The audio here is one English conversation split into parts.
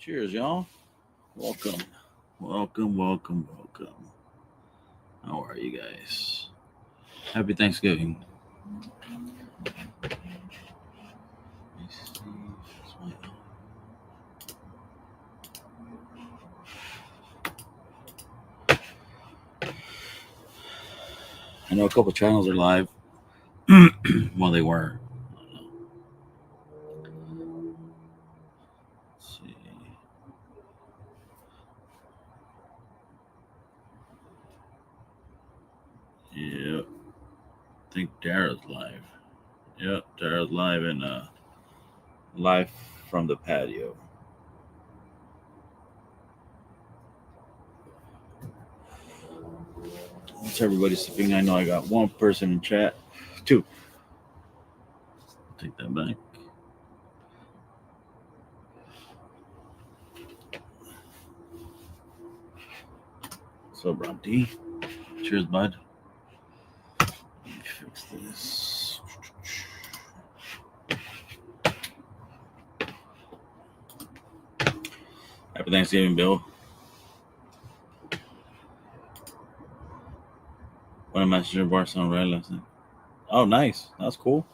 Cheers, y'all. Welcome. Welcome. How are you guys? Happy Thanksgiving. I know a couple channels are live. Well, they were. Let's see. Yep. I think Dara's live. Yep, Dara's live and live from the patio. Once everybody's sleeping, I know I got one person in chat. Two. Take that back. What's up, Rob D? Cheers, bud. Let me fix this. Happy Thanksgiving, Bill. One of my messenger bar sound right last night. Oh, nice. That's cool.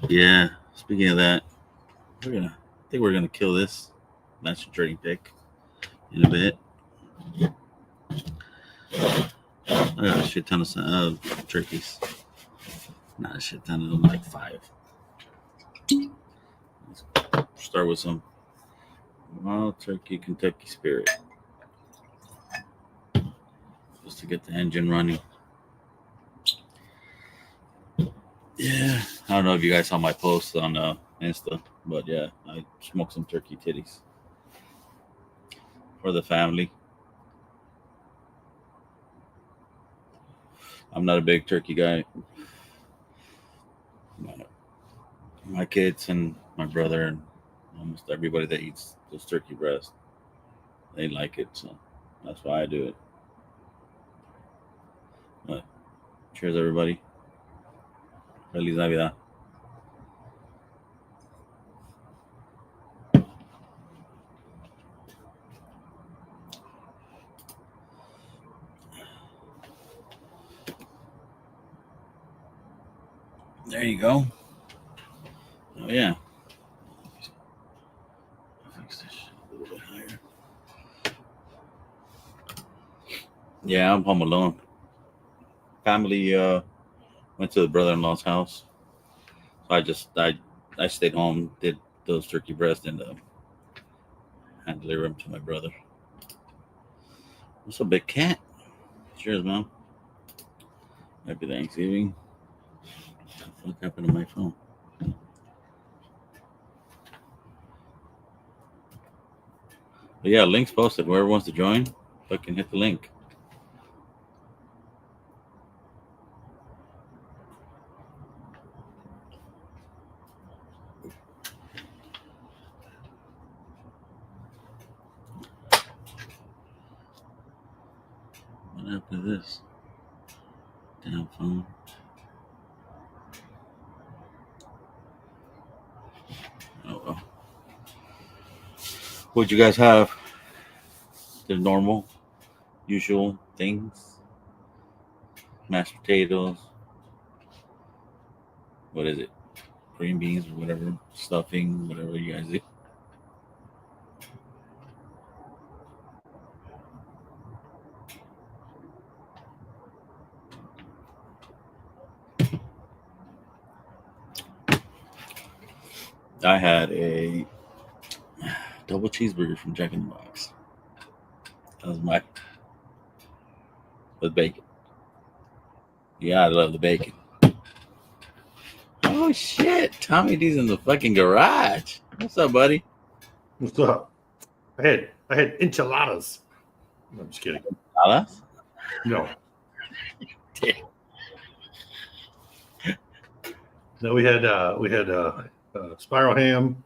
Yeah. Speaking of that, I think we're gonna kill this master trading pick in a bit. I got a shit ton of turkeys. Not a shit ton of them, like 5. Let's start with some wild turkey Kentucky Spirit, just to get the engine running. Yeah, I don't know if you guys saw my post on Insta, but yeah, I smoked some turkey titties for the family. I'm not a big turkey guy. My kids and my brother and almost everybody that eats those turkey breasts, they like it, so that's why I do it. But cheers, everybody. Feliz Navidad. There you go. Oh yeah. Fix this shit a little bit higher. Yeah, I'm home alone. Family went to the brother-in-law's house, so I stayed home, did those turkey breasts, and hand deliver them to my brother. What's up, big cat? Cheers, man. Happy Thanksgiving. What happened to my phone? But yeah, links posted. Whoever wants to join, fucking hit the link. What happened to this? Damn phone. Oh well. What'd you guys have? The normal, usual things. Mashed potatoes. What is it? Green beans or whatever. Stuffing, whatever you guys eat. I had a double cheeseburger from Jack in the Box. That was my with bacon. Yeah, I love the bacon. Oh shit, Tommy D's in the fucking garage. What's up, buddy? What's up? I had enchiladas. No, I'm just kidding. Enchiladas? No. No, we had spiral ham.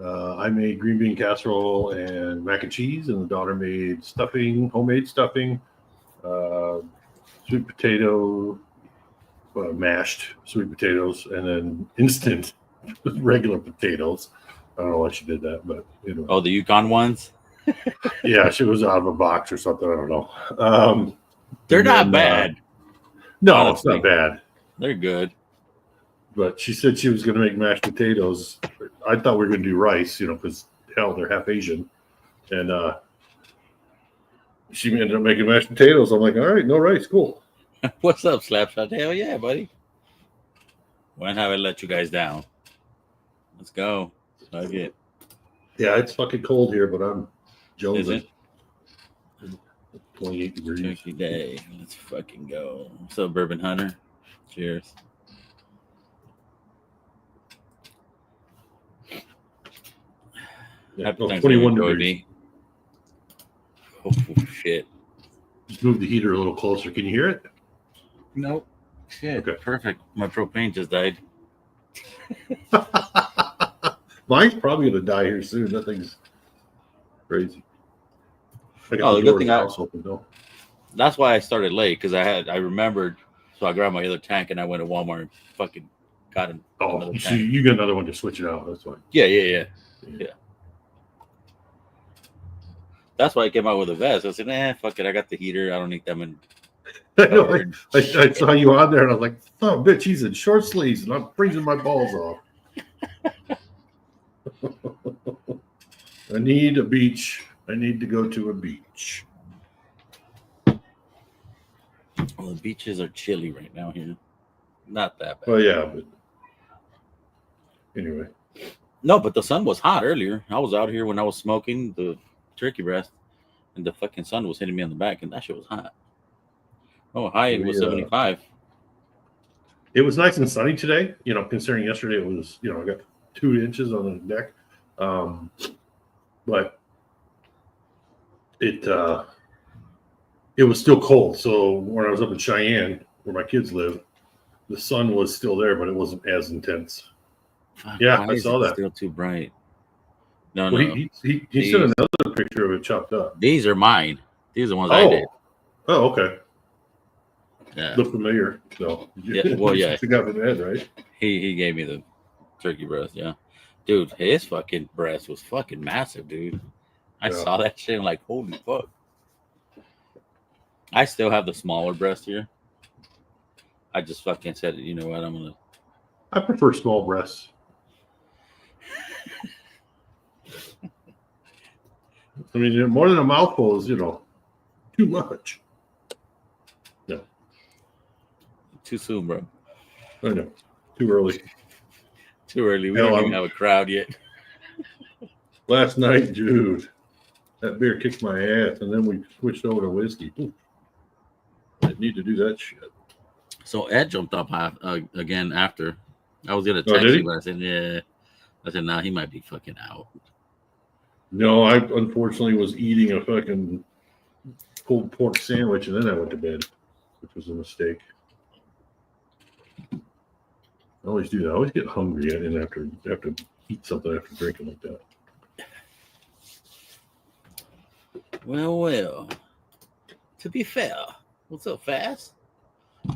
I made green bean casserole and mac and cheese, and the daughter made stuffing, homemade stuffing, sweet potato, mashed sweet potatoes, and then instant regular potatoes. I don't know why she did that, but anyway. Oh, the Yukon ones? Yeah, she was out of a box or something. I don't know. They're not bad. No, honestly. it's not bad. They're good. But she said she was going to make mashed potatoes. I thought we were going to do rice, because hell, they're half Asian. And she ended up making mashed potatoes. I'm like, all right, no rice, cool. What's up, Slapshot? Hell yeah, buddy. When have I let you guys down? Let's go. Hug it. Yeah, it's fucking cold here, but I'm Is jonesing. it? 28 degrees. Turkey day. Let's fucking go. What's up, Bourbon Hunter? Cheers. Yeah, Happy no, Thanksgiving, 21 Joey degrees. B. Oh, shit. Just move the heater a little closer. Can you hear it? Nope. Shit. Okay. Perfect. My propane just died. Mine's probably going to die here soon. That thing's crazy. I got Oh, the the door good of thing the house open, though. That's why I started late, because I remembered, so I grabbed my other tank and I went to Walmart and fucking got another Oh, so tank. you got another one to switch it out. That's fine. Yeah. That's why I came out with a vest. I said, fuck it. I got the heater. I don't need them in. I saw you on there and I was like, oh, bitch, he's in short sleeves and I'm freezing my balls off. I need a beach. I need to go to a beach. Well, the beaches are chilly right now here. Not that bad. Well, yeah, but anyway. No, but the sun was hot earlier. I was out here when I was smoking the turkey breast, and the fucking sun was hitting me on the back, and that shit was hot. Oh, high was 75. It was nice and sunny today, considering yesterday it was, I got 2 inches on the deck. But it was still cold. So when I was up in Cheyenne, where my kids live, the sun was still there, but it wasn't as intense. Fuck, yeah, I saw that. Still too bright. No. He sent another picture of it chopped up. These are mine. These are the ones I did. Oh, okay. Yeah. Look familiar. No. Yeah. Well, yeah. The guy from Ed, right? He gave me the turkey breast. Yeah, dude, his fucking breast was fucking massive, dude. I saw that shit. I'm like, holy fuck. I still have the smaller breast here. I just fucking said, you know what? I prefer small breasts. I mean, more than a mouthful is, too much. No. Too soon, bro. I know. Too early. Too early. We don't even have a crowd yet. Last night, dude, that beer kicked my ass, and then we switched over to whiskey. Ooh. I didn't need to do that shit. So Ed jumped up again after. I was going to text you, but I said, yeah. I said, nah, he might be fucking out. No, I unfortunately was eating a fucking pulled pork sandwich, and then I went to bed, which was a mistake. I always do that. I always get hungry and have to eat something after drinking like that. Well. To be fair, what's up, Fast?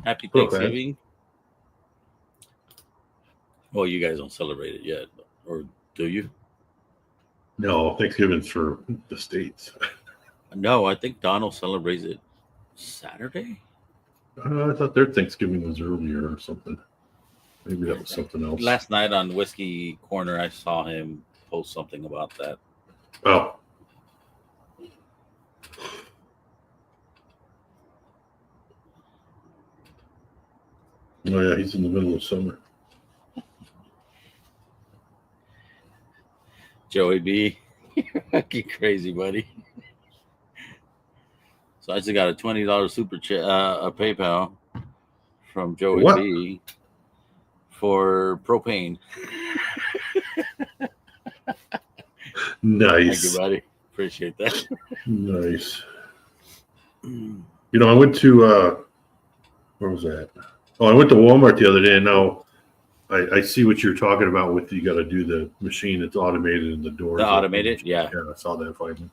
Happy Thanksgiving. Well, you guys don't celebrate it yet, or do you? No, Thanksgiving's for the States. No, I think Donald celebrates it Saturday. I thought their Thanksgiving was earlier or something. Maybe that was something else. Last night on Whiskey Corner, I saw him post something about that. Oh. Oh, yeah, he's in the middle of summer. Joey B. You're fucking crazy, buddy. So I just got a $20 super chat, a PayPal from Joey B for propane. Nice. Thank you, buddy. Appreciate that. Nice. I went to where was that? Oh, I went to Walmart the other day, and now I see what you're talking about with you got to do the machine that's automated in the door. The automated, yeah. Yeah, I saw that finally.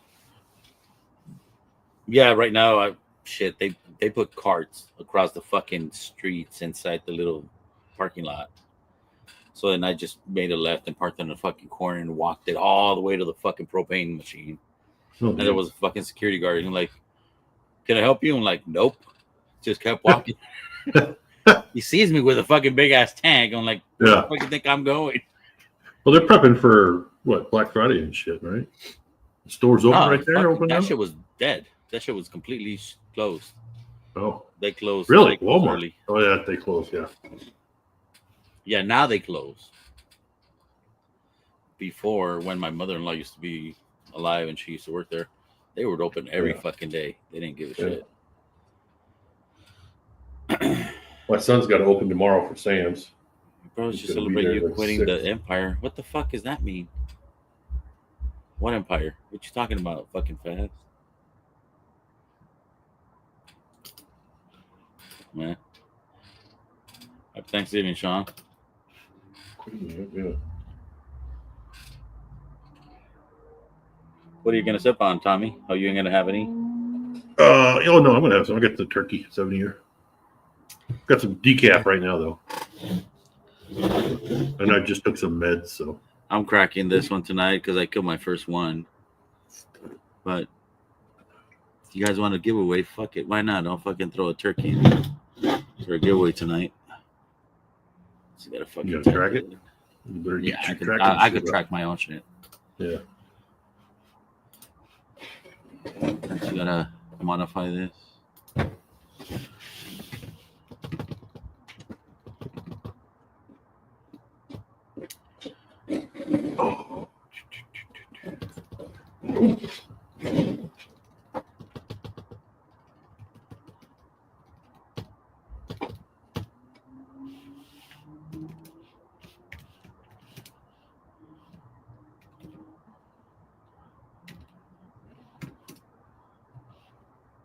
Yeah, right now, they put carts across the fucking streets inside the little parking lot. So then I just made a left and parked in the fucking corner and walked it all the way to the fucking propane machine. Oh, And there was a fucking security guard. And like, can I help you? I'm like, nope. Just kept walking. He sees me with a fucking big ass tank. I'm like, where the fuck you think I'm going? Well, they're prepping for what, Black Friday and shit, right? The store's open right there. Open that now? shit was dead. That shit was completely closed. Oh, they closed. Really? They closed Walmart? early. Oh yeah, they closed. Yeah. Yeah, now they close. Before, when my mother-in-law used to be alive and she used to work there, they were open every fucking day. They didn't give a shit. My son's got to open tomorrow for Sam's. Bro, just celebrate you quitting the empire. What the fuck does that mean? What empire? What you talking about? Fucking fast? Man. Happy Thanksgiving, Sean. Yeah. What are you gonna sip on, Tommy? Oh, you ain't gonna have any? Oh no, I'm gonna have some. I got the turkey 7-year. Got some decaf right now though, and I just took some meds. So I'm cracking this one tonight because I killed my first one. But if you guys want a giveaway, fuck it. Why not? Don't fucking throw a turkey for a giveaway tonight. So you gotta fucking track it. You better yeah, I could track my own shit. Yeah. You gotta modify this. Oh.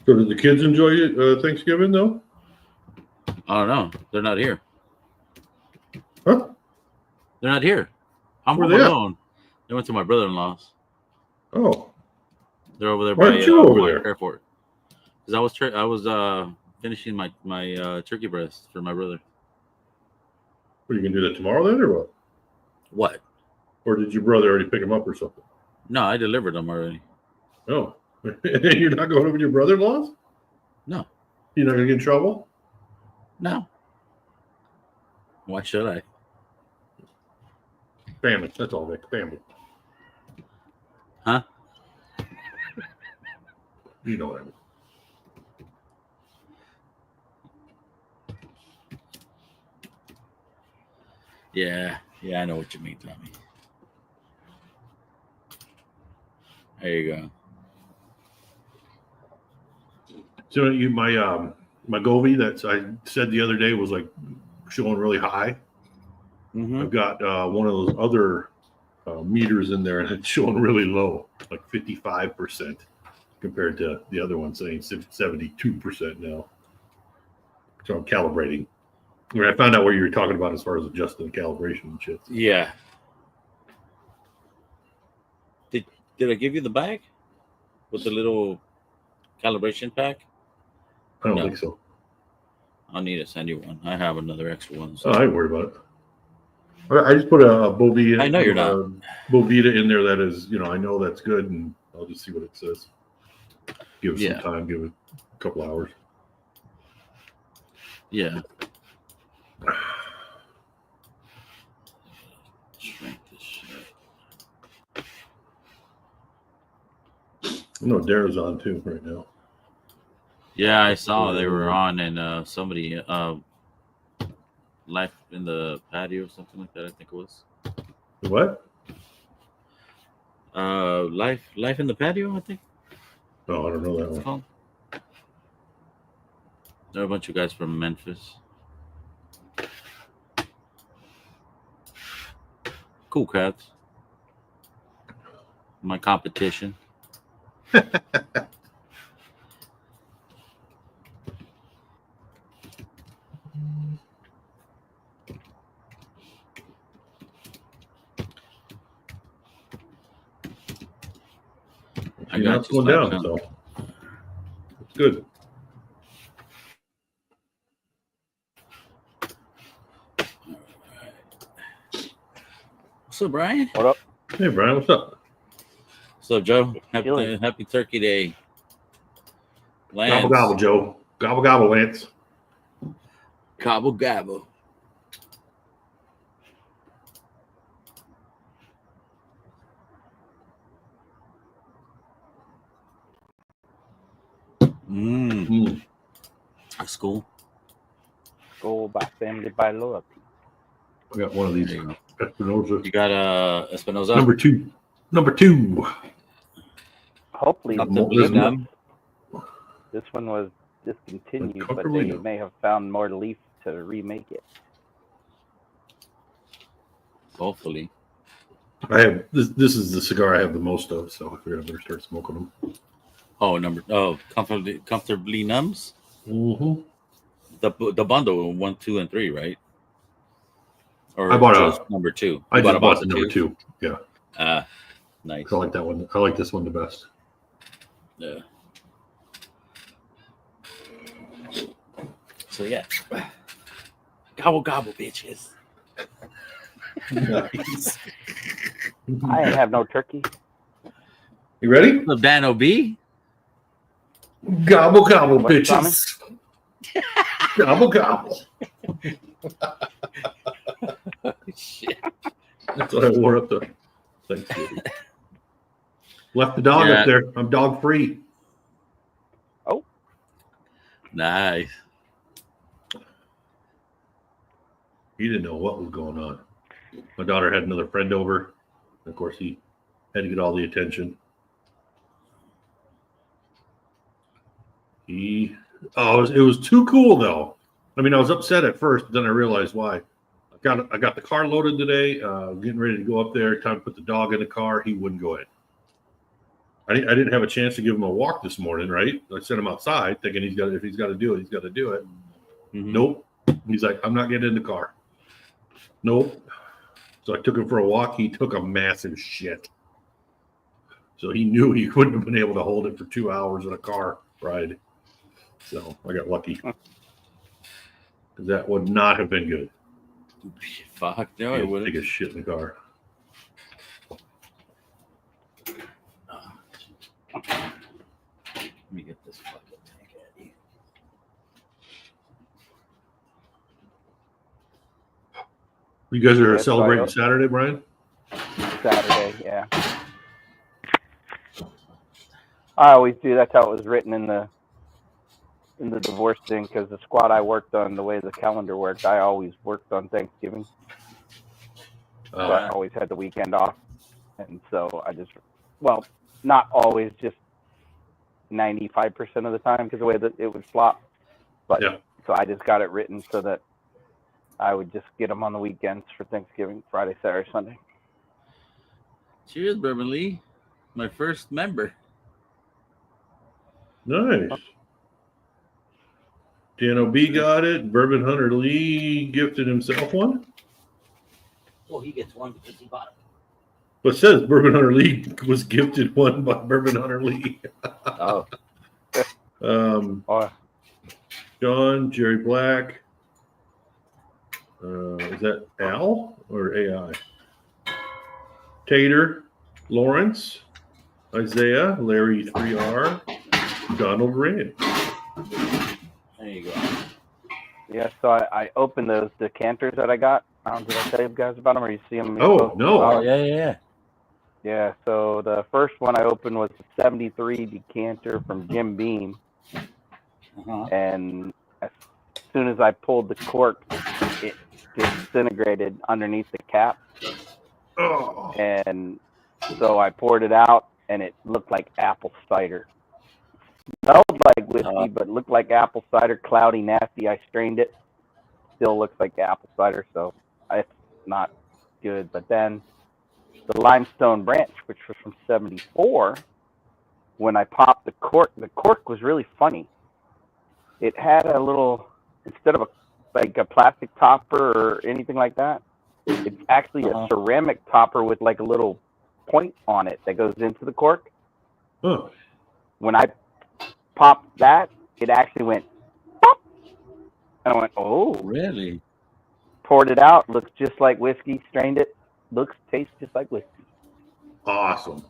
So did the kids enjoy Thanksgiving though? I don't know. They're not here. Huh? They're not here. I'm home alone. They went to my brother-in-law's. Oh. They're over there by the airport. Because I was finishing my turkey breast for my brother. Are you gonna do that tomorrow then, or what? What? Or did your brother already pick him up or something? No, I delivered them already. Oh. You're not going over to your brother-in-law's? No. You're not gonna get in trouble? No. Why should I? Family. That's all, Vic. Family. Huh? You know what I mean. Yeah, I know what you mean, Tommy. There you go. So my Govee that I said the other day was like showing really high. Mm-hmm. I've got one of those other meters in there, and it's showing really low, like 55% compared to the other one saying 72% now. So I'm calibrating. When I found out what you were talking about as far as adjusting the calibration and shit. Yeah. Did I give you the bag with the little calibration pack? I don't think so. I'll need to send you one. I have another extra one. So. Oh, I ain't worried about it. I just put a Bovita. I know you're not. Bovita in there that is, I know that's good, and I'll just see what it says. Give it some time. Give it a couple hours. Yeah. Shrink this shit. I know Dara's on too right now. Yeah, I saw they were on, and somebody life in the patio, something like that. I think it was. What? Life in the patio. I think. Oh, I don't know that one. Called. There are a bunch of guys from Memphis. Cool cats. My competition. I got it's going down, so it's good. What's up, Brian? What up? Hey, Brian, what's up? What's up, Joe? Chilly. Happy Turkey Day. Lance. Gobble gobble, Joe. Gobble gobble, Lance. Gobble gobble. That's cool. Go by family by loyalty. I got one of these Espinosa. You got Espinosa? Number two. Hopefully, this one was discontinued, but they may have found more leaf to remake it. Hopefully. I have this is the cigar I have the most of, so I figured I better start smoking them. Comfortably Numbs? Mm-hmm. The bundle 1, 2, and 3, right? Or I bought just number 2. I just bought the number 2. Yeah. Nice. I like that one. I like this one the best. Yeah. So yeah. Gobble gobble, bitches. Nice. I ain't have no turkey. You ready? What's up, Dan OB? Gobble gobble, What's bitches. Gobble gobble. Shit. That's what I wore up to Thanksgiving. Left the dog up there. I'm dog free. Oh. Nice. He didn't know what was going on. My daughter had another friend over. Of course, he had to get all the attention. It was too cool though. I mean, I was upset at first, but then I realized why. I got the car loaded today. Getting ready to go up there. Time to put the dog in the car. He wouldn't go in. I didn't have a chance to give him a walk this morning. Right? I sent him outside, thinking if he's got to do it, he's got to do it. Mm-hmm. Nope. He's like, I'm not getting in the car. Nope. So I took him for a walk. He took a massive shit. So he knew he wouldn't have been able to hold it for 2 hours in a car ride. So I got lucky. Because that would not have been good. Fuck no, it wouldn't. Take a shit in the car. Let me get this fucking tank at you. You guys are celebrating Saturday, Brian? Saturday, yeah. I always do. That's how it was written in the divorce thing, because the squad I worked on, the way the calendar worked, I always worked on Thanksgiving. So I always had the weekend off. And so I just, well, not always, just 95% of the time, because the way that it would flop. But yeah. So I just got it written so that I would just get them on the weekends for Thanksgiving, Friday, Saturday, Sunday. Cheers, Bourbon Lee. My first member. Nice. Dan O.B. got it. Bourbon Hunter Lee gifted himself one. Well, he gets one because he bought it. But it says Bourbon Hunter Lee was gifted one by Bourbon Hunter Lee. Oh. John, Jerry Black. Is that Al or AI? Tater, Lawrence, Isaiah, Larry 3R, Donald Rand. There you go. Yeah, so I opened those decanters that I got. Did I tell you guys about them, or you see them? Oh, no. Oh, yeah. Yeah, so the first one I opened was the 73 decanter from Jim Beam. Uh-huh. And as soon as I pulled the cork, it disintegrated underneath the cap. Oh. And so I poured it out, and it looked like apple cider. Smelled like whiskey, but looked like apple cider, cloudy, nasty. I strained it. Still looks like apple cider, so it's not good. But then the limestone branch, which was from 74, when I popped the cork was really funny. It had a little, instead of a plastic topper or anything like that, it's actually a ceramic topper with like a little point on it that goes into the cork. Huh. When I popped that, it actually went pop. And I went, oh. Really? Poured it out, looked just like whiskey, strained it, looks, tastes just like whiskey. Awesome.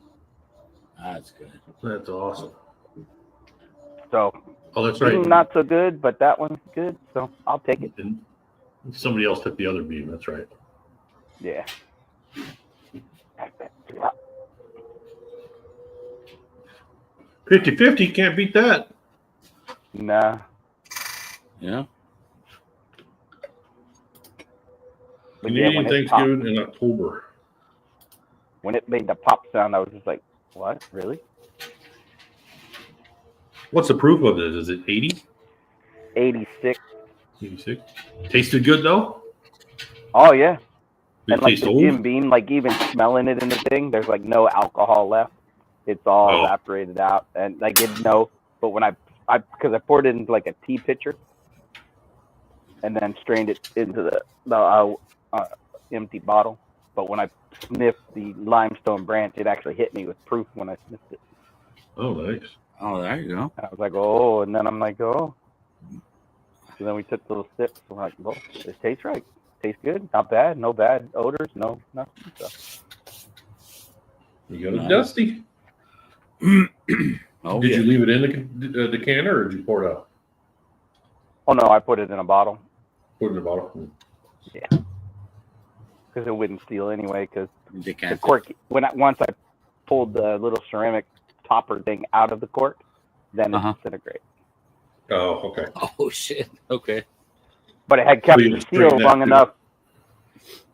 That's good. That's awesome. So Oh, that's right. not so good, but that one's good. So I'll take it. And somebody else took the other beam. That's right. Yeah. 50-50, can't beat that. Nah. Yeah. But yeah, Canadian Thanksgiving in October. when it made the pop sound, I was just like, "What? Really?" What's the proof of it? Is it 80? 86. 86? Tasted good though? Oh yeah. Did it And like taste the old? Jim Beam, like even smelling it in the thing, there's like no alcohol left. It's all evaporated out, and like it But when I because I poured it into like a tea pitcher, and then strained it into the empty bottle. But when I sniffed the limestone branch, it actually hit me with proof when I sniffed it. Oh, nice. Oh, there you go. And I was like, oh, and then I'm like, oh. So then we took little sips. We're like, well, it tastes right. Tastes good. Not bad. No bad odors. No nothing. So. You got it Nice. dusty. Oh, Did yeah. you leave it in the decanter or did you pour it out? Oh no, I put it in a bottle. Put it in a bottle. Yeah. Because it wouldn't seal anyway. Because the Decanter. cork, once I pulled the little ceramic topper thing out of the cork, then it disintegrates. Oh, okay. Oh, shit. Okay. But it had kept So you the strain seal that long too. enough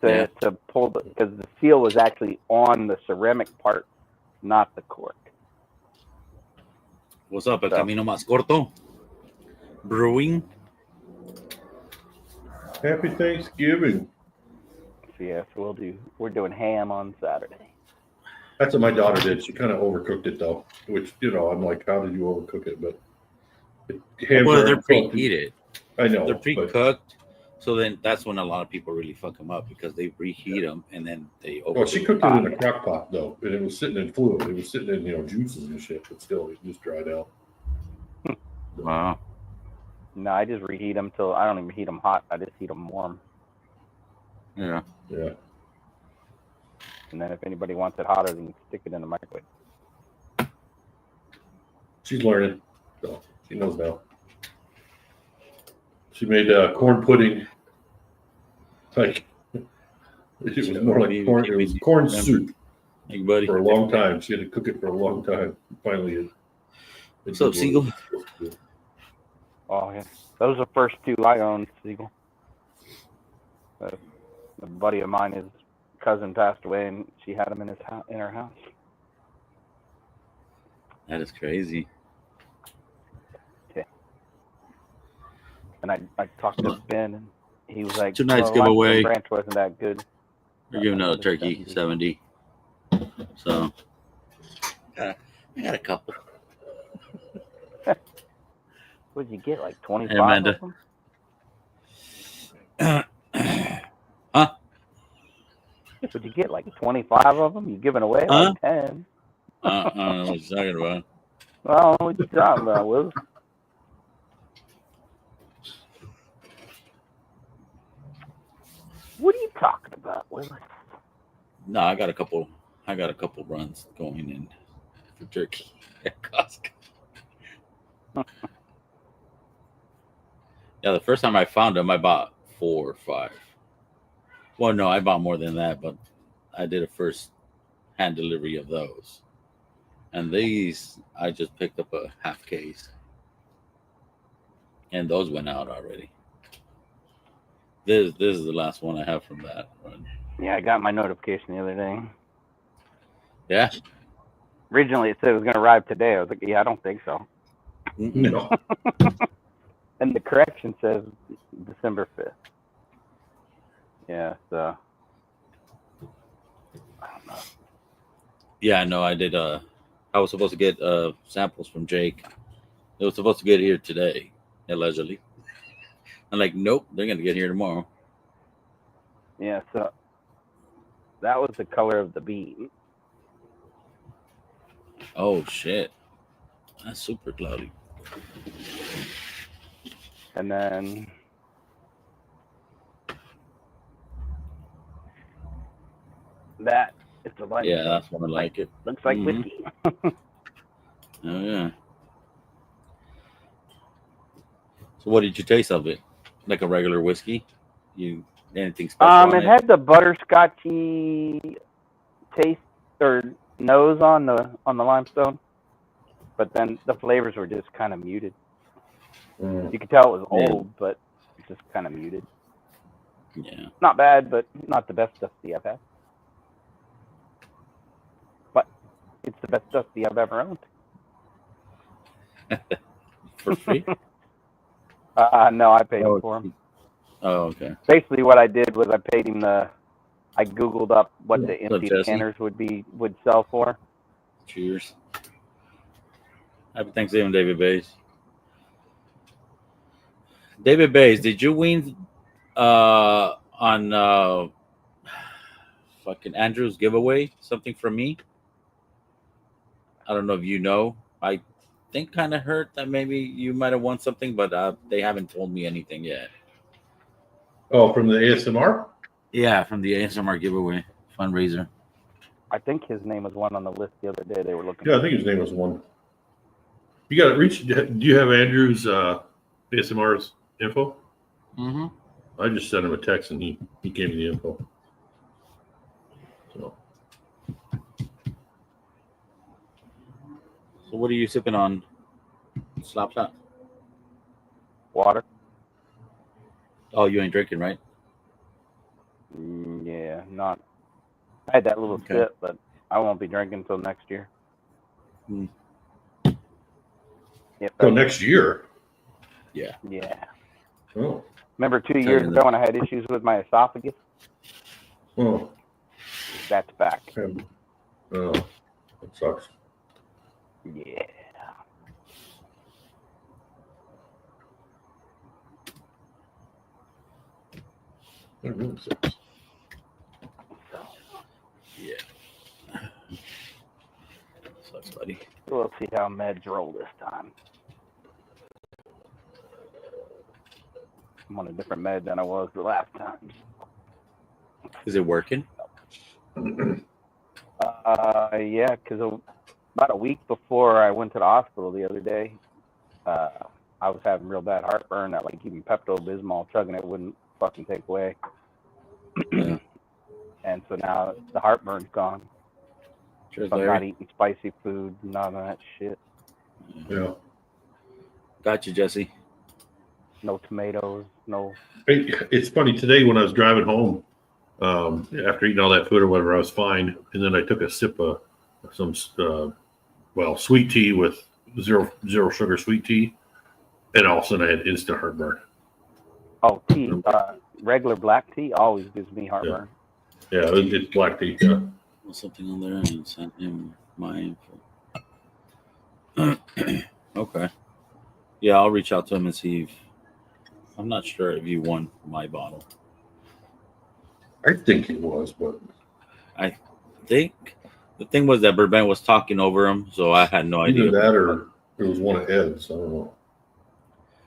to pull because the seal was actually on the ceramic part, not the cork. What's up, El Camino Más Corto? Brewing. Happy Thanksgiving. So yeah, so we're doing ham on Saturday. That's what my daughter did. She kind of overcooked it though, which, I'm like, how did you overcook it? But Well, they're preheated. I know. They're pre-cooked. So then that's when a lot of people really fuck them up because they reheat them and then they Well, she cooked it in a crock pot though, and it was sitting in fluid. It was sitting in, juices and shit, but still, it just dried out. Wow. No, I just reheat them till I don't even heat them hot. I just heat them warm. Yeah. Yeah. And then if anybody wants it hotter, then stick it in the microwave. She's learning, so she knows now. She made corn pudding. Like it was more like corn. It was corn soup for a long time. She had to cook it for a long time. Finally, what's up, Siegel? Oh yeah, those are the first two I owned, Siegel. A buddy of mine, his cousin passed away, and she had them in her house. That is crazy. Yeah. And I talked to Ben, and he was like, tonight's giveaway branch wasn't that good. We're giving out a turkey 70. So I got a couple. What'd you get? Like 25 of them? Huh? Would you get like 25 of them? You're giving away like 10. I don't know what you're talking about. Well, what you talking about, Will? What are you talking about, Will? No, I got a couple runs going in for turkey at Costco. Yeah, the first time I found them, I bought 4 or 5. Well, no, I bought more than that, but I did a first hand delivery of those. And these, I just picked up a half case. And those went out already. This is the last one I have from that run. Yeah, I got my notification the other day. Yeah? Originally, it said it was going to arrive today. I was like, yeah, I don't think so. No. And the correction says December 5th. Yeah, so I don't know. Yeah, no, I did. I was supposed to get samples from Jake. They were supposed to get here today, allegedly. I'm like, nope, they're gonna get here tomorrow. Yeah, so that was the color of the bean. Oh shit, that's super cloudy. And then That it's a light. Yeah, that's what I like it. Looks like Mhm. whiskey. Oh yeah. So what did you taste of it? Like a regular whiskey? You anything special on It it? had the butterscotchy taste or nose on the limestone, but then the flavors were just kind of muted. Mm. You could tell it was Yeah. old, but it's just kind of muted. Yeah. Not bad, but not the best Dusty I've had. But it's the best Dusty I've ever owned. For free? No, I paid him Oh, for him. oh, okay. Basically, what I did was I paid him I Googled up what the What's up, empty Jesse? decanters would sell for. Cheers. Happy Thanksgiving, David Bays. David Bays, did you win on fucking Andrew's giveaway something from me? I don't know if you know. I think kind of heard that maybe you might have won something, but they haven't told me anything yet. Oh, from the ASMR? Yeah, from the ASMR giveaway fundraiser. I think his name was one on the list the other day. They were looking. Yeah, I think his name was one. You got to reach. Do you have Andrew's ASMR's info? Mm-hmm. I just sent him a text and he gave me the info. So what are you sipping on? Slap shot. Water. Oh, you ain't drinking, right? Yeah, not. I had that little Okay. sip, but I won't be drinking until next year. Hmm. If so I- next year. Yeah. Yeah. Oh, Remember 2 Tell years you ago when I had issues with my esophagus? oh, That's back. oh, that sucks. Yeah. That really sucks. Yeah. Sucks, buddy. We'll see how meds roll this time. I'm on a different med than I was the last time. Is it working? Yeah, because about a week before I went to the hospital the other day, I was having real bad heartburn that like even Pepto-Bismol chugging it wouldn't fucking take away. Yeah. And so now the heartburn's gone. Cheers, So I'm Larry. not eating spicy food, none of that shit. Yeah. Got you, Jesse. No tomatoes, no. It's funny today when I was driving home after eating all that food or whatever, I was fine, and then I took a sip of some sweet tea with zero sugar sweet tea, and all of a sudden I had instant heartburn. Oh, tea. Regular black tea always gives me heartburn. Yeah, it's black tea. Yeah. There's something on there and sent him my info. Okay. Yeah, I'll reach out to him and see if I'm not sure if you won my bottle. I think it was, but I think the thing was that Bourbon was talking over him, so I had no idea. either that or it was one of Ed's. I don't know.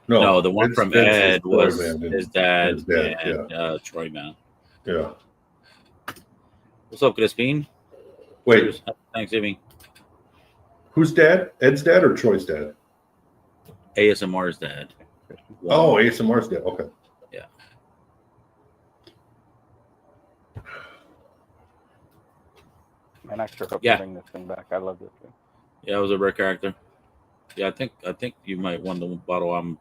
No, the one Ed's- from Ed's Ed was Troy, man. his dad, His dad, and Troy, man. Yeah. What's up, Crispin? Wait, Cheers. Happy Thanksgiving. whose dad? Ed's dad or Troy's dad? ASMR's dad. Oh, ASMR's dad. Okay. Yeah. Man, I sure hope Yeah. to bring this thing back. I love this thing. Yeah, it was a rare character. Yeah, I think you might want the bottle I'm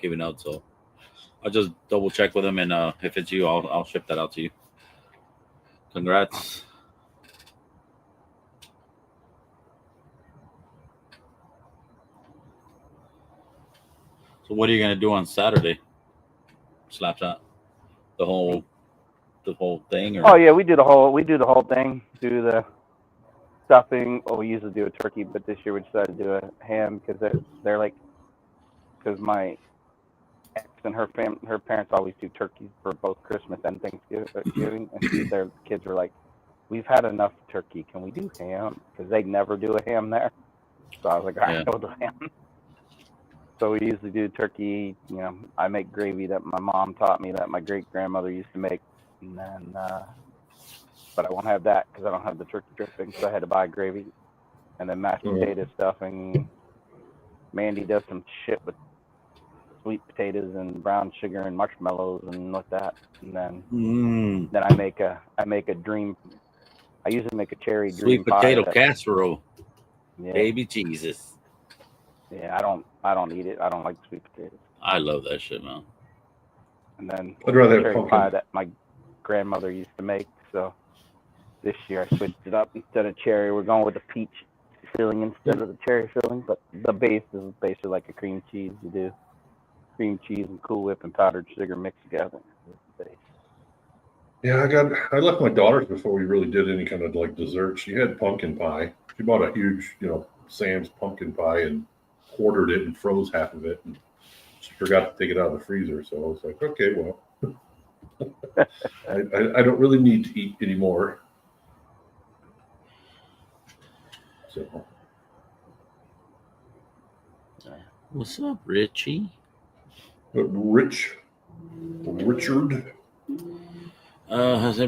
giving out. So I'll just double check with him, and if it's you, I'll ship that out to you. Congrats. So what are you gonna do on Saturday? Slapshot, the whole thing, or Oh yeah, we do the whole thing. Do the stuffing. Well, we usually do a turkey, but this year we decided to do a ham because they're like, because my ex and her parents always do turkeys for both Christmas and Thanksgiving, and their kids were like, we've had enough turkey. Can we do ham? Because they never do a ham there. So I was like, all right, we'll do ham. So we usually do turkey. You know, I make gravy that my mom taught me that my great grandmother used to make, and then but I won't have that because I don't have the turkey dripping, so I had to buy gravy and then mashed potato stuffing. Mandy does some shit with sweet potatoes and brown sugar and marshmallows and like that, and then I make a dream. I usually make a cherry Sweet dream pie. potato casserole. Yeah. Baby Jesus. Yeah, I don't eat it. I don't like sweet potatoes. I love that shit, man. And then I'd rather have cherry pumpkin pie that my grandmother used to make. So this year I switched it up. Instead of cherry, we're going with the peach filling instead of the cherry filling. But the base is basically like a cream cheese. You do cream cheese and Cool Whip and powdered sugar mixed together. Yeah, I left my daughters before we really did any kind of like dessert. She had pumpkin pie. She bought a huge, Sam's pumpkin pie and quartered it and froze half of it. And she forgot to take it out of the freezer. So I was like, okay, well, I don't really need to eat anymore. So, What's up, Richie? but Richard. Has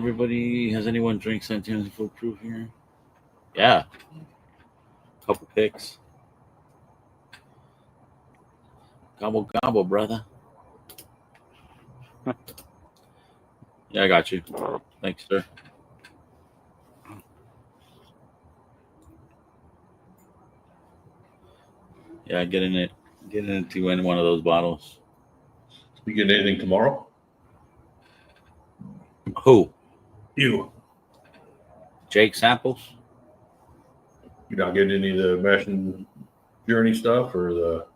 anyone drank Santiago full proof here? Yeah. Couple picks. Gobble gobble, brother. Yeah, I got you. Thanks, sir. Yeah, get into any one of those bottles. You get anything tomorrow? Who? You. Jake Samples? You're not getting any of the Mashing Journey stuff or the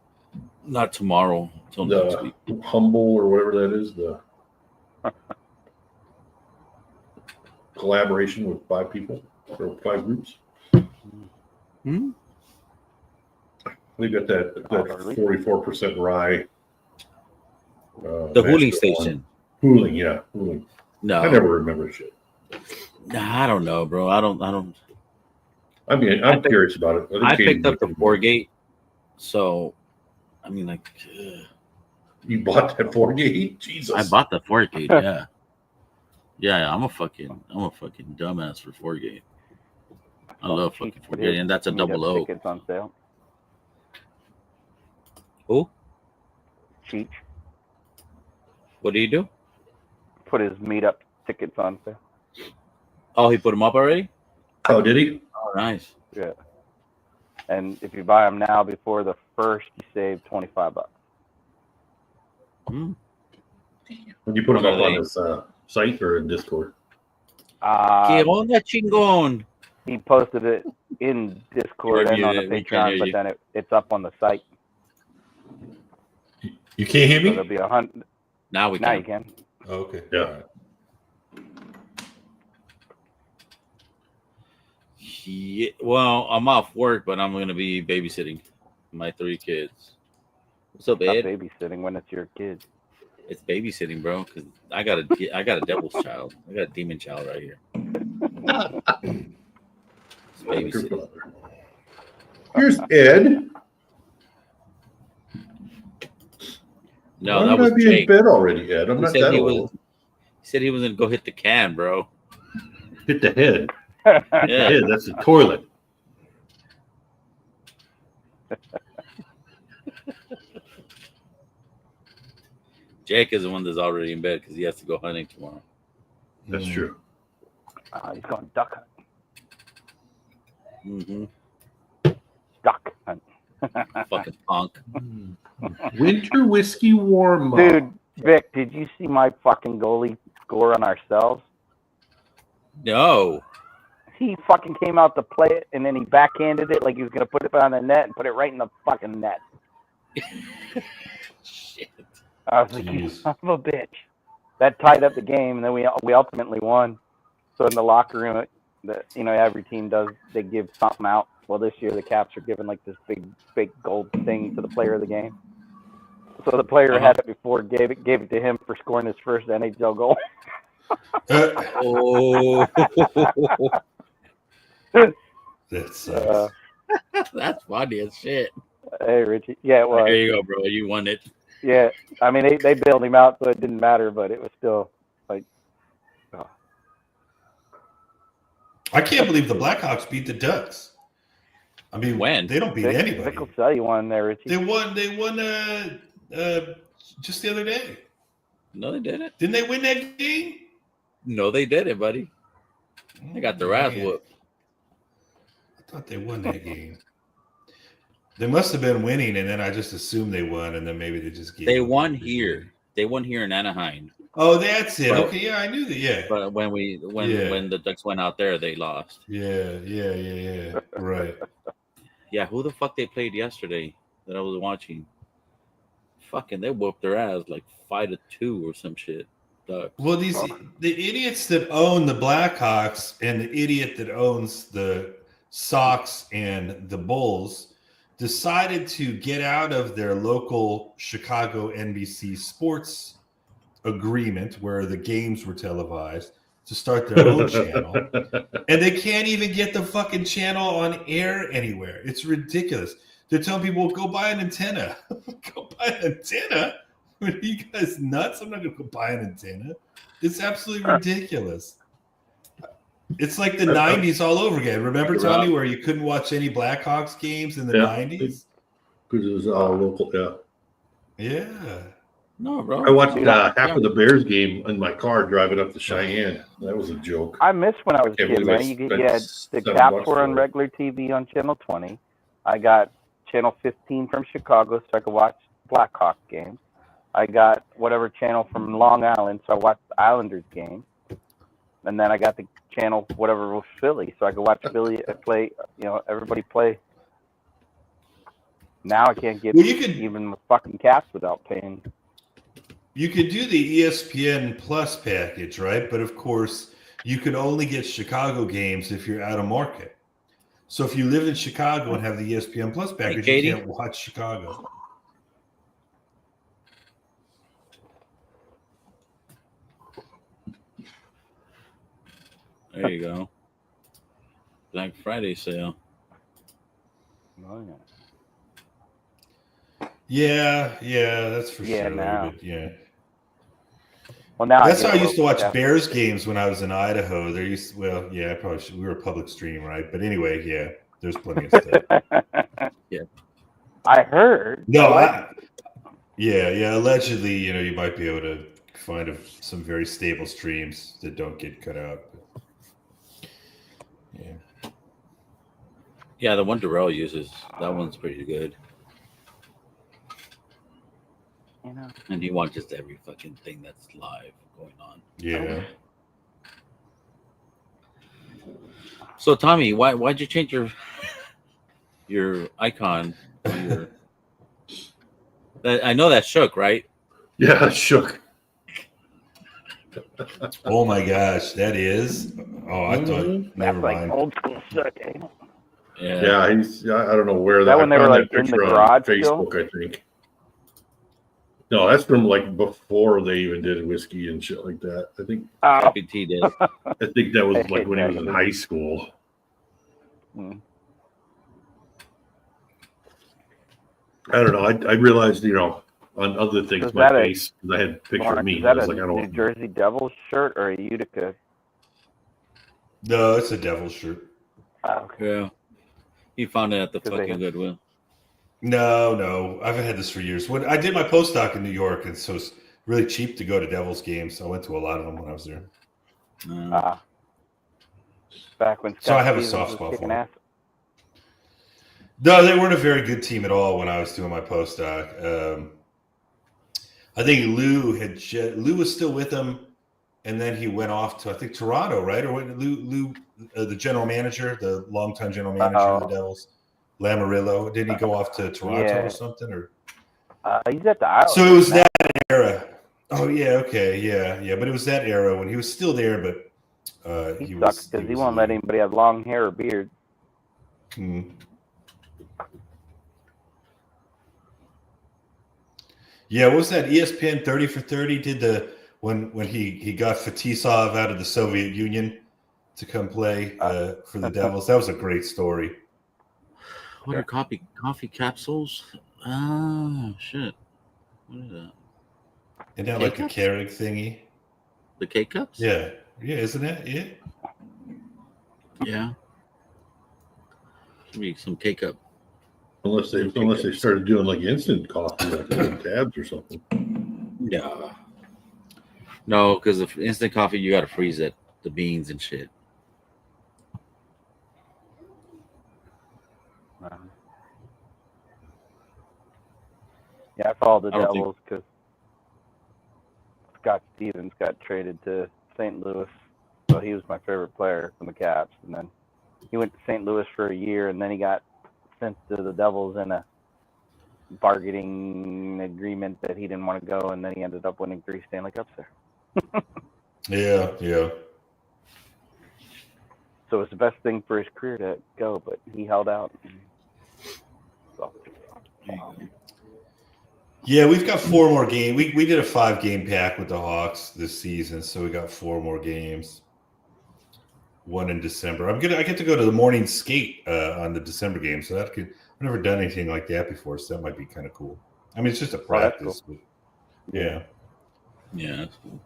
Not tomorrow. Till next week. Humble or whatever that is, the collaboration with 5 people or 5 groups. Hmm? We got that 44% rye. The Hooling Station. Hooling, yeah, Hooling. No, I never remember shit. Nah, I don't know, bro. I don't. I'm curious about it. I picked up the 4-gate, so I mean, like, you bought that 4-gate? Jesus! I bought the 4-gate. Yeah, yeah. I'm a fucking dumbass for 4-gate. I love fucking 4-gate, and that's a double O. Tickets on sale. Who? Cheech What do you do? put his meetup tickets on sale. Oh, he put them up already? Oh, did he? Oh, nice. Yeah. And if you buy them now before the 1st, you save $25. Hmm. When you put them up on his site or in Discord? ¿Qué onda, chingón? He posted it in Discord and on the Patreon, but then it's up on the site. You can't hear So me? there'll be 100. Now we Now can. you can. Oh, okay. Yeah. All right. Yeah, well, I'm off work, but I'm going to be babysitting my 3 kids. What's up, Not Ed? babysitting when it's your kid. It's babysitting, bro. Because I got a devil's child. I got a demon child right here. It's babysitting. Here's Ed. No, Why that would was I be Jake. in bed already, Ed? I'm He not said that he old. He said he was going to go hit the can, bro. Hit the head. The Yeah. head. That's the toilet. Jake is the one that's already in bed because he has to go hunting tomorrow. That's true. He's going duck hunt. Mm-hmm. Duck hunt. Fucking punk. Winter whiskey warm up. Dude, Vic, did you see my fucking goalie score on ourselves? No. He fucking came out to play it, and then he backhanded it like he was going to put it on the net and put it right in the fucking net. Shit. I was like, you Jeez. son of a bitch. That tied up the game, and then we ultimately won. So in the locker room, every team does, they give something out. Well, this year the Caps are giving like this big gold thing to the player of the game. So the player had it before, gave it to him for scoring his first NHL goal. Oh. That's That's funny as shit. Hey, Richie. Yeah, it was. There you go, bro. You won it. Yeah, I mean, they bailed him out, so it didn't matter, but it was still like, I can't believe the Blackhawks beat the Ducks. I mean, When? they don't beat Vic anybody. will sell you one there, Richie. They won just the other day. No, they didn't. Didn't they win that game? No, they didn't, buddy. They got their ass whooped. I thought they won that game. They must have been winning, and then I just assumed they won, and then maybe they just gave. They won here. They won here in Anaheim. Oh, that's it. But- Okay, yeah, I knew that. Yeah, But when the Ducks went out there, they lost. yeah. Right. Yeah, who the fuck they played yesterday that I was watching? Fucking, they whooped their ass like 5-2 or some shit. Ducks. Well, the idiots that own the Blackhawks and the idiot that owns the Sox and the Bulls decided to get out of their local Chicago NBC sports agreement where the games were televised to start their own channel. And they can't even get the fucking channel on air anywhere. It's ridiculous. They're telling people, go buy an antenna. Go buy an antenna? Are you guys nuts? I'm not going to go buy an antenna. It's absolutely ridiculous. It's like the 90s all over again. Remember, Tommy, where you couldn't watch any Blackhawks games in the 90s? Because it was all local. Yeah. No, bro. I watched half of the Bears game in my car driving up to Cheyenne. That was a joke. I missed when I was a Can't kid, believe I man. You spent had the $7 Caps were for on it. regular TV on Channel 20. I got Channel 15 from Chicago, so I could watch Blackhawks games. I got whatever channel from Long Island, so I watched the Islanders game. And then I got the channel whatever was Philly, so I could watch Philly play. Everybody play. Now I can't get even the fucking Caps without paying. You could do the ESPN Plus package, right? But of course, you could only get Chicago games if you're out of market. So if you live in Chicago and have the ESPN Plus package, you can't watch Chicago. There you go. Black Friday sale. Oh, yeah. Yeah, that's for sure. Now. But yeah. Well, now that's how I used to watch Bears games when I was in Idaho. There used we were a public stream, right? But anyway, yeah, there's plenty of stuff. Yeah. I heard. Allegedly, you might be able to find some very stable streams that don't get cut out. But, yeah. Yeah, the one Darrell uses, that one's pretty good. And he watches every fucking thing that's live going on. Yeah. So Tommy, why'd you change your icon? I know that shook, right? Yeah, it shook. Oh my gosh, that is. Oh, I thought. Never mind. Like old school shook. Yeah, I don't know where that. When they were like in the garage, Facebook, still? I think. No, that's from like before they even did whiskey and shit like that. I think PPT did. I think that was like when he was in high school. I don't know. I realized, on other things, my face, because I had a picture of me. Is that I was like, I don't New Jersey Devils shirt or a Utica? No, it's a Devils shirt. Okay. Yeah. He found it at the fucking Goodwill. No. I've had this for years. When I did my postdoc in New York, and so it's really cheap to go to Devils games. I went to a lot of them when I was there. Back when so I have a soft spot for them. No, they weren't a very good team at all when I was doing my postdoc. I think Lou was still with them, and then he went off to, I think, Toronto, right? Or what? Lou, the general manager, the longtime general manager of the Devils, Lamarillo. Didn't he go off to Toronto or something? Or he's at the Island. So it was that era. Oh yeah, okay, yeah. But it was that era when he was still there, but he sucks because he won't let anybody have long hair or beard. Yeah, what was that? ESPN 30 for 30 did when he got Fetisov out of the Soviet Union to come play for the Devils. That was a great story. What are coffee capsules? Oh shit! What is that? Isn't that like a Keurig thingy? The K cups? Yeah, isn't it? Yeah. Yeah. Maybe some cake up. Unless they started doing like instant coffee, like in tabs or something. Yeah. No, because if instant coffee, you got to freeze it, the beans and shit. Yeah, I followed the I don't think- Devils because Scott Stevens got traded to St. Louis, so he was my favorite player from the Caps. And then he went to St. Louis for a year, and then he got sent to the Devils in a bargaining agreement that he didn't want to go, and then he ended up winning 3 Stanley Cups there. Yeah. So it's the best thing for his career to go, but he held out. So, Yeah, we've got 4 more games. We did a 5-game pack with the Hawks this season, so we got 4 more games. 1 in December. I get to go to the morning skate on the December game, so I've never done anything like that before, so that might be kind of cool. I mean, it's just a practice, cool. but yeah. Yeah, that's cool.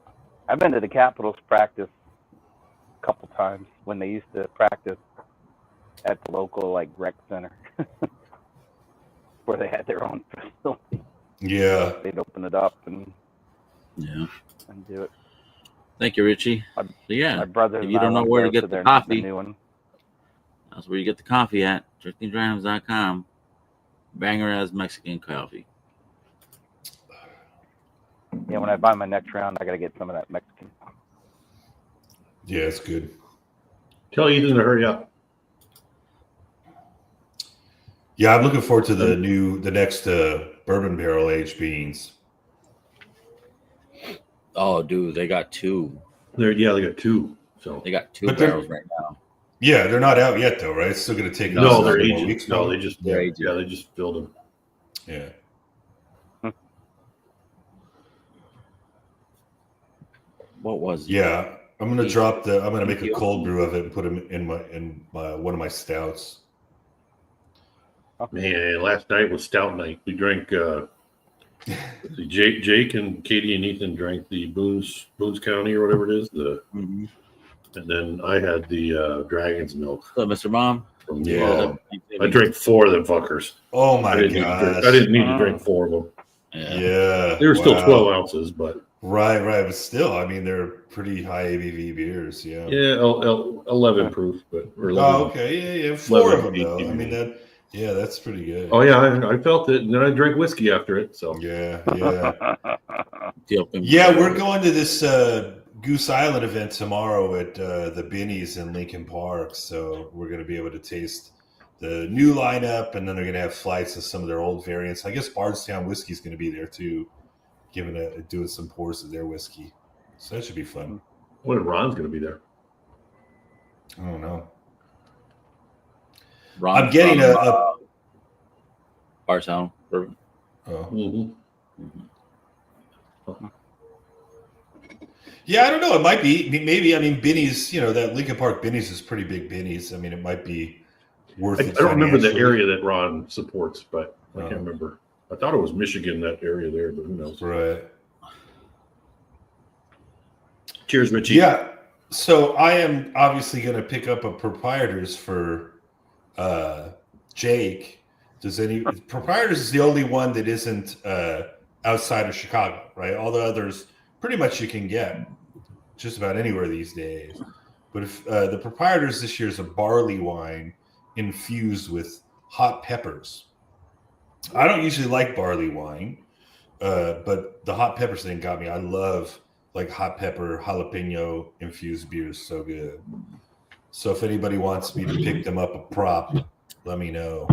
I've been to the Capitals practice a couple times when they used to practice at the local like rec center where they had their own facility. Yeah. They'd open it up and do it. Thank you, Richie. So yeah, My brother. if you don't know where to get the the coffee, new one. that's where you get the coffee at driftingdrams.com. Banger as Mexican coffee. Yeah, when I buy my next round, I got to get some of that Mexican. Yeah, it's good. Tell Ethan to hurry up. Yeah, I'm looking forward to the next bourbon barrel aged beans. Oh, dude, they got 2. They got 2. So They got 2 But they're- barrels right now. Yeah, they're not out yet though, right? It's still going to take no, us they're a couple more aging. weeks. No, they just They're aging. they just filled them. Yeah. What was it? Yeah, I'm gonna make a cold brew of it and put them in my one of my stouts. Man, last night was stout night. We drank. Jake and Katie and Ethan drank the Boones County or whatever it is. Mhm. And then I had the Dragon's Milk. So, Mr. Mom? From Yeah. I drank 4 of them fuckers. Oh my I didn't need to drink 4 of them. Yeah, They were still wow. 12 ounces, but Right, but still, I mean, they're pretty high ABV beers. Yeah. 11 proof, but or 11. Oh, okay. Yeah. 4 of them 11, though. I 18. mean that's pretty good. Oh yeah, I felt it, and then I drank whiskey after it. So Yeah. Yeah, We're going to this Goose Island event tomorrow at the Binny's in Lincoln Park. So we're going to be able to taste the new lineup, and then they're going to have flights of some of their old variants. I guess Bardstown Whiskey is going to be there too, doing some pours of their whiskey. So that should be fun. what if Ron's going to be there? I don't know. Ron I'm getting a Bardstown Bourbon. oh. Mm-hmm. Yeah, I don't know. It might be. Maybe. I mean, Binny's. That Lincoln Park Binny's is pretty big. Binny's. I mean, it might be worth I it. don't remember the financially. area that Ron supports, but I can't remember. I thought it was Michigan, that area there, but who knows? Right. Cheers, Richie. Yeah. So I am obviously going to pick up a proprietors for Jake. Proprietors is the only one that isn't outside of Chicago, right? All the others, pretty much you can get just about anywhere these days. But if the proprietors this year is a barley wine infused with hot peppers. I don't usually like barley wine, but the hot peppers thing got me. I love like hot pepper, jalapeno infused beers. So good. So if anybody wants me to pick them up a prop, let me know.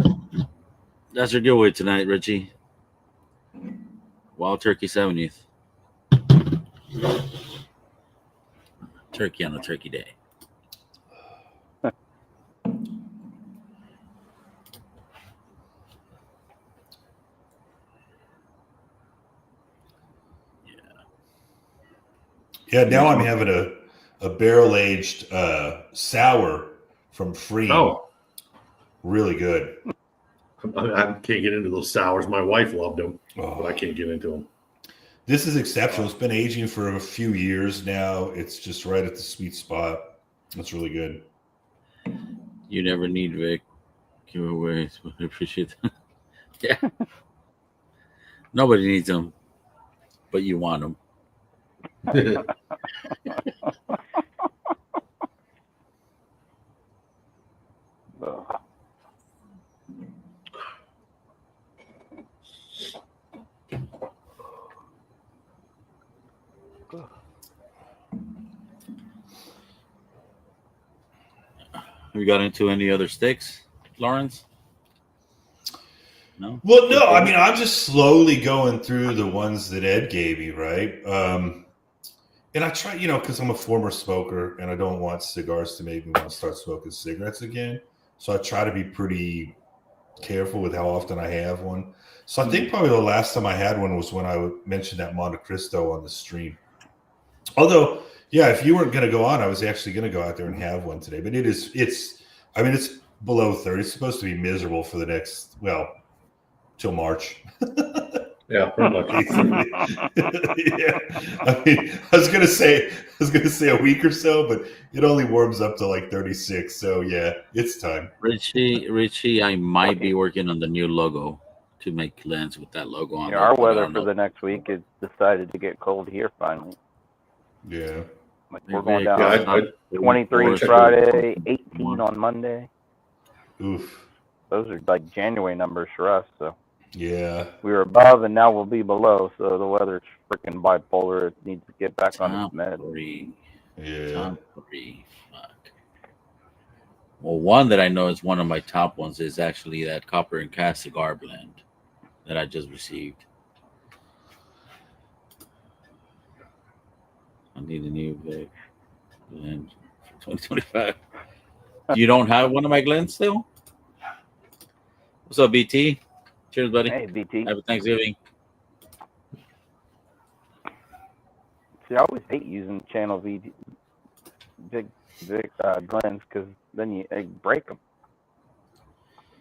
That's your giveaway tonight, Richie. Wild Turkey 70th. Turkey on a turkey day. Yeah, now I'm having a barrel aged sour from Free. Oh, Really good. I can't get into those sours. My wife loved them, Oh. but I can't get into them. This is exceptional. It's been aging for a few years now. It's just right at the sweet spot. It's really good. You never need Vic giveaways. I appreciate that. Yeah. Nobody needs them, but you want them. Ugh. Have you got into any other sticks, Lawrence? No. Well, no, I mean, I'm just slowly going through the ones that Ed gave me, right? And I try, because I'm a former smoker and I don't want cigars to make me want to start smoking cigarettes again. So I try to be pretty careful with how often I have one. So I think probably the last time I had one was when I mentioned that Monte Cristo on the stream. Although, yeah, if you weren't going to go on, I was actually going to go out there and have one today. But it's below 30. It's supposed to be miserable for the next, till March. Yeah, pretty much. Yeah, I mean, I was gonna say a week or so, but it only warms up to like 36. So yeah, it's time. Richie, I might be working on the new logo to make lens with that logo on. Yeah, our weather for the next week is decided to get cold here finally. Yeah, Like we're going down Yeah, 23 Friday, 18 on Monday. oof. Those are like January numbers for us. So Yeah, we were above and now we'll be below. So the weather's freaking bipolar. It needs to get back on its med. yeah. Top 3. Fuck. Well, one that I know is one of my top ones is actually that Copper and Cast cigar blend that I just received. I need a new blend for 2025. You don't have one of my blends still? What's up, BT? Cheers, buddy. Hey, BT. Happy Thanksgiving. See, I always hate using Channel V big blends because then you break them.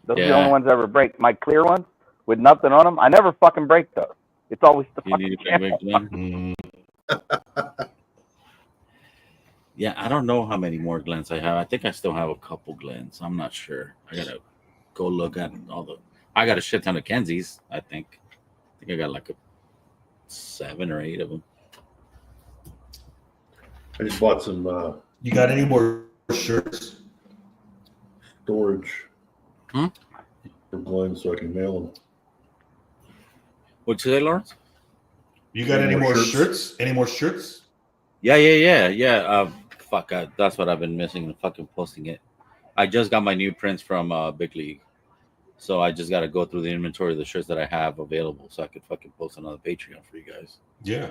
Those are the only ones I ever break. My clear ones with nothing on them, I never fucking break those. It's always the fucking Channel. Yeah, I don't know how many more Glens I have. I think I still have a couple Glens. I'm not sure. I gotta go look at all the. I got a shit ton of Kenzies. I think I got like 7 or 8 of them. I just bought some You got any more shirts? storage Hmm? for Glenn so I can mail them. What'd you say, Lawrence? You got any more shirts? Any more shirts? Yeah. Fuck, that's what I've been missing. Fucking posting it. I just got my new prints from Big League, so I just got to go through the inventory of the shirts that I have available, so I could fucking post another Patreon for you guys. Yeah.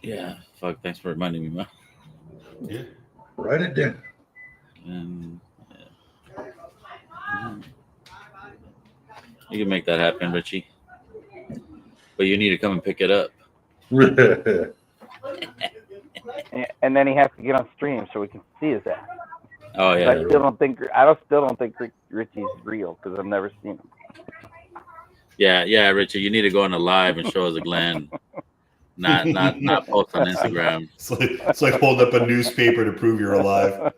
Yeah. Fuck. Thanks for reminding me, man. Yeah. Write it down. And you can make that happen, Richie. But you need to come and pick it up. And then he has to get on stream so we can see his ass. Oh yeah. I still don't think Richie's real because I've never seen him. Yeah, Richie. You need to go on a live and show us a Glenn. Not post on Instagram. It's like holding up a newspaper to prove you're alive.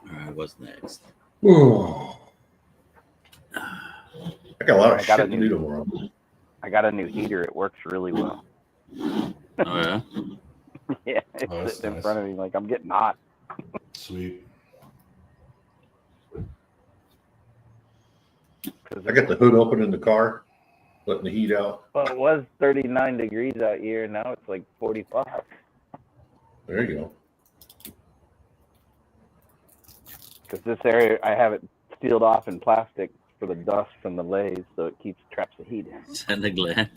All right, what's next? I got a lot of shit to do tomorrow. I got a new heater. It works really well. Oh yeah. Yeah, it's sitting in front of me like I'm getting hot. Sweet. I got the hood open in the car, letting the heat out. Well, it was 39 degrees out here. Now it's like 45. There you go. Because this area, I have it sealed off in plastic for the dust from the lays, so it traps the heat in. Send a Glenn.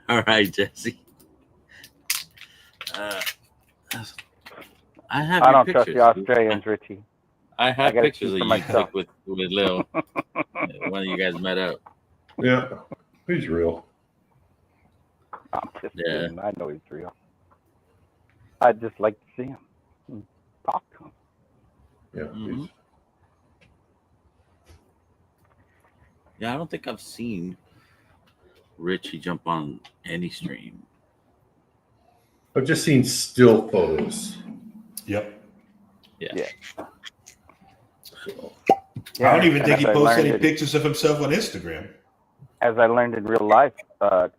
All right, Jesse. I don't trust the Australians, Richie. I have pictures of you myself. with Lil when you guys met up. Yeah, he's real. I'm just kidding. I know he's real. I'd just like to see him. Talk to him. Yeah. Mhm. Yeah, I don't think I've seen Richie jump on any stream. I've just seen still photos. Yep. Yeah. So, I don't even and think he as I posts learned any in- pictures of himself on Instagram. As I learned in real life,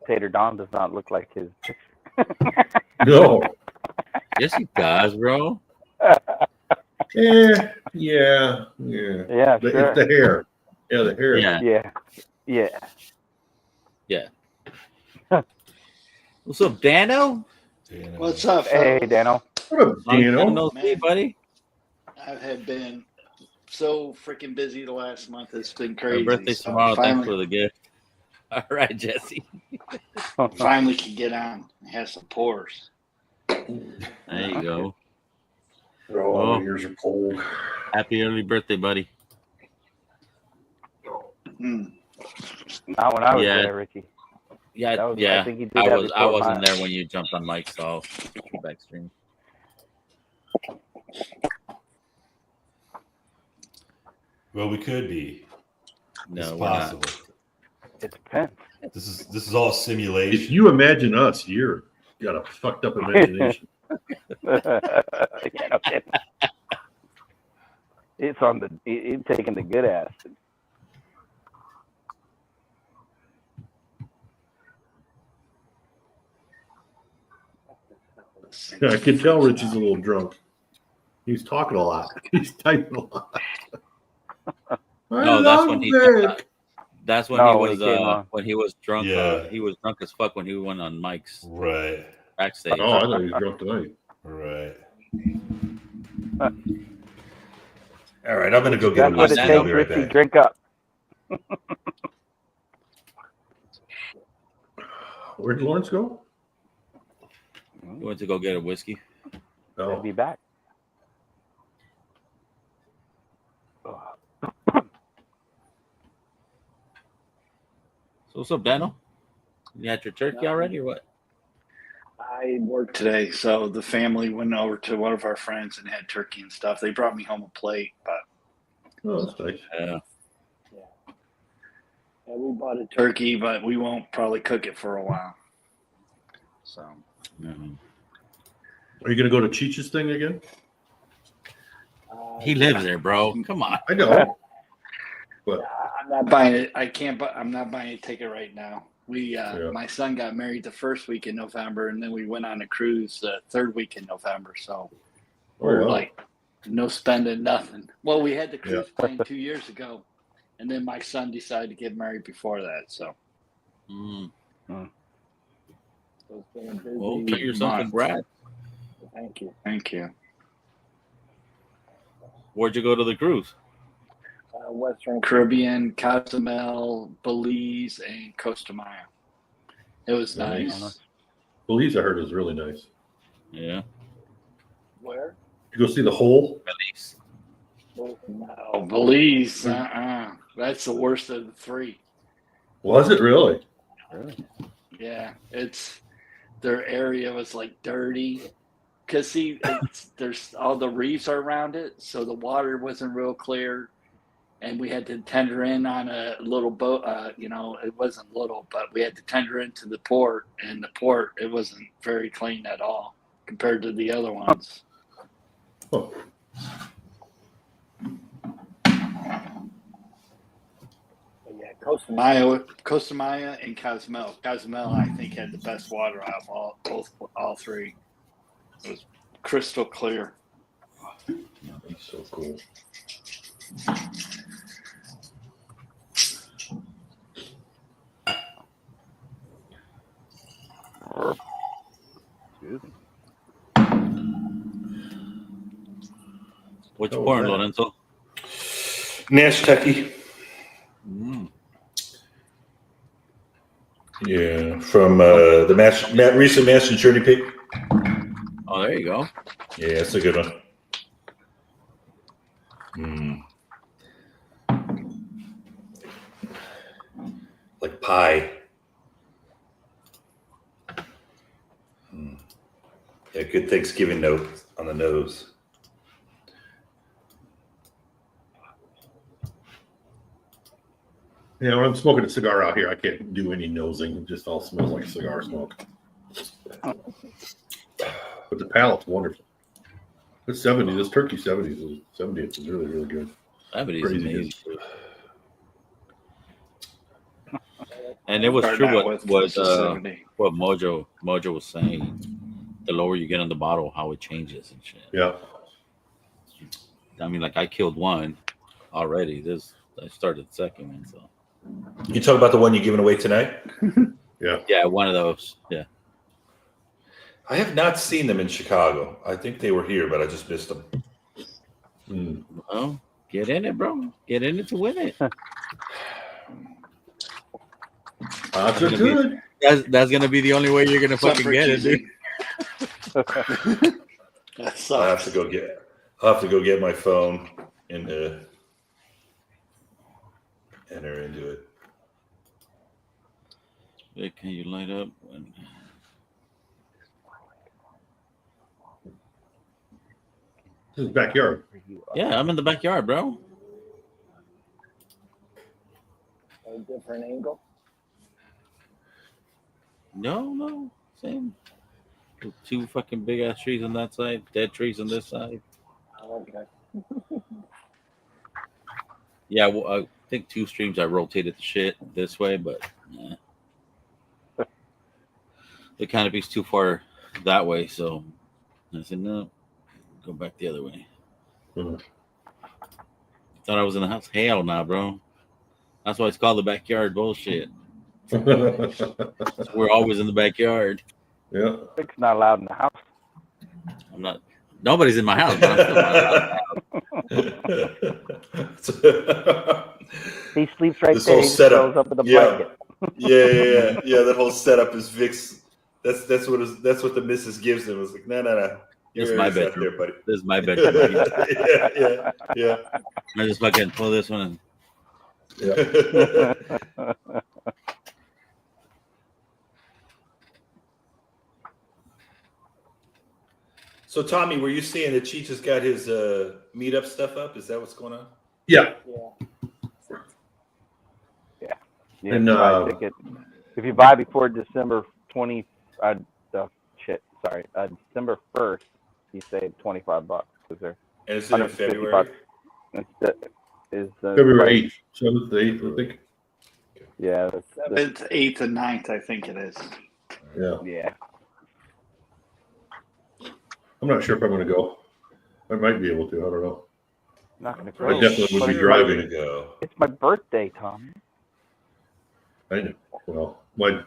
Tater Don does not look like his. no. Yes, he does, bro. Yeah. Yeah, sure. It's the hair. Yeah, the hair. Yeah. Yeah. What's up, Dano? What's up, Hey, fellas? Dano. What up, Long time Dino? no see, Man. buddy. I have been so freaking busy the last month. It's been My crazy. birthday's So tomorrow. Thanks for finally, the gift. All right, Jesse. finally can get on and have some pours. There you go. Oh, Oh. my ears are cold. Happy early birthday, buddy. Mm. Not when I was Yeah. there, Richie. Yeah, That was- yeah. I think he did I that was. I before wasn't mine. there when you jumped on Mike's back stream. Well, we could be. No, it's we're possible. It depends. This is all simulation. If you imagine us, you're got a fucked up imagination. Yeah, no kidding. It's on the. It's taking the good acid. Yeah, I can tell Richie's a little drunk. He's talking a lot. He's typing a lot. No, that's when he jumped on. That's when No, he when was he came on. when he was drunk. Yeah. He was drunk as fuck when he went on Mike's Right. backstage. Oh, I thought he was drunk tonight. Right. All right, I'm gonna go get That's a what it whiskey. I'll takes, be right Richie. back. Drink up. Where'd Lawrence go? He went to go get a whiskey. I'll Oh, be back. So what's up, Dano? You had your turkey already, or what? I worked today, so the family went over to one of our friends and had turkey and stuff. They brought me home a plate, but that's nice. Yeah. we bought a turkey, but we won't probably cook it for a while. So Mhm. Are you gonna go to Cheech's thing again? He lives there, bro. Come on. I know. But I'm not buying it. I can't. I'm not buying a ticket right now. Yeah. My son got married the first week in November, and then we went on a cruise the third week in November. So we're wow. like, no spending, nothing. Well, we had the cruise plane 2 years ago, and then my son decided to get married before that. So, Mm. so it's been a busy Well, cut yourself a month. grab. Thank you. Thank you. Where'd you go to the cruise? Western Caribbean, Cozumel, Belize, and Costa Maya. It was Nice. nice. Belize, I heard, is really nice. Yeah. Where? You go see the hole? Belize. No, Belize. That's the worst of the three. Was it really? Yeah, their area was like dirty. Cause see, there's all the reefs are around it, so the water wasn't real clear, and we had to tender in on a little boat. It wasn't little, but we had to tender into the port, and the port it wasn't very clean at all compared to the other ones. Oh, Yeah, Costa Maya, and Cozumel. Cozumel, I think, had the best water out of all three. It was crystal clear. that's so cool. What you Oh, pouring, man. Lorenzo? Nash Tucky. Mm. Yeah, from the recent Master Journey pick. Oh, there you go. Yeah, that's a good one. Like pie. Yeah, good Thanksgiving note on the nose. Yeah, when I'm smoking a cigar out here, I can't do any nosing. It just all smells like cigar smoke. But the palate's wonderful. It's 70. This turkey 70th is really, really good. That is Crazy amazing. good. And it was Starting true out what with close to 70. what Mojo was saying. The lower you get on the bottle, how it changes and shit. Yeah. I mean, like I killed one already. I started the second one, so You talk about the one you're giving away tonight? yeah, one of those. Yeah. I have not seen them in Chicago. I think they were here, but I just missed them. Mm. Well, get in it, bro. Get in it to win it. Odds are good. That's gonna be the only way you're gonna fucking get it, dude. I'll have to go get my phone and enter into it. Hey, can you light up? This is backyard. Yeah, I'm in the backyard, bro. A different angle. No, same. Two fucking big ass trees on that side, dead trees on this side. Okay. Yeah, well, I think two streams I rotated the shit this way, but the canopy's too far that way, so I said no, go back the other way. Mhm. Thought I was in the house. Hell nah, bro. That's why it's called the backyard. Bullshit. We're always in the backyard. Yeah. It's not allowed in the house. I'm not. Nobody's in my house. But I'm still not allowed. He sleeps right This there. whole He just setup. rolls up in the Yeah. blanket. Yeah. That whole setup is Vic's. That's what the missus gives him. It's like, no. This is Your my ass out bedroom. there, buddy. This is my bedroom. Yeah. I just fucking pull this one and So, Tommy, were you saying that Cheech has got his meetup stuff up? Is that what's going on? Yeah. Yeah, And, buy a ticket. If you buy before December 20, December 1st, you save $25 because they're And it's in 150 February. bucks. February 8th. 7th, 8th, I think. Yeah, It's 8th and 9th, I think it is. Yeah. yeah. I'm not sure if I'm going to go. I might be able to. I don't know. Not gonna I go. definitely would be Sure driving. to go. It's my birthday, Tom. I know. Well, my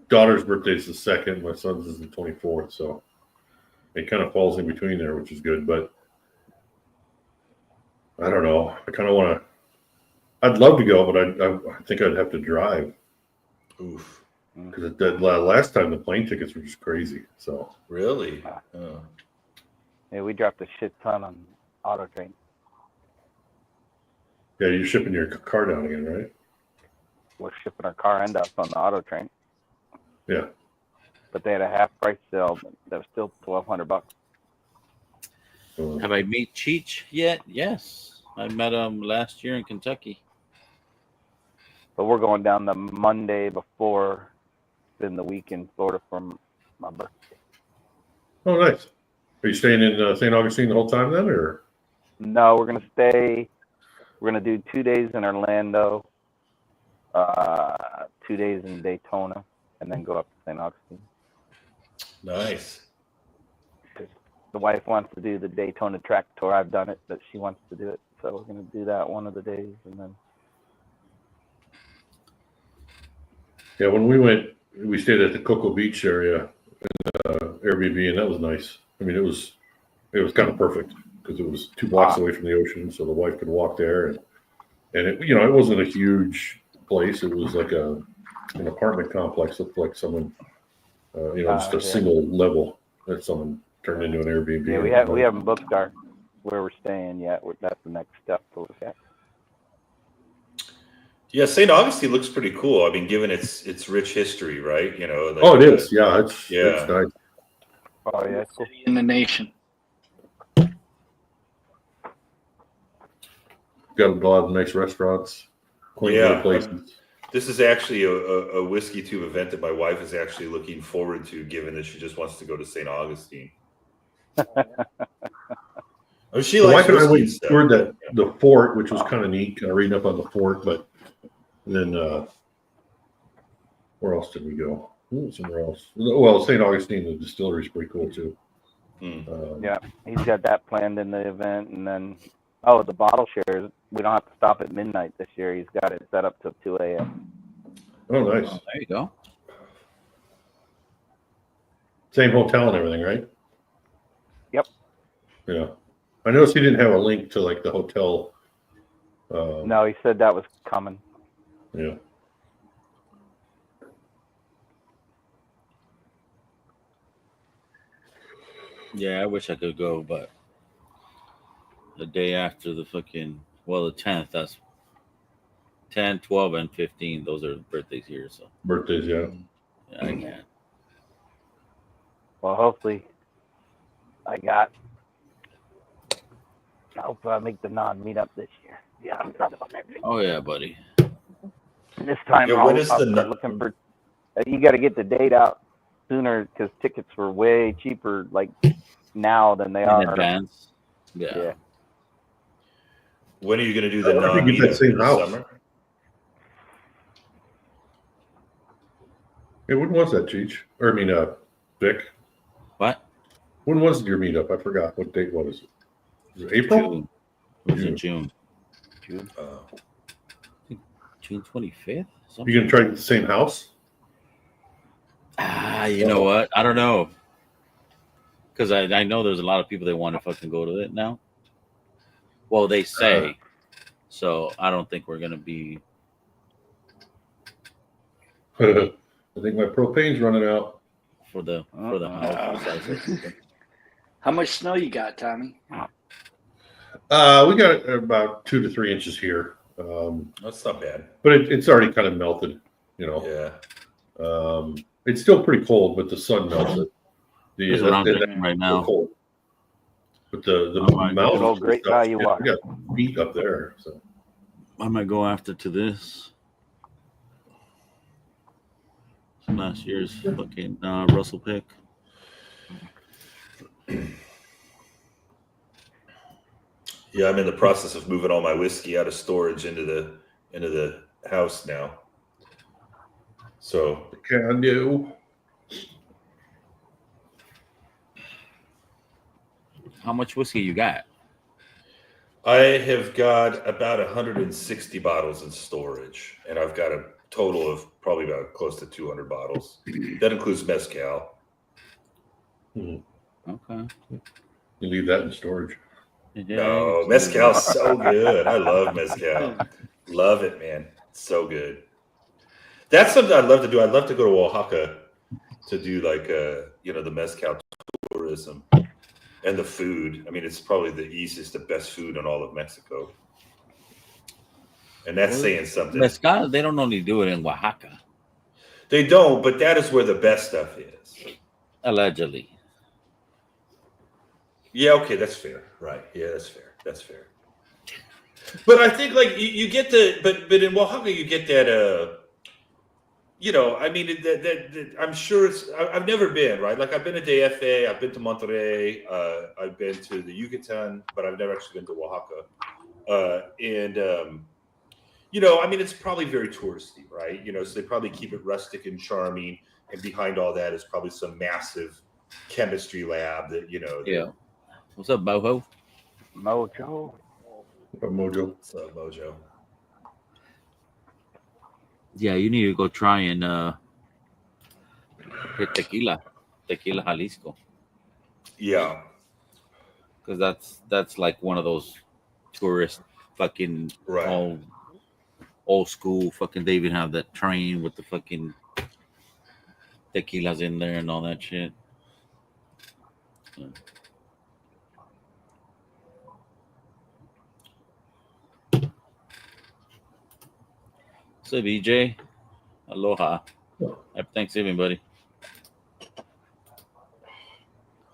daughter's birthday is the 2nd. My son's is the 24th. So it kind of falls in between there, which is good. But I don't know. I kind of want to. I'd love to go, but I think I'd have to drive Oof. because last time the plane tickets were just crazy. So Really? Oh. Yeah, we dropped a shit ton on Auto Train. yeah, you're shipping your car down again, right? We're shipping our car end up on the Auto Train. Yeah. But they had a half price sale that was still $1,200. have I met Cheech yet? Yes, I met him last year in Kentucky. But we're going down the Monday before, then the week in Florida for my birthday. Oh, nice. Are you staying in St. Augustine the whole time then, or? No, we're gonna stay. We're gonna do 2 days in Orlando, 2 days in Daytona, and then go up to St. Augustine. Nice. The wife wants to do the Daytona track tour. I've done it, but she wants to do it, so we're gonna do that one of the days, and then. Yeah, when we went, we stayed at the Cocoa Beach area, Airbnb, and that was nice. I mean, it was kind of perfect because it was 2 blocks away from the ocean, so the wife could walk there, and it, it wasn't a huge place. It was like an apartment complex, looked like someone, just a single level that someone turned into an Airbnb. Yeah, we haven't booked where we're staying yet. That's the next step to look at. Yeah, St. Augustine looks pretty cool. I mean, given its rich history, right? Oh, it is. Yeah, it's nice. Oh yeah, it's cool. City in the nation. Got a lot of nice restaurants, quaint Yeah, little places. This is actually a whiskey tube event that my wife is actually looking forward to, given that she just wants to go to St. Augustine. She The likes wife and I whiskey and went stuff. toured the fort, which was kind of neat. Kind of reading up on the fort, but then where else did we go? Somewhere else. Well, St. Augustine, the distillery is pretty cool too. Yeah, he's got that planned in the event, and then the bottle shares. We don't have to stop at midnight this year. He's got it set up to 2 a.m. Oh, nice. Oh, there you go. Same hotel and everything, right? Yep. Yeah. I noticed he didn't have a link to like the hotel. No, he said that was coming. Yeah. Yeah, I wish I could go, but the day after the the 10th, that's 10, 12, and 15. Those are birthdays here, so Birthdays, yeah. yeah, I can't. Well, hopefully I make the non-meetup this year. Yeah, I'm excited about that. Oh yeah, buddy. This time Yeah, when is I'll the start looking for. You got to get the date out sooner because tickets were way cheaper like now than they In are. advance. Yeah. Yeah. When are you going to do the I think it's that non-meetup same in the house. summer? Hey, when was that, Cheech? Or I mean, Vic? What? When was your meetup? I forgot. What date was it? Was it April? June. It was in June. June 25th. You gonna try the same house? You know what? I don't know. Because I know there's a lot of people that want to fucking go to it now. Well, they say. So I don't think we're gonna be. I think my propane's running out. For the house. How much snow you got, Tommy? We got about 2 to 3 inches here. That's not bad. But it's already kind of melted, you know. Yeah. It's still pretty cold, but the sun melts it. It's around right now. Cold. But the might go mountains, great and stuff, value we water. got beat up there. So I might go after to this. Last year's fucking Russell pick. Yeah, I'm in the process of moving all my whiskey out of storage into the house now. So can do. How much whiskey you got? I have got about 160 bottles in storage, and I've got a total of probably about close to 200 bottles. That includes mezcal. Okay. You leave that in storage. Yeah, No, mezcal's so good. I love mezcal. Love it, man. It's so good. That's something I'd love to do. I'd love to go to Oaxaca to do like the mezcal tourism and the food. I mean, it's probably the easiest, the best food in all of Mexico. And that's saying something. Mezcal, they don't only do it in Oaxaca. They don't, but that is where the best stuff is. Allegedly. Yeah, okay, that's fair. Right. Yeah, that's fair. That's fair. But I think like you get but in Oaxaca you get that I mean that I'm sure I've never been, right? Like I've been to DFA, I've been to Monterrey, I've been to the Yucatan, but I've never actually been to Oaxaca. I mean it's probably very touristy, right? So they probably keep it rustic and charming, and behind all that is probably some massive chemistry lab that Yeah. What's up, Boho? Mojo. Mojo. What's up, Mojo? Yeah, you need to go try and hit tequila Jalisco, Yeah. because that's like one of those tourist fucking Right. old school fucking. They even have that train with the fucking tequilas in there and all that shit. So BJ, aloha. Happy Thanksgiving, buddy.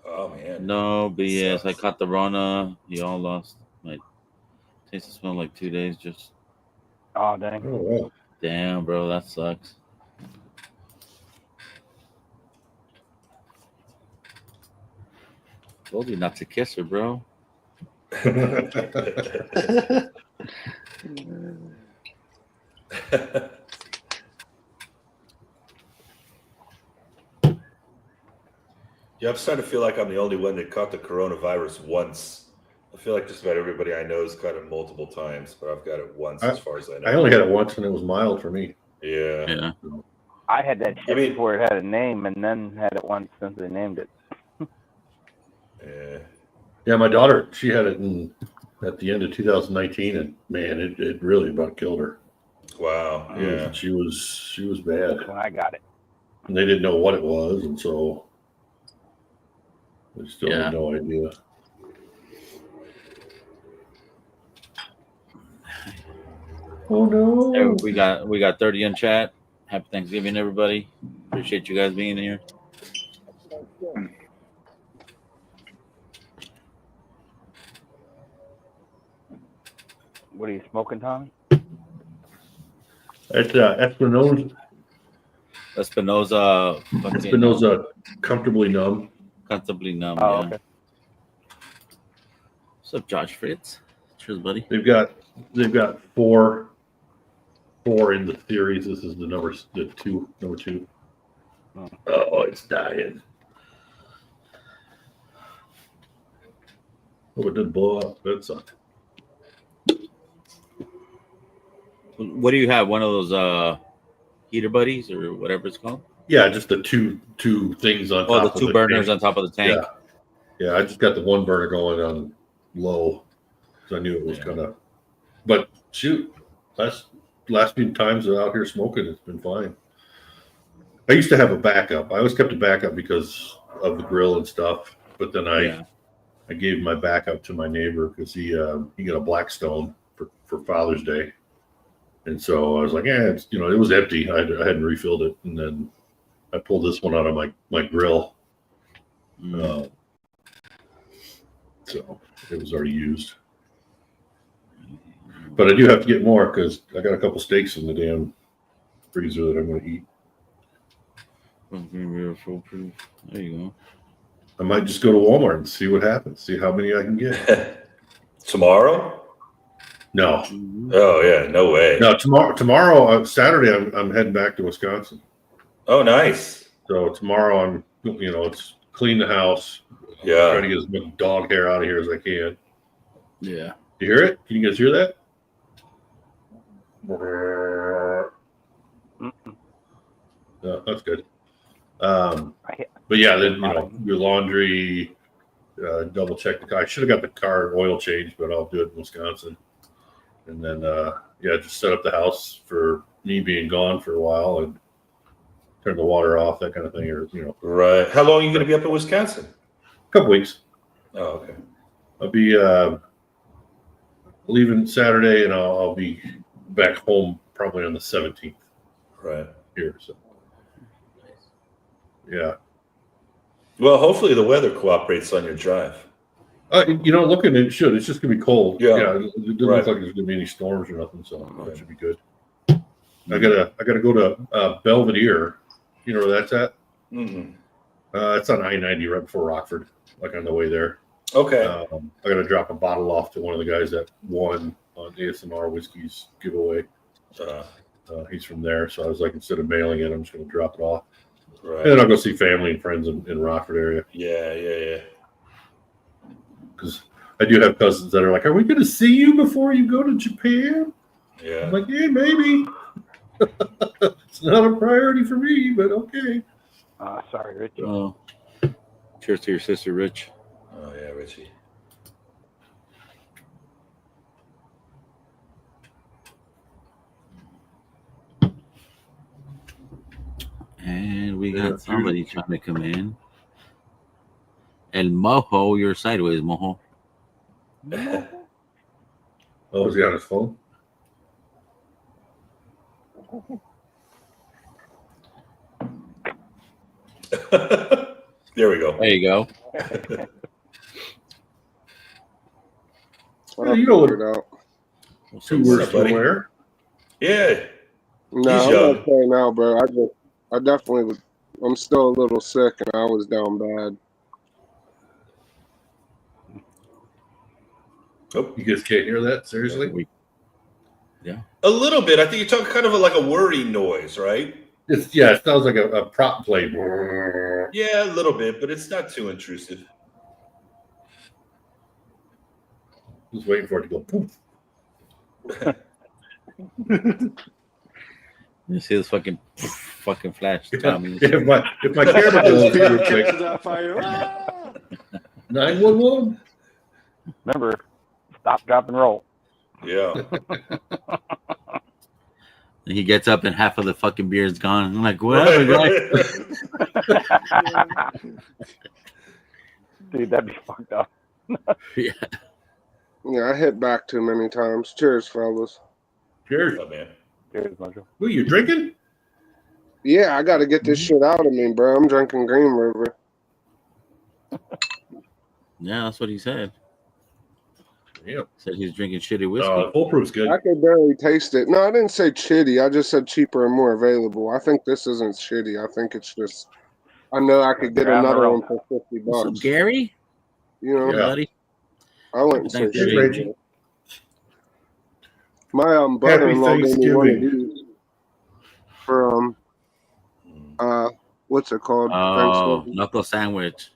Oh man. No BS. I Sucks. caught the Rona. Y'all lost my taste and smell like 2 days. Just Oh dang. Oh, wow. Damn, bro, that sucks. Told you not to kiss her, bro. Yeah, I'm starting to feel like I'm the only one that caught the coronavirus once. I feel like just about everybody I know has caught it multiple times, but I've got it once as far as I know. I only had it once, and it was mild for me. Yeah. Yeah. I had that shit I mean- before it had a name, and then had it once since they named it. Yeah. Yeah, my daughter, she had it at the end of 2019, and man, it really about killed her. Wow. Yeah. She was bad, That's when I got it. and they didn't know what it was, and so they still Yeah. had no idea. Oh no! Hey, we got 30 in chat. Happy Thanksgiving, everybody. Appreciate you guys being here. What are you smoking, Tommy? It's Espinosa. Espinosa. fucking, Espinosa comfortably numb. Comfortably numb. Oh, Yeah. okay. What's up, Josh Fritz? Cheers, buddy. They've got four in the series. This is number two. Oh, it's dying. Oh, it didn't blow up. That sucked. What do you have? One of those heater buddies or whatever it's called? Yeah, just the two things on top. Oh, the of two burners tank. on top of the tank. Yeah, I just got the one burner going on low, so I knew it was kind of. But shoot, last few times I'm out here smoking, it's been fine. I used to have a backup. I always kept a backup because of the grill and stuff. But then I gave my backup to my neighbor because he got a Blackstone for Father's Day, and so I was like, it was empty. I hadn't refilled it, and then I pulled this one out of my grill. So it was already used. But I do have to get more because I got a couple steaks in the damn freezer that I'm going to eat. There you go. I might just go to Walmart and see what happens. See how many I can get. Tomorrow? No, Oh yeah, no way. no. Tomorrow, Saturday, I'm heading back to Wisconsin. Oh, nice. So tomorrow, it's clean the house. Yeah. Try to get as much dog hair out of here as I can. Yeah. You hear it? Can you guys hear that? No, that's good. But yeah, then your laundry, double check the car. I should have got the car oil change, but I'll do it in Wisconsin. And then just set up the house for me being gone for a while and turn the water off, that kind of thing, or Right. How long are you going to be up in Wisconsin? a couple weeks. Oh, okay. I'll be leaving Saturday, and I'll be back home probably on the 17th Right. here. So yeah. Well, hopefully the weather cooperates on your drive. Looking, it should. It's just gonna be cold. Yeah. It doesn't look like there's gonna be any storms or nothing, so that should be good. I gotta go to Belvedere. You know where that's at? Mm-hmm. It's on I-90 right before Rockford, like on the way there. Okay. I gotta drop a bottle off to one of the guys that won on ASMR Whiskey's giveaway. He's from there, so I was like, instead of mailing it, I'm just gonna drop it off. Right. And then I'll go see family and friends in Rockford area. Yeah. Because I do have cousins that are like, "Are we going to see you before you go to Japan?" Yeah. I'm like, "Yeah, maybe." It's not a priority for me, but okay. Sorry, Richie. Oh, cheers to your sister, Rich. Oh yeah, Richie. And we got somebody trying to come in. El Mojo, you're sideways, Mojo. Oh, is he on his phone? There we go. There you go. Yeah, you know what Figure it out. two words to buddy? wear? Yeah, No, he's I'm young. okay now, bro. I definitely was. I'm still a little sick, and I was down bad. Oh, You guys can't hear that? Seriously? a little bit. I think you're talking kind of like a whirring noise, right? It sounds like a prop play. Yeah, a little bit, but it's not too intrusive. Just waiting for it to go poof. You see this fucking flash, Tommy. If my camera goes real quick, Catches on fire. Ah! 911. Remember, stop, drop, and roll. Yeah. And he gets up and half of the fucking beer is gone. I'm like, whatever, guys. Dude, that'd be fucked up. Yeah. Yeah, I hit back too many times. Cheers, fellas. Cheers. Oh, man. Cheers, Marshall. Who you drinking? Yeah, I got to get this shit out of me, bro. I'm drinking Green River. Yeah, that's what he said. Yeah. Said he's drinking shitty whiskey. Foolproof's good. I could barely taste it. No, I didn't say shitty. I just said cheaper and more available. I think this isn't shitty. I think it's just, I know I could get Grab another her one for $50. What's up, Gary? You know, Yeah. Buddy? I wouldn't say Thanks, shitty. Reggie. My brother-in-law Happy gave me one of Thanksgiving. these for what's it called? Oh, Thanksgiving. knuckle sandwich.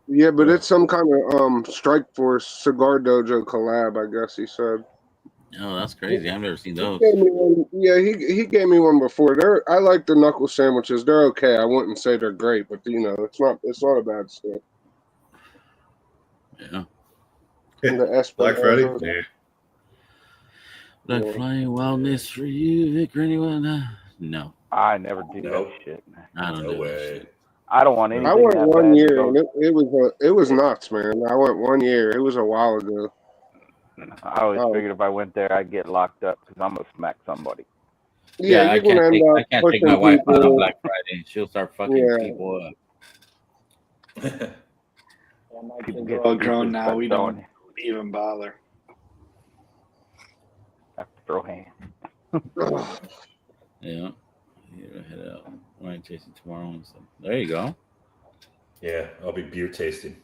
Yeah, but it's some kind of Strike Force Cigar Dojo collab, I guess he said. Oh, that's crazy. I've never seen those. He gave me one, yeah, he gave me one before. I like the knuckle sandwiches. They're okay. I wouldn't say they're great, but you know, it's not a bad stuff. Yeah. The Black Friday? Esplanade. Yeah. Black Yeah. Flying Wildness for you, Vic, or anyone? No, I never do Nope. that shit, man. I don't No do that way. shit. I don't want anything. I went that one bad to year, go- and it was nuts, man. I went 1 year. It was a while ago. I always Oh. figured if I went there, I'd get locked up because I'm gonna smack somebody. Yeah, I you're gonna end I up can't take pushing my wife out on people. Black Friday. She'll start fucking Yeah. people up. People We're all grown now. We throwing- don't even bother. have to throw hands. Ugh. Yeah. Head out. Wine tasting tomorrow and stuff. There you go. Yeah, I'll be beer tasting.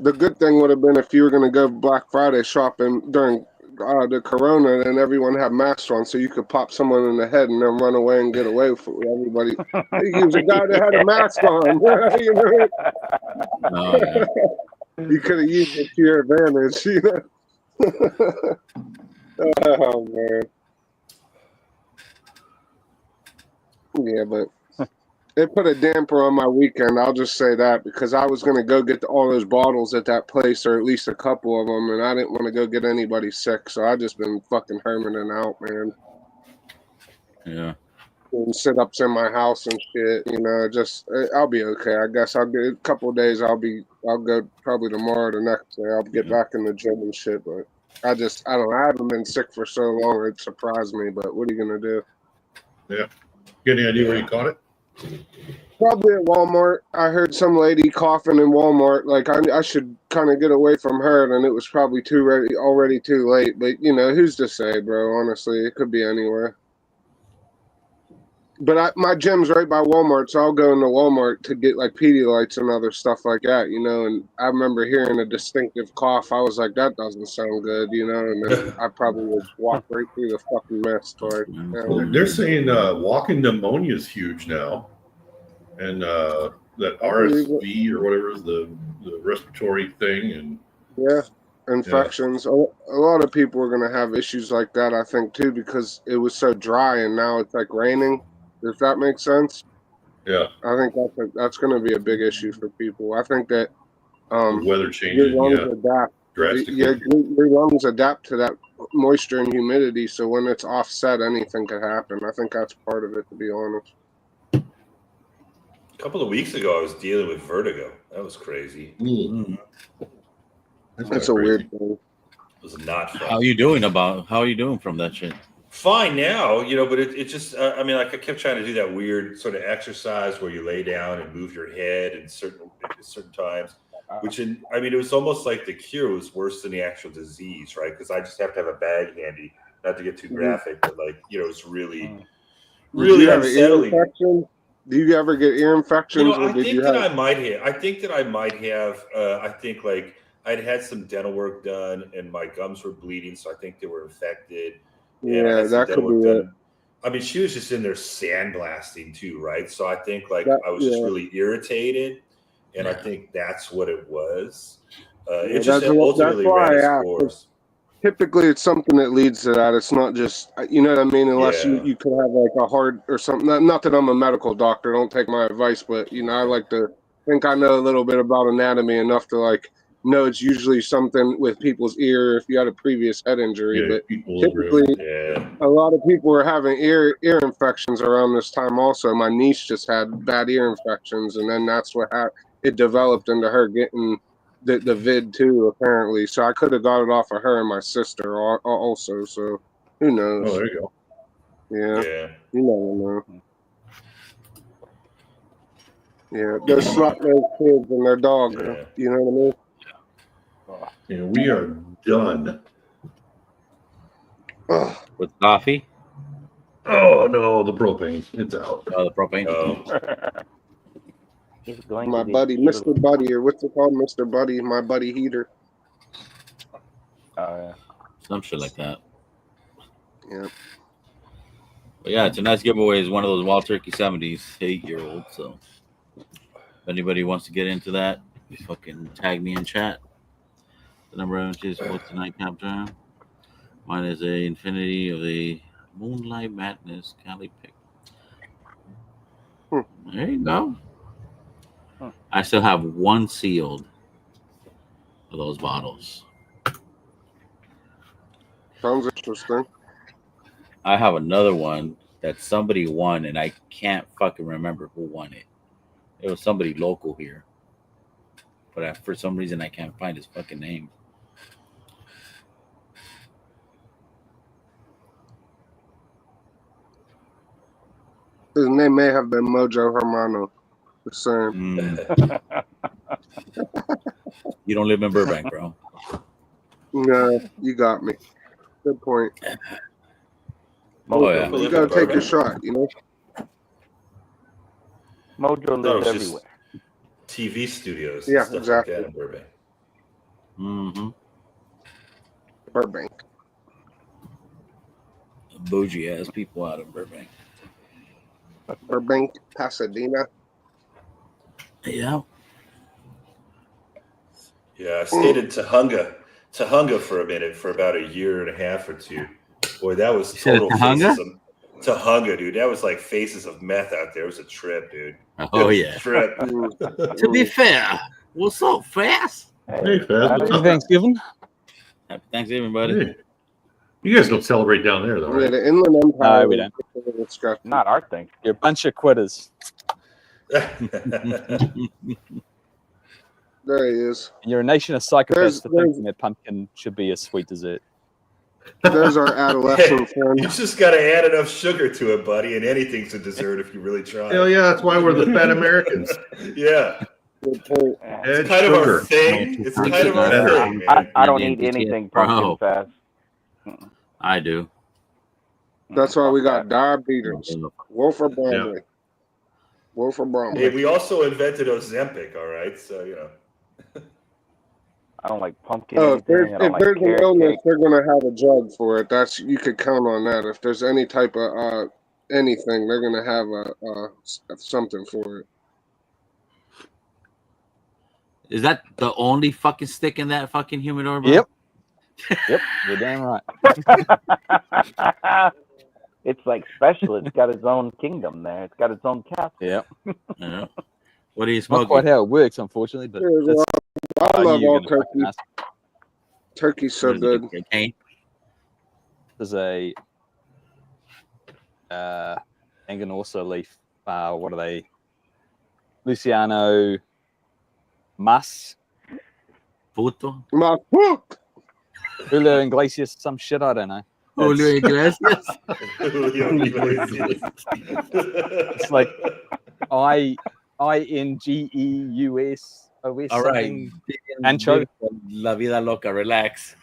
The good thing would have been if you were gonna go Black Friday shopping during the Corona, and everyone had masks on, so you could pop someone in the head and then run away and get away from everybody. Hey, he was a guy that had a mask on. You know, Oh, yeah. you could have used it to your advantage. You know. Oh man. Yeah, but it put a damper on my weekend. I'll just say that because I was gonna go get all those bottles at that place, or at least a couple of them, and I didn't want to go get anybody sick. So I just been fucking hermaning out, man. Yeah. And sit-ups in my house and shit. You know, just I'll be okay. I guess I'll get a couple of days. I'll go probably tomorrow. The next day I'll get back in the gym and shit. But I don't know. I haven't been sick for so long. It surprised me. But what are you gonna do? Yeah. Get any idea where you caught it? Probably at Walmart. I heard some lady coughing in Walmart. Like I should kind of get away from her, and it was probably already too late. But you know, who's to say, bro? Honestly, it could be anywhere. But my gym's right by Walmart, so I'll go into Walmart to get like Pedialytes and other stuff like that, you know. And I remember hearing a distinctive cough. I was like, that doesn't sound good, you know. And then I probably would walk right through the fucking mess toy. They're saying walking pneumonia is huge now, and that RSV or whatever is the respiratory thing, and yeah, infections. A lot of people are gonna have issues like that, I think, too, because it was so dry and now it's like raining. Does that make sense? yeah, I think that's going to be a big issue for people. I think that the weather your changing, lungs yeah, adapt. drastically. Your lungs adapt to that moisture and humidity. So when it's offset, anything could happen. I think that's part of it, to be honest. A couple of weeks ago, I was dealing with vertigo. That was crazy. Mm. That's a weird thing. It was not fun. How are you doing from that shit? Fine now, you know, but it just, I mean, like I kept trying to do that weird sort of exercise where you lay down and move your head at certain times, it was almost like the cure was worse than the actual disease, right? Because I just have to have a bag handy. not to get too graphic, but like, you know, it's really, Do really you have an ear unsettling. infection? Do you ever get ear infections? You know, or I did think you that have? I might have. I think that I might have. I think like I'd had some dental work done, and my gums were bleeding, so I think they were infected. And I Yeah, had some that dental could work be it. done. I mean, she was just in there sandblasting too, right? So I think like That- I was just yeah. really irritated, and I Yeah. think that's what it was. Yeah, It just that's ultimately why ran its I asked. course. Typically, it's something that leads to that. It's not just, you know what I mean? Unless Yeah. you could have like a heart or something. Not that I'm a medical doctor. Don't take my advice, but you know, I like to think I know a little bit about anatomy enough to like know it's usually something with people's ear if you had a previous head injury. Yeah, But people typically, Yeah. a lot of people were having ear infections around this time. Also, my niece just had bad ear infections, and then that's what it developed into her getting the vid too, apparently. So I could have got it off of her and my sister also. So who Oh, knows? there you go. Yeah, Yeah. you never know. Yeah, go slap those kids and their dog. Yeah. You know what I mean? And we are done. Ugh. With coffee. Oh no, the propane. It's out. The propane. Oh. He's going My to buddy, the Mr. Buddy, or what's it called? Mr. Buddy, my buddy heater. Oh, yeah. Some shit like that. Yeah. But yeah, tonight's giveaway is one of those Wild Turkey 70s 8-year-old. So if anybody wants to get into that, you fucking tag me in chat. The number of inches for tonight capture. Mine is a Infinity of the Moonlight Madness Cali pick. There you go. I still have one sealed of those bottles. Sounds interesting. I have another one that somebody won, and I can't fucking remember who won it. It was somebody local here, but for some reason I can't find his fucking name. His name may have been Mojo Hermano. The same. You don't live in Burbank, bro. No, you got me. Good point. Oh yeah. You gotta take your shot, you know. Mojo No, lives it's just everywhere. TV studios. Yeah, And stuff exactly. like that in Bourbon. Mm-hmm. Burbank. Bougie ass people out of Burbank. Burbank, Pasadena. Yeah. Yeah, I stayed in Tahunga for a minute, for about a year and a half or two. Boy, that was You said total Tahunga? faces of Tahunga, dude. That was like faces of meth out there. It was a trip, dude. Oh yeah. Trip. To be fair, what's up, Fast? Hey, Faz, what's Happy up? Thanksgiving. Happy Thanksgiving, buddy. Hey. You guys don't celebrate down there, though, Yeah, right? the Inland Empire. No, we don't. Not our thing. You're a bunch of quitters. There he is. And you're a nation of psychopaths There's- for thinking that pumpkin should be a sweet dessert. There's our adolescent friend. You just got to add enough sugar to it, buddy, and anything's a dessert if you really try. Hell yeah, that's why we're the fat Americans. Yeah. Good point. Add It's kind of sugar. our thing. It's kind of our Better. thing, man. I don't And eat anything bro. pumpkin fast. I do. That's why we got diabetes. Wolfer Bromley. Wolfer Hey, Bromley. we also invented Ozempic, all right? So, you know. I don't like pumpkin. Oh, if there's, anything. I don't if like there's an carrot illness, cake. they're gonna have a drug for it. That's you could count on that. If there's any type of anything, they're gonna have something for it. Is that the only fucking stick in that fucking humidor, bro? Yep. Yep, you're damn right. It's like special. It's got its own kingdom there. It's got its own castle. Yep. Yeah. What are you Not smoking? quite how it works, unfortunately, but Yeah, that's, I I love knew you were all gonna fucking turkey. ask. Turkey's so What is it, good. cocaine? There's a Anganorsa leaf. What are they? Luciano Mas, Puto? My fuck. Julio Iglesias, some shit, I don't know. Julio Iglesias? It's like INGEUS OS All right. something. Ancho. La vida loca, relax.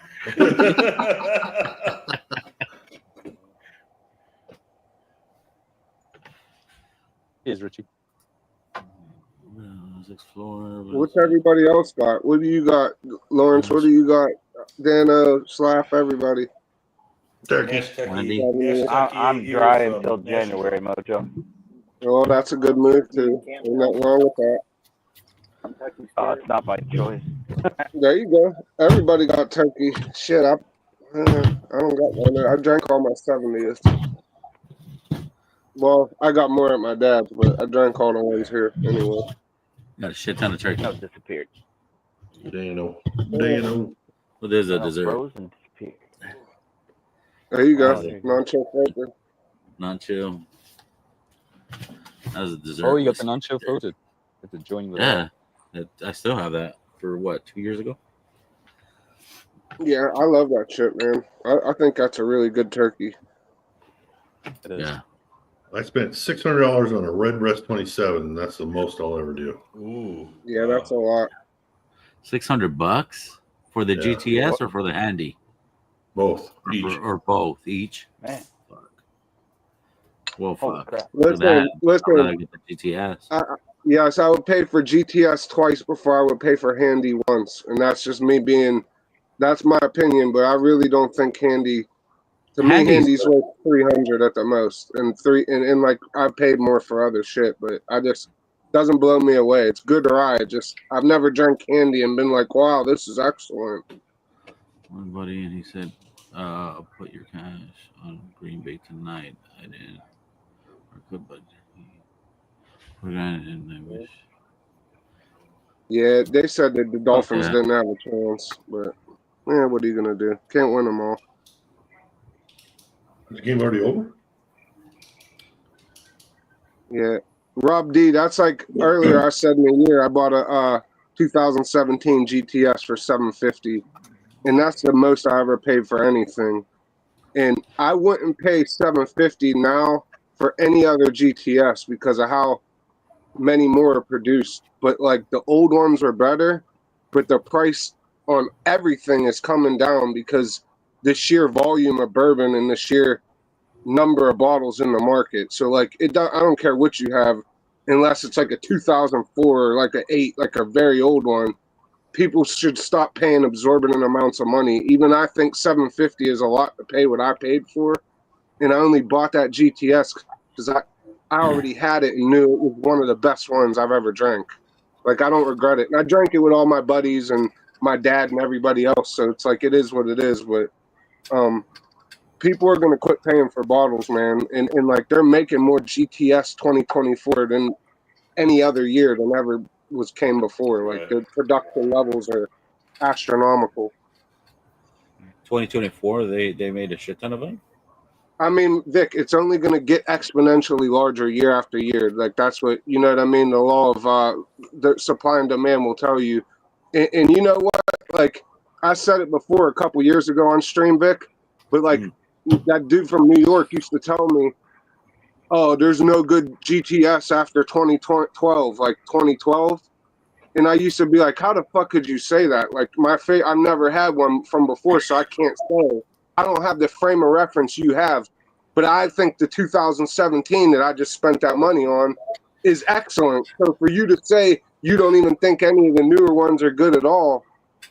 Here's Richie. Let's explore. What's everybody else got? What do you got, Lawrence? What do you got? Dano, Slap, everybody. Turkey. Nash Tucky. Wendy. Nash Tucky I'm here dry from until Nashville. January, Mojo. Oh, that's a good move too. Ain't nothing wrong with that. It's not by choice. There you go. Everybody got turkey. Shit, I don't got one. I drank all my 70th. Well, I got more at my dad's, but I drank all the ones here anyway. Got a shit ton of turkey. No, it disappeared. Dano. What is a No, dessert? frozen disappeared. There you go. Oh, there you go. Non-chill filter. Non-chill. That was a dessert. Oh, you got the non-chill filtered. Have to join with Yeah. I still have that for what, 2 years ago? Yeah, I love that shit, man. I think that's a really good turkey. It is. Yeah. I spent $600 on a Red Breast 27, and that's the most I'll ever do. Ooh. Yeah, wow. that's a lot. $600 for the Yeah. GTS or for the handy? Both. Each. Or both each? Man, Fuck. Well, holy fuck. crap. For that, I'd Listen. rather get the GTS. Yes, I would pay for GTS twice before I would pay for Handy once, and that's just me being. That's my opinion, but I really don't think Handy. To me, Handy's worth 300 at the most, and like I paid more for other shit, but I just doesn't blow me away. It's good ride. Just I've never drank Handy and been like, wow, this is excellent. One buddy, and he said, put your cash on Green Bay tonight. I didn't. Or could, but put it on, and I wish. Yeah, they said that the Dolphins Okay. didn't have a chance, but yeah, what are you gonna do? Can't win them all. Is the game already over? Yeah, Rob D. That's like earlier. I said in the year I bought a 2017 GTS for $750, and that's the most I ever paid for anything. And I wouldn't pay $750 now for any other GTS because of how many more are produced. But like the old ones were better, but the price on everything is coming down because the sheer volume of bourbon and the sheer number of bottles in the market. So like I don't care what you have, unless it's like a 2004 or like an 8, like a very old one. People should stop paying exorbitant amounts of money. Even I think $750 is a lot to pay what I paid for, and I only bought that GTS because I already had it and knew it was one of the best ones I've ever drank. Like I don't regret it. And I drank it with all my buddies and my dad and everybody else. So it's like it is what it is. But people are gonna quit paying for bottles, man. And like they're making more GTS 2024 than any other year than ever came before. Like the production levels are astronomical. 2024, they made a shit ton of them. I mean, Vic, it's only going to get exponentially larger year after year. Like that's what you know what I mean. The law of the supply and demand will tell you. And you know what? Like I said it before a couple years ago on stream, Vic. But like that dude from New York used to tell me, "Oh, there's no good GTS after 2012, like 2012." And I used to be like, "How the fuck could you say that?" Like I've never had one from before, so I can't say. I don't have the frame of reference you have, but I think the 2017 that I just spent that money on is excellent. So for you to say you don't even think any of the newer ones are good at all,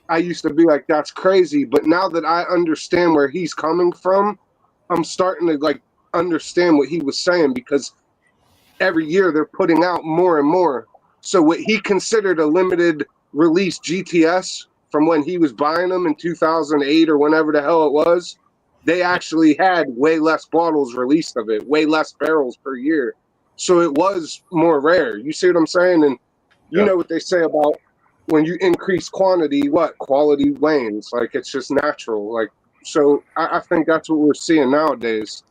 I used to be like, that's crazy. But now that I understand where he's coming from, I'm starting to like understand what he was saying because every year they're putting out more and more. So what he considered a limited release GTS from when he was buying them in 2008 or whenever the hell it was, they actually had way less bottles released of it, way less barrels per year. So it was more rare. You see what I'm saying? And you know what they say about when you increase quantity, what quality wanes. Like it's just natural. Like so, I think that's what we're seeing nowadays.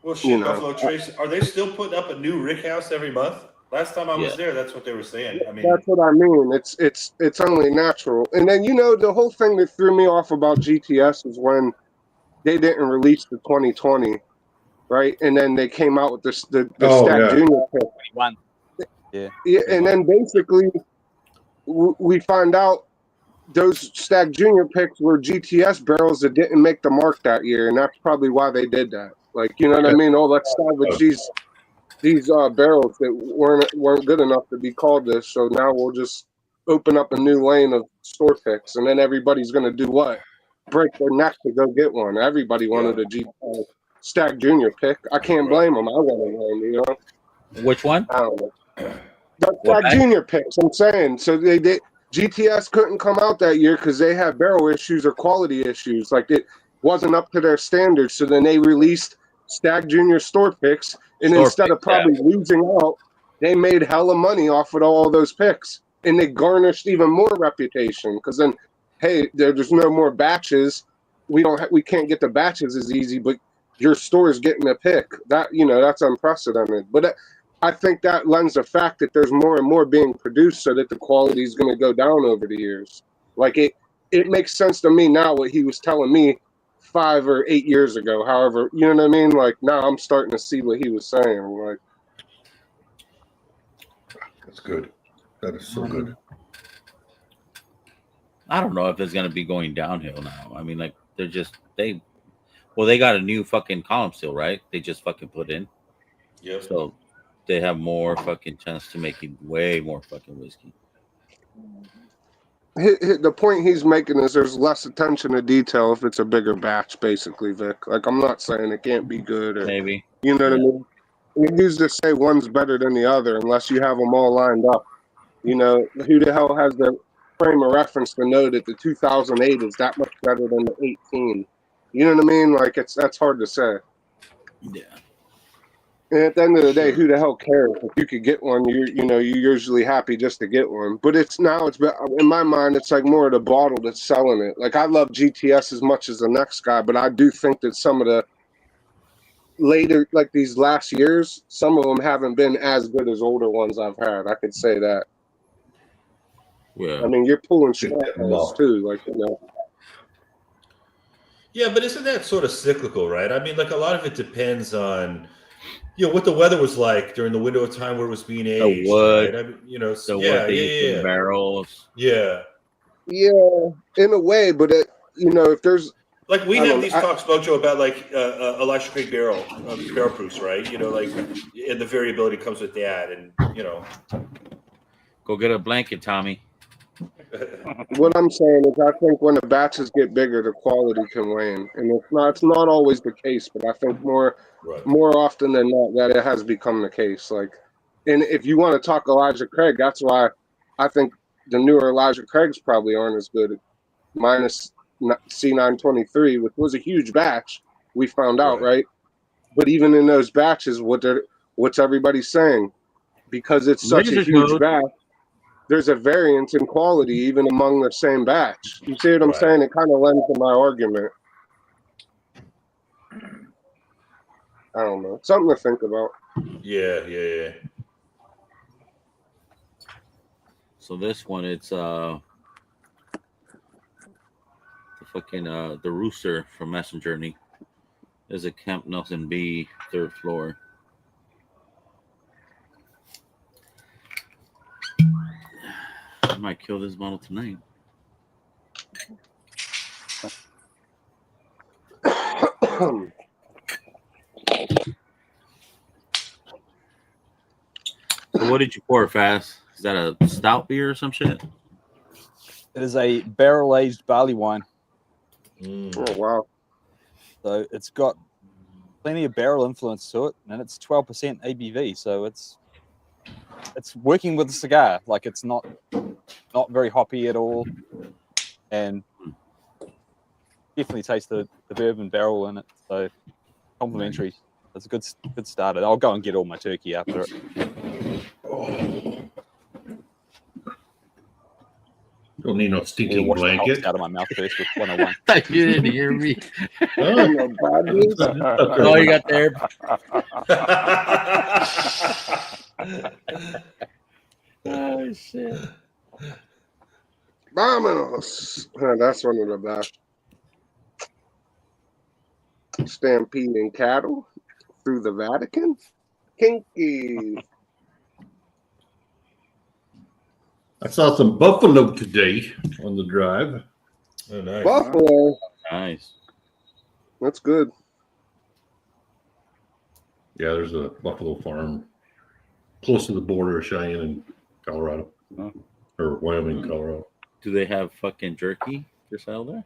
Well, shit, Buffalo Trace, are they still putting up a new Rick House every month? Last time I was there, that's what they were saying. I mean, that's what I mean. It's only natural. And then the whole thing that threw me off about GTS is when they didn't release the 2020, right? And then they came out with the Stack Junior pick. Yeah, and then basically we find out those Stack Junior picks were GTS barrels that didn't make the mark that year, and that's probably why they did that. Like, you know what I mean? Oh, let's salvage these. these barrels that weren't good enough to be called this. So now we'll just open up a new lane of store picks, and then everybody's going to do what? Break their neck to go get one. Everybody wanted a Stag Junior pick. I can't blame them. I wanted one, you know. Which one? I don't know. The Stag Junior picks. I'm saying so they GTS couldn't come out that year because they had barrel issues or quality issues. Like it wasn't up to their standards. So then they released Stag Junior store picks, and instead of probably losing out, they made hella money off of all those picks, and they garnished even more reputation. Because then, hey, there's no more batches. We can't get the batches as easy, but your store is getting a pick. That that's unprecedented. But I think that lends the fact that there's more and more being produced, so that the quality is going to go down over the years. Like it makes sense to me now what he was telling me 5 or 8 years ago. However, you know what I mean? Like now I'm starting to see what he was saying. Like that's good. That is so good. I don't know if it's gonna be going downhill now. I mean, like they got a new fucking column seal, right? They just fucking put in. Yep. So they have more fucking chance to making way more fucking whiskey. The point he's making is there's less attention to detail if it's a bigger batch, basically, Vic. Like I'm not saying it can't be good or Maybe. you know what I mean. We used to say one's better than the other unless you have them all lined up. You know, who the hell has the frame of reference to know that the 2008 is that much better than the 18? You know what I mean? Like that's hard to say. Yeah. And at the end of the day, who the hell cares? If you could get one, you're usually happy just to get one. But in my mind, it's like more of the bottle that's selling it. Like I love GTS as much as the next guy, but I do think that some of the later, like these last years, some of them haven't been as good as older ones I've had. I could say that. Yeah. I mean, you're pulling strongholds too, like Yeah, but isn't that sort of cyclical, right? I mean, like a lot of it depends on, what the weather was like during the window of time where it was being aged, wood, right? I mean, the wood they use in barrels. Yeah. Yeah, in a way, but if there's like we have these talks, Mojo, about like Elisha Creek barrel proofs, right? Like, and the variability comes with that, and Go get a blanket, Tommy. What I'm saying is, I think when the batches get bigger, the quality can wane, and it's not always the case, but I think more often than not that it has become the case. Like, and if you want to talk Elijah Craig, that's why I think the newer Elijah Craigs probably aren't as good, minus C923, which was a huge batch. We found out, right? But even in those batches, what's everybody saying? Because it's such a huge batch, there's a variance in quality even among the same batch. You see what I'm saying? It kind of lends to my argument. I don't know. Something to think about. Yeah. So this one, it's the Rooster from Messenger Journey. There's a Camp Nelson B, 3rd floor. I might kill this bottle tonight. So what did you pour fast? Is that a stout beer or some shit? It is a barrel-aged barley wine. Oh, wow. So it's got plenty of barrel influence to it, and it's 12% ABV. So it's working with the cigar. Like it's not very hoppy at all, and definitely taste the bourbon barrel in it. So complimentary. It's a good starter. I'll go and get all my turkey after it. Don't need no stinking blanket. Out of my mouth first with 101. You didn't hear me. Oh, you got there. Oh shit! Vámonos. That's one of the best. Stampeding cattle through the Vatican. Kinky. I saw some buffalo today on the drive. Oh, nice. Buffalo. Nice. That's good. Yeah, there's a buffalo farm close to the border of Cheyenne and Colorado, Oh. or Wyoming, Colorado. Do they have fucking jerky for sale there?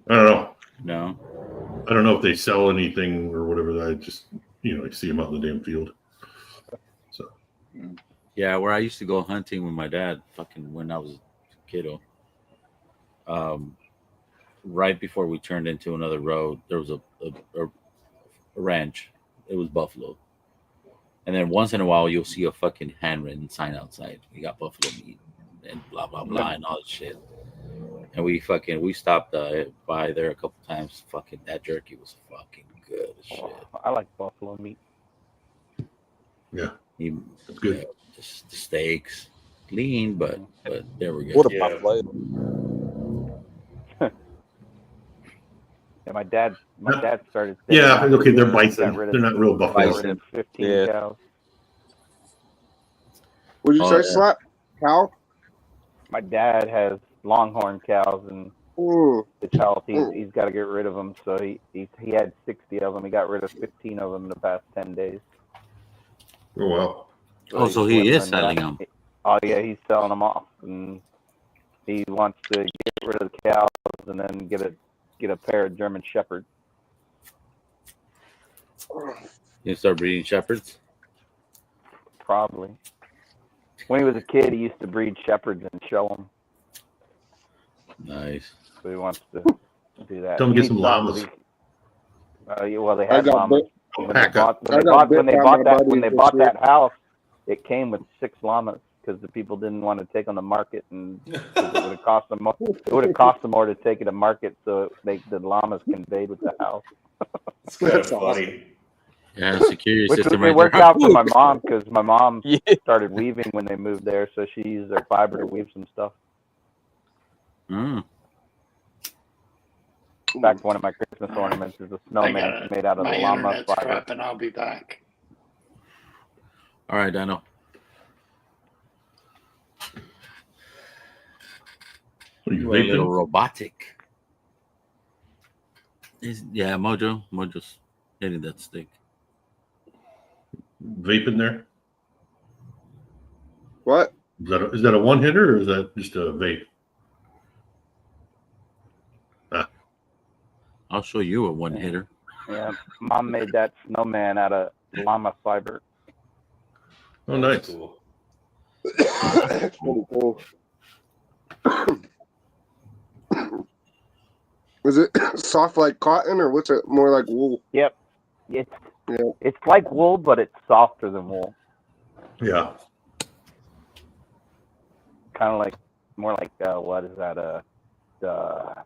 I don't know. No. I don't know if they sell anything or whatever. I just, I see them out in the damn field. So, Yeah, where I used to go hunting with my dad, fucking when I was a kiddo. Right before we turned into another road, there was a ranch. It was buffalo. And then once in a while, you'll see a fucking handwritten sign outside. We got buffalo meat and blah, blah, blah, and all this shit. And we stopped by there a couple times. Fucking, that jerky was fucking good as shit. I like buffalo meat. yeah, Even, it's good. just the steaks. Lean, but there we go. What a Yeah. buffalo. Yeah, my dad started. Yeah, okay, they're bison. Got rid of- They're not real got buffaloes. rid of 15 Yeah. cows. Would you Oh, say yeah. slap cow? My dad has longhorn cows, and his health, he's got to get rid of them. So he had 60 of them. He got rid of 15 of them in the past 10 days. Oh, wow. Oh, so he is selling them. Oh yeah, he's selling them off, and he wants to get rid of the cows and then get a pair of German Shepherds. You start breeding shepherds? Probably. When he was a kid, he used to breed shepherds and show them. Nice. So he wants to do that. Tell him to get some He's llamas. Yeah, well, they I had got llamas. bit. When they Pack up. bought when they bought that this year. house, it came with 6 llamas because the people didn't want to take on the market, and 'cause it would have cost them more. It would have cost them more to take it to market, so the llamas conveyed with the house. It's kind of That's funny. Yeah, security Which system it right worked there. out for my mom because my mom Yeah. started weaving when they moved there, so she used their fiber to weave some stuff. Mm. In fact, one of my Christmas ornaments is a snowman made out of My the llama internet's fiber. crap, and I'll be back. All right, Dino. Are you You a little vaping? robotic. Yeah, Mojo's hitting that stick. Vaping there? What? Is that a one hitter or is that just a vape? I'll show you a one hitter. Yeah, Mom made that snowman out of llama fiber. Oh, nice. Cool. That's pretty cool. Is it soft like cotton or what's it more like wool? Yep, it's like wool, but it's softer than wool. Yeah. Kind of like more like what is that? The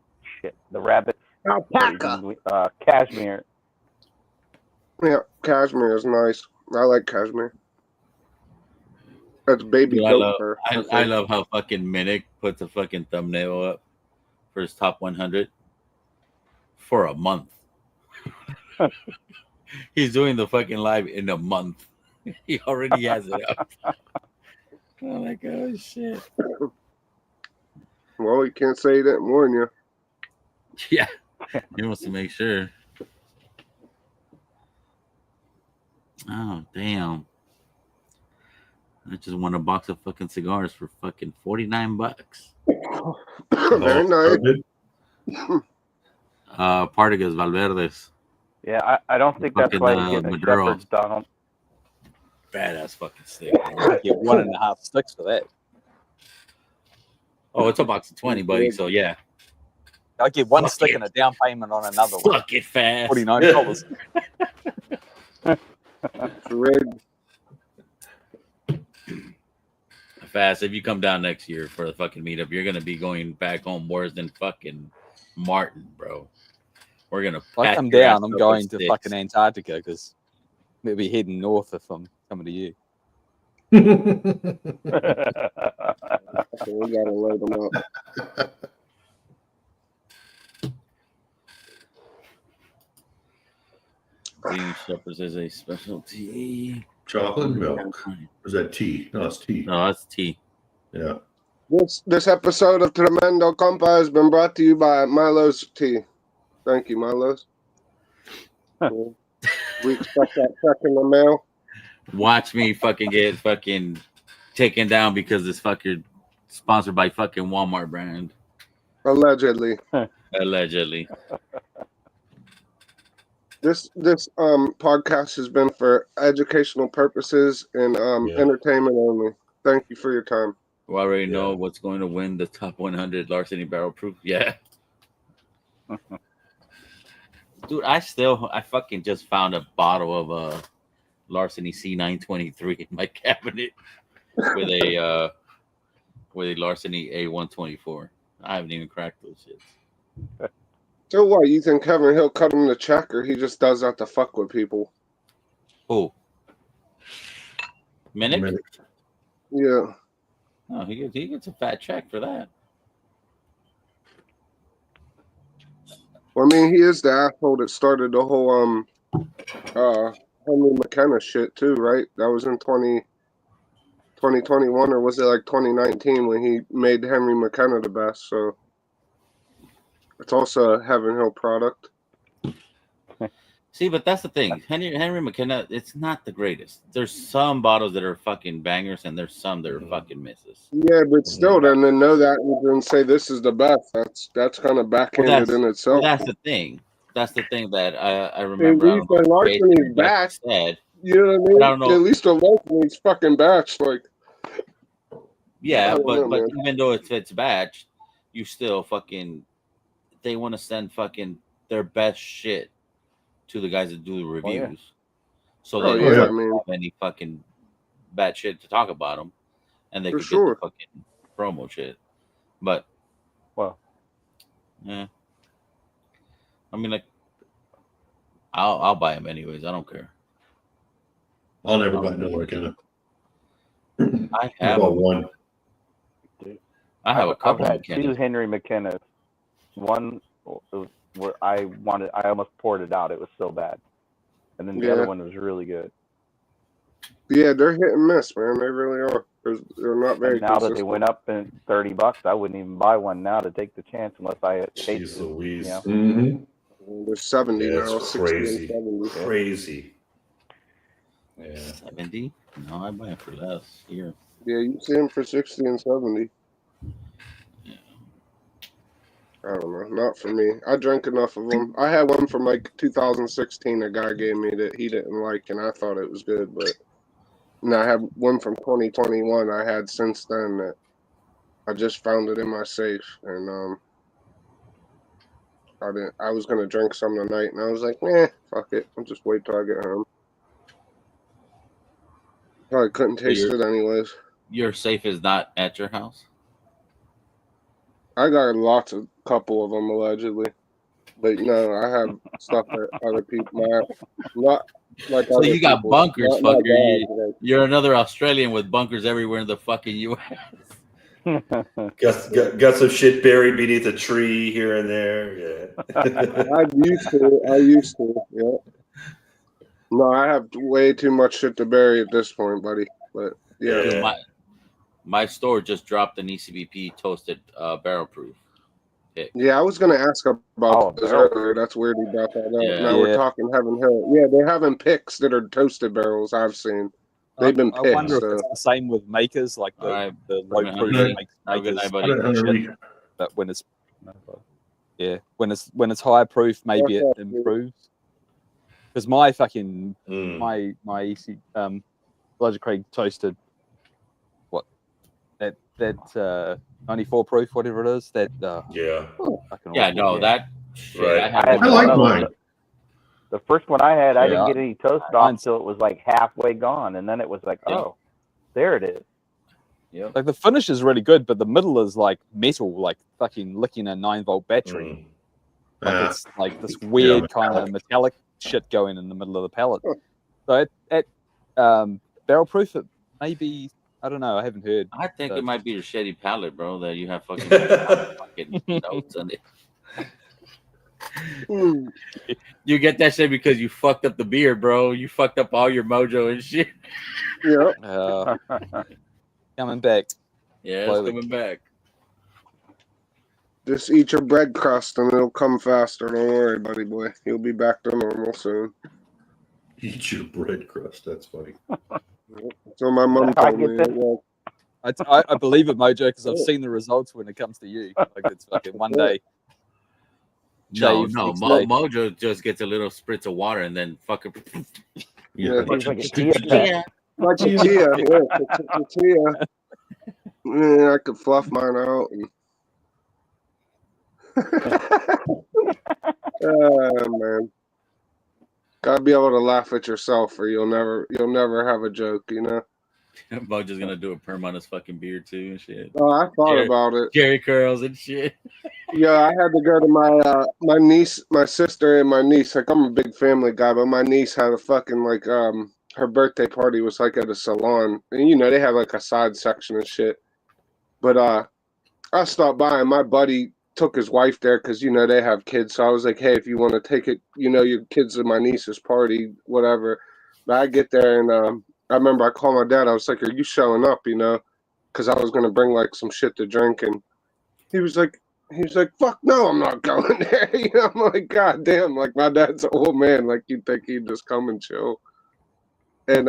rabbit. Alpaca. Cashmere. Yeah, cashmere is nice. I like cashmere. That's baby Dude, goat fur. I love how fucking Minnick puts a fucking thumbnail up for his top 100 for a month. He's doing the fucking live in a month. He already has it up. I'm like, oh shit. Well, you can't say that more than you. Yeah. He wants to make sure. Oh, damn. I just won a box of fucking cigars for fucking $49. Very nice. Partagas Valverdes. Yeah, I don't think that's Fucking, why you're getting a Maduro. Shepherd's, Donald. Badass fucking stick. I get 1.5 sticks for that. Oh, it's a box of 20, buddy. So yeah. I get one Fuck stick it. and a down payment on another one. Fuck it fast. $49. Red. Fast. If you come down next year for the fucking meetup, you're gonna be going back home worse than fucking Martin, bro. We're gonna. If I pack come your ass down, I'm up going with to sticks. fucking Antarctica because maybe heading north if I'm coming to you. So we gotta load them up. Green Shepherd's is a specialty. Chocolate milk. Is that tea? No, it's tea. No, that's tea. Yeah. This episode of Tremendo Compa has been brought to you by Milo's Tea. Thank you, Milo's. We expect that check in the mail. Watch me fucking get fucking taken down because it's fucking sponsored by fucking Walmart brand. Allegedly. Allegedly. This podcast has been for educational purposes and Yeah. entertainment only. Thank you for your time. We already Yeah. know what's going to win the top 100 larceny barrel proof. Yeah. Dude, I fucking just found a bottle of larceny C923 in my cabinet with a larceny A124. I haven't even cracked those shits. So what? You think Kevin Hill cut him the check, or he just does that to fuck with people? Who? Minnick? Minute. Yeah. Oh, he gets a fat check for that. Well, I mean, he is the asshole that started the whole Henry McKenna shit too, right? That was in 2021, or was it like 2019 when he made Henry McKenna the best? So it's also a Heaven Hill product. See, but that's the thing. Henry McKenna, it's not the greatest. There's some bottles that are fucking bangers, and there's some that are fucking misses. Yeah, but still, then to know that and then say this is the best, that's kind of backhanded in itself. That's the thing. That's the thing that I At remember. least the Larceny's batch. Said, You know what I mean? I don't know. At least the Larceny's fucking batch, like. Yeah, don't but know, man. even though it's batch, you still fucking they want to send fucking their best shit to the guys that do the reviews, so they Oh, don't yeah, have I mean- any fucking bad shit to talk about them, and they For can sure. get the fucking promo shit. But Well, yeah, I mean, like, I'll buy them anyways. I don't care. I'll never buy another McKenna. I I have bought one. I have a I've couple had of two McKennas. Henry McKennas. One where I almost poured it out. It was so bad. And then the Yeah. other one was really good. Yeah, they're hit and miss, man. They really are. They're not very And now that consistent. they went up in $30, I wouldn't even buy one now to take the chance unless I had Jeez tasted it. Louise. You know? Mm-hmm. They're 70 Yeah, now, it's 60 crazy. and 70. Crazy. Yeah. 70? No, I buy it for less here. Yeah, you see them for 60 and 70. I don't know. Not for me. I drank enough of them. I had one from like 2016 a guy gave me that he didn't like, and I thought it was good. But and I have one from 2021 I had since then that I just found it in my safe. And I was going to drink some tonight, and I was like, fuck it. I'll just wait till I get home. Probably couldn't taste it anyways. Your safe is not at your house? I got a couple of them allegedly, but no, I have stuff that other people not like. So other you got people. bunkers, Not my fucker. dad, like- You're another Australian with bunkers everywhere in the fucking U.S. Got some shit buried beneath a tree here and there. Yeah. I used to. Yeah. No, I have way too much shit to bury at this point, buddy. But yeah, Yeah. My store just dropped an ECBP toasted barrel proof pick. yeah. I was gonna ask about Oh, this barrel. earlier. That's weird you brought that up. Yeah. Now we're Yeah. talking Heaven Hill. Yeah, they're having picks that are toasted barrels. I've seen. They've been I picked. wonder if So. it's the same with makers, like All right. the low Have a proof good makes Have a good makers. night, I buddy. don't know, Shit. But when it's high proof, maybe it Okay. improves. Because my fucking Mm. my EC Elijah Craig toasted that 94 proof, whatever it is, that Yeah. fucking Yeah, awful. no, that shit. Right. I had I had I like one of mine. them. The first one I had, I Yeah. didn't get any toast off Mine's- until it was like halfway gone, and then it was like, Yeah. oh, there it is. Yep. Like the finish is really good, but the middle is like metal, like fucking licking a 9-volt battery. Mm. Like it's like this weird kind of metallic shit going in the middle of the pallet. So at barrel proof, it maybe, I don't know. I haven't heard. I think it might be your shitty palate, bro, that you have fucking, fucking notes on it. Mm. You get that shit because you fucked up the beer, bro. You fucked up all your mojo and shit. Yeah. Coming back. Yeah, it's Slowly. coming back. Just eat your bread crust and it'll come faster. Don't worry, buddy boy. You'll be back to normal soon. Eat your bread crust. That's funny. So my mom How I told get me. this? Well, I believe it, Mojo, because I've seen the results when it comes to you. Like it's fucking one day. No, Shave, no. next day. Mojo just gets a little spritz of water and then fucking. Yeah. Seems like a chia pet. like a chia, yeah, it's a chia. Yeah, I could fluff mine out. Oh man, gotta be able to laugh at yourself, or you'll never have a joke. You know. Mojo's gonna do a perm on his fucking beard too and shit. Oh, I thought Jerry- about it. Jerry curls and shit. Yeah, I had to go to my niece, my sister, and my niece. Like, I'm a big family guy, but my niece had a fucking like her birthday party was like at a salon, and you know they have like a side section and shit. But I stopped by, and my buddy took his wife there because you know they have kids. So I was like, hey, if you want to take it, you know, your kids at my niece's party, whatever. But I get there, and I remember I called my dad. I was like, are you showing up? You know, because I was gonna bring like some shit to drink, and he was like, fuck no, I'm not going there. You know, I'm like, God damn, like my dad's an old man. Like you'd think he'd just come and chill. And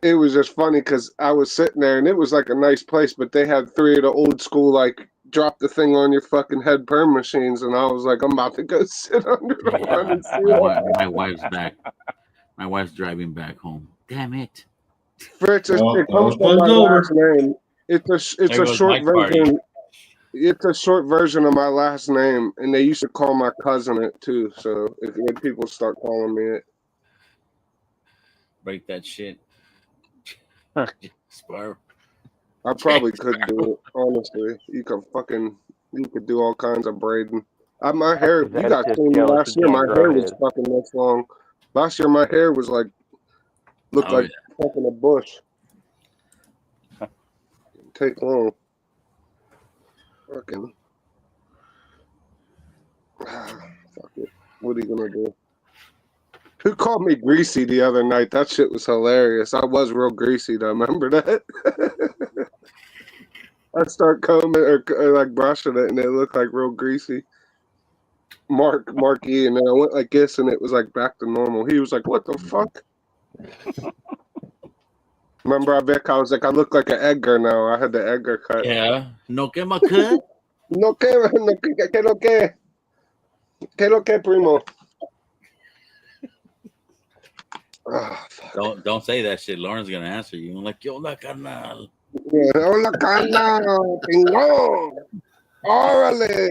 it was just funny because I was sitting there and it was like a nice place, but they had 3 of the old school like drop the thing on your fucking head perm machines, and I was like, I'm about to go sit under the one and see what My wife's back. My wife's driving back home. Damn it. Fritz, it Well, comes from fun's my over. last name. It's There a goes short Mike's party. version. It's a short version of my last name, and they used to call my cousin it too. So if people start calling me it, Break that shit. Spar. I probably could do it. Honestly, you could do all kinds of braiding. My hair, Is that you guys just seen me jealous last he year. can't My grow hair was his? fucking this long. Last year, my hair was like looked Oh, like fucking a bush. Take long. Fucking. Fuck it. What are you gonna do? Who called me greasy the other night? That shit was hilarious. I was real greasy though. Remember that? I start combing or like brushing it, and it looked like real greasy. Mark E, and then I went like this, and it was like back to normal. He was like, "What the fuck?" Remember, Vic? I was like, "I look like an Edgar now." I had the Edgar cut. Yeah. No que ma cut. No que, que lo que, primo. Ah, fuck. Don't say that shit. Lauren's gonna answer you. I'm like, yo, la carnal. Yeah, hola, carnal, pingón. Órale.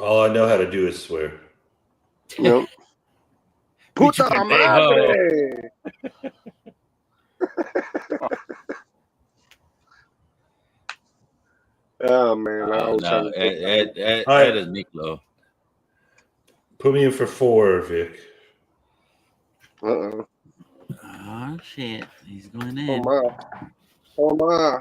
All I know how to do is swear. Yep. Puta Pinche madre. Oh man, I always have No, a good time. Ed is Miklo. Put me in for 4, Vic. Uh-oh. Oh shit, he's going Oh in. my. Oh my.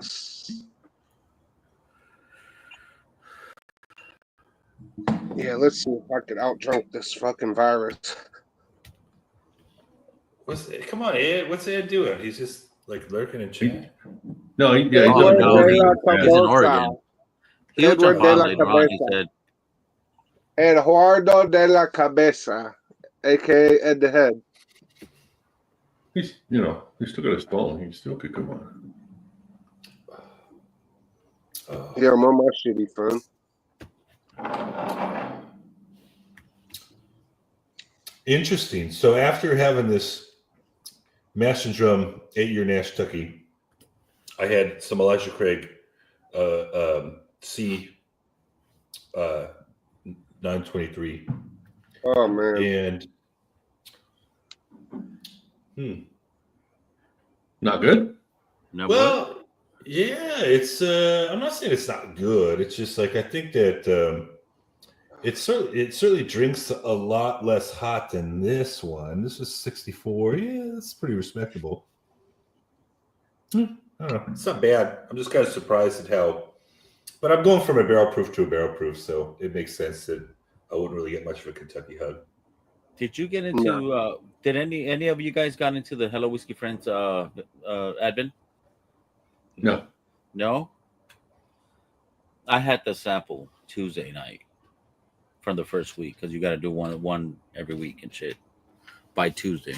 Yeah, let's see if I can outdrink this fucking virus. Come on, Ed. What's Ed doing? He's just like lurking and chat. No, yeah, Oh, Edward no, de la he's in Cabeza. Oregon. He'll Edward jump de on la later on. He Cabeza. said, Eduardo de la Cabeza, aka Ed the Head. he's still got his phone. He still could come on. Yeah, I'm on my shitty phone. Interesting. So after having this Mash and Drum 8-year Nash Tucky, I had some Elijah Craig C 923. Oh man. And Not good. no, well, yeah, it's I'm not saying it's not good. It's just like I think that it certainly drinks a lot less hot than this one. This is 64. Yeah, that's pretty respectable. I don't know. It's not bad. I'm just kind of surprised at how, but I'm going from a barrel proof to a barrel proof, so it makes sense that I wouldn't really get much of a Kentucky hug. Did you get into? Did any of you guys got into the Hello Whiskey Friends admin? No. No. I had the sample Tuesday night from the first week because you got to do one every week and shit by Tuesday.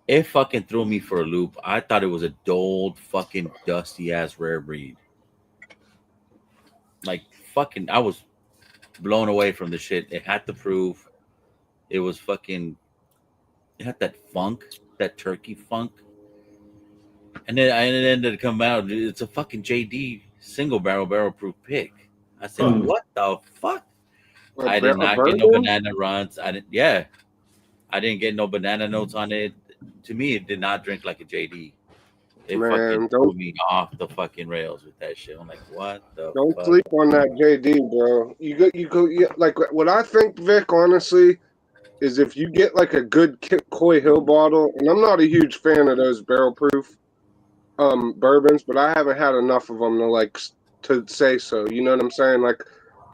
It fucking threw me for a loop. I thought it was a dulled, fucking dusty ass rare breed. Like fucking, I was blown away from the shit. It had the proof. It was fucking. It had that funk, that turkey funk, and then it ended up coming out. It's a fucking JD single barrel proof pick. I said, what the fuck? I did not get no banana runs. I didn't. Yeah, I didn't get no banana notes on it. To me, it did not drink like a JD. It fucking threw me off the fucking rails with that shit. I'm like, what the Don't fuck? sleep on that JD, bro. You go. Like what I think, Vic, honestly, is if you get like a good Coy Hill bottle, and I'm not a huge fan of those barrel proof bourbons, but I haven't had enough of them to say so. You know what I'm saying? Like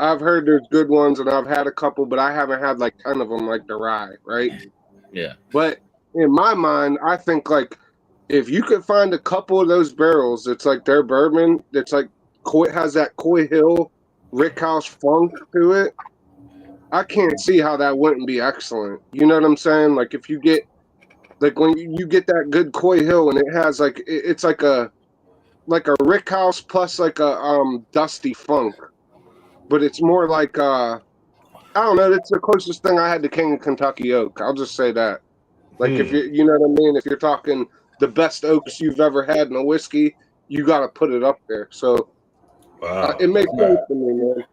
I've heard there's good ones, and I've had a couple, but I haven't had like 10 of them like the rye, right? Yeah. But in my mind, I think like if you could find a couple of those barrels, it's like their bourbon, that's like has that Coy Hill Rickhouse funk to it. I can't see how that wouldn't be excellent. You know what I'm saying? Like if you get like when you get that good Coy Hill and it has like it's like a Rickhouse plus like a dusty funk, but it's more like I don't know. That's the closest thing I had to King of Kentucky Oak. I'll just say that. Like if you know what I mean. If you're talking the best oaks you've ever had in a whiskey, you got to put it up there. So it makes sense to me, man.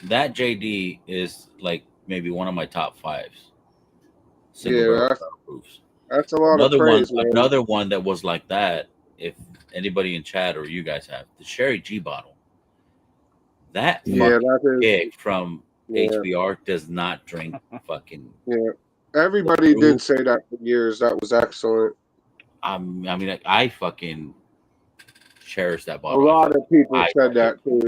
That JD is like maybe one of my top fives. Yeah, that's a lot of praise, man. Another one that was like that. If anybody in chat or you guys have the Sherry G bottle, that pick from HBR does not drink fucking. Yeah, everybody did say that for years. That was excellent. I mean, I fucking cherish that bottle. A lot of people said that too.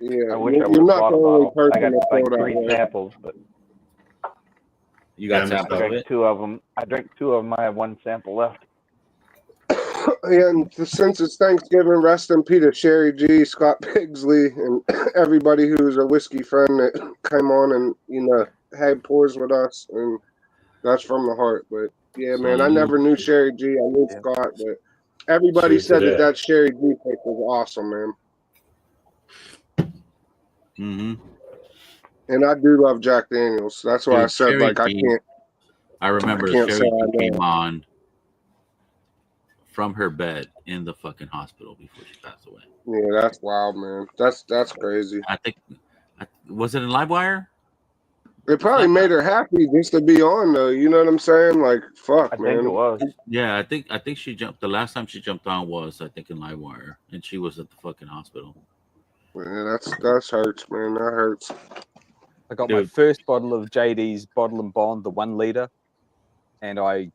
Yeah, I wish I would have bought a bottle. I got like 3 samples, but you got samples I drank 2 of them. I drank 2 of them. I have 1 sample left. And since it's Thanksgiving, rest in peace to Sherry G, Scott Pigsley, and everybody who's a whiskey friend that came on and had pours with us, and that's from the heart. But yeah, man, I never knew Sherry G. I knew Scott, but everybody said that Sherry G pick was awesome, man. Mm-hmm. And I do love Jack Daniels. That's why I said Sherry I can't. I remember Sherry G came on from her bed in the fucking hospital before she passed away. Yeah, that's wild, man. That's crazy. I think was it in Livewire? It probably made her happy just to be on, though. You know what I'm saying? Like, fuck, man. I think it was. Yeah, I think she jumped. The last time she jumped on was in Livewire, and she was at the fucking hospital. Yeah, that hurts, man. That hurts. I got my first bottle of JD's Bottle and Bond, the 1 liter, and I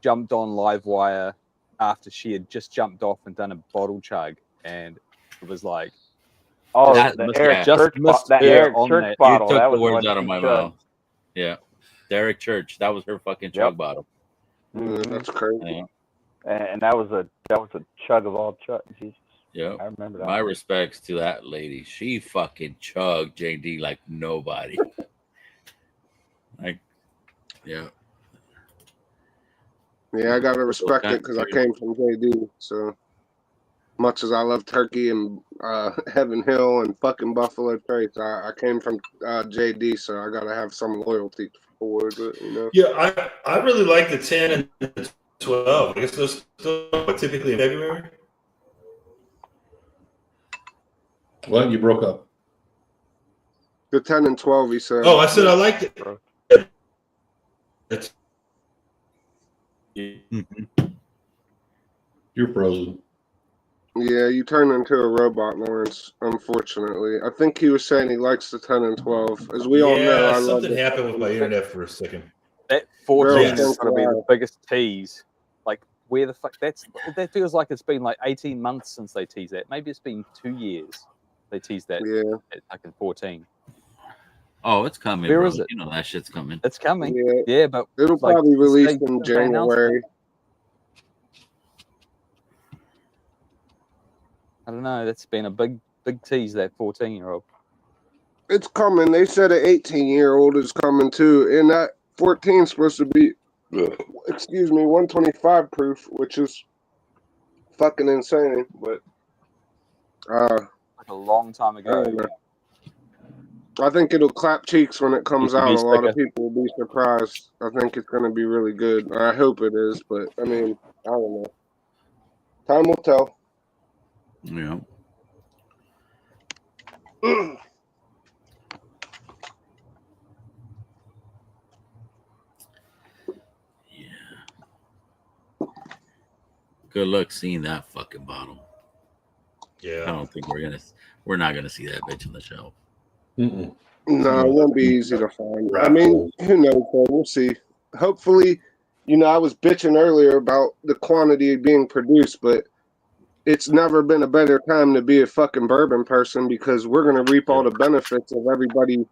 jumped on Livewire after she had just jumped off and done a bottle chug, and it was like, Eric Church bottle. You took that the was words out of my mouth. Yeah, Derek Church. That was her fucking chug bottle. Mm-hmm. That's crazy. Yeah. And that was a chug of all chugs. Yeah, I remember that. My respects to that lady. She fucking chugged JD like nobody. Yeah. Yeah, I gotta respect it because I came from JD. So much as I love Turkey and Heaven Hill and fucking Buffalo Trace, I came from JD, so I gotta have some loyalty towards it. Yeah, I really like the 10 and the 12. I guess those still typically in February. Well, you broke up. The 10 and 12, he said. Oh, I said I liked it. That's You're frozen. Yeah, you turned into a robot, Lawrence, unfortunately. I think he was saying he likes the 10 and 12. As we all know, something happened with my internet for a second. That 14 is going to be the biggest tease. Like, where the fuck? That feels like it's been like 18 months since they teased that. Maybe it's been 2 years they teased that. Yeah. At fucking 14. Oh, it's coming. Where bro. is it? You know that shit's coming. It's coming. Yeah, but it'll probably release in January. I don't know. That's been a big tease, that 14-year-old. It's coming. They said an 18-year-old is coming too, and that 14 is supposed to be, excuse me, 125 proof, which is fucking insane. But Like a long time I ago. don't know. I think it'll clap cheeks when it comes Used to out. be A lot of sticker. people will be surprised. I think it's going to be really good. I hope it is, but I mean, I don't know. Time will tell. Yeah. Good luck seeing that fucking bottle. I Yeah. don't think we're not gonna see that bitch on the shelf. Mm-mm. No, it won't be easy to find. I Raffle. mean, who knows? Though? We'll see. Hopefully, I was bitching earlier about the quantity being produced, but it's never been a better time to be a fucking bourbon person because we're going to reap all the benefits of everybody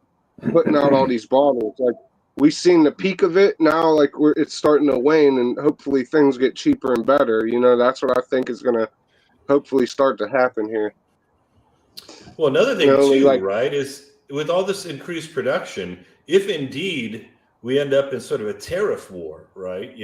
putting out all these bottles. Like, we've seen the peak of it now, like it's starting to wane, and hopefully things get cheaper and better. That's what I think is going to hopefully start to happen here. Well, another thing You know, too, like- right, is with all this increased production, if indeed we end up in sort of a tariff war, right,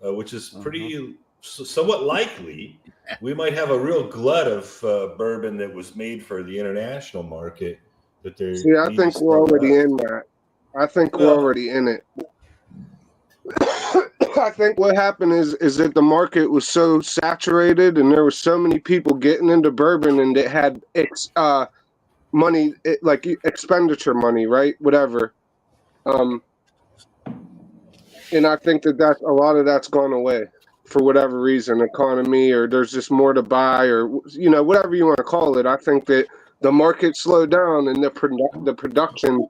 which is pretty somewhat likely, we might have a real glut of bourbon that was made for the international market. That they're See, I think we're already in that. I think we're already in it. I think what happened is that the market was so saturated and there were so many people getting into bourbon and it had money, like expenditure money, right? Whatever. And I think that's a lot of that's gone away for whatever reason, economy, or there's just more to buy, or whatever you want to call it. I think that the market slowed down and the production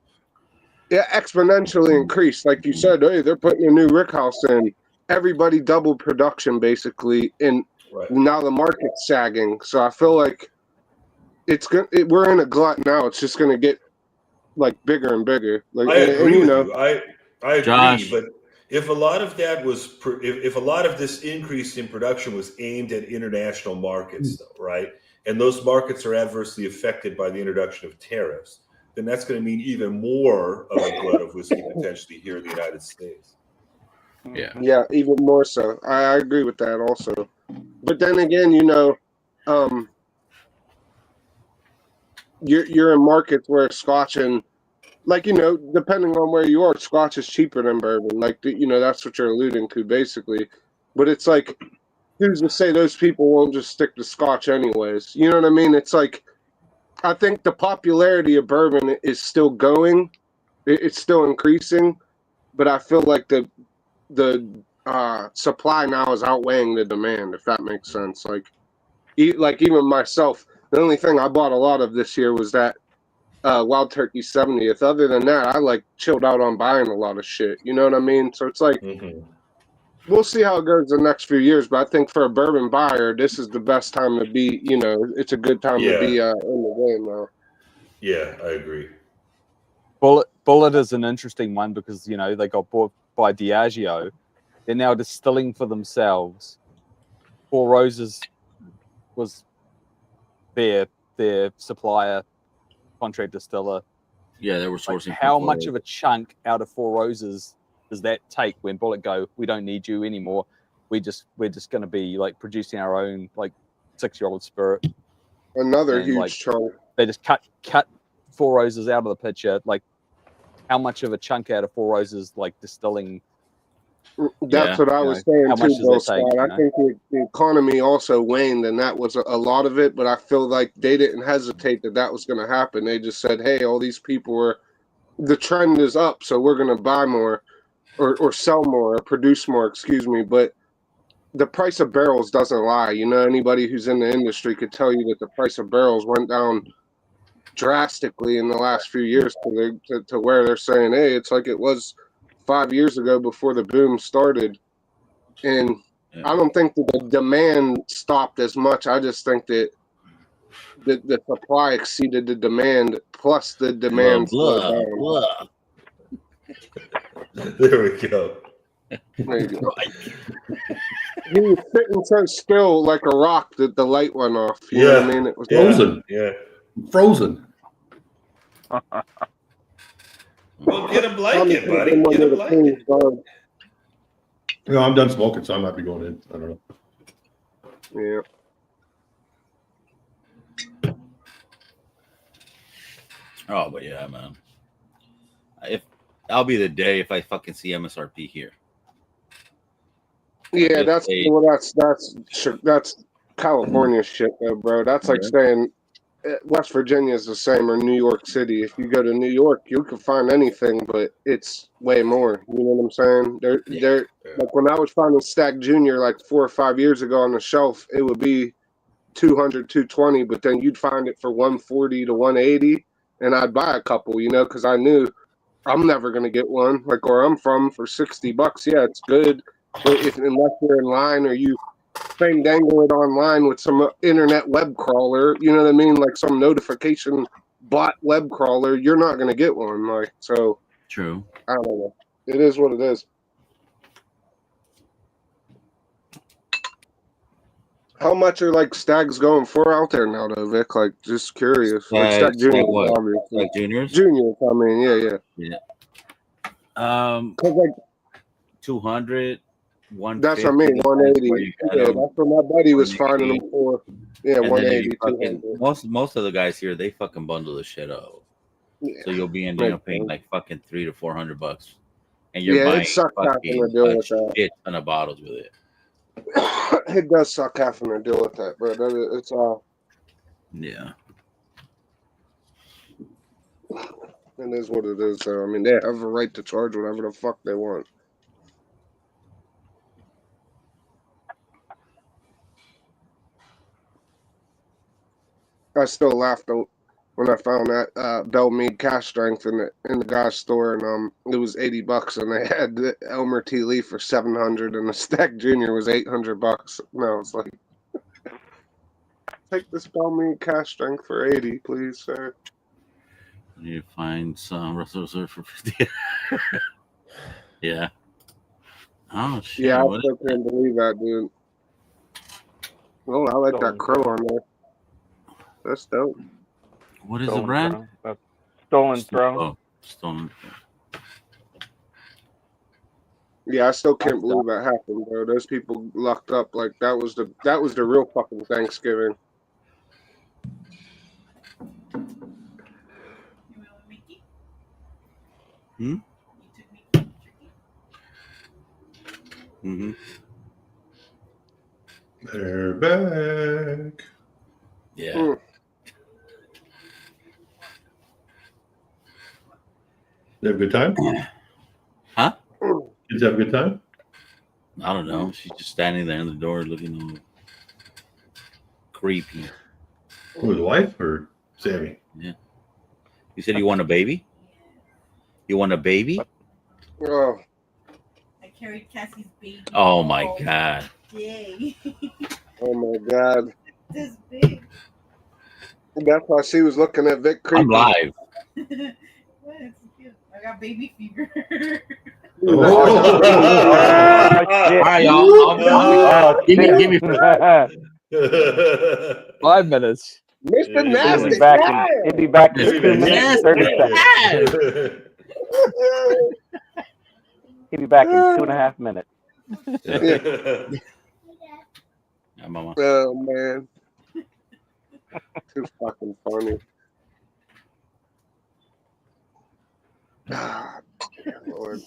exponentially increased. Like you said, hey, they're putting a new rick house in. Everybody doubled production basically, and now the market's sagging. So I feel like we're in a glut now. It's just going to get like bigger and bigger. Like, I agree with you. you. I agree, Josh. but if a lot of that was, if a lot of this increase in production was aimed at international markets, though, right, and those markets are adversely affected by the introduction of tariffs, then that's going to mean even more of a glut of whiskey potentially here in the United States. Yeah, even more so. I agree with that also. But then again, you're in markets where Scotch and depending on where you are, Scotch is cheaper than bourbon. Like that's what you're alluding to basically. But it's like, who's to say those people won't just stick to Scotch anyways? You know what I mean? It's like, I think the popularity of bourbon is still going. It's still increasing, but I feel like the supply now is outweighing the demand, if that makes sense. Like even myself, the only thing I bought a lot of this year was that Wild Turkey 70th. Other than that, I chilled out on buying a lot of shit. You know what I mean? So it's like, we'll see how it goes the next few years. But I think for a bourbon buyer, this is the best time to be. It's a good time to be in the game now. Yeah, I agree. Bullet is an interesting one because they got bought by Diageo. They're now distilling for themselves. Four Roses was their supplier, contract distiller. Yeah, they were sourcing. How much of a chunk out of Four Roses does that take when Bullet go, we don't need you anymore? We're just going to be producing our own 6-year-old spirit. Another huge chunk. They just cut Four Roses out of the picture. How much of a chunk out of Four Roses distilling? That's what I was saying too, Bill Scott. Take, I think the economy also waned, and that was a lot of it. But I feel like they didn't hesitate that was going to happen. They just said, "Hey, all these people the trend is up, so we're going to buy more, or sell more, or produce more." Excuse me, but the price of barrels doesn't lie. Anybody who's in the industry could tell you that the price of barrels went down drastically in the last few years to where they're saying, "Hey, it's like it was 5 years ago before the boom started." And I don't think that the demand stopped as much. I just think that the supply exceeded the demand, plus the demand slowed down. There we go. There you go. He was sitting so still like a rock that the light went off. You know what I mean? It was frozen. Yeah. Frozen. Well, get a Tommy blanket, could have buddy. been one Get a of the blanket. King's Bond. No, I'm done smoking, so I'm not be going in. I don't know. Yeah. Oh, but yeah, man. If I'll be the day if I fucking see MSRP here. Yeah, If they- that's California shit, though, bro. That's like saying West Virginia is the same, or New York City. If you go to New York, you can find anything, but it's way more. You know what I'm saying? They're like when I was finding Stack Junior like 4 or 5 years ago on the shelf, it would be 200, 220, but then you'd find it for 140 to 180, and I'd buy a couple, you know, because I knew I'm never gonna get one. Like where I'm from, for $60, yeah, it's good. But unless you're in line or you dangle it online with some internet web crawler, you know what I mean? Like some notification bot web crawler, you're not gonna get one. Like so. True. I don't know. It is what it is. How much are like Stags going for out there now, though, Vic? Like, just curious. Like Stag Junior, what? obviously. Like juniors? Juniors, I mean, yeah. 'Cause like 200, 150. that's what I mean, 180. Yeah, that's what my buddy was finding them for. Yeah, And then 180, fucking, 200. most of the guys here, they fucking bundle the shit up. Yeah. So you'll be ending up paying like fucking $300 to $400, and you're Yeah, buying it sucks having fucking to deal a with that. shit ton of bottles with it. It does suck having to deal with that, bro. It's Yeah. it is what it is. So I mean, they have a right to charge whatever the fuck they want. I still laughed when I found that Bell Mead cash strength in the guy's store, and it was $80, and they had the Elmer T. Lee for $700, and the Stack Junior was $800. No, it's like, take this Bell Mead cash strength for $80, please, sir. You find some Russell Reserve for 50. Yeah. Oh shit. Yeah, I What still can't believe that, dude. Oh, I like that crow on there. That's dope. is the brand? Stolen Throne. Oh, Stolen. Yeah, I still can't believe that happened, bro. Those people lucked up. Like that was the real fucking Thanksgiving. Mm-hmm. They're back. Yeah. They have a good time? Huh? Kids have a good time? I don't know. She's just standing there in the door looking all creepy. Who, the wife or Sammy? Yeah. You said you want a baby? You want a baby? Oh, I carried Cassie's baby. Oh my god. Yay. oh my God. This big. That's why she was looking at Vic creepy. I'm live. What? It's cute. I got baby fever. Oh. All right, y'all. Give me 5 minutes. Mr. Yeah, Nasty. He'll be back in 2 minutes, 30 seconds. He'll be back in 2.5 minutes. Yeah, mama. Oh man. Too fucking funny. God, Lord.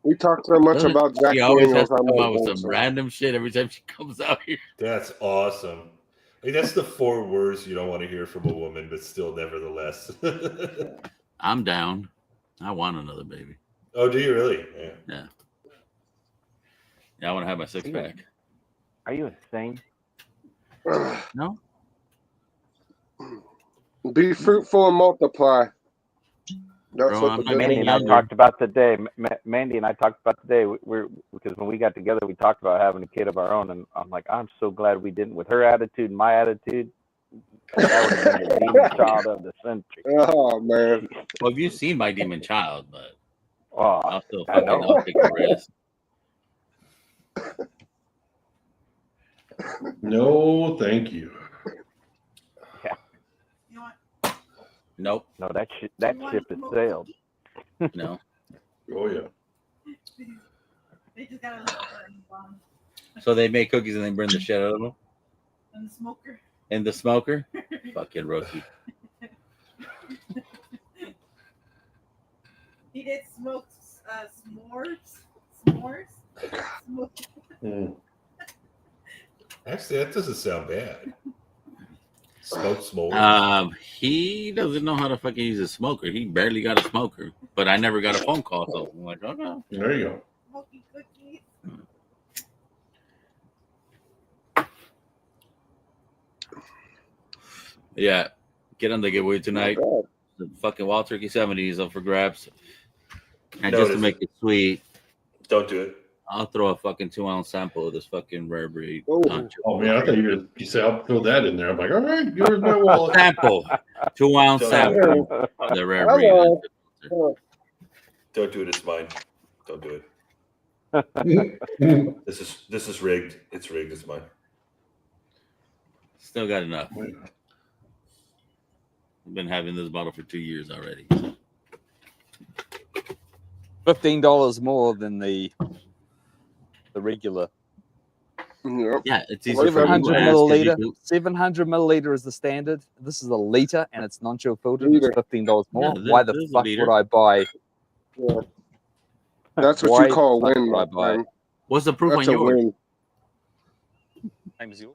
We talk so much about Jack She always Daniels. has to I'm come like, out with "Don't some say." random shit every time she comes out here. That's awesome. Like, that's the 4 words you don't want to hear from a woman, but still, nevertheless. I'm down. I want another baby. Oh, do you really? Yeah. Yeah, I want to have my 6-pack. Are you insane? No? Be fruitful and multiply. That's Bro, what I'm the not good Mandy and I younger. talked about today. Mandy and I talked about today. Because when we got together, we talked about having a kid of our own, and I'm like, I'm so glad we didn't. With her attitude and my attitude, that would have been the demon child of the century. Oh man. Well, you've seen my demon child, but Oh, I'll still I fucking know. I'll take the risk. No, thank you. You know what? Nope. No, that ship has sailed. No. Oh yeah. They just got a little bomb So they make cookies and they burn the shit out of them in the smoker. in the smoker. Fucking rookie. He did smoke s'mores. Mm. Actually, that doesn't sound bad. Smoke s'mores. He doesn't know how to fucking use a smoker. He barely got a smoker, but I never got a phone call. So I'm like, okay. There you go. Smoky cookies. Yeah, get on the giveaway tonight. Oh, The fucking Wild Turkey 70s up for grabs. And No, just it to make it sweet, Don't do it. I'll throw a fucking 2-ounce sample of this fucking rare breed. Oh. Oh man, I thought you said I'll throw that in there. I'm like, all right, here's my wallet. Sample, 2-ounce Don't- sample of the rare Hello. breed. Don't do it. It's mine. Don't do it. This is rigged. It's rigged. It's mine. Still got enough. I've been having this bottle for 2 years already. $15 more than the regular. Yep. Yeah, it's easy for 700 you to ask, 'cause milliliter. you 700 milliliter is the standard. This is a liter and it's non-chill filtered. Liter. It's $15 more. Yeah, Why the this is a fuck liter. would I buy? Yeah. That's what Why you call a the fuck win, would I my buy? friend. What's the proof That's on a yours? win. Same as yours.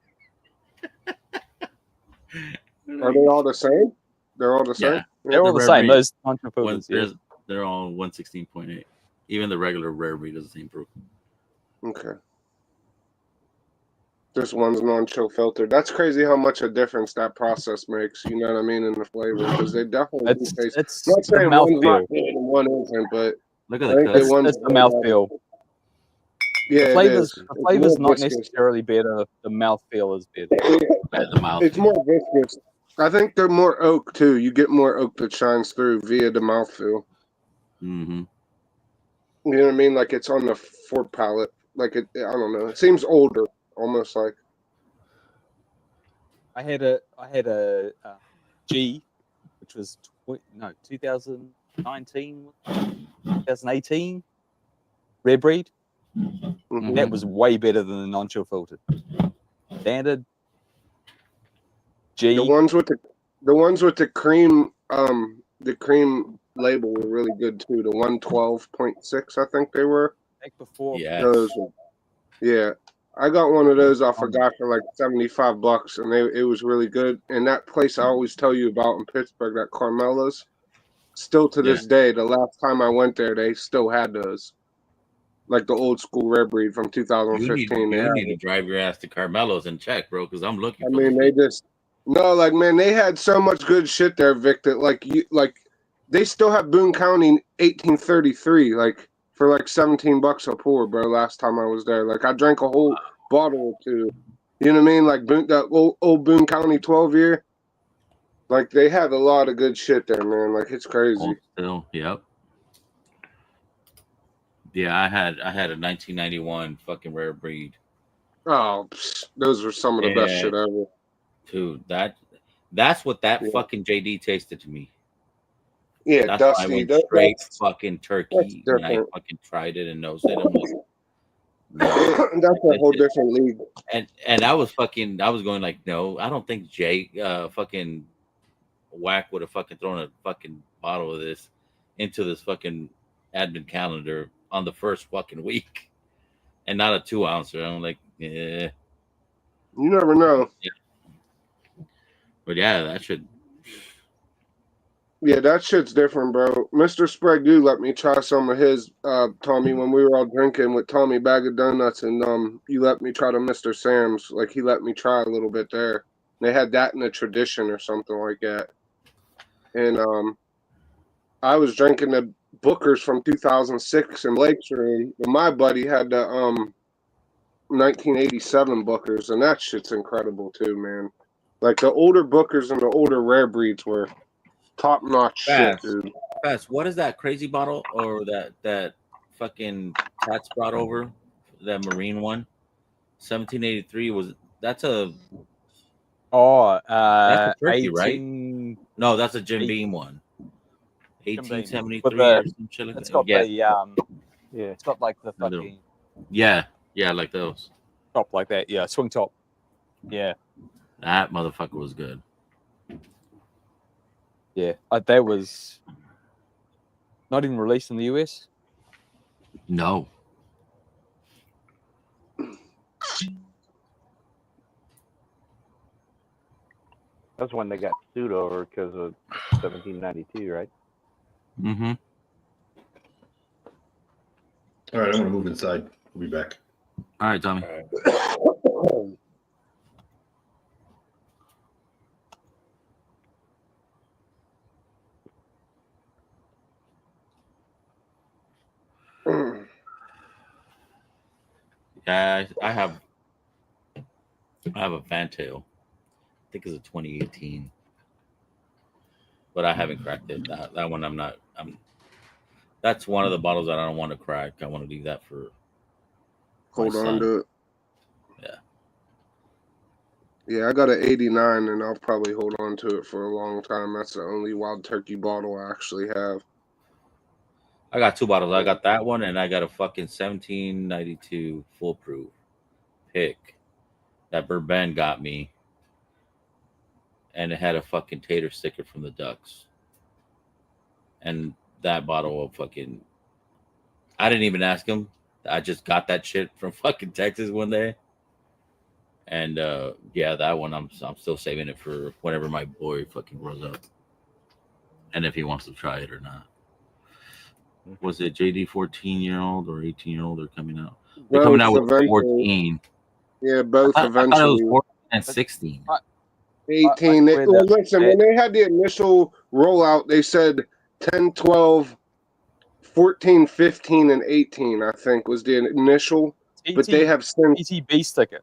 Are they all the same? They're all the same? Yeah. They're all the rare same. breed. Those non-chill filters. Yeah. They're all 116.8. Even the regular rare breed is the same proof. Okay. This one's non-chill filtered. That's crazy how much a difference that process makes. You know what I mean in the flavor, because they definitely do It's taste. it's I'm not the saying one's not mouthfeel. good and one isn't, but Look at I the think cut. the It's, one's it's the mouthfeel. Yeah, The it flavors, is. the It's flavors more not viscous. necessarily better. The mouthfeel is better. Yeah, the mouth. It's more viscous. I think they're more oak too. You get more oak that shines through via the mouthfeel. Mm-hmm. You know what I mean? Like it's on the fork palate. Like it. I don't know. It seems older, almost like. I had a G, which was 2019, 2018 rare breed. Mhm. That was way better than the non-chill filtered. Standard G. The ones with the cream label were really good too. The 112.6, I think they were. back before. Yes. Those. Yeah. I got one of those off a guy for like $75, and it was really good. And that place I always tell you about in Pittsburgh, that Carmelo's, still to this day, the last time I went there, they still had those, like the old school rare breed from You 2015. need to drive your ass to Carmelo's and check, bro, because I'm looking. I for mean, they just like man, they had so much good shit there, Vic. That like they still have Boone County 1833 like for like $17 a pour, bro. Last time I was there, like I drank a whole bottle or two. You know what I mean? Like that old Boone County 12-year. Like they have a lot of good shit there, man. Like it's crazy. Old still, yep. Yeah, I had a 1991 fucking rare breed. Oh, those were some of the best shit ever. Dude, that's what that Yeah. fucking JD tasted to me. Yeah, That's Dusty. why I went That- straight that's fucking turkey that's when I different. fucking tried it and nosed it. I'm like, no. that's a whole different league. And I was going like, no, I don't think Jay fucking Whack would have fucking thrown a fucking bottle of this into this fucking admin calendar on the first fucking week, and not a 2-ouncer. I'm like, yeah. You never know. But yeah, that should. Yeah, that shit's different, bro. Mr. Sprague do let me try some of his, Tommy, when we were all drinking with Tommy Bag of Donuts, and you let me try to Mr. Sam's. Like, he let me try a little bit there. They had that in a tradition or something like that. And I was drinking the Booker's from 2006 in Lake's Room, and my buddy had the 1987 Booker's, and that shit's incredible too, man. Like, the older Booker's and the older rare breeds were top-notch shit, dude. Fast. What is that crazy bottle or that fucking Tats brought over? That marine one, 1783 was. That's a Oh, that's a turkey, right? 18. No, that's a Jim Eight- Beam one. Jim Beam. 1873 With the- or some shit like It's that. got Yeah, Yeah. it's got like the Another- fucking yeah, like those. top like that. Yeah, swing top. Yeah, That motherfucker was good. yeah. That was not even released in the US. No. That's when they got sued over because of 1792, right? Mm-hmm. All right, I'm gonna move inside. We'll be back. All right, Tommy. Yeah, I have a Fantail. I think it's a 2018, but I haven't cracked it. That one that's one of the bottles that I don't want to crack. I want to leave that for Hold my on son. to it. Yeah. Yeah, I got an 89, and I'll probably hold on to it for a long time. That's the only wild turkey bottle I actually have. I got two bottles. I got that one, and I got a fucking 1792 foolproof pick that Bourbon got me, and it had a fucking tater sticker from the Ducks. And that bottle of fucking, I didn't even ask him. I just got that shit from fucking Texas one day. And yeah, that one I'm still saving it for whenever my boy fucking grows up, and if he wants to try it or not. Was it JD 14-year-old or 18-year-old? They're coming out. They're coming out with eventually. 14. Yeah, both I thought it eventually. was 14 and 16. 18. I read Well, that. listen, when they had the initial rollout, they said 10, 12, 14, 15, and 18, I think, was the initial. But they have since TTB sticker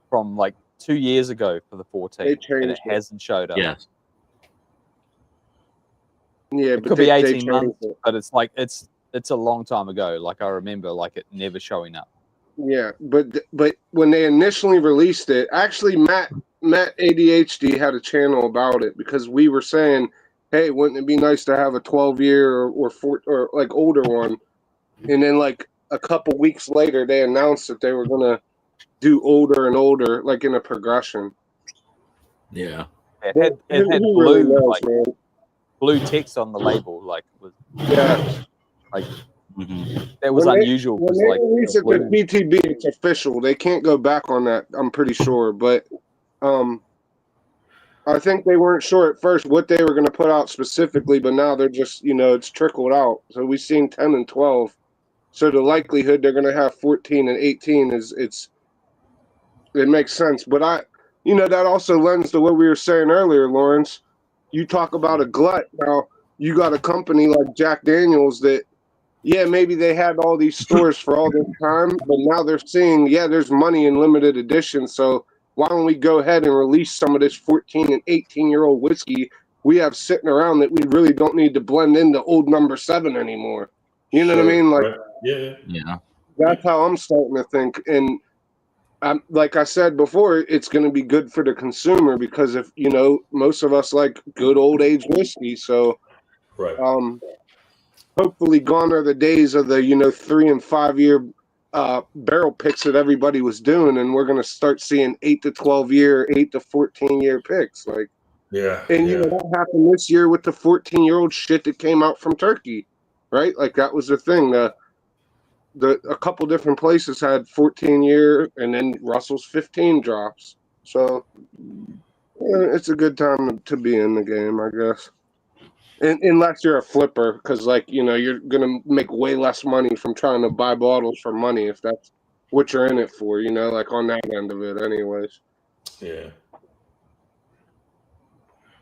from like 2 years ago for the 14, They and changed it it. hasn't showed up. Yes. Yeah, It but could they be 18 changed months, it. but it's like it's a long time ago. Like I remember, like it never showing up. Yeah, but when they initially released it, actually Matt ADHD had a channel about it because we were saying, hey, wouldn't it be nice to have a 12-year or like older one? And then like a couple weeks later, they announced that they were gonna do older and older, like in a progression. Yeah. It had Who blue really knows, like man? blue text on the label, like was Yeah. like Mm-hmm. that was When they- unusual When because they like release the it to blue, BTB, it's official. They can't go back on that. I'm pretty sure, but I think they weren't sure at first what they were going to put out specifically, but now they're just it's trickled out. So we've seen 10 and 12. So the likelihood they're going to have 14 and 18 it makes sense. But that also lends to what we were saying earlier, Lawrence. You talk about a glut. Now you got a company like Jack Daniels that. Yeah, maybe they had all these stores for all this time, but now they're seeing, there's money in limited edition. So why don't we go ahead and release some of this 14 and 18-year-old whiskey we have sitting around that we really don't need to blend into old number 7 anymore? You know what I mean? Like, right. Yeah. Yeah. that's how I'm starting to think. And like I said before, it's going to be good for the consumer because if, most of us like good old age whiskey. So, Right. hopefully gone are the days of the 3 and 5 year barrel picks that everybody was doing, and we're going to start seeing 8 to 12 year, 8 to 14 year picks. Like, Yeah. and yeah. that happened this year with the 14-year-old shit that came out from Turkey, right? Like that was the thing. A couple different places had 14-year, and then Russell's 15 drops. So it's a good time to be in the game, I guess. Unless you're a flipper, because you're gonna make way less money from trying to buy bottles for money if that's what you're in it for, like on that end of it, anyways. Yeah.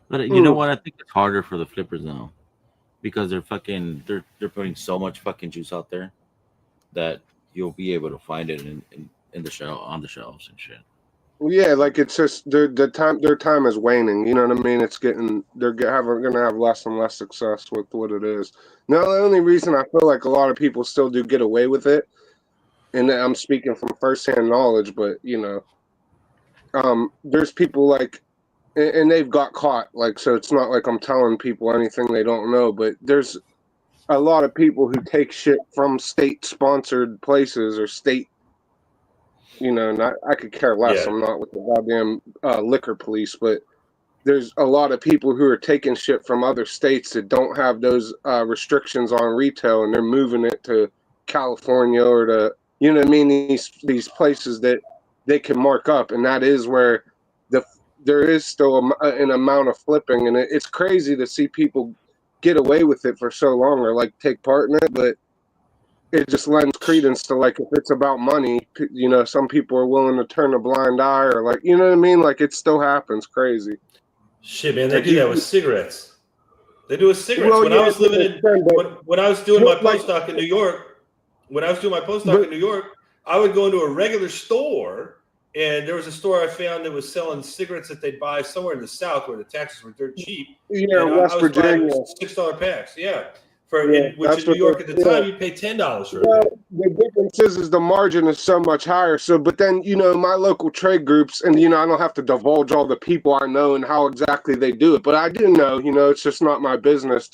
But you know what? I think it's harder for the flippers now because they're putting so much fucking juice out there that you'll be able to find it in the on the shelves and shit. Well, yeah, like it's just their time is waning. You know what I mean? It's getting gonna have less and less success with what it is. Now, the only reason I feel like a lot of people still do get away with it, and I'm speaking from firsthand knowledge, but there's people like and they've got caught. Like, so it's not like I'm telling people anything they don't know. But there's a lot of people who take shit from state-sponsored places or state. Not I could care less. Yeah. I'm not with the goddamn liquor police, but there's a lot of people who are taking shit from other states that don't have those restrictions on retail, and they're moving it to California or to, you know what I mean, these places that they can mark up, and that is where there is still an amount of flipping, and it's crazy to see people get away with it for so long or like take part in it, but it just lends credence to, like, if it's about money, some people are willing to turn a blind eye, or like, you know what I mean, like it still happens. Crazy. Shit, man, they do that with cigarettes. They do it with cigarettes. When I was living in, when I was doing my postdoc in New York, in New York, I would go into a regular store, and there was a store I found that was selling cigarettes that they'd buy somewhere in the South where the taxes were dirt cheap. Yeah, and West I was Virginia. buying $6 packs. Yeah. Which in New York at the time, you pay $10 for it. The difference is the margin is so much higher. So, but then, my local trade groups, and, I don't have to divulge all the people I know and how exactly they do it, but I do know, it's just not my business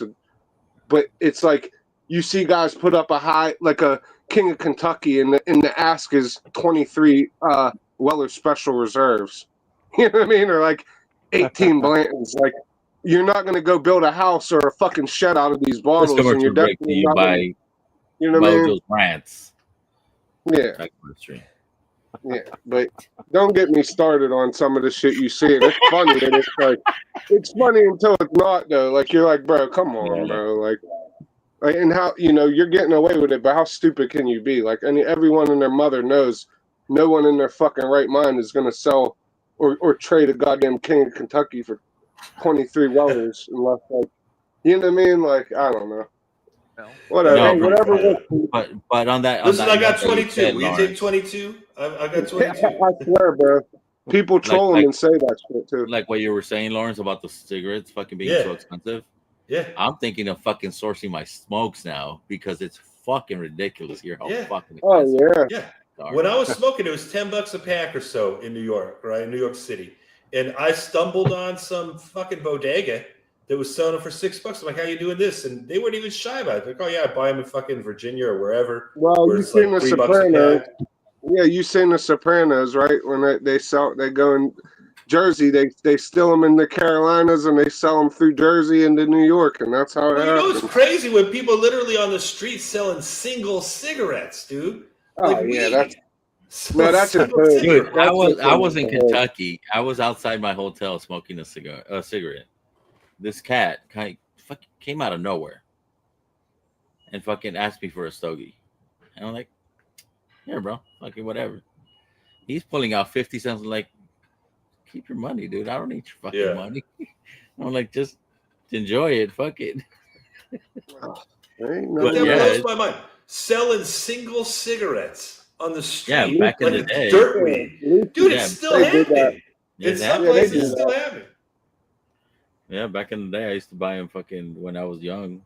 but it's like, you see guys put up a high, like a King of Kentucky, and the ask is 23 Weller Special Reserves. You know what I mean? Or like 18 Blantons. Like, you're not going to go build a house or a fucking shed out of these bottles, and you're definitely not by you know what I mean? Rants. Yeah. Yeah, but don't get me started on some of the shit you see. It's funny, and it's funny until it's not, though. Like, you're like, bro, come on, bro. Like, and how, you're getting away with it, but how stupid can you be? Like, everyone and their mother knows no one in their fucking right mind is going to sell or trade a goddamn King of Kentucky for 23 Wellers, unless, like, you know what I mean? Like, I don't know. Whatever. No, Hey, whatever. But on that, Listen, I got 22. Will you take 22? I got 22. I swear, bro. People troll them and say that shit too. Like what you were saying, Lawrence, about the cigarettes fucking being so expensive. Yeah. I'm thinking of fucking sourcing my smokes now because it's fucking ridiculous here how fucking expensive. Oh yeah. Yeah. When I was smoking, it was $10 a pack or so in New York, right? In New York City. And I stumbled on some fucking bodega that was selling them for $6. I'm like, how you doing this? And they weren't even shy about it. They're like, oh yeah, I buy them in fucking Virginia or wherever. Well, you've seen the Sopranos. Yeah, you've seen the Sopranos, right? When they go in Jersey, they steal them in the Carolinas and they sell them through Jersey into New York, and that's how it happens. It's crazy when people literally on the street selling single cigarettes, dude. Oh yeah, that's a dude. I was in Kentucky. I was outside my hotel smoking a cigarette. This cat fucking came out of nowhere and fucking asked me for a stogie. And I'm like, here, bro, fucking whatever. He's pulling out 50 cents. I'm like, keep your money, dude. I don't need your fucking money. I'm like, just enjoy it. Fuck it. That blows my mind. Selling single cigarettes on the street. Yeah, back in the day. Dirt weed. Dude, it's still happening. In some places, it's still happening. Yeah, back in the day, I used to buy them fucking when I was young.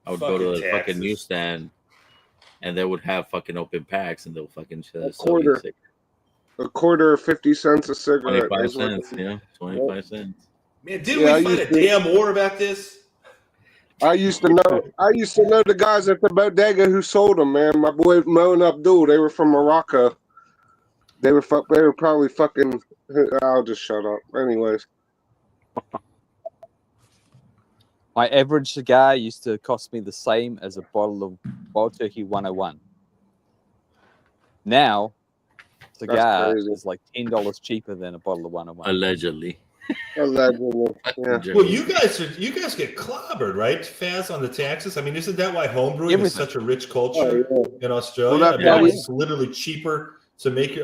I would go to the fucking newsstand, and they would have fucking open packs, and they'll fucking a quarter, 50 cents a cigarette. 25 cents, 25 cents. Man, didn't we fight a damn war about this? I used to know the guys at the bodega who sold them, man. My boy Mo and Abdul, they were from Morocco. They were probably fucking. I'll just shut up. Anyways. My average cigar used to cost me the same as a bottle of Wild Turkey 101. Now, cigar is like $10 cheaper than a bottle of 101. Allegedly. Yeah. Well, you guys get clobbered, right? Faz on the taxes. I mean, isn't that why homebrewing is such a rich culture in Australia? It's literally cheaper to make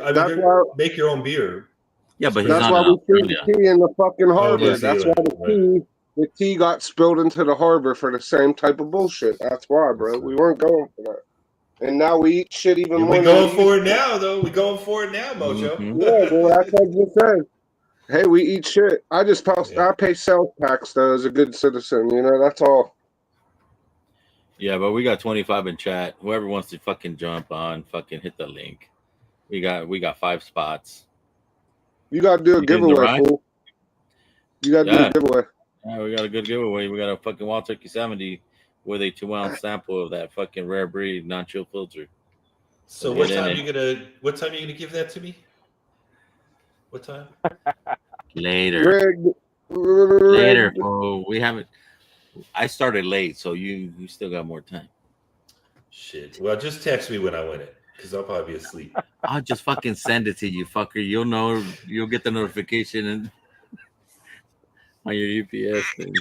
make your own beer. Yeah, but that's why we threw the tea in the fucking harbor. That's why the tea got spilled into the harbor for the same type of bullshit. That's why, bro. We weren't going for that. And now we eat shit even more. We're going for it now, though. We're going for it now, Mojo. Mm-hmm. Yeah, well, that's what you said. Hey, we eat shit. I pay sales tax, though, as a good citizen. That's all. Yeah, but we got 25 in chat. Whoever wants to fucking jump on, fucking hit the link. We got 5 spots. You got to do a giveaway, fool. You got to do Yeah. a giveaway. Yeah, we got a good giveaway. We got a fucking Wild Turkey 70 with a 2-ounce sample of that fucking rare breed non-chill filter. So Get what in time it. you gonna? What time are you gonna give that to me? What time? Later. Greg, Later, fool. We haven't. I started late, so you still got more time. Shit. Well, just text me when I win it, because I'll probably be asleep. I'll just fucking send it to you, fucker. You'll know. You'll get the notification and on your UPS thing.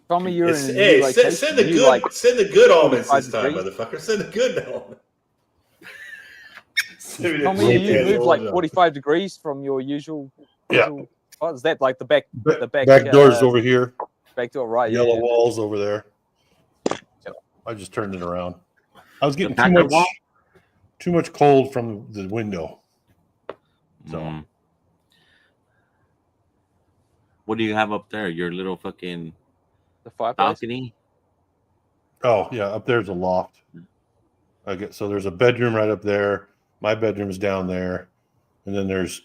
Tell me you're in a new Hey, location. send the you good, send the good almonds 45 this time, degrees? motherfucker. Send the good almonds. Tell me you moved like 45 degrees from your usual. Yeah. What is that? Like the back Back doors over here. back door, right? Yellow yeah. walls over there. I just turned it around. I was getting Packer wall? too much cold from the window. So What do you have up there? Your little fucking The fireplace. balcony? oh yeah, up there's a loft. So there's a bedroom right up there. My bedroom's down there, and then there's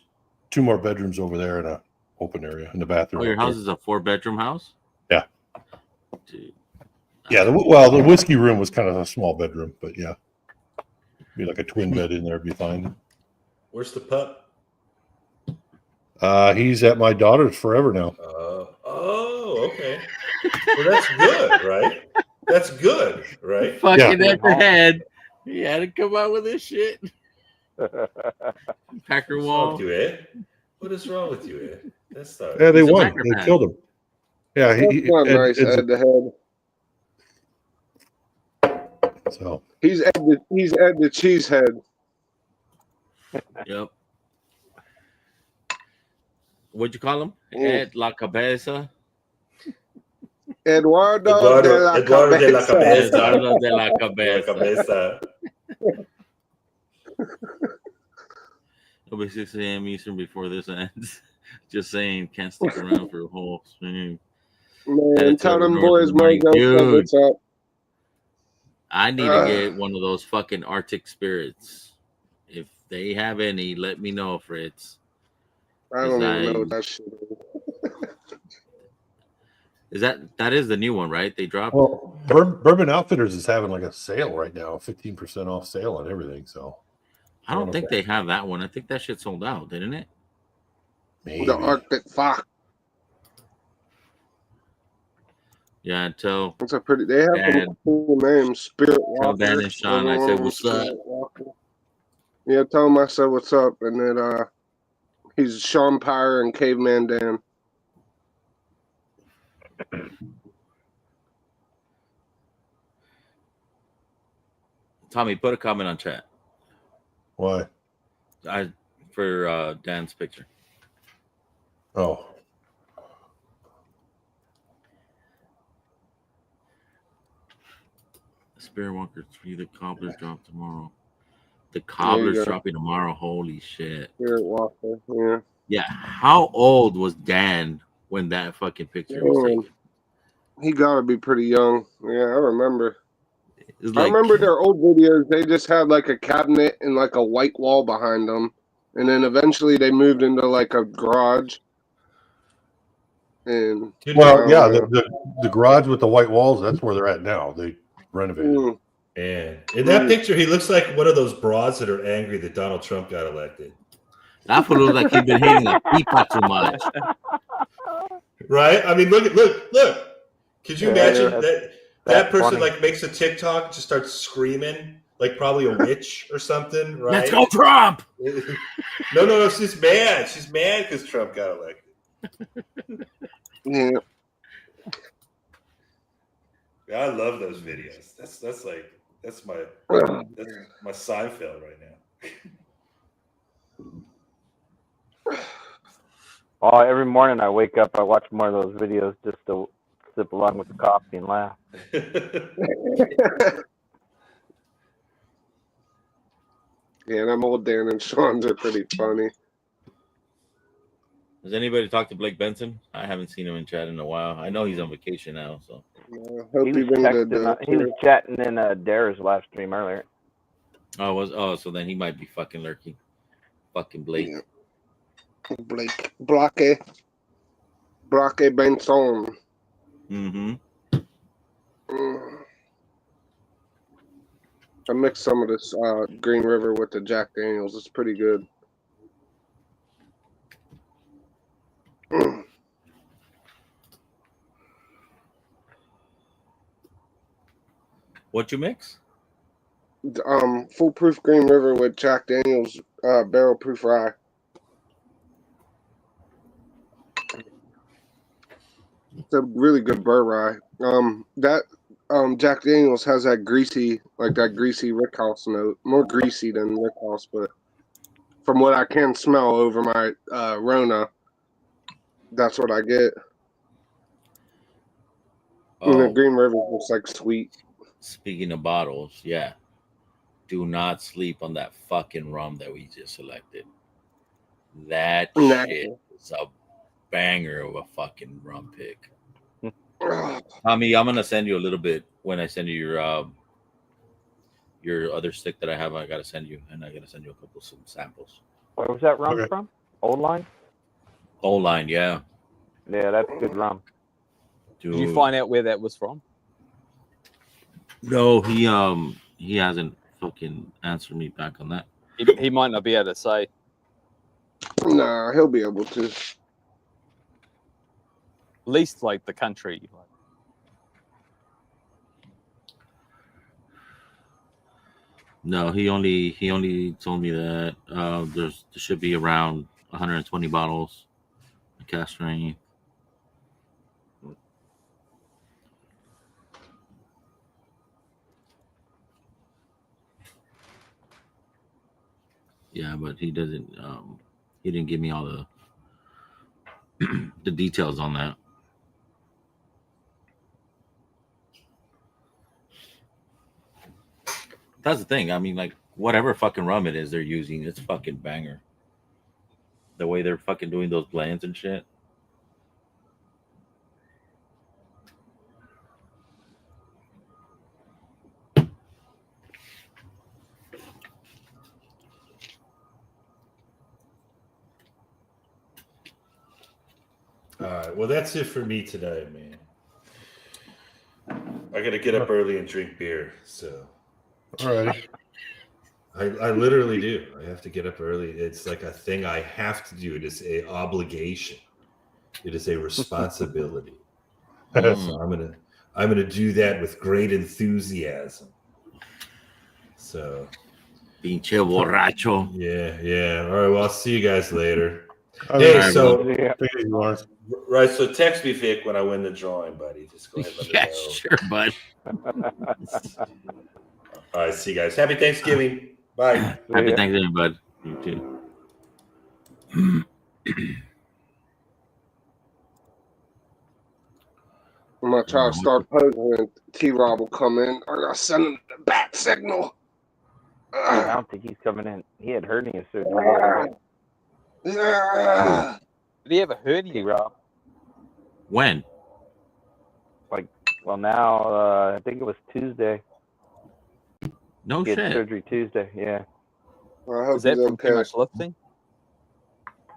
2 more bedrooms over there in a open area in the bathroom. Oh, your up house there. is a 4-bedroom house? Yeah. Dude. Yeah, the whiskey room was kind of a small bedroom, but yeah, be like a twin bed in there, be fine. Where's the pup? He's at my daughter's forever now. Oh, okay. Well, that's good, right? That's good, right? Fucking Yeah. at the head. He had to come out with this shit. Packer What's wrong wall. with you, Ed? What is wrong with you, Ed? That's not. Yeah, they He's a won. Packer They fan. killed him. Yeah, That's not nice, Ed the head. So He's Ed the cheesehead. Yep. What'd you call him? Mm. Ed La Cabeza? Eduardo de la Cabeza. Eduardo de la La Cabeza. cabeza. It'll be 6 a.m. Eastern before this ends. Just saying, can't stick around for a whole stream. Man, Headed tell to them north boys of the morning. Mojo said Dude, what's up. I need to get one of those fucking Arctic spirits. If they have any, let me know, Fritz. I don't even know what that shit is. That is the new one, right? They dropped. well, Bourbon Outfitters is having like a sale right now, 15% off sale on everything. So I don't think they have that one. I think that shit sold out, didn't it? maybe. The Arctic Fox. Yeah, until It's a pretty. They have some cool names. Spirit Walker. Dan and Sean, I said, "What's up?" Yeah, tell him I said what's up, and then he's Sean Pyre and Caveman Dan. Tommy, put a comment on chat. Why? For Dan's picture. Oh, Spirit Walker 3, the Cobbler's drop tomorrow. The There you Cobbler's go. dropping tomorrow. Holy shit. Spirit Walker. Yeah. Yeah, how old was Dan when that fucking picture was taken? He gotta be pretty young. Yeah, I remember. It's I like, remember their old videos. They just had like a cabinet and like a white wall behind them, and then eventually they moved into like a garage. And well, yeah, the garage with the white walls. That's where they're at now. They renovated. And in that picture, he looks like one of those broads that are angry that Donald Trump got elected. that fool looks like he's been hitting the pipa too much. Right? I mean, look. Could you imagine that person funny. like makes a TikTok, just starts screaming, like probably a witch or something, right? Let's go, Trump! No, she's mad. She's mad because Trump got elected. yeah, I love those videos. That's my Seinfeld right now. Oh, every morning I wake up, I watch more of those videos just to sip along with the coffee and laugh. yeah. Them old Dan and Sean's are pretty funny. Has anybody talked to Blake Benson? I haven't seen him in chat in a while. I know he's on vacation now, so. Hope He you've was, been good. texting, he was chatting in Dara's live stream earlier. So then he might be fucking lurking. Fucking Blake. Blake Blake. Braque Benson. Mm-hmm. I mixed some of this Green River with the Jack Daniels. It's pretty good. What you mix? Foolproof Green River with Jack Daniels barrel proof rye. It's a really good burr rye. That Jack Daniels has that greasy rickhouse note. More greasy than rickhouse, but from what I can smell over my Rona, that's what I get. And the Oh, Green River is like sweet. speaking of bottles, yeah. Do not sleep on that fucking rum that we just selected. That Nah. shit is a banger of a fucking rum pick. Ugh. Tommy, I'm gonna send you a little bit when I send you your other stick that I have. I gotta send you, and I gotta send you some samples. Where was that rum Okay. from? Old Line? Old Line, yeah. Yeah, that's good rum. Dude. Did you find out where that was from? No, he hasn't fucking answered me back on that. He might not be able to say. Nah, he'll be able to. At least like the country. Like, No, he only told me that there should be around 120 bottles of cask strength. Yeah, but he doesn't. He didn't give me all the the details on that. That's the thing. I mean, like whatever fucking rum it is they're using, it's fucking banger. The way they're fucking doing those blends and shit. All right. Well, that's it for me tonight, man. I got to get up early and drink beer. So Alrighty. I literally do. I have to get up early. It's like a thing I have to do. It is a obligation. It is a responsibility. So I'm gonna do that with great enthusiasm. So Pinche borracho. yeah. All right. Well, I'll see you guys later. Okay. Hey, so Yeah. Take it easy, Lawrence. right. So text me, Vic, when I win the drawing, buddy. Just go ahead and let Yeah, me know. sure, bud. All right. See you guys. Happy Thanksgiving. Bye. Happy Yeah. Thanksgiving, bud. You too. I'm gonna try to start posing and T-Rob will come in. I gotta send him the bat signal. I don't think he's coming in. He had hernia surgery. Yeah. did he ever hurt you? Rob. When? Well, now I think it was Tuesday. No He had shit. surgery Tuesday. Yeah. I hope Was that he's from too okay. much lifting?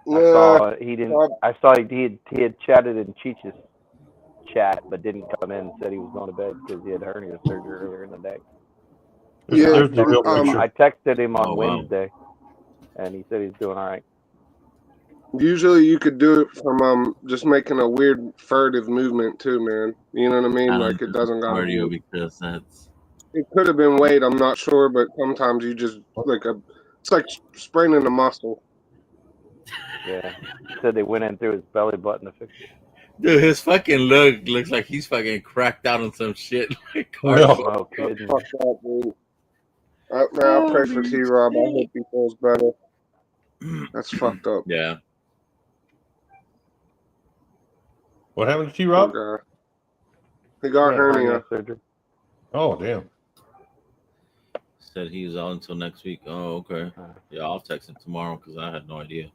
I saw he didn't. I saw he had chatted in Cheech's chat, but didn't come in. Said he was going to bed because he had hernia surgery earlier in the day. Yeah, There's the real picture. I texted him on Oh, wow. Wednesday, and he said he's doing all right. Usually you could do it from just making a weird furtive movement too, man. You know what I mean? Like it doesn't got to cardio be. because that's It could have been weight, I'm not sure, but sometimes you just it's like spraining a muscle. Yeah. He said they went in through his belly button to fix it. dude. His fucking look looks like he's fucking cracked out on some shit. Like No. Oh, kidding. Fuck that, dude. I'll pray for T-Rob. I hope he feels better. That's fucked up. Yeah. What happened to T-Rob? Poor guy. He got Yeah, hernia. surgery. Oh, damn. Said he's out until next week. Oh, okay. Yeah, I'll text him tomorrow because I had no idea.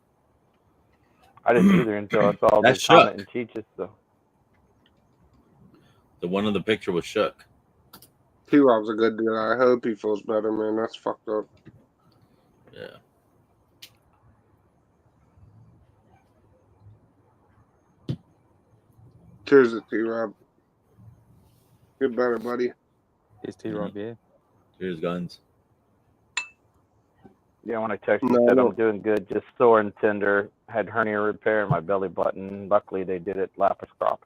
I didn't either until I saw the That's comment in Cheech's. So The one in the picture was shook. T-Rob's a good dude. I hope he feels better, man. That's fucked up. Yeah. Cheers to T-Rob. Get better, buddy. Here's T-Rob, yeah. Here's guns. Yeah, when I texted No, you, said no. I'm doing good, just sore and tender. Had hernia repair in my belly button. Luckily, they did it laparoscopic.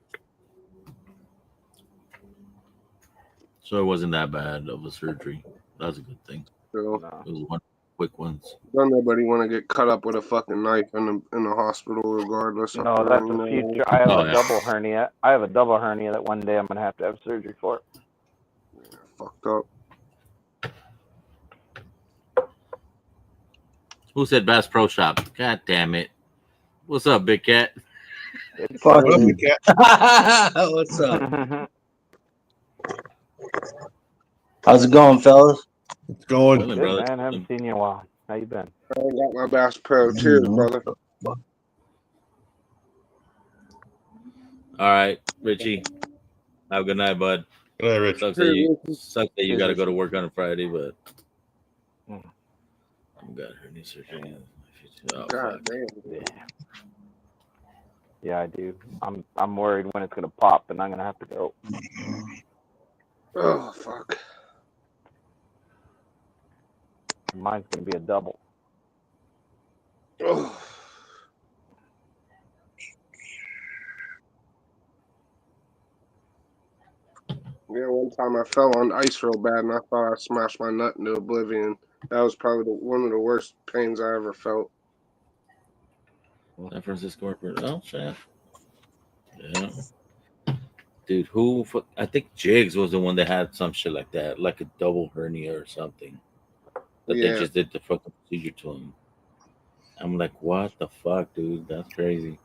So it wasn't that bad of a surgery. That was a good thing. So, No. It was one quick ones. don't nobody want to get cut up with a fucking knife in the hospital, regardless. No, that's a future. I have a yeah. double hernia. I have a double hernia that one day I'm gonna have to have surgery for. Fucked up. Who said Bass Pro Shop? God damn it. What's up, Big Cat? It's Fuck What up, you. big cat? What's up? How's it going, fellas? It's going. Chilling, Good, brother. man. I haven't seen you in a while. How you been? I got my Bass Pro. Cheers, Mhm. brother. All right, Richie. Have a good night, bud. Good night, Rich. Sucks that you got to go to work on a Friday, but I've got hernia surgery. Oh, God fuck. damn. Yeah, I do. I'm worried when it's gonna pop, and I'm gonna have to go. Oh, fuck. Mine's gonna be a double. Oh. Yeah, one time I fell on ice real bad, and I thought I smashed my nut into oblivion. That was probably one of the worst pains I ever felt. San Francisco airport. Oh, shit. Yeah. Dude, I think Jigs was the one that had some shit like that, like a double hernia or something. That Yeah. they just did the fucking procedure to him. I'm like, what the fuck, dude? That's crazy.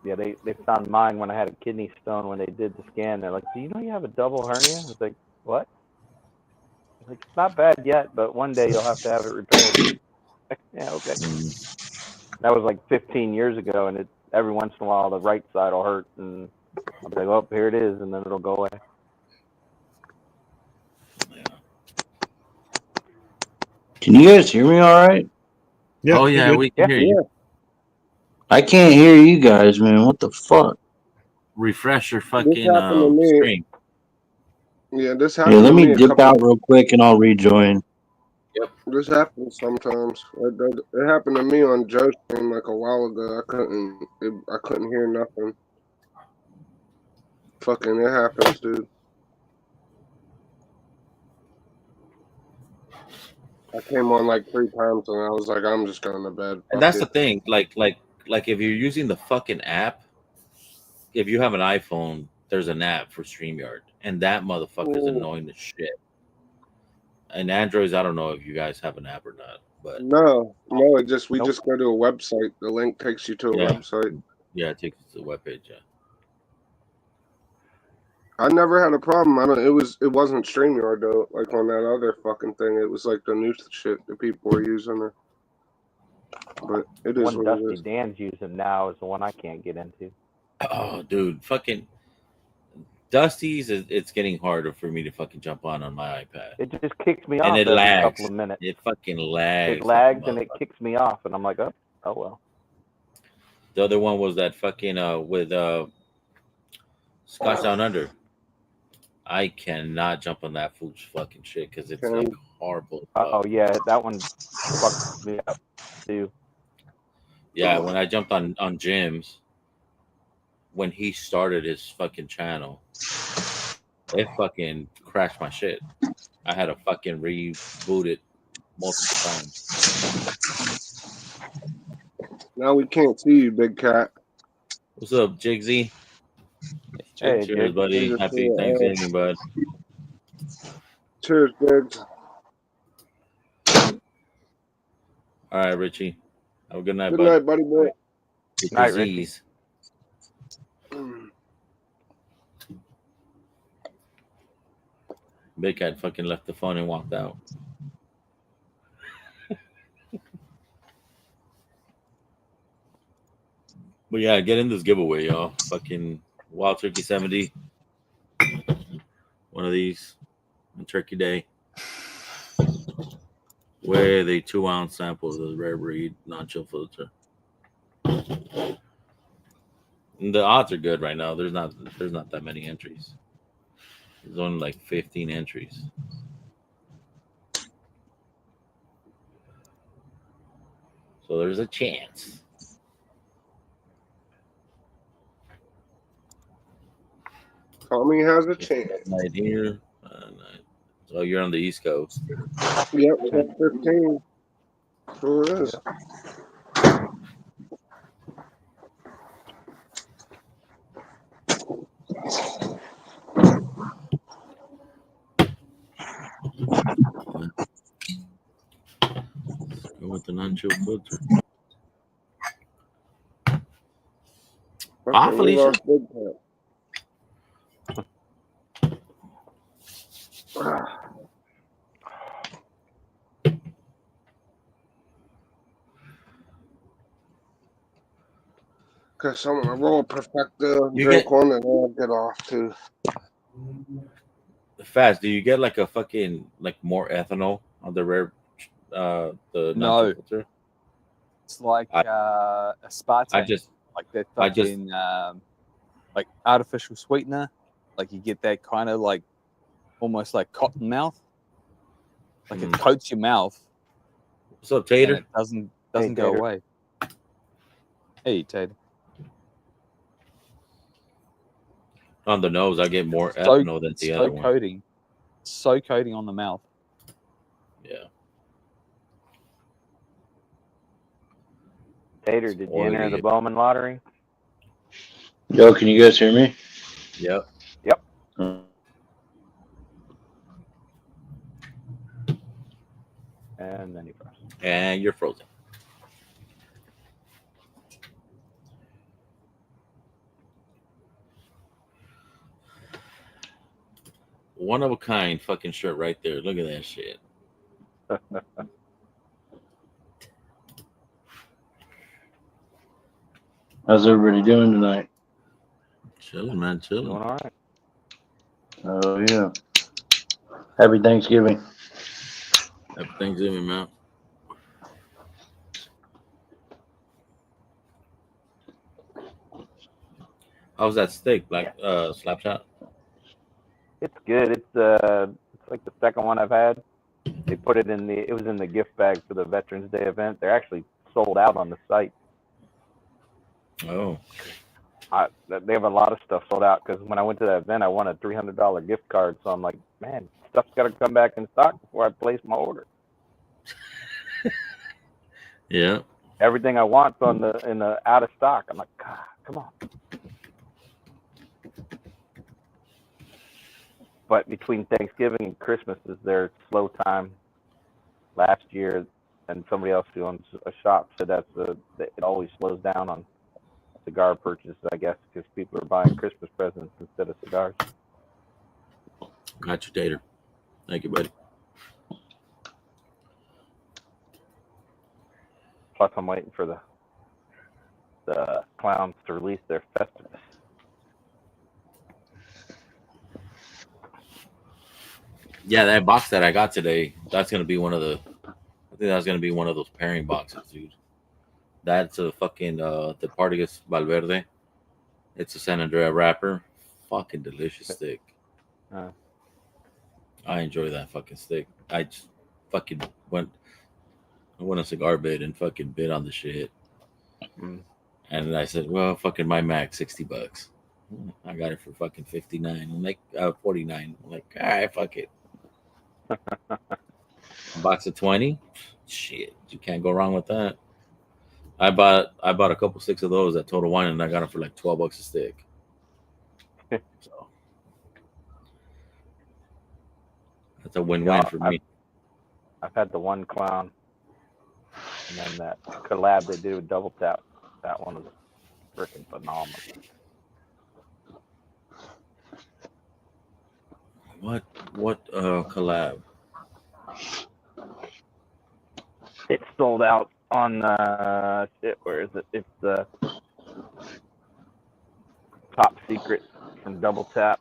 Yeah, they found mine when I had a kidney stone. When they did the scan, they're like, "Do you know you have a double hernia?" I was like, "What?" I was like, "It's not bad yet, but one day you'll have to have it repaired." Yeah, okay. That was like 15 years ago, and every once in a while the right side will hurt, and I'll be like, "Oh, here it is," and then it'll go away. Can you guys hear me all right? Yeah, Oh, you're yeah, good. we can hear you. I can't hear you guys, man. What the fuck? Refresh your This fucking happened to me. stream. Yeah, this Yeah, happened let to me me a dip couple. out real quick and I'll rejoin. This happens sometimes. It happened to me on Joe's stream like a while ago. I couldn't hear nothing. Fucking, it happens, dude. I came on like 3 times and I was like, I'm just going to bed. And Fuck that's the it. thing. Like if you're using the fucking app, if you have an iPhone, there's an app for StreamYard, and that motherfucker's Ooh. annoying as shit. And Androids, I don't know if you guys have an app or not, but No, we just Nope. go to a website. The link takes you to a Yeah. website. yeah, it takes you to the webpage. Yeah. I never had a problem. It wasn't StreamYard though. Like on that other fucking thing, it was like the new shit that people were using there. But it The is one what it Dusty is. Dan's using now is the one I can't get into. Oh, dude, fucking Dusty's. It's getting harder for me to fucking jump on my iPad, It just kicks me and off it every lags. couple of minutes. It fucking lags. It lags like a and it motherfucker. kicks me off, and I'm like, oh well. The other one was that fucking with Scotch Down Under. I cannot jump on that fool's fucking shit because it's like horrible. Oh yeah, that one fucked me up too. Yeah, when I jumped on Jim's, when he started his fucking channel, it fucking crashed my shit. I had to fucking reboot it multiple times. Now we can't see you, big cat. What's up, Jigsy? Hey, Cheers, Jig. buddy. Happy Thanksgiving, bud. Cheers, Biggs. All right, Richie. Have a good night, Good bud. night, buddy boy. Get Night, your Richie. Z's. Big Cat fucking left the phone and walked out. But yeah, get in this giveaway, y'all. Fucking Wild Turkey 70. One of these on Turkey Day. With a 2-ounce sample of the rare breed non-chill filter. The odds are good right now. There's not that many entries. There's only like 15 entries. So there's a chance. Tommy has a chance. Right here. So you're on the East Coast. Yep, 15. Who is? Go with the non-chill filter. Ah, We Felicia. lost Big Cat. Because I'm gonna roll perfecto, You drink get- one, and then I'll get off too. Fast. Do you get like a fucking like more ethanol on the rare the No. non-chill filter? It's like aspartame. I just like that I just- fucking like artificial sweetener. Like you get that kind of like almost like cotton mouth. Like it coats your mouth. What's up, And Tater? it doesn't go Tater. away. Hey, Tater. On the nose, I get more So- ethanol than the so other one. coating. So coating on the mouth. Yeah. Tater, did you enter the Oily. Bowman lottery? Yo, can you guys hear me? Yep. And then he froze. And you're frozen. One of a kind fucking shirt right there. Look at that shit. How's everybody doing tonight? Chilling, man. Doing Chilling. all right. Oh yeah. Happy Thanksgiving. Happy Thanksgiving, man. How's that steak, Black slap shot? It's good. It's like the second one I've had. They put it in it was in the gift bag for the Veterans Day event. They're actually sold out on the site. Oh. They have a lot of stuff sold out because when I went to that event, I won a $300 gift card. So I'm like, man, stuff's got to come back in stock before I place my order. Yeah. Everything I want's in the out of stock. I'm like, God, come on. But between Thanksgiving and Christmas is their slow time. Last year, and somebody else who owns a shop said that it always slows down on cigar purchases, I guess, because people are buying Christmas presents instead of cigars. Got you, Tater. Thank you, buddy. Plus, I'm waiting for the clowns to release their Festivus. Yeah, that box that I got today, that's gonna be one of the. I think that's gonna be one of those pairing boxes, dude. That's a fucking the Partagas Valverde. It's a San Andrea wrapper. Fucking delicious stick. I enjoy that fucking stick. I just fucking went a cigar bid and fucking bid on the shit. And I said, well, fucking my max $60. I got it for fucking 59. I'm like 49. I'm like, all right, fuck it. Box of 20. Shit, you can't go wrong with that. I bought a couple sticks of those at Total Wine, and I got them for like $12 a stick. So that's a win-win for me. I've had the one clown, and then that collab they did with Double Tap. That one was freaking phenomenal. What collab? It's sold out on where is it? It's the Top Secret from Double Tap.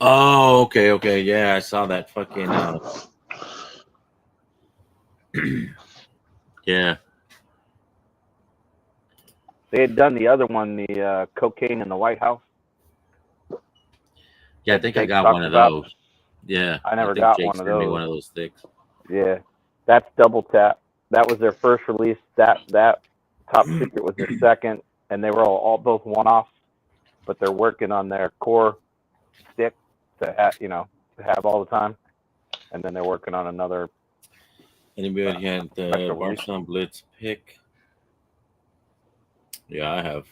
Oh, okay, yeah, I saw that fucking. Yeah, They had done the other one, the cocaine in the White House. Yeah, I think I Jake got talked one of about. those. Yeah, I never think got Jake one of sent me those. one of those sticks. Yeah, that's Double Tap. That was their first release. That Top Secret was their second, and they were all both one-offs. But they're working on their core stick to have all the time, and then they're working on another Anybody had the special release. Barstow Blitz pick? Yeah, I have.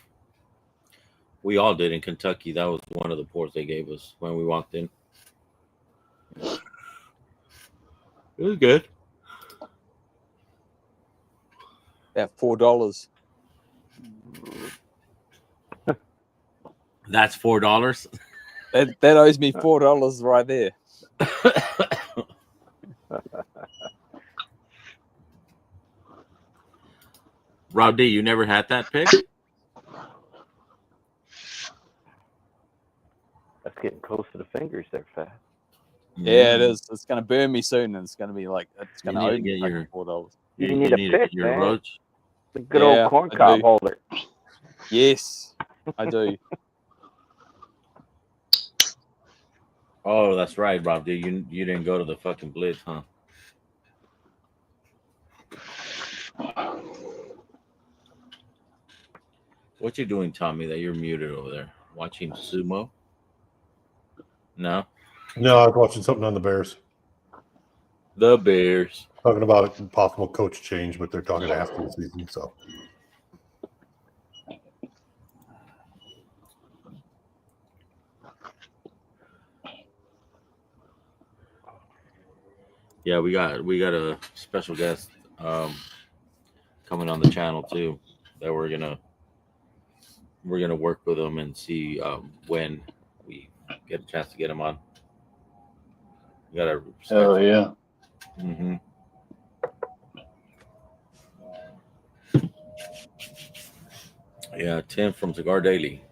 We all did in Kentucky. That was one of the pours they gave us when we walked in. It was good. About $4. That's $4. That owes me $4 right there. Rob D, you never had that pick? That's getting close to the fingers there, fast. Yeah, it is. It's gonna burn me soon, and it's gonna be like it's You gonna need to owe me get like your- $4. You need a pick, your man. roach. The good Yeah, old corn I cob do. holder. Yes, I do. Oh, that's right, Rob D. You didn't go to the fucking Blitz, huh? What you doing, Tommy? That you're muted over there, watching sumo? No, No, I was watching something on the Bears. the Bears. Talking about a possible coach change, but they're talking after the season. So Yeah, we got a special guest coming on the channel too. That we're gonna work with him and see when we get a chance to get him on. We gotta. Oh yeah. Mm-hmm. Yeah, Tim from Cigar Daily.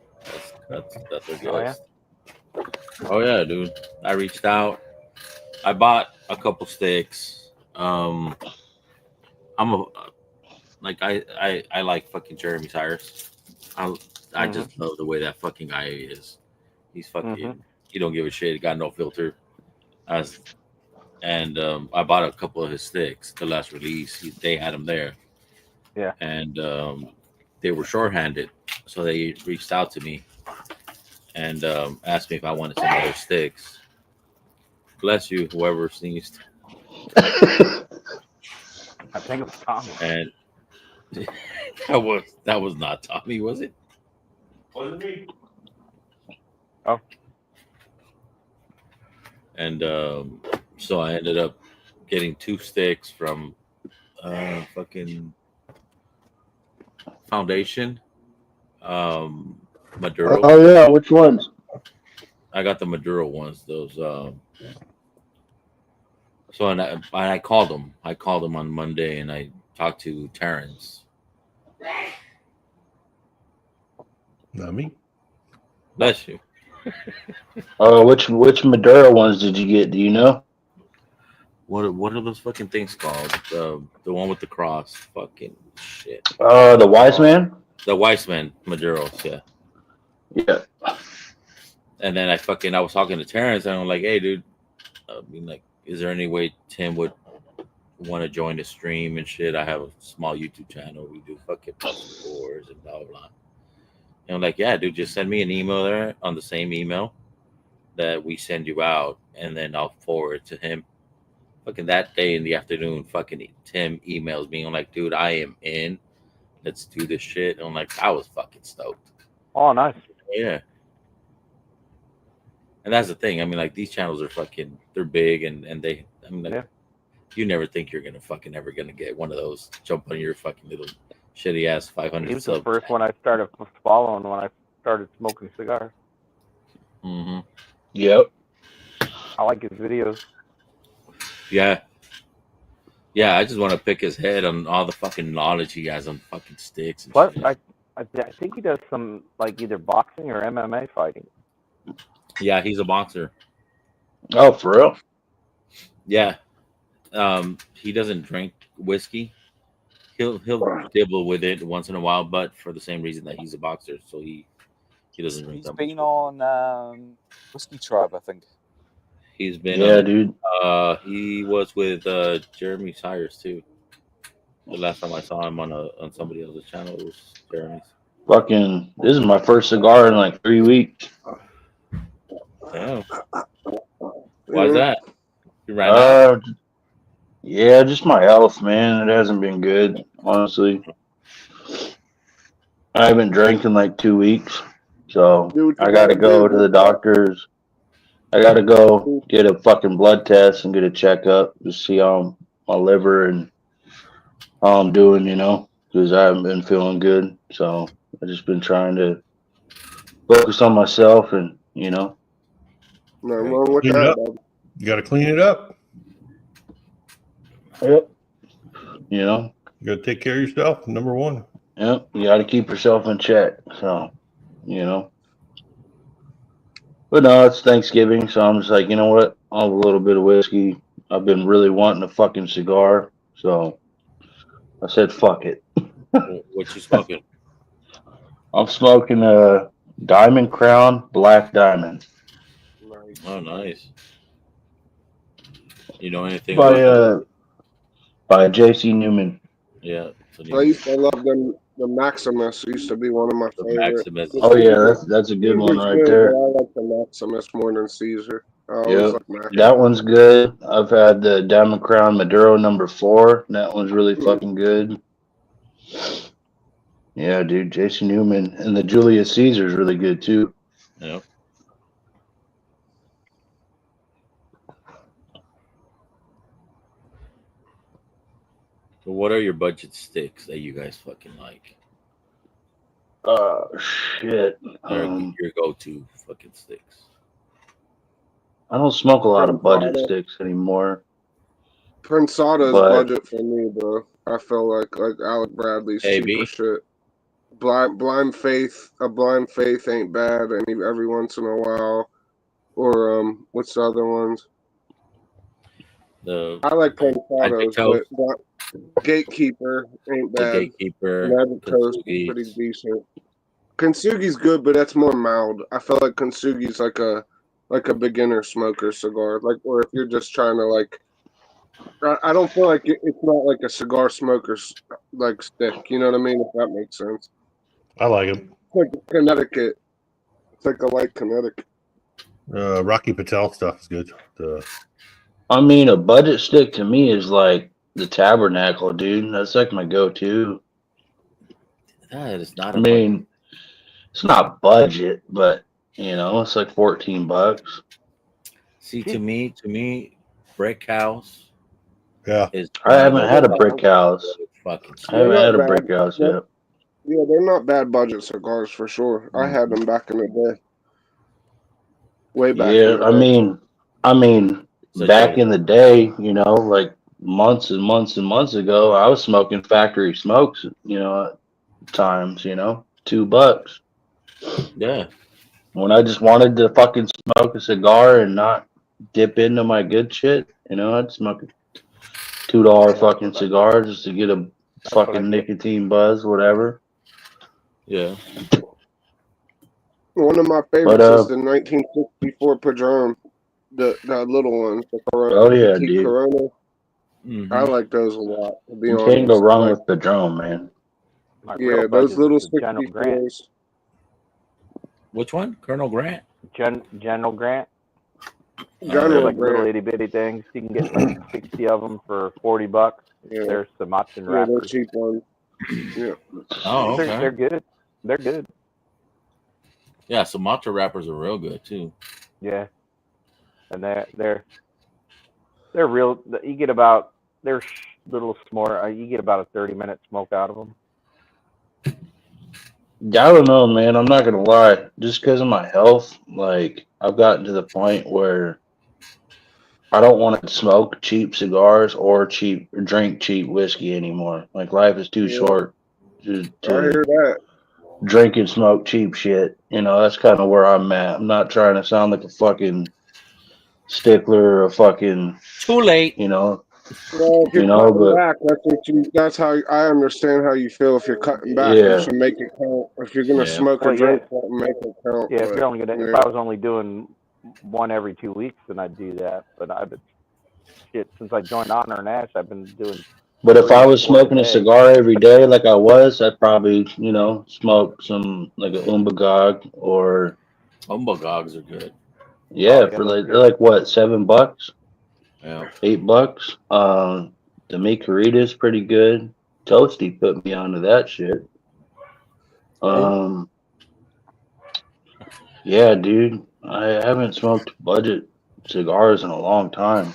That's our guest. Oh yeah, dude. I reached out. I bought a couple sticks. I'm a I like fucking Jeremy Cyrus. I just love the way that fucking guy is. He's fucking. He don't give a shit. He got no filter. I bought a couple of his sticks. The last release, they had them there. Yeah. And they were shorthanded, so they reached out to me and asked me if I wanted some of their sticks. Bless you, whoever sneezed. I think it was Tommy. And that was not Tommy, was it? wasn't me. Oh. And so I ended up getting 2 sticks from fucking Foundation. Maduro. Oh yeah, which ones? I got the Maduro ones. Those. So I called them. I called them on Monday, and I talked to Terrence. Not me. Bless you. Which Maduro ones did you get? Do you know? What are those fucking things called? The one with the cross. Fucking shit. The Wise Man. The Weissman Maduros, yeah. Yeah. And then I was talking to Terrence, and I'm like, hey, dude, I mean, like, is there any way Tim would want to join the stream and shit? I have a small YouTube channel. We do fucking tours and blah, blah. And I'm like, yeah, dude, just send me an email there on the same email that we send you out, and then I'll forward it to him. Fucking that day in the afternoon, fucking Tim emails me. I'm like, dude, I am in. Let's do this shit. And I'm like, I was fucking stoked. Oh, nice. Yeah. And that's the thing. I mean, like, these channels are fucking, they're big, and they, I mean, like, Yeah. You never think you're gonna fucking ever gonna get one of those jump on your fucking little shitty ass 500 He was the sub. first one I started following when I started smoking cigars. Mm-hmm. Yep. I like his videos. Yeah. Yeah, I just want to pick his head on all the fucking knowledge he has on fucking sticks. And Plus, shit. I think he does some like either boxing or MMA fighting. Yeah, he's a boxer. Oh, for real? Yeah. He doesn't drink whiskey. he'll dibble with it once in a while, but for the same reason that he's a boxer, so he doesn't drink He's that been much. on Whiskey Tribe, I think. He's been Yeah, on. dude. He was with Jeremy Cyrus too. The last time I saw him on somebody else's channel, it was Jeremy's. Fucking, this is my first cigar in like 3 weeks. Damn. Why's that? You ran out? Yeah, just my health, man. It hasn't been good, honestly. I haven't drank in like 2 weeks, so Do what you I gotta gotta go do, to the doctors. I gotta go get a fucking blood test and get a checkup to see how my liver and how I'm doing, because I haven't been feeling good. So I've just been trying to focus on myself and, Nothing wrong with Clean it that, up. bud. You got to clean it up. Yep. You got to take care of yourself. Number one. Yep. You gotta keep yourself in check. So, But no, it's Thanksgiving, so I'm just like, you know what? I'll have a little bit of whiskey. I've been really wanting a fucking cigar, so I said, fuck it. What you smoking? I'm smoking a Diamond Crown Black Diamond Nice. Oh, nice. You know anything by about J.C. Newman. Yeah. I used to love them. The Maximus used to be one of my The favorite. Maximus. Oh yeah, that's a good one Caesar's right good, there. but I like the Maximus more than Caesar. I always Yep, like Maximus. that one's good. I've had the Diamond Crown Maduro #4. That one's really fucking good. Yeah, dude, J.C. Newman and the Julius Caesar's really good too. Yeah. So what are your budget sticks that you guys fucking like? Shit. Your go-to fucking sticks. I don't smoke a lot of budget Prensado. sticks anymore. Prensado is But- budget for me, bro. I feel like Alec Bradley's AB? cheaper shit. Blind Faith, a Blind Faith ain't bad every once in a while. Or what's the other ones? I like Prensados, Toast. but Gatekeeper ain't The bad. Gatekeeper. Magic Toast is Kintsugi. pretty decent. Kintsugi's good, but that's more mild. I feel like Kintsugi's like a beginner smoker cigar, or if you're just trying to I don't feel like it's not like a cigar smoker's stick. You know what I mean? If that makes sense. I like them. It's like Connecticut. It's like a light Connecticut. Rocky Patel stuff is good. I mean, a budget stick to me is like the Tabernacle, dude. That's like my go-to. That is not. I mean, it's not budget, but it's like $14. See, to me, Brick House. Yeah. I haven't had a Brick House. I haven't had a Brick House yet. Yeah, they're not bad budget cigars for sure. I had them back in the day. Way back. Yeah, in the I mean, back in the day, like months and months and months ago, I was smoking factory smokes, at times, $2. Yeah. When I just wanted to fucking smoke a cigar and not dip into my good shit, I'd smoke a $2 fucking cigar just to get a fucking nicotine buzz, whatever. Yeah. One of my favorites is the 1964 Padron, the little ones. The Corona, Oh yeah, Petite dude. Corona. Mhm. I like those a lot. To be You honest, can't go wrong with Padron, man. My Yeah, real those budget little is the General Grant. 64s. Which one? Colonel Grant? General Grant. General They're like Grant. little itty bitty things. You can get like 60 of them for $40. Yeah. They're Sumatran Yeah, they're wrappers. cheap ones. Yeah. Oh, okay. They're good. They're good. Yeah, Sumatra wrappers are real good too. Yeah, and they're real. You get about they're little s'more. You get about a 30-minute smoke out of them. I don't know, man. I'm not gonna lie. Just because of my health, like I've gotten to the point where I don't want to smoke cheap cigars or drink cheap whiskey anymore. Like life is too short to I hear that. drink and smoke cheap shit. That's kind of where I'm at. I'm not trying to sound like a fucking stickler or a fucking Too late. Well, if you're You know, cutting but back, that's how I understand how you feel. If you're cutting back, you yeah, should make it count. If you're gonna Yeah. smoke or Well, yeah, drink something, make it count. yeah. If But you're only gonna, if yeah, I was only doing one every 2 weeks, then I'd do that. But I've been shit since I joined Honor and Ash. I've been doing but if I 3 to was 4 a smoking a day. cigar every day like I was, I'd probably, smoke some like a umbagog or Umbagogs are good. Oh yeah, yeah, for those like are they're good. like what, $7, Yeah. $8. The Micarita's pretty good. Toasty put me onto that shit. Um, yeah, dude, I haven't smoked budget cigars in a long time.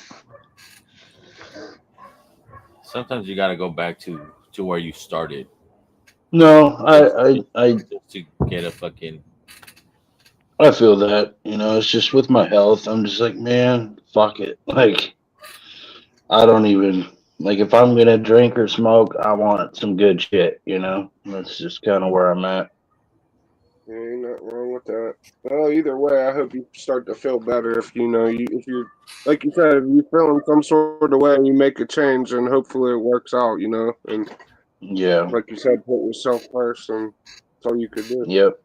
Sometimes you got to go back to where you started No, just, just to get a fucking. I feel that, it's just with my health. I'm just like, man, fuck it. Like, I don't even like if I'm gonna drink or smoke, I want some good shit. That's just kind of where I'm at. ain't nothing wrong with that. Well, either way, I hope you start to feel better. If you're like you said, if you're feeling some sort of way, you make a change, and hopefully it works out. And Yeah, like you said, put yourself first, and that's all you could do. yep.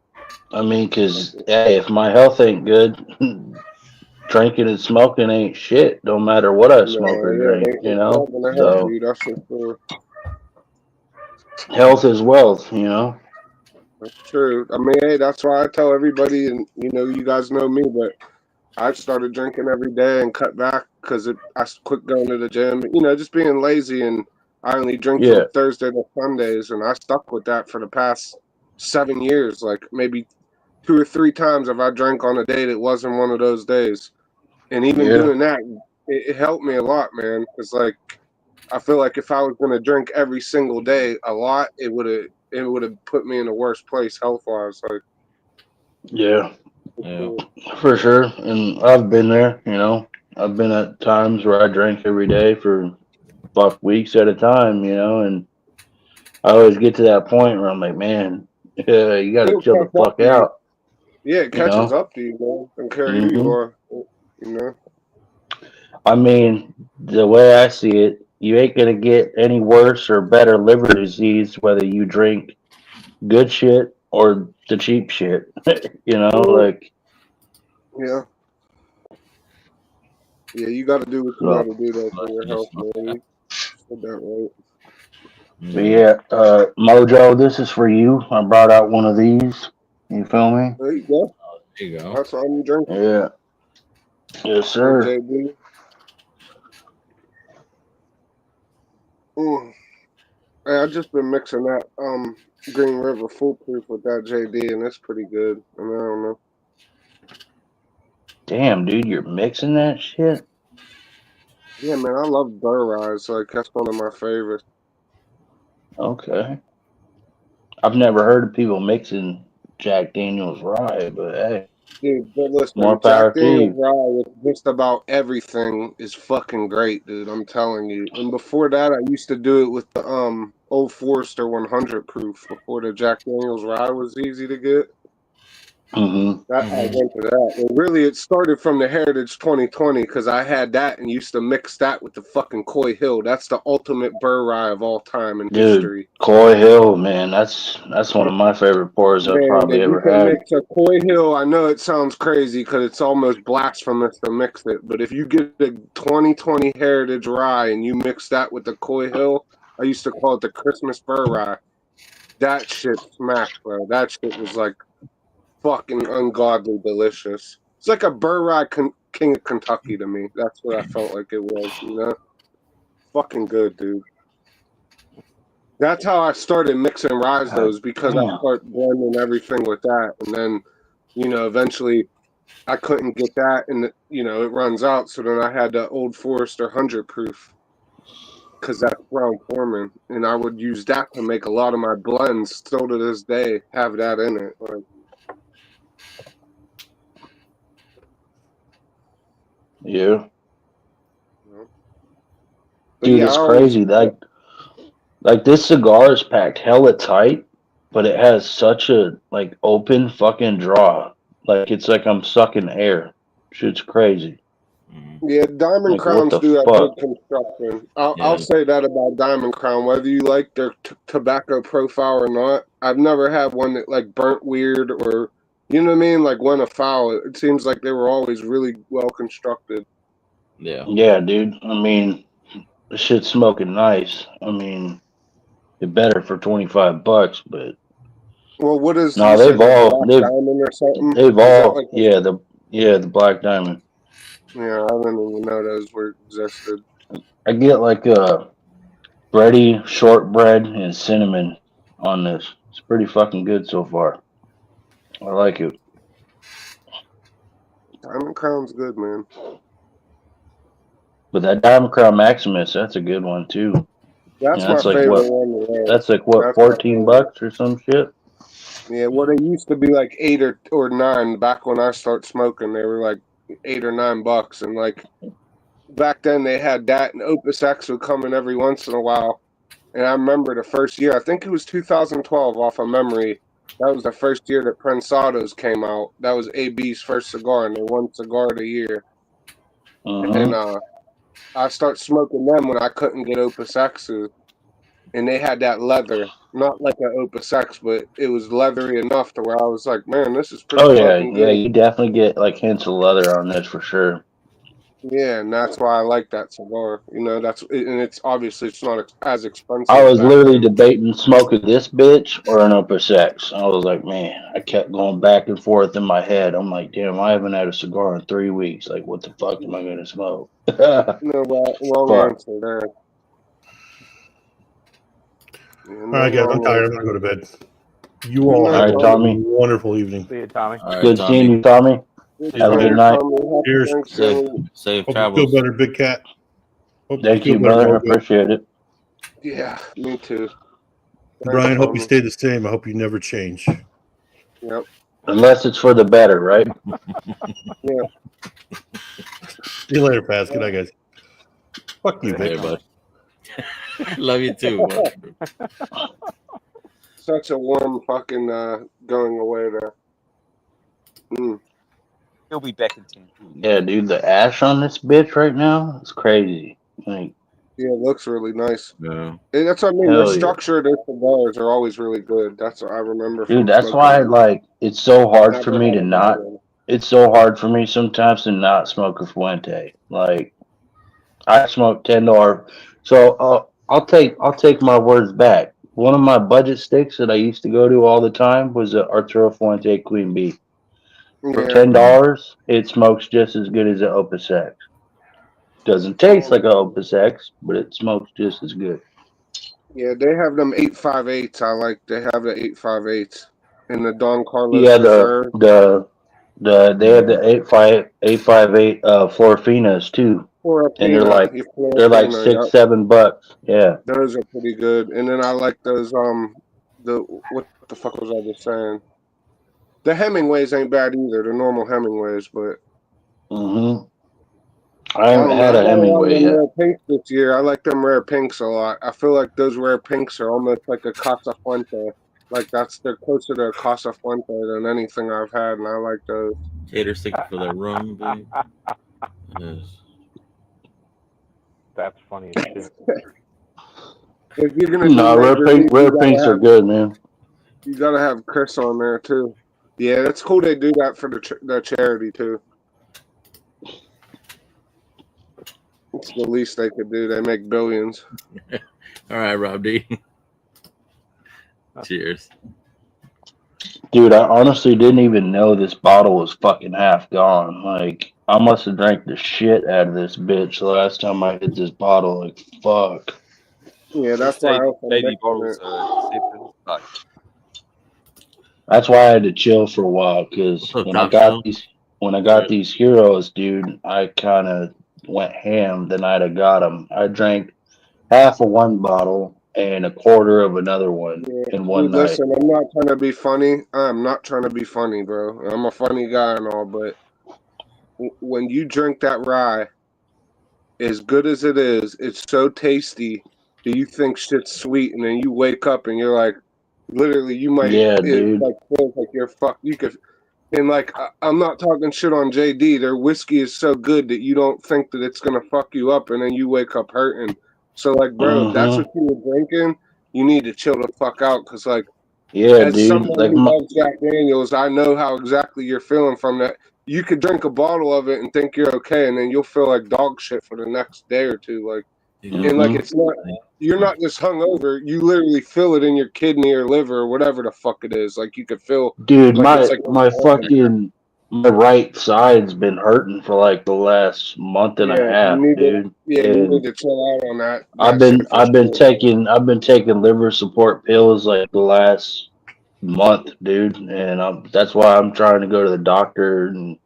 I mean, cause hey, if my health ain't good, drinking and smoking ain't shit. Don't matter what I smoke No, or yeah, drink. it's not gonna help So you. That's for sure. health is wealth. That's true. I mean, hey, that's why I tell everybody, and you guys know me, but I started drinking every day and cut back because I quit going to the gym. Just being lazy, and I only drink Yeah, from Thursday to Sundays, and I stuck with that for the past 7 years. Like maybe 2 or 3 times have I drank on a day that wasn't one of those days, and even yeah, doing that, it helped me a lot, man. Because like I feel like if I was gonna drink every single day a lot, it would have put me in a worse place health wise. Like, yeah, Yeah. for sure. And I've been there. I've been at times where I drank every day for weeks at a time. And I always get to that point where I'm like, man, yeah, you got to it'll chill the catch up fuck to you. out, Yeah, it you catches know? up to you, man. Don't care who you hmm are. You know. I mean, the way I see it, you ain't going to get any worse or better liver disease whether you drink good shit or the cheap shit. Well, Like, yeah, yeah. You got to do what you got so, to do though for But your health, just, man. You said that right. but mm, yeah, Mojo, this is for you. I brought out one of these. You feel me? There you go. there you go. That's all I'm drinking. Yeah. Yes, Little sir. JB. Mm. Hey, I just been mixing that Green River Foolproof with that JD, and it's pretty good. I mean, I don't know. Damn, dude, you're mixing that shit? Yeah, man, I love Burr Rise. Like that's one of my favorites. Okay. I've never heard of people mixing Jack Daniels rye, but hey, Dude, but more listen, power Jack to Daniel's you. rye with just about everything is fucking great, dude. I'm telling you. And before that, I used to do it with the Old Forester 100 proof. Before the Jack Daniel's rye was easy to get, Mm-hmm. that I went to that. And really, it started from the Heritage 2020 because I had that and used to mix that with the fucking Coy Hill. That's the ultimate Burr rye of all time in Dude, history. Coy Hill, man, that's one of my favorite pours I've Man, probably if you ever can had. mix a Coy Hill, I know it sounds crazy because it's almost blasphemous to mix it, but if you get a 2020 Heritage Rye and you mix that with the Coy Hill, I used to call it the Christmas Burr Rye. That shit smacked, bro. That shit was like fucking ungodly delicious. It's like a Burr Rye King of Kentucky to me. That's what I felt like it was. Fucking good, dude. That's how I started mixing ryes, though, God is because I damn. start blending everything with that. And then, eventually I couldn't get that and, it runs out. So then I had the Old Forester 100 proof because that's Brown Foreman. And I would use that to make a lot of my blends. Still to this day, have that in it. Like, Yeah. you know. But Dude, yeah, I it's always, crazy. Like this cigar is packed hella tight, but it has such a like open fucking draw. Like it's like I'm sucking air. Shit's crazy. Yeah, Diamond Like, what Crowns the do have good fuck? construction. Yeah. I'll say that about Diamond Crown, whether you like their tobacco profile or not. I've never had one that like burnt weird or you know what I mean, like went afoul. It seems like they were always really well constructed. Yeah. Yeah, dude. I mean, the shit's smoking nice. I mean, it's better for $25, but Well, what is no, you said the Black they've Diamond or something? they've Is that all like the Black Diamond. yeah, I didn't even know those were existed. I get like a bready shortbread and cinnamon on this. It's pretty fucking good so far. I like it. Diamond Crown's good, man. But that Diamond Crown Maximus, that's a good one too. That's Yeah, my that's like favorite what? one to wear. That's like what? That's my 14 favorite. bucks or some shit. Yeah, well, they used to be like 8 or 9 back when I started smoking. They were like $8 or $9, and like back then they had that, and Opus X would come in every once in a while. And I remember the first year, I think it was 2012, off of memory. That was the first year that Prensados came out. That was AB's first cigar, and they won Cigar of the Year. And I started smoking them when I couldn't get Opus X's. And they had that leather, not like an Opus X, but it was leathery enough to where I was like, man, this is pretty Oh yeah, fucking yeah. good. You definitely get like hints of leather on this for sure. Yeah, and that's why I like that cigar. You know, and it's obviously it's not as expensive. I was back literally then. debating smoking this bitch or an Opus X. I was like, man, I kept going back and forth in my head. I'm like, damn, I haven't had a cigar in 3 weeks. Like, what the fuck am I gonna smoke? No, wrong Fuck. answer there. Yeah, no All right, guys, I'm wrong tired. I'm answer. gonna go to bed. You Good all night, All have right, a Tommy. wonderful evening. See you, Tommy. All right, Good seeing Tommy. you, Tommy. Good Have a night, good night. Tommy. Happy Cheers. Thanksgiving. Safe Hope you travels. feel better, Big Cat. Hope Thank you you, feel better, brother. I Mojo. appreciate it. Yeah, me too. Brian, hope you Tommy. stay the same. I hope you never change. Yep. Unless it's for the better, right? Yeah. See you later, Paz. Good night, guys. Fuck you, Hey, Vic. bud. Love you too. Such a warm fucking going away there. Mm. He'll be back in 10. Yeah, dude, the ash on this bitch right now is crazy. Like, Yeah, it looks really nice. Yeah. And that's what I mean. hell The yeah. structure of their cigars are always really good. That's what I remember from Dude, that's smoking why them. like it's so hard for Never me had to a bad not. one. It's so hard for me sometimes to not smoke a Fuente. Like I smoke $10. So I'll take my words back. One of my budget sticks that I used to go to all the time was the Arturo Fuente Queen Bee. For Yeah. $10, it smokes just as good as an Opus X. Doesn't taste like an Opus X, but it smokes just as good. Yeah, they have them 858s. I like. They have the 858s and the Don Carlos Yeah, Reserve. they have the 858 Florifinas too. And they're like Florifina, yep. $6-7. Yeah. Those are pretty good. And then I like those the what the fuck was I just saying? The Hemingways ain't bad either. The normal Hemingways, but I haven't had a Hemingway yet. Rare pinks this year. I like them rare pinks a lot. I feel like those rare pinks are almost like a Casa Fuente. Like they're closer to a Casa Fuente than anything I've had, and I like those. Tater stick for the room, babe. Yes. That's funny as shit. If you're gonna No, do rare pinks are good, man. You gotta have Chris on there too. Yeah, that's cool. They do that for the charity too. It's the least they could do. They make billions. All right, Rob D. Cheers. Dude, I honestly didn't even know this bottle was fucking half gone. Like, I must have drank the shit out of this bitch the last time I hit this bottle. Like, fuck. Yeah, that's why I also Baby mixed bottles it. are accepted. Like, That's why I had to chill for a while, because What's up, when I Top got Shelf? these heroes, dude, I kind of went ham the night I got them. I drank half of one bottle and a quarter of another one in one Dude, night. listen, I'm not trying to be funny. I'm not trying to be funny, bro. I'm a funny guy and all, but when you drink that rye, as good as it is, it's so tasty that you think shit's sweet, and then you wake up and you're like, literally, you might, Yeah, it dude. like feels like you're fucked. And like, I'm not talking shit on JD. Their whiskey is so good that you don't think that it's gonna fuck you up, and then you wake up hurting. So like, bro, if that's Mm-hmm. what you were drinking, you need to chill the fuck out. Cause like, Yeah, as dude. someone Like, who loves Jack Daniels, I know how exactly you're feeling from that. You could drink a bottle of it and think you're okay, and then you'll feel like dog shit for the next day or two. Like, and like, Mhm. it's not. You're not just hungover. You literally feel it in your kidney or liver or whatever the fuck it is. Like, you could feel Dude, like it's my like my fucking my right side's been hurting for like the last month and a yeah, you half, need to dude. you need And to chill out on that I've shit been for I've been sure. taking liver support pills like the last month, dude. And that's why I'm trying to go to the doctor and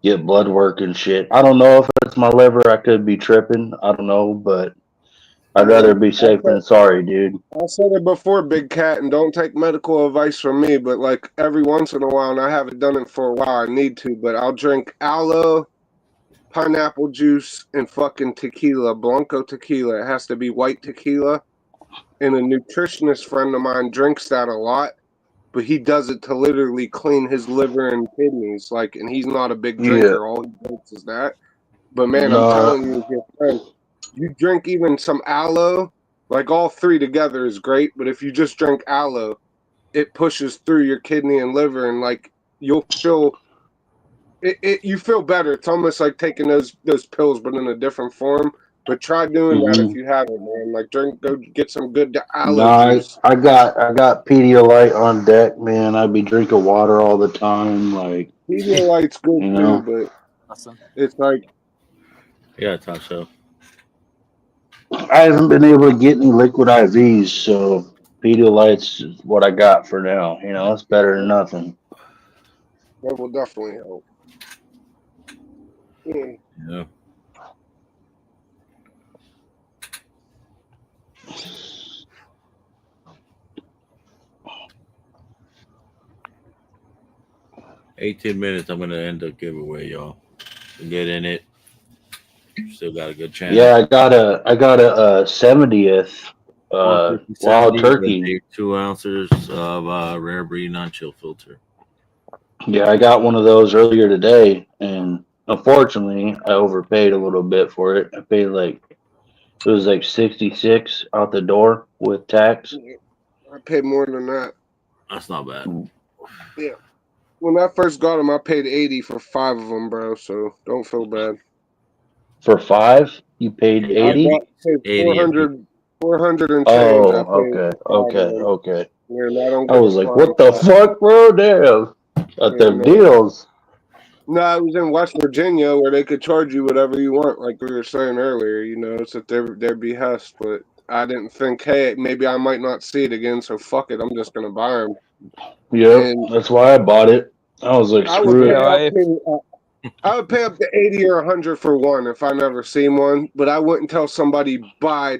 get blood work and shit. I don't know if it's my liver. I could be tripping. I don't know, but I'd rather Man, be safe than sorry, dude. I said it before, Big Cat, and don't take medical advice from me, but like every once in a while, and I haven't done it for a while, I need to, but I'll drink aloe, pineapple juice, and fucking tequila, Blanco tequila. It has to be white tequila. And a nutritionist friend of mine drinks that a lot, but he does it to literally clean his liver and kidneys. Like, and he's not a big Yeah. drinker. All he drinks is that. But man, I'm No. telling you, as your friend, you drink even some aloe, like all three together is great. But if you just drink aloe, it pushes through your kidney and liver, and like you'll feel you feel better. It's almost like taking those pills, but in a different form. But try doing that if Mhm. you haven't, man. Like go get some good No, aloe juice. I got Pedialyte on deck, man. I be drinking water all the time, like Pedialyte's good you too, know. but Listen, it's like Yeah, top shelf. I haven't been able to get any liquid IVs, so Pedialyte's is what I got for now. You know, it's better than nothing. that will definitely help. Yeah. Yeah. $18. I'm gonna end the giveaway, y'all. Get in it. Still got a good chance. Yeah, I got a 70th wild 70 with turkey. a 2 ounces of rare breed non-chill filter. Yeah, I got one of those earlier today, and unfortunately, I overpaid a little bit for it. I paid like it was like 66 out the door with tax. I paid more than that. That's not bad. Yeah. When I first got them, I paid 80 for 5 of them, bro. So don't feel bad. For 5, you paid I 80? paid 80 of 400 and change. I Oh, paid okay, for 5 of okay, them. okay. Yeah, and I don't I give a was like, fuck. what the fuck, bro? Damn. At Yeah, them no. deals. No, I was in West Virginia where they could charge you whatever you want, like we were saying earlier. You know, it's at their behest. But I didn't think, hey, maybe I might not see it again, so fuck it. I'm just gonna buy them. Yep, And that's why I bought it. I was like, I would screw pay it. up yeah, to I would pay up to 80 or 100 for one if I never seen one. But I wouldn't tell somebody buy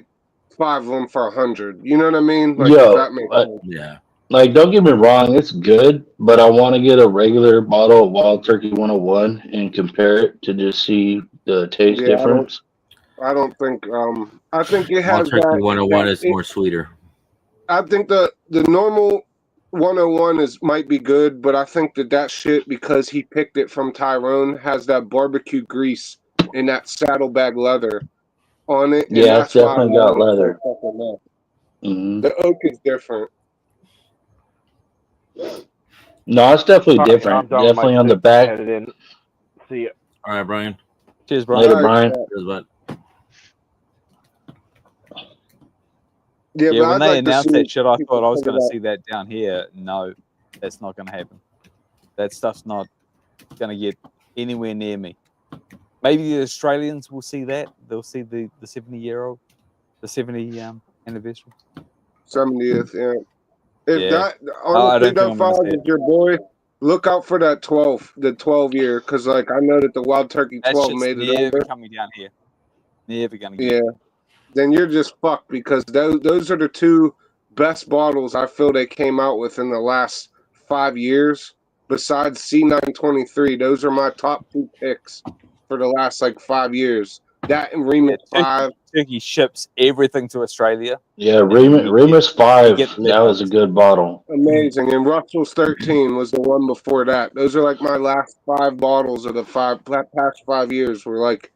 5 of them for 100. You know what I mean? Like if Yo, that makes sense. Yeah. like, don't get me wrong, it's good, but I want to get a regular bottle of Wild Turkey 101 and compare it to just see the taste Yeah, difference. I don't think I think it Wild has Turkey that 101 is more sweeter. I think the normal 101 is might be good, but I think that shit because he picked it from Tyrone has that barbecue grease and that saddlebag leather on it, and Yeah, it's that's why I definitely got love it so leather. fucking much. Hmm. The oak is different. No, it's definitely All right, y'all, I'm different. done with my Definitely on the sip. I'm back. headed in. See ya. All right, Brian. cheers, bro. Later, All right, Brian. Cheers, bud. yeah, Yeah, but when I'd they like to announced see that shit, I people thought I was figure going to out. see that down here. No, that's not going to happen. That stuff's not going to get anywhere near me. Maybe the Australians will see that. They'll see the 70-year-old, the 70 anniversary. 70th, yeah. If Yeah. that I honestly don't think that I'm going to five see is it. your boy, look out for that 12, the 12 year, because like I know that the Wild Turkey That 12 shit's made it never over. coming down here. Never going to get. Yeah, then you're just fucked because those are the two best bottles I feel they came out with in the last 5 years. Besides C923, those are my top 2 picks for the last like 5 years. That and Remus Yeah, 5. Turkey ships everything to Australia. Yeah, and then Remus you 5, get that was a leftovers. good bottle. Amazing. And Russell's 13 was the one before that. Those are like my last 5 bottles of the past 5 years. Were like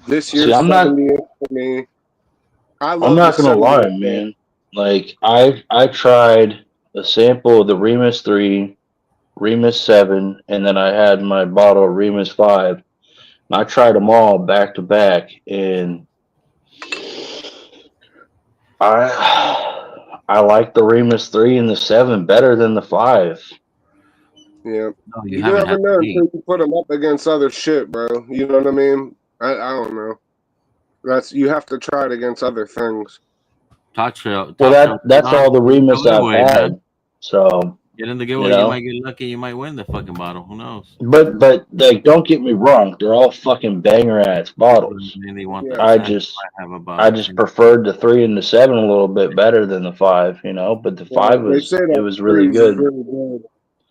this See, year's I'm not 70th for me. I I'm love the not gonna lie, 70th. Man. man. Like I tried a sample of the Remus 3, Remus 7, and then I had my bottle of Remus 5. I tried them all back to back, and I like the Remus 3 and the 7 better than the 5. Yeah. No, you You haven't never had know the until heat. you put them up against other shit, bro. You know what I mean? I don't know. You have to try it against other things. Talk show, Well, talk show. that's all the Remus I've Giveaway, man. had. So, Get in the you giveaway. You know. might get lucky. You might win the fucking bottle. Who knows? But like, don't get me wrong, they're all fucking banger ass People bottles. they want Yeah. that I scent. just Might have a I bottle. just preferred the 3 and the 7 a little bit better than the 5, you know. But the Yeah, 5 they say it that was really 3 was good. really good.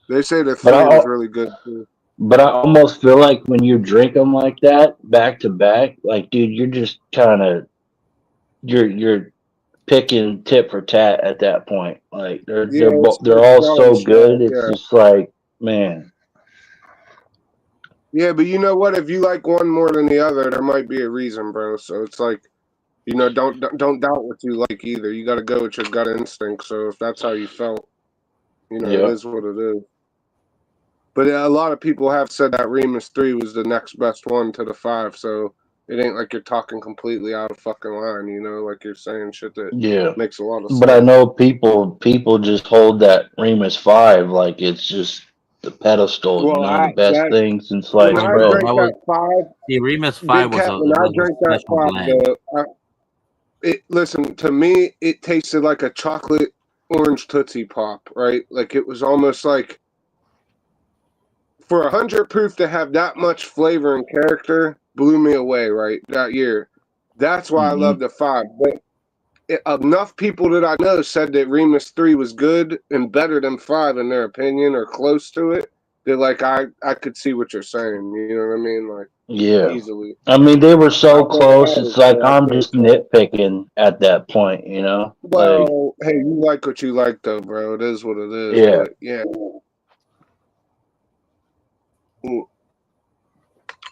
They say the But 3 was really good too. I almost feel like when you drink them like that back to back, like dude, you're just kind of you're picking tit for tat at that point. Like Yeah, they're it's all drawing so shit. good. It's Yeah. just like, man. Yeah, but you know what? If you like one more than the other, there might be a reason, bro. So it's like, don't doubt what you like either. You got to go with your gut instinct. So if that's how you felt, it Yeah. is what it is. But a lot of people have said that Remus 3 was the next best one to the 5. So it ain't like you're talking completely out of fucking line. Like you're saying shit that Yeah. makes a lot of But I sense. know people just hold that Remus 5 like it's just the pedestal, Well, the best thing since when sliced I Bro, bread. drank that was that 5, see. Remus Big 5 Cat, when I was a drank that special 5, blend. listen, to me, it tasted like a chocolate orange Tootsie Pop, right? Like it was almost like for 100 proof to have that much flavor and character blew me away, right? That year. That's why I Hmm. love the 5. But enough people that I know said that Remus 3 was good and better than 5 in their opinion or close to it. That like I could see what you're saying. You know what I mean? Like Yeah. easily. I mean, they were I so never close. had it, It's like so I I'm can't just say. nitpicking at that point, Like, Well, hey, you like what you like, though, bro. It is what it is. yeah. But yeah,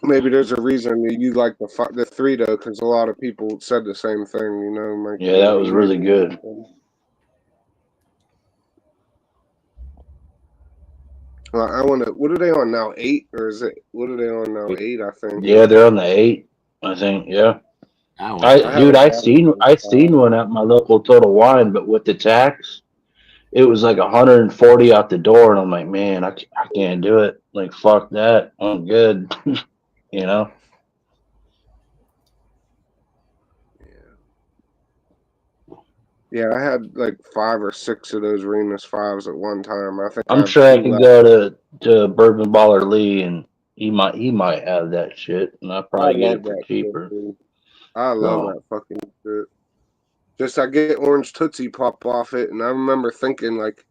maybe there's a reason that you like the 3 though, because a lot of people said the same thing. Might Yeah, that was really good. I want to. What are they on now? 8 or is it? What are they on now? 8, I think. Yeah, they're on the 8, I think. Yeah. I Dude, haven't had it I since seen one at my local Total Wine, but with the tax, it was like 140 out the door, and I'm like, man, I can't do it. Like, fuck that. I'm good. you know? Yeah, I had like 5 or 6 of those Remus 5s at one time. I think I I'm have sure I 2 could left. go to Bourbon Baller Lee, and he might have that shit, and I'll probably get love it for that cheaper. shit, dude. I love So, that fucking shit. Just I get orange Tootsie Pop off it, and I remember thinking like,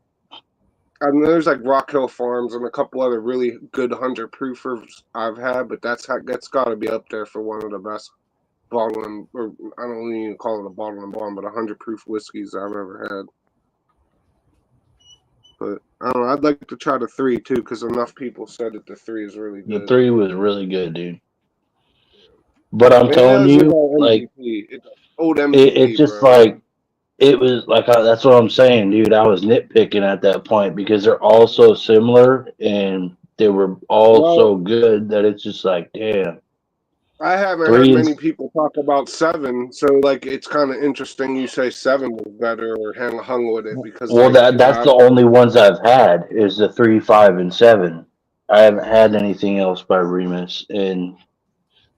I mean, there's like Rock Hill Farms and a couple other really good 100 proofers I've had, but that's got to be up there for one of the best bottling, or I don't even call it a bottling bond, but 100 proof whiskeys I've ever had. But I don't know. I'd like to try the 3 too, because enough people said that the 3 is really the good. 3 was really good, dude. But I'm Man, telling you, like, it's old MVP, it's just bro. like, it was like, that's what I'm saying, dude. I was nitpicking at that point because they're all so similar and they were all Well, so good that it's just like, damn. I haven't heard 3 many is, people talk about 7, so like it's kind of interesting you say 7 was better or hung with it because well, like that's the only ones I've had is the 3, 5, and 7. I haven't had anything else by Remus, and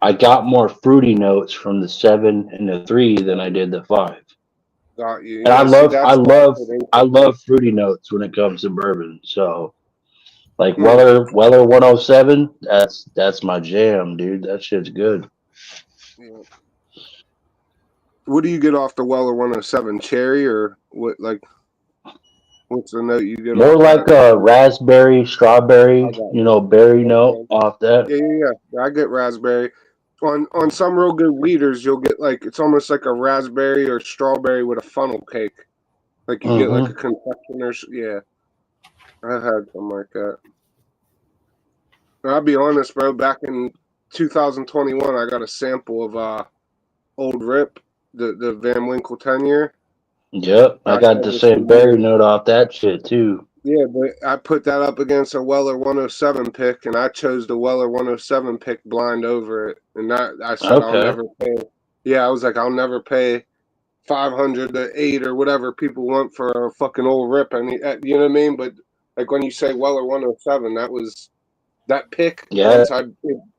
I got more fruity notes from the 7 and the 3 than I did the 5. got you. And Yeah, see that's I love fruity notes when it comes to bourbon. So like Hmm. Weller 107, that's my jam, dude. That shit's good. Yeah. What do you get off the Weller 107 cherry or what? Like, what's the note you get More off like that? a raspberry, I strawberry, got you. berry note Okay. off that. Yeah. I get raspberry. On some real good weeders, you'll get like it's almost like a raspberry or strawberry with a funnel cake. Like you get like a confectioner. Yeah, I've had something like that. And I'll be honest, bro. Back in 2021, I got a sample of Old Rip, the Van Winkle 10-year. Yep, I got the same berry note off that shit too. Yeah, but I put that up against a Weller 107 pick, and I chose the Weller 107 pick blind over it. And that I said I'll never pay. Yeah, I was like, I'll never pay 500 to 8 or whatever people want for a fucking Old Rip. I mean, you know what I mean? But like when you say Weller 107, that pick. Yeah.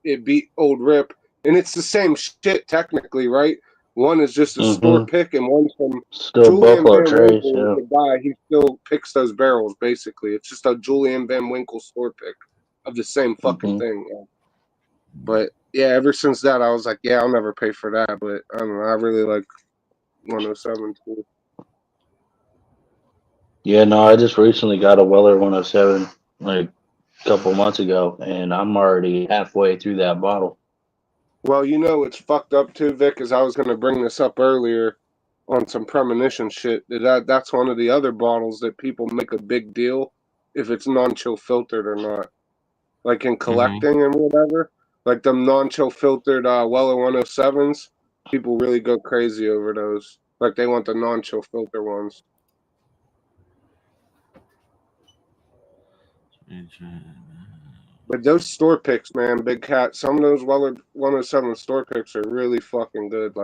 It beat Old Rip, and it's the same shit technically, right? One is just a store pick, and one's from Julian Van Winkle. The guy, he still picks those barrels. Basically, it's just a Julian Van Winkle store pick of the same fucking thing. Yeah. But yeah, ever since that, I was like, yeah, I'll never pay for that. But I don't know. I really like 107 too. Yeah, no, I just recently got a Weller 107 like a couple months ago, and I'm already halfway through that bottle. Well, you know it's fucked up too, Vic, as I was going to bring this up earlier on some premonition shit. That's one of the other bottles that people make a big deal if it's non-chill filtered or not. Like in collecting and whatever. Like them non-chill filtered Weller 107s, people really go crazy over those. Like they want the non-chill filter ones. But those store picks, man, Big Cat, some of those Weller 107 store picks are really fucking good.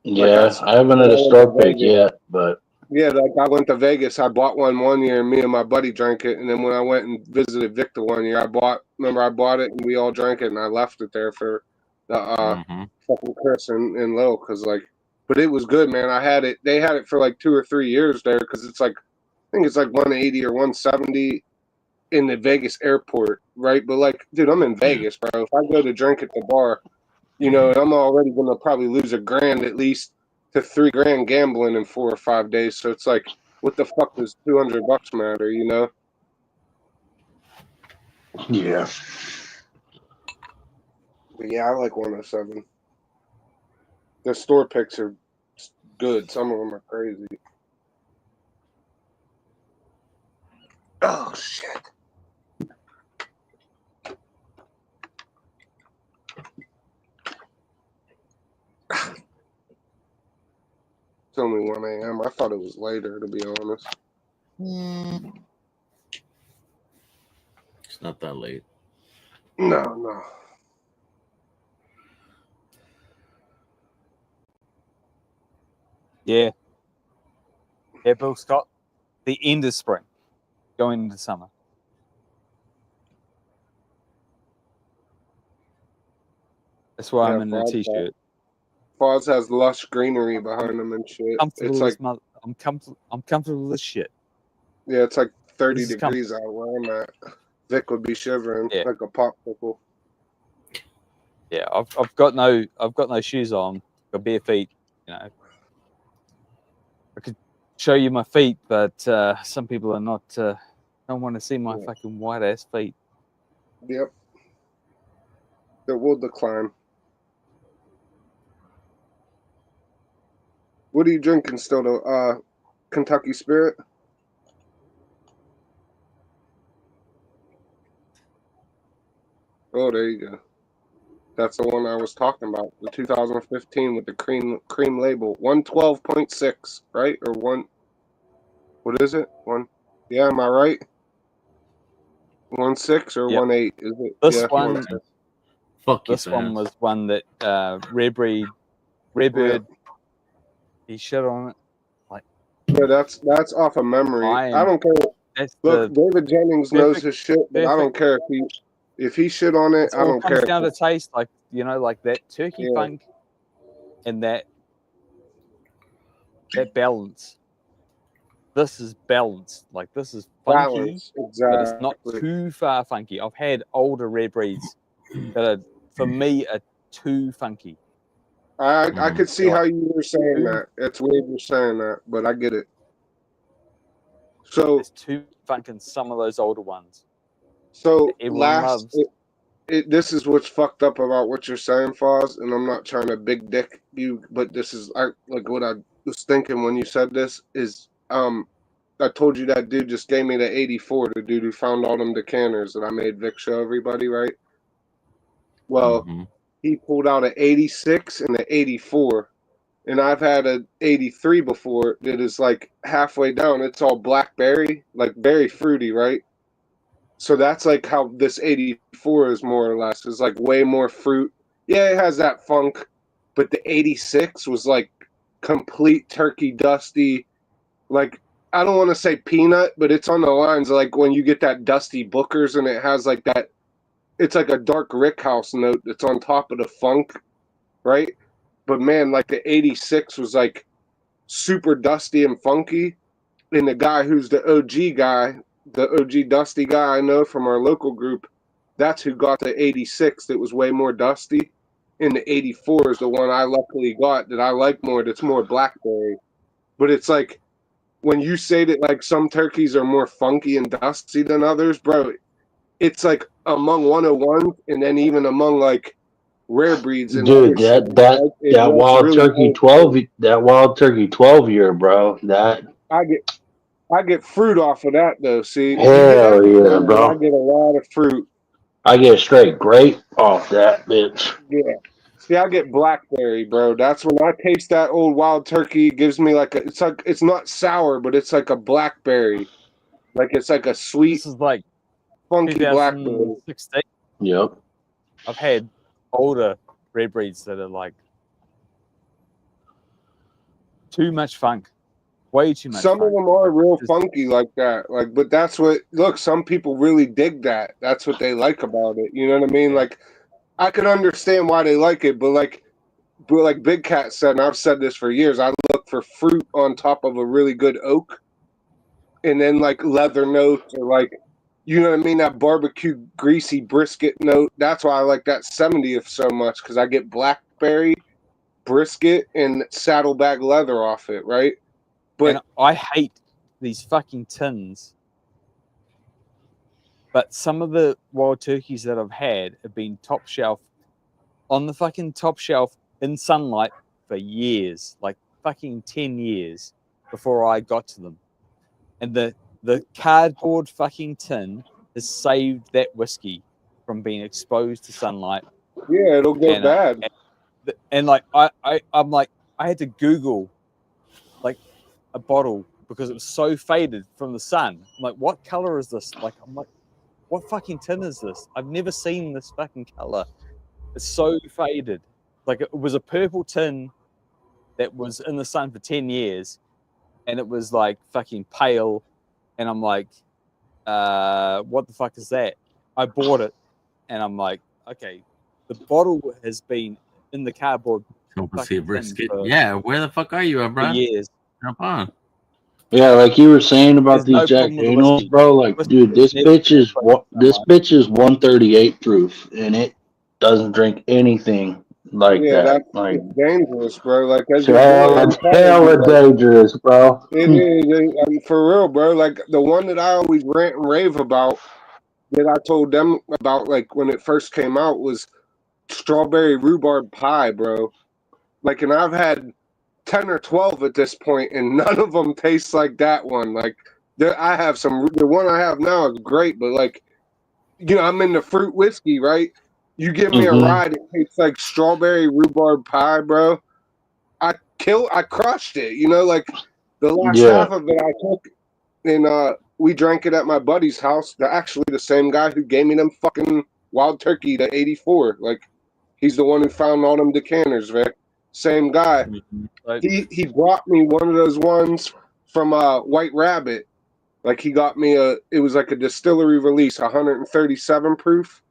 Yeah, I haven't had a store pick yet, but yeah, like I went to Vegas. I bought one year, and me and my buddy drank it. And then when I went and visited Victor one year, I bought it, and we all drank it, and I left it there for the fucking Chris and Lil, because but it was good, man. I had it. They had it for like 2 or 3 years there, because it's like I think it's like 180 or 170 in the Vegas airport, right? But like, dude, I'm in Vegas, bro. If I go to drink at the bar, I'm already gonna probably lose $1,000 at least to $3,000 gambling in 4 or 5 days. So it's like, what the fuck does $200 matter, Yeah. But yeah, I like 107. The store picks are good. Some of them are crazy. Oh shit. It's only 1 a.m. I thought it was later, to be honest. It's not that late. No. Yeah. Yeah, Bill Scott. The end of spring, going into summer. That's why I'm in the t-shirt. Foz has lush greenery behind him and shit. It's like I'm comfortable with this shit. Yeah, it's like 30 degrees out where I'm at. Vic would be shivering like a popsicle. Yeah, I've got no shoes on. Got bare feet. I could show you my feet, but some people are not. Don't want to see my fucking white ass feet. Yep. It will decline. What are you drinking still, though? Kentucky Spirit? Oh, there you go. That's the one I was talking about. The 2015 with the cream label. 112.6, right? Or one. What is it? One. Yeah, am I right? 1.6 or 1.8? Is it? This one. 1.6. Fuck you, this one was one that Redbird. He shit on it. Yeah, that's off of memory. I don't care. Look, David Jennings knows his shit, but I don't care if he shit on it. I don't care. It comes down to taste, like that turkey funk and that balance. This is balanced. Like this is funky, but it's not too far funky. I've had older red breeds that are, for me, are too funky. I could see how you were saying that. It's weird you're saying that, but I get it. So it's too funky in some of those older ones. So everyone loves. this is what's fucked up about what you're saying, Foz, and I'm not trying to big dick you, but this is like what I was thinking when you said this is I told you that dude just gave me the 84, the dude who found all them decanters that I made Vic show everybody, right? Well, Mhm. he pulled out an 86 and an 84, and I've had an 83 before that is like halfway down. It's all blackberry, like very fruity, right? So that's like how this 84 is more or less. It's like way more fruit. Yeah, it has that funk, but the 86 was like complete turkey dusty. Like, I don't want to say peanut, but it's on the lines of like when you get that dusty Booker's and it has like that, it's like a dark Rickhouse note that's on top of the funk, right? But man, like the 86 was like super dusty and funky. And the guy who's the OG guy, the OG dusty guy I know from our local group, that's who got the 86 that was way more dusty. And the 84 is the one I luckily got that I like more, that's more blackberry. But it's like when you say that like some turkeys are more funky and dusty than others, bro, it's like among 101 and then even among like rare breeds and other Dude, shit. that That's wild really turkey cool. 12, that wild turkey 12 year, bro. That I get fruit off of that though. See, you get hell everything, yeah, but I bro. get a lot of fruit. I get straight grape off that bitch. Yeah. See, I get blackberry, bro. That's when I taste that old wild turkey. It gives me like it's not sour, but it's like a blackberry. Like it's like a sweet, This is like funky blackberry. 2016. Yep. I've had older red breeds that are like too much funk, way too much. Some funk. of them are real Just- funky like that. Like, but that's what look, some people really dig that. That's what they like about it. You know what I mean? Yeah. Like I can understand why they like it, but like Big Cat said, and I've said this for years, I look for fruit on top of a really good oak, and then like leather notes or like, you know what I mean, that barbecue greasy brisket note. That's why I like that 70th so much because I get blackberry, brisket, and saddlebag leather off it, right? But and I hate these fucking tins. But some of the wild turkeys that I've had have been top shelf, on the fucking top shelf in sunlight for years, like fucking 10 years before I got to them. And the cardboard fucking tin has saved that whiskey from being exposed to sunlight. yeah, it'll go bad. And like I'm like, I had to Google like a bottle because it was so faded from the sun. I'm like, what color is this? Like, I'm like, what fucking tin is this? I've never seen this fucking color. It's so faded. Like it was a purple tin that was in the sun for 10 years and it was like fucking pale. And I'm like, what the fuck is that? I bought it and I'm like, okay, the bottle has been in the cardboard Hope to see a fucking tin brisket. for Yeah, where the fuck are you, bro? years. Jump on. Yeah, like you were saying about There's no these Jack problem with the Daniels, whiskey. bro. Like, Whiskey dude, has never this bitch is 138 proof, and it doesn't drink anything like Yeah, that. that's Like, it's dangerous, bro. Like as it's your boy, I'm telling hella you, like, dangerous, bro. it is for real, bro. Like the one that I always rant and rave about that I told them about, like when it first came out, was strawberry rhubarb pie, bro. Like, and I've had 10 or 12 at this point, and none of them taste like that one. Like, I have some. The one I have now is great, but like, you know, I'm in the fruit whiskey, right? You give me a Mhm. ride, it tastes like strawberry rhubarb pie, bro. I crushed it. You know, like the last Yeah. half of it I took, and we drank it at my buddy's house. Actually, the same guy who gave me them fucking wild turkey, the 84. Like, he's the one who found all them decanters, Vic. Same guy. Like, He brought me one of those ones from White Rabbit. Like, he got me it was like a distillery release, 137 proof.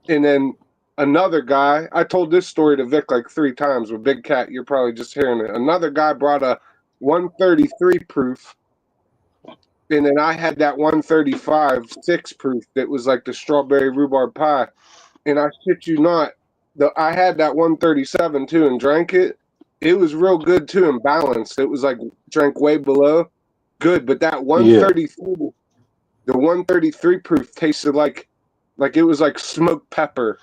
And then another guy, I told this story to Vic like 3 times with Big Cat. You're probably just hearing it. Another guy brought a 133 proof. And then I had that 135 6 proof that was like the strawberry rhubarb pie. And I shit you not, I had that 137 too and drank it. It was real good too and balanced. It was like drank way below. Good, but that 133, the 133 proof tasted like Like it was like smoked pepper,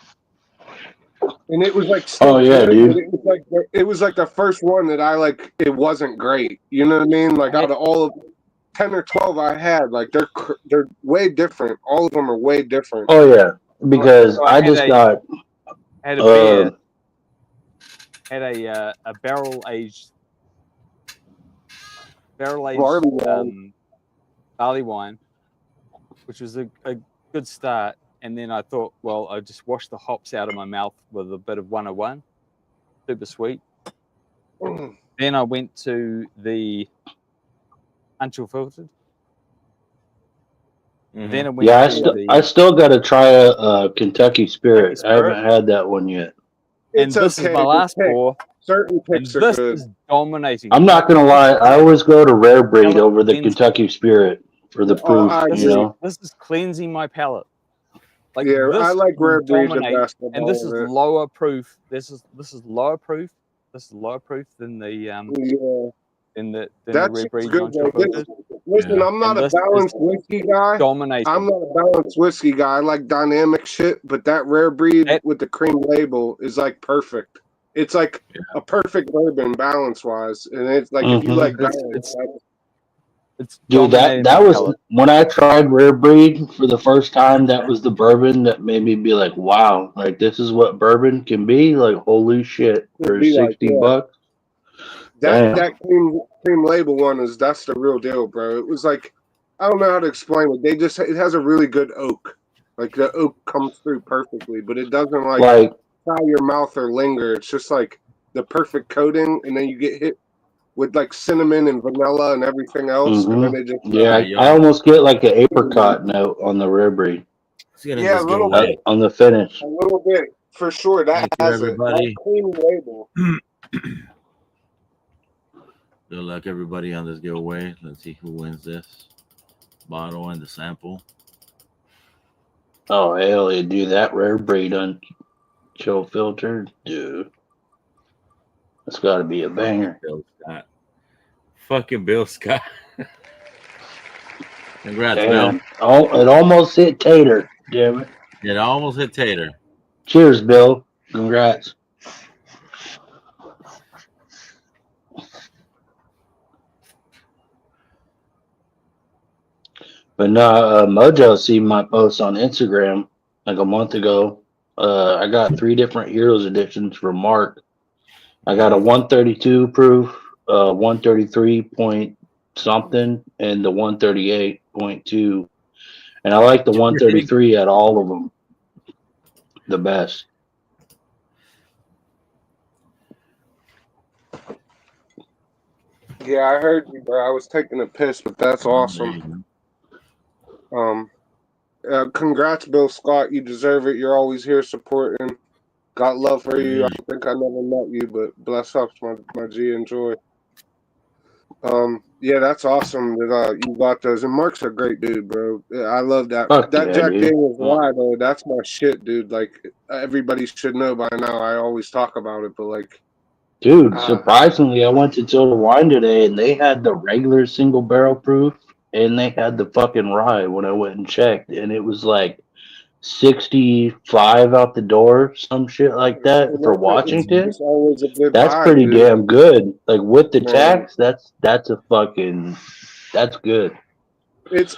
and it was like Oh still yeah, good, dude. but it was like the first one that I like. It wasn't great. You know what I mean? Like out of all of 10 or 12 I had, like they're way different. All of them are way different. Oh yeah, because So I just got had a beer, had a barrel aged Barley wine. barley wine, which was a good start. And then I thought, well, I just washed the hops out of my mouth with a bit of 101, super sweet. Then I went to the unchill filtered. Then I went I still got to try a Kentucky Spirit. I haven't had that one yet. And this is my last pour. Certain picks are this good. is dominating. I'm not gonna lie. I always go to Rare Breed over the Kentucky Spirit for the proof. This is cleansing my palate. Like yeah, I like Rare Breed the best. And this is lower proof. This is lower proof. This is lower proof than the That's Rare Breed. good. Listen, I'm not a balanced whiskey guy. Dominating. I'm not a balanced whiskey guy. I like dynamic shit, but that Rare Breed with the cream label is like perfect. It's like a perfect bourbon balance wise, and it's like if you like balance, it's dude. That was when I tried Rare Breed for the first time. That was the bourbon that made me be like, wow, like this is what bourbon can be. Like holy shit for $60. That cream label one that's the real deal, bro. It was like I don't know how to explain it. It has a really good oak. Like the oak comes through perfectly, but it doesn't like tie your mouth or linger. It's just like the perfect coating, and then you get hit with like cinnamon and vanilla and everything else, and then it just I almost get like an apricot note on the Rare Breed. Yeah, a little bit on the finish. a little bit for sure. That has it. That cream label. Good luck, everybody, on this giveaway. Let's see who wins this bottle and the sample. Oh hell, yeah, do that Rare Breed on chill filtered, dude. That's got to be a banger. Bill Scott. Fucking Bill Scott. Congrats, Damn. Bill. Oh, it almost hit Tater. Damn it. It almost hit Tater. Cheers, Bill. Congrats. But no, Mojo seen my post on Instagram like a month ago. I got 3 different Heroes editions from Mark. I got a 132 proof, 133 point something, and the 138.2. And I like the 133 at all of them the best. Yeah, I heard you, bro. I was taking a piss, but that's awesome. Congrats, Bill Scott. You deserve it. You're always here supporting. Got love for you. I think I never met you, but bless up, my G. Enjoy. Yeah, that's awesome that you got those. And Mark's a great dude, bro. I love that. Fuck that yeah, Jack dude. Daniels rye, though, that's my shit, dude. Like everybody should know by now. I always talk about it, but like, dude, surprisingly, I went to Total Wine today and they had the regular single barrel proof and they had the fucking rye when I went and checked, and it was like 65 out the door, some shit like that for Washington. It's always a good That's buy, pretty dude. damn good. Like with the Man. tax, that's good.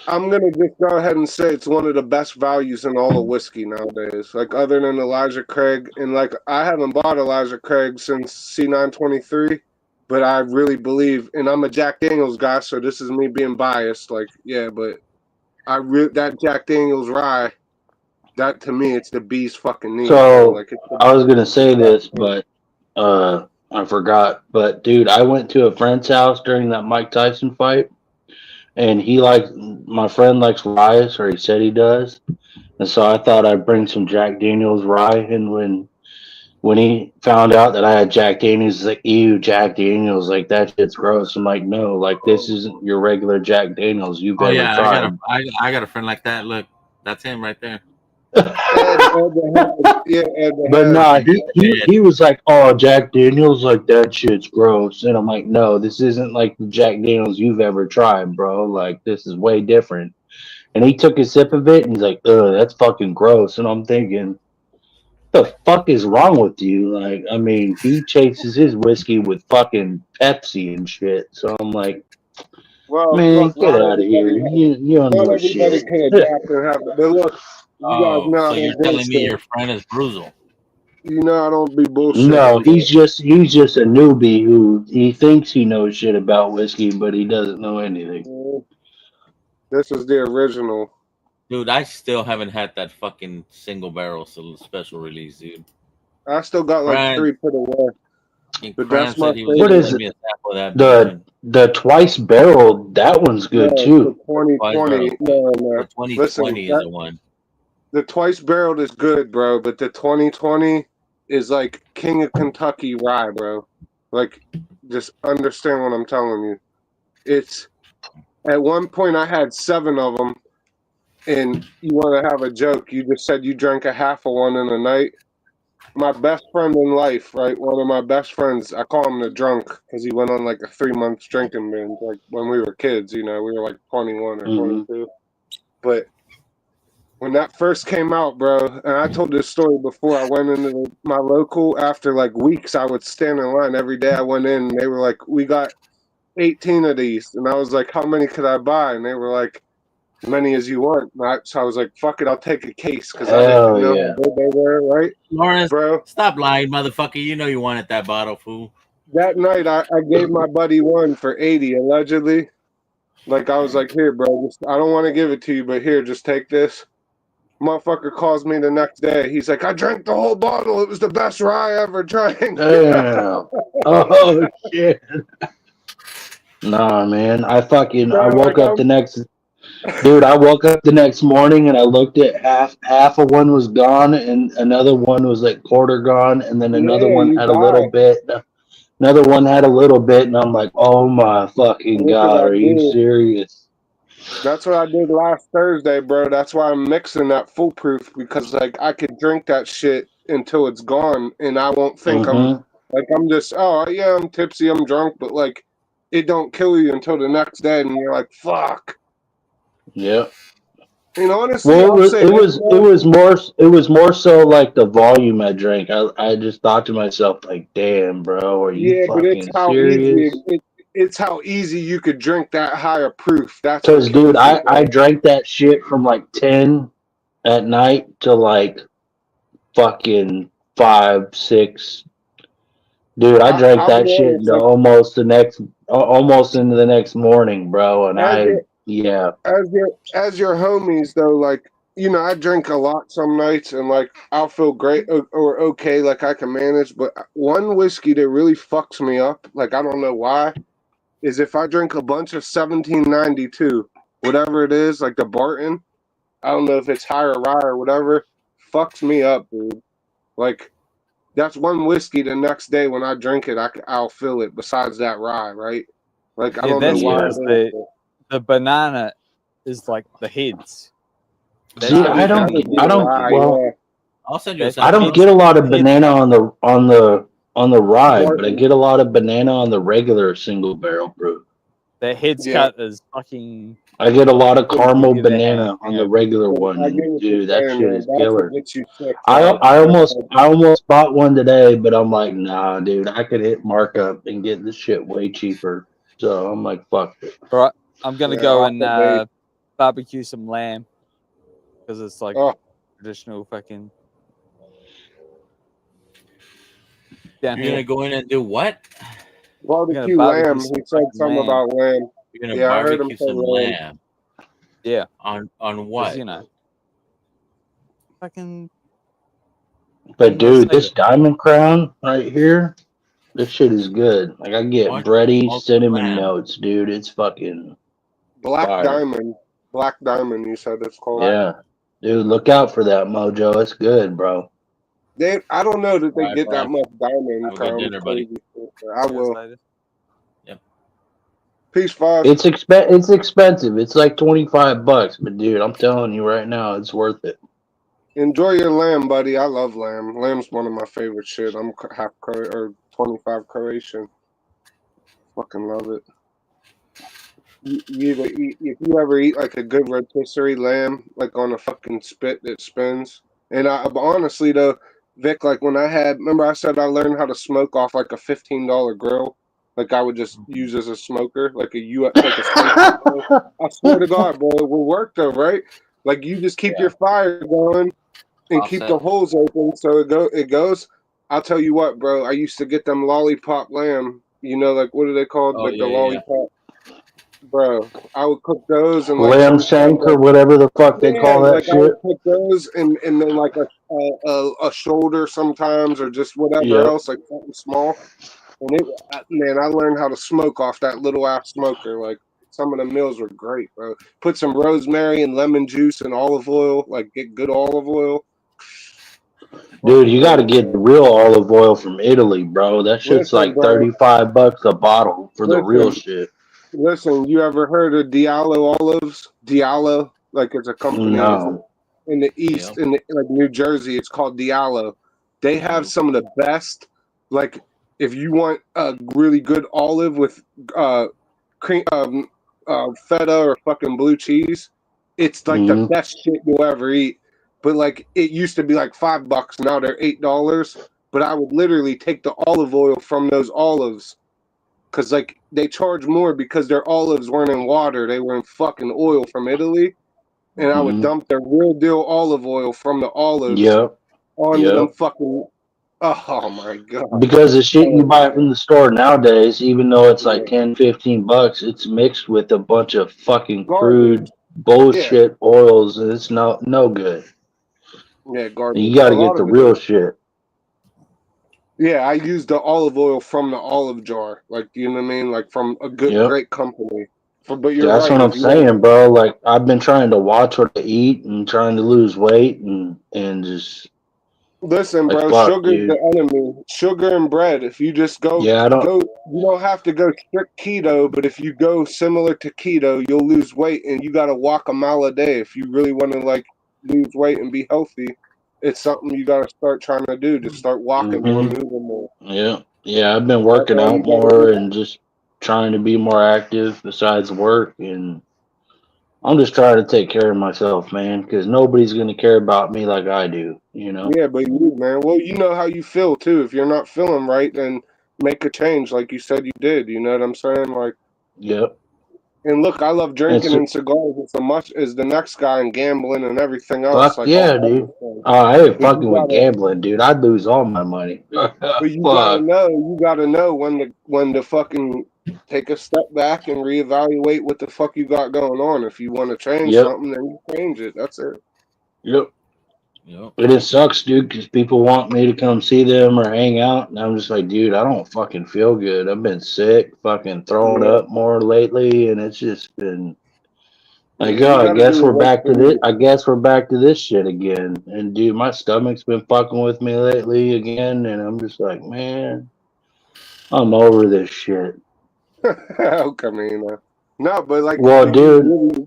I'm gonna just go ahead and say it's one of the best values in all of whiskey nowadays. Like other than Elijah Craig, and like I haven't bought Elijah Craig since C923, but I really believe, and I'm a Jack Daniels guy, so this is me being biased. Like, yeah, but that Jack Daniels rye, that to me, it's the bee's fucking knees. So like, I was gonna say this, but I forgot. But dude, I went to a friend's house during that Mike Tyson fight, and my friend likes rye, or he said he does, and so I thought I'd bring some Jack Daniels rye. And when he found out that I had Jack Daniels, he's like, "Ew, Jack Daniels, like that shit's gross." I'm like, "No, like this isn't your regular Jack Daniels you've ever tried." I got a friend like that. Look, that's him right there. But nah, he was like, "Oh, Jack Daniels, like that shit's gross," and I'm like, "No, this isn't like the Jack Daniels you've ever tried, bro. Like this is way different." And he took a sip of it and he's like, ugh, that's fucking gross. And I'm thinking, the fuck is wrong with you? Like, I mean, he chases his whiskey with fucking Pepsi and shit. So I'm like, Well, man, look, get out of here. You don't not know everybody shit. can adapt and have it. But look, you guys Oh, know I so you're don't telling me bullshit. your friend is Bruzel? You know I don't be No, bullshitting. he's just a newbie who he thinks he knows shit about whiskey, but he doesn't know anything. This is the original. Dude, I still haven't had that fucking single barrel special release, dude. I still got like Fran, 3 put away. But Fran that's my said he was What gonna favorite. is send it? me a sample of that bitch. The twice barrel, that one's good No, it's the too. Twice 2020. barrel. No. The Listen, 2020 is the one. the twice barreled is good, bro, but the 2020 is like King of Kentucky rye, bro. Like, just understand what I'm telling you. It's at one point I had 7 of them, and you want to have a joke. You just said you drank a half of one in a night. My best friend in life, right? One of my best friends, I call him the drunk because he went on like a 3-month drinking binge, like when we were kids, we were like 21 or Mhm. 22. But when that first came out, bro, and I told this story before, I went into my local after like weeks. I would stand in line every day. I went in, and they were like, "We got 18 of these," and I was like, "How many could I buy?" And they were like, "As many as you want." So I was like, "Fuck it, I'll take a case," because I didn't Hell know yeah. how good they were, right, Lawrence, bro? stop lying, motherfucker. You know you wanted that bottle, fool. That night, I gave my buddy one for 80, allegedly. Like I was like, "Here, bro, I don't want to give it to you, but here, just take this." Motherfucker calls me the next day. He's like, "I drank the whole bottle. It was the best rye I ever drank." Damn. Oh shit. Nah, man. I Bro, woke up the next morning and I looked at half of one was gone and another one was like quarter gone and then another yeah, one you had a little die. bit. Another one had a little bit and I'm like, "Oh my fucking What did god, I are you do? serious?" That's what I did last Thursday, bro. That's why I'm mixing that foolproof because like I could drink that shit until it's gone and I won't think Mhm. I'm just yeah, I'm tipsy, I'm drunk, but like it don't kill you until the next day and you're like, fuck. Yeah. And honestly, Well, I'll say this, bro. it was more so like the volume I drank. I just thought to myself like, "Damn, bro, are you Yeah, but fucking serious?" it's how easy you could drink that high of proof. That's what Cause dude, kills you, I bro. drank that shit from like 10 at night to like fucking 5, 6. Dude, I drank I'll be that shit honest, into like almost into the next morning, bro. And as your yeah. as your homies though, like I drink a lot some nights, and like I'll feel great or okay, like I can manage. But one whiskey that really fucks me up, like I don't know why, is if I drink a bunch of 1792, whatever it is, like the Barton. I don't know if it's high or rye or whatever. Fucks me up, dude. Like that's one whiskey. The next day when I drink it, I'll feel it. Besides that rye, right? Like I Yeah, don't know that's why Yeah. it because is. the banana is like the heads. That's See, Nah, what I dude, that don't would fucking be I the don't rye. well, Yeah, I'll send you a that I sample don't of heads get a it. lot of heads banana on the rye, but I Barton. get a lot of banana on the regular single barrel brew. that heads Yeah, cut is fucking I get a lot of caramel give you the hang. banana on the regular one, I get and what you're dude, that saying, shit man. is That's what killer. gets you sick, I though. I almost I almost bought one today, but I'm like, nah, dude, I could hit markup and get this shit way cheaper. So I'm like, fuck it. All right, I'm gonna Yeah, go off and the base. barbecue some lamb because it's like Oh, traditional fucking down You're gonna here. go in and do what? We're gonna barbecue barbecue lamb. some He said fucking something lamb. about lamb. You're gonna Yeah, I heard him barbecue say some lamb. lamb Yeah, on because what? fucking. But I'm gonna dude, save this it. diamond crown right here, this shit is good. Like I get Why don't you bready smoke some cinnamon lamb? notes, dude. It's fucking Black fire. diamond. Black diamond. You said it's called. Yeah, dude, look out for that mojo. It's good, bro. I don't know that All they right, get that Brad. much diamond Have a good crowns dinner, buddy. crazy. I Cheers, will. later. Yep. Peace, Foz. It's expensive. It's like $25, but dude, I'm telling you right now, it's worth it. Enjoy your lamb, buddy. I love lamb. Lamb's one of my favorite shit. I'm half or 25 Croatian. Fucking love it. if you ever eat like a good rotisserie lamb, like on a fucking spit that spins. And but honestly though, Vic, like when remember I said I learned how to smoke off like a $15 grill, like I would just use as a smoker, like like a safety grill. I swear to God, bro, it will work though, right? Like you just keep your fire going and keep the Offset. holes open so it goes. I'll tell you what, bro. I used to get them lollipop lamb. You know, like what are they called? Oh Like the yeah, yeah. lollipop, bro. I would cook those and like Lamb sometimes shank or like whatever the fuck they yeah, call that like I would shit. cook those and then like a shoulder sometimes or just whatever Yep. else, like something small. And man, I learned how to smoke off that little ass smoker. Like some of the meals were great, bro. Put some rosemary and lemon juice and olive oil. Like get good olive oil. Dude, you got to Bro, get the real olive oil from Italy, bro. That shit's listen, like bro. $35 a bottle for the real Listen, shit. listen. You ever heard of Diallo olives? Diallo, like it's a company No. in the east, Yep. in like New Jersey. It's called Diallo. They have some of the best. Like, if you want a really good olive with cream, feta or fucking blue cheese, it's like the Mm-hmm. best shit you'll ever eat. But like, it used to be like $5. Now they're $8. But I would literally take the olive oil from those olives because like they charge more because their olives weren't in water; they were in fucking oil from Italy. And I would Mm-hmm. dump their real deal olive oil from the olives Yep. onto them Yep. fucking. Oh my god! Because the shit you Oh buy from the store nowadays, even though it's like yeah, 10, $15, it's mixed with a bunch of fucking garbage. crude Yeah, bullshit oils, and it's no good. yeah, You garbage. got A to get lot the of it real is. shit. Yeah, I use the olive oil from the olive jar. Like, you know what I mean? Like from a good, Yep. great company. But you're That's right. what I'm If you want, saying, bro. Like I've been trying to watch what I eat and trying to lose weight and just listen, like bro, fuck, sugar's the dude. enemy. Sugar and bread. If you just Yeah, I don't. you don't have to go strict keto, but if you go similar to keto, you'll lose weight and you gotta walk a mile a day if you really want to like lose weight and be healthy. It's something you gotta start trying to do. Just start walking more, Hmm. moving more. Yeah, yeah. I've been That's working all you out gotta more do. and just trying to be more active besides work, and I'm just trying to take care of myself, man. Because nobody's gonna care about me like I do. You know. Yeah, but you, man, well, you know how you feel too. If you're not feeling right, then make a change, like you said you did. You know what I'm saying? Like, Yep. and look, I love drinking It's and cigars as much as the next guy and gambling and everything else, fuck like all yeah, that dude. stuff. I ain't But you fucking with gotta, gambling, dude. I'd lose all my money. but Fuck. you gotta know when to fucking take a step back and reevaluate what the fuck you got going on. If you want to change Yep. something, then you change it. That's it. Yep. Yep. But it sucks, dude, because people want me to come see them or hang out, and I'm just like, dude, I don't fucking feel good. I've been sick, fucking throwing Yeah, up more lately, and it's just been like, yeah, oh, you I gotta do guess we're what works back for to this. you. I guess we're back to this shit again. And dude, my stomach's been fucking with me lately again, and I'm just like, man, I'm over this shit. How come, you know? No, but like, Well, but you dude, really,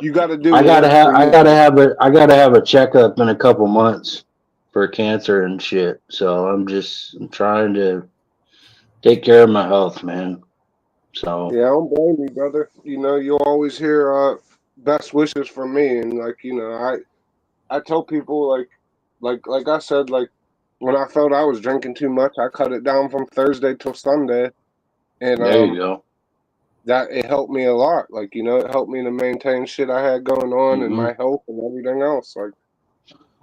you got to do what works for you. I gotta have a checkup in a couple months for cancer and shit. So I'm trying to take care of my health, man. So Yeah, I don't blame you, brother. You know, you'll always hear best wishes from me, and like, you know, I tell people like I said, like when I felt I was drinking too much, I cut it down from Thursday till Sunday, and there you go. that it helped me a lot. Like, you know, it helped me to maintain shit I had going on and Hmm. my health and everything else. Like,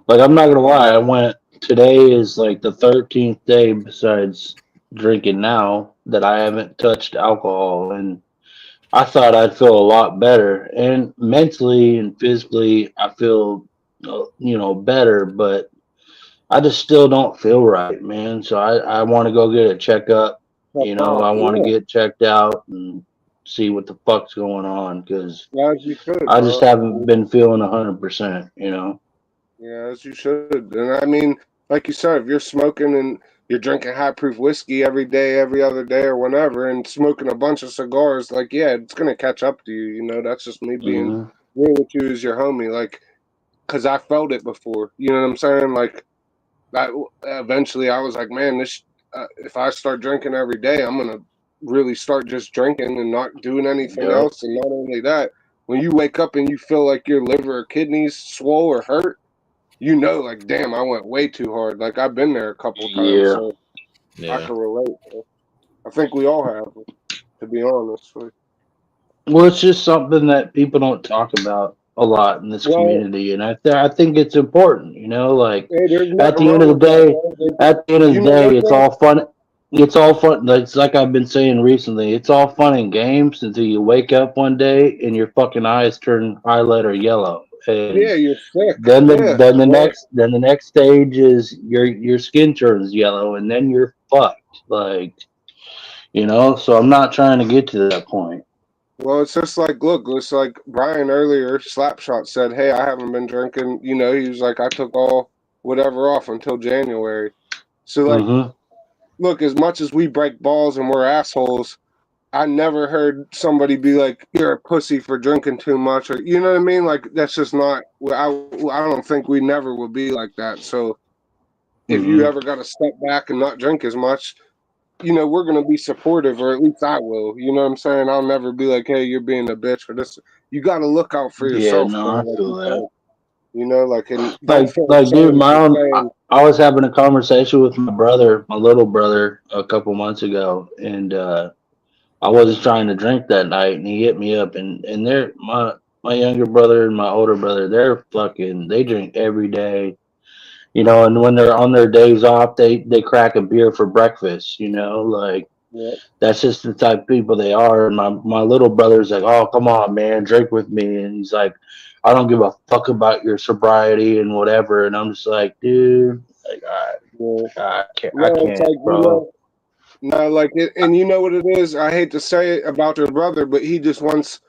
Like I'm not gonna lie, I went. Today is like the 13th day besides drinking now that I haven't touched alcohol, and I thought I'd feel a lot better, and mentally and physically I feel better, but I just still don't feel right, man. So I want to go get a checkup. I want to yeah, get checked out and see what the fuck's going on because as you should, I just bro. haven't been feeling 100%. You know. Yeah, as you should. And I mean, like you said, if you're smoking and you're drinking high proof whiskey every day, every other day, or whenever, and smoking a bunch of cigars, like, yeah, it's gonna catch up to you. You know, that's just me being Hmm. real with you as your homie. Like, cause I felt it before. You know what I'm saying? Like, I eventually I was like, man, this. If I start drinking every day, I'm gonna really start just drinking and not doing anything Yep. else. And not only that, when you wake up and you feel like your liver or kidneys swole or hurt, you know, like, damn, I went way too hard. Like, I've been there a couple times, Yeah. so I Yeah. can relate. I think we all have, to be honest. Like, Well, it's just something that people don't talk about a lot in this well, community, and I think it's important. You know, like hey, there's at nothing the end wrong of the with that, day, bro. Like, at the end of you the know what, day, it's though? all fun. It's all fun. It's like I've been saying recently. It's all fun and games until you wake up one day and your fucking eyes turn violet or yellow, Yeah, and you're sick. then Yeah, well, the next stage is your skin turns yellow, and then you're fucked. Like, you know. So I'm not trying to get to that point. well, it's just like, look, it's like Brian earlier, Slapshot said, hey, I haven't been drinking. You know, he was like, I took all whatever off until January. So, like, Mm-hmm. look, as much as we break balls and we're assholes, I never heard somebody be like, you're a pussy for drinking too much. Or, you know what I mean? Like, that's just not, I don't think we never will be like that. So, if you Mm-hmm. ever got to step back and not drink as much, you know, we're gonna be supportive, or at least I will. You know what I'm saying? I'll never be like, "Hey, you're being a bitch for this." You got to look out for Yeah, yourself, no, bro. I Like feel you that. said, you know, like, and don't feel Dude, ashamed for saying, I was having a conversation with my brother, my little brother, a couple months ago, and I wasn't trying to drink that night, and he hit me up, and they're my younger brother and my older brother, they drink every day, you know, and when they're on their days off, they crack a beer for breakfast, you know, like yeah, that's just the type of people they are. And my little brother's like, "Oh, come on, man, drink with me." And he's like, "I don't give a fuck about your sobriety and whatever." And I'm just like, dude, like, yeah. I No, it's can't, like, you bro. know, no, like, it, and you know what it is. I hate to say it about your brother, but he just wants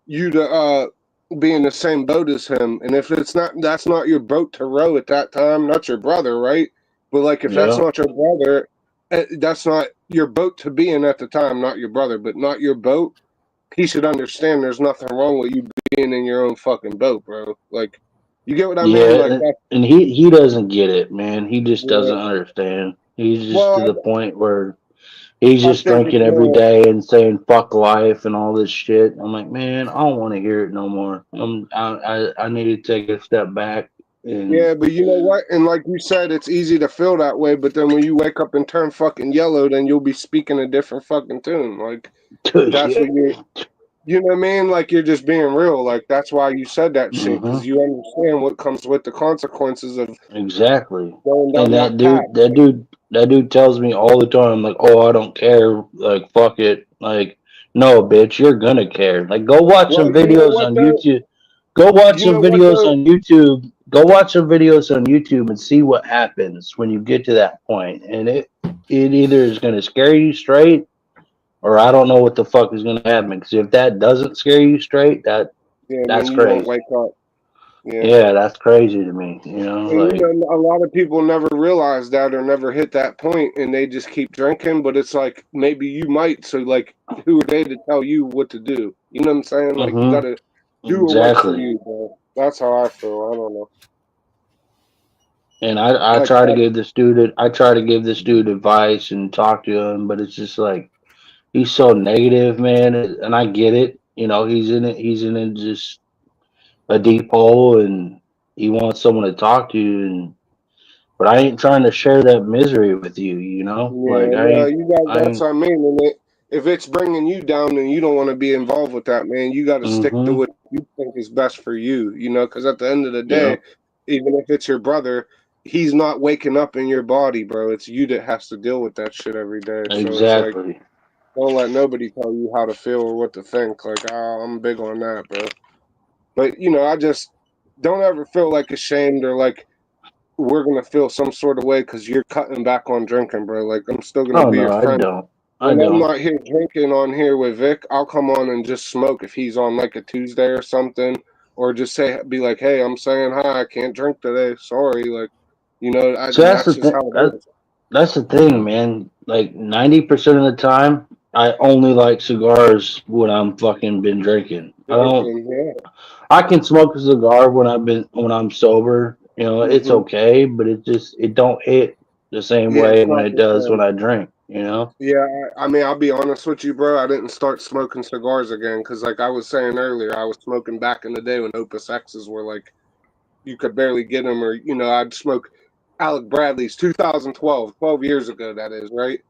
you to be in the same boat as him. And if it's not, that's not your boat to row at that time. Not your brother, right? But like, if that's Yeah, not your brother, that's not your boat to be in at the time. Not your brother, but not your boat. He should understand. There's nothing wrong with you being in your own fucking boat, bro. Like, you get what I mean? yeah, Like that. and he doesn't get it, man. He just doesn't Yeah. understand. He's just to Well, the point where he's I just think it's drinking every more. day and saying "fuck life" and all this shit. I'm like, man, I don't want to hear it no more. I need to take a step back and Yeah, but you know what? And like you said, it's easy to feel that way. But then when you wake up and turn fucking yellow, then you'll be speaking a different fucking tune. Like that's yeah. what you know what I mean? Like you're just being real. Like that's why you said that shit Hmm. because you understand what comes with the consequences of Exactly. going And down that path. that dude tells me all the time, like, "Oh, I don't care. Like, fuck it. Like, no, bitch, you're gonna care. Like, go watch Well, some you know videos what on though? YouTube. Go watch You some know what videos though? on YouTube. Go watch some videos on YouTube and see what happens when you get to that point. And it either is gonna scare you straight, or I don't know what the fuck is gonna happen. Because if that doesn't scare you straight, Yeah, that's then you won't crazy. wake up. Yeah. Yeah, that's crazy to me. You know, And you like, know, a lot of people never realize that or never hit that point, and they just keep drinking. But it's like maybe you might. So like, who are they to tell you what to do? You know what I'm saying? Like you hmm gotta do what works for exactly. you, bro. That's how I feel. I don't know. And Like I try to give this dude advice and talk to him, but it's just like he's so negative, man. And I get it. You know, he's in it just a deep hole, and he wants someone to talk to. And but I ain't trying to share that misery with you. You know, like yeah, no, you I got. That's ain't. what I mean. And if it's bringing you down, then you don't want to be involved with that, man. You got to stick to Mm-hmm. what you think is best for you. You know, because at the end of the Yeah, day, even if it's your brother, he's not waking up in your body, bro. It's you that has to deal with that shit every day. So it's like, exactly. don't let nobody tell you how to feel or what to think. Like, I'm big on that, bro. But you know, I just don't ever feel like ashamed or like we're gonna feel some sort of way because you're cutting back on drinking, bro. Like, I'm still gonna Oh be no, your I friend. don't. I When I'm don't. not here drinking on here with Vic, I'll come on and just smoke if he's on like a Tuesday or something, or just be like, "Hey, I'm saying hi. I can't drink today. Sorry." Like, you know, So and that's just how it is. that's the thing, man. Like 90% of the time, I only like cigars when I'm fucking been drinking. I don't. Drinking, yeah. I can smoke a cigar when I'm sober. You know, it's Hmm. okay, but it don't hit the same Yeah, way it's when not it the does when same. I drink. you know? Yeah, I mean, I'll be honest with you, bro. I didn't start smoking cigars again because, like I was saying earlier, I was smoking back in the day when Opus X's were like you could barely get them, or I'd smoke Alec Bradley's 2012, 12 years ago. That is right.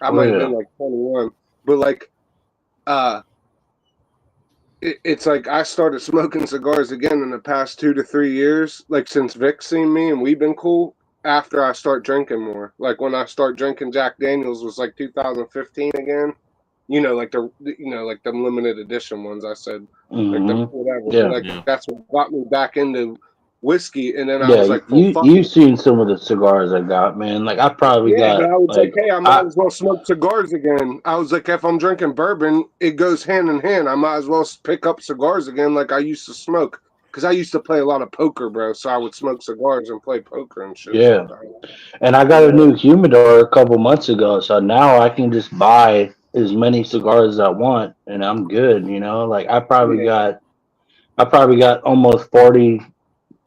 I Oh might have yeah. been like 21, but like, uh, it's like I started smoking cigars again in the past 2 to 3 years, like since Vic seen me and we've been cool. After I start drinking more, like when I start drinking Jack Daniels was like 2015 again. Like like the limited edition ones. I said, like the Mm-hmm. whatever. But Yeah. like Yeah. that's what got me back into whiskey, and then I Yeah, was like, "Well, fuck you've it." seen some of the cigars I got, man. Like I probably Yeah, but got I was like, like "Hey, I might as well smoke cigars again." I was like, "If I'm drinking bourbon, it goes hand in hand. I might as well pick up cigars again, like I used to smoke." Because I used to play a lot of poker, bro. So I would smoke cigars and play poker and shit yeah. sometimes. And I got a new humidor a couple months ago, so now I can just buy as many cigars as I want and I'm good, you know? Like Yeah. I probably got almost 40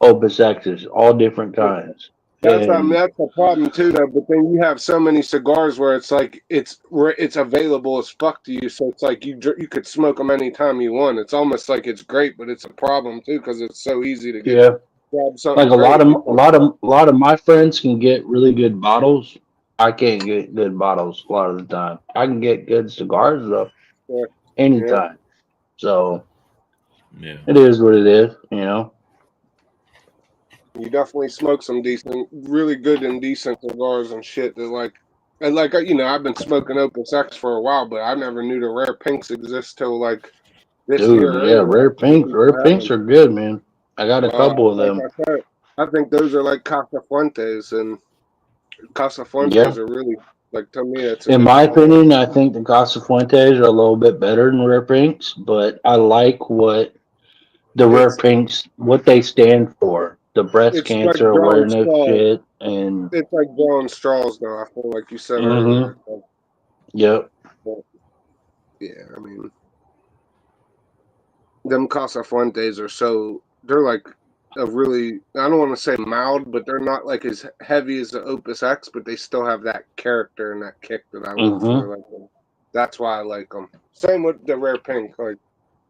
Opus X's, all different kinds. And That's the problem too, though. But then you have so many cigars where it's like it's available as fuck to you. So it's like you could smoke them anytime you want. It's almost like it's great, but it's a problem too because it's so easy to yeah, grab like something great. a lot of my friends can get really good bottles. I can't get good bottles a lot of the time. I can get good cigars though Yeah, yeah. anytime. So Yeah. it is what it is, you know. You definitely smoke some decent, really good and decent cigars and shit. That like I've been smoking Opus X for a while, but I never knew the rare pinks exist till like this year. Dude, yeah, Really, rare pinks are good, man. I got a couple of Like them. I said, I think those are like Casa Fuentes, and Casa Yeah. Fuentes are really like to me. It's a In good my cigar. opinion, I think the Casa Fuentes are a little bit better than Rare Pinks, but I like what the Rare It's Pinks, what they stand for. The breast it's like cancer drawing awareness straws. shit, and It's like drawing straws, though. I feel like you said mm-hmm. earlier. Like, Yep. but, yeah, I mean, them Casa Fuentes are they're like a really I don't want to say mild, but they're not like as heavy as the Opus X, but they still have that character and that kick that I look Mm-hmm. for. Like that's why I like them. Same with the Rare Pink. Like.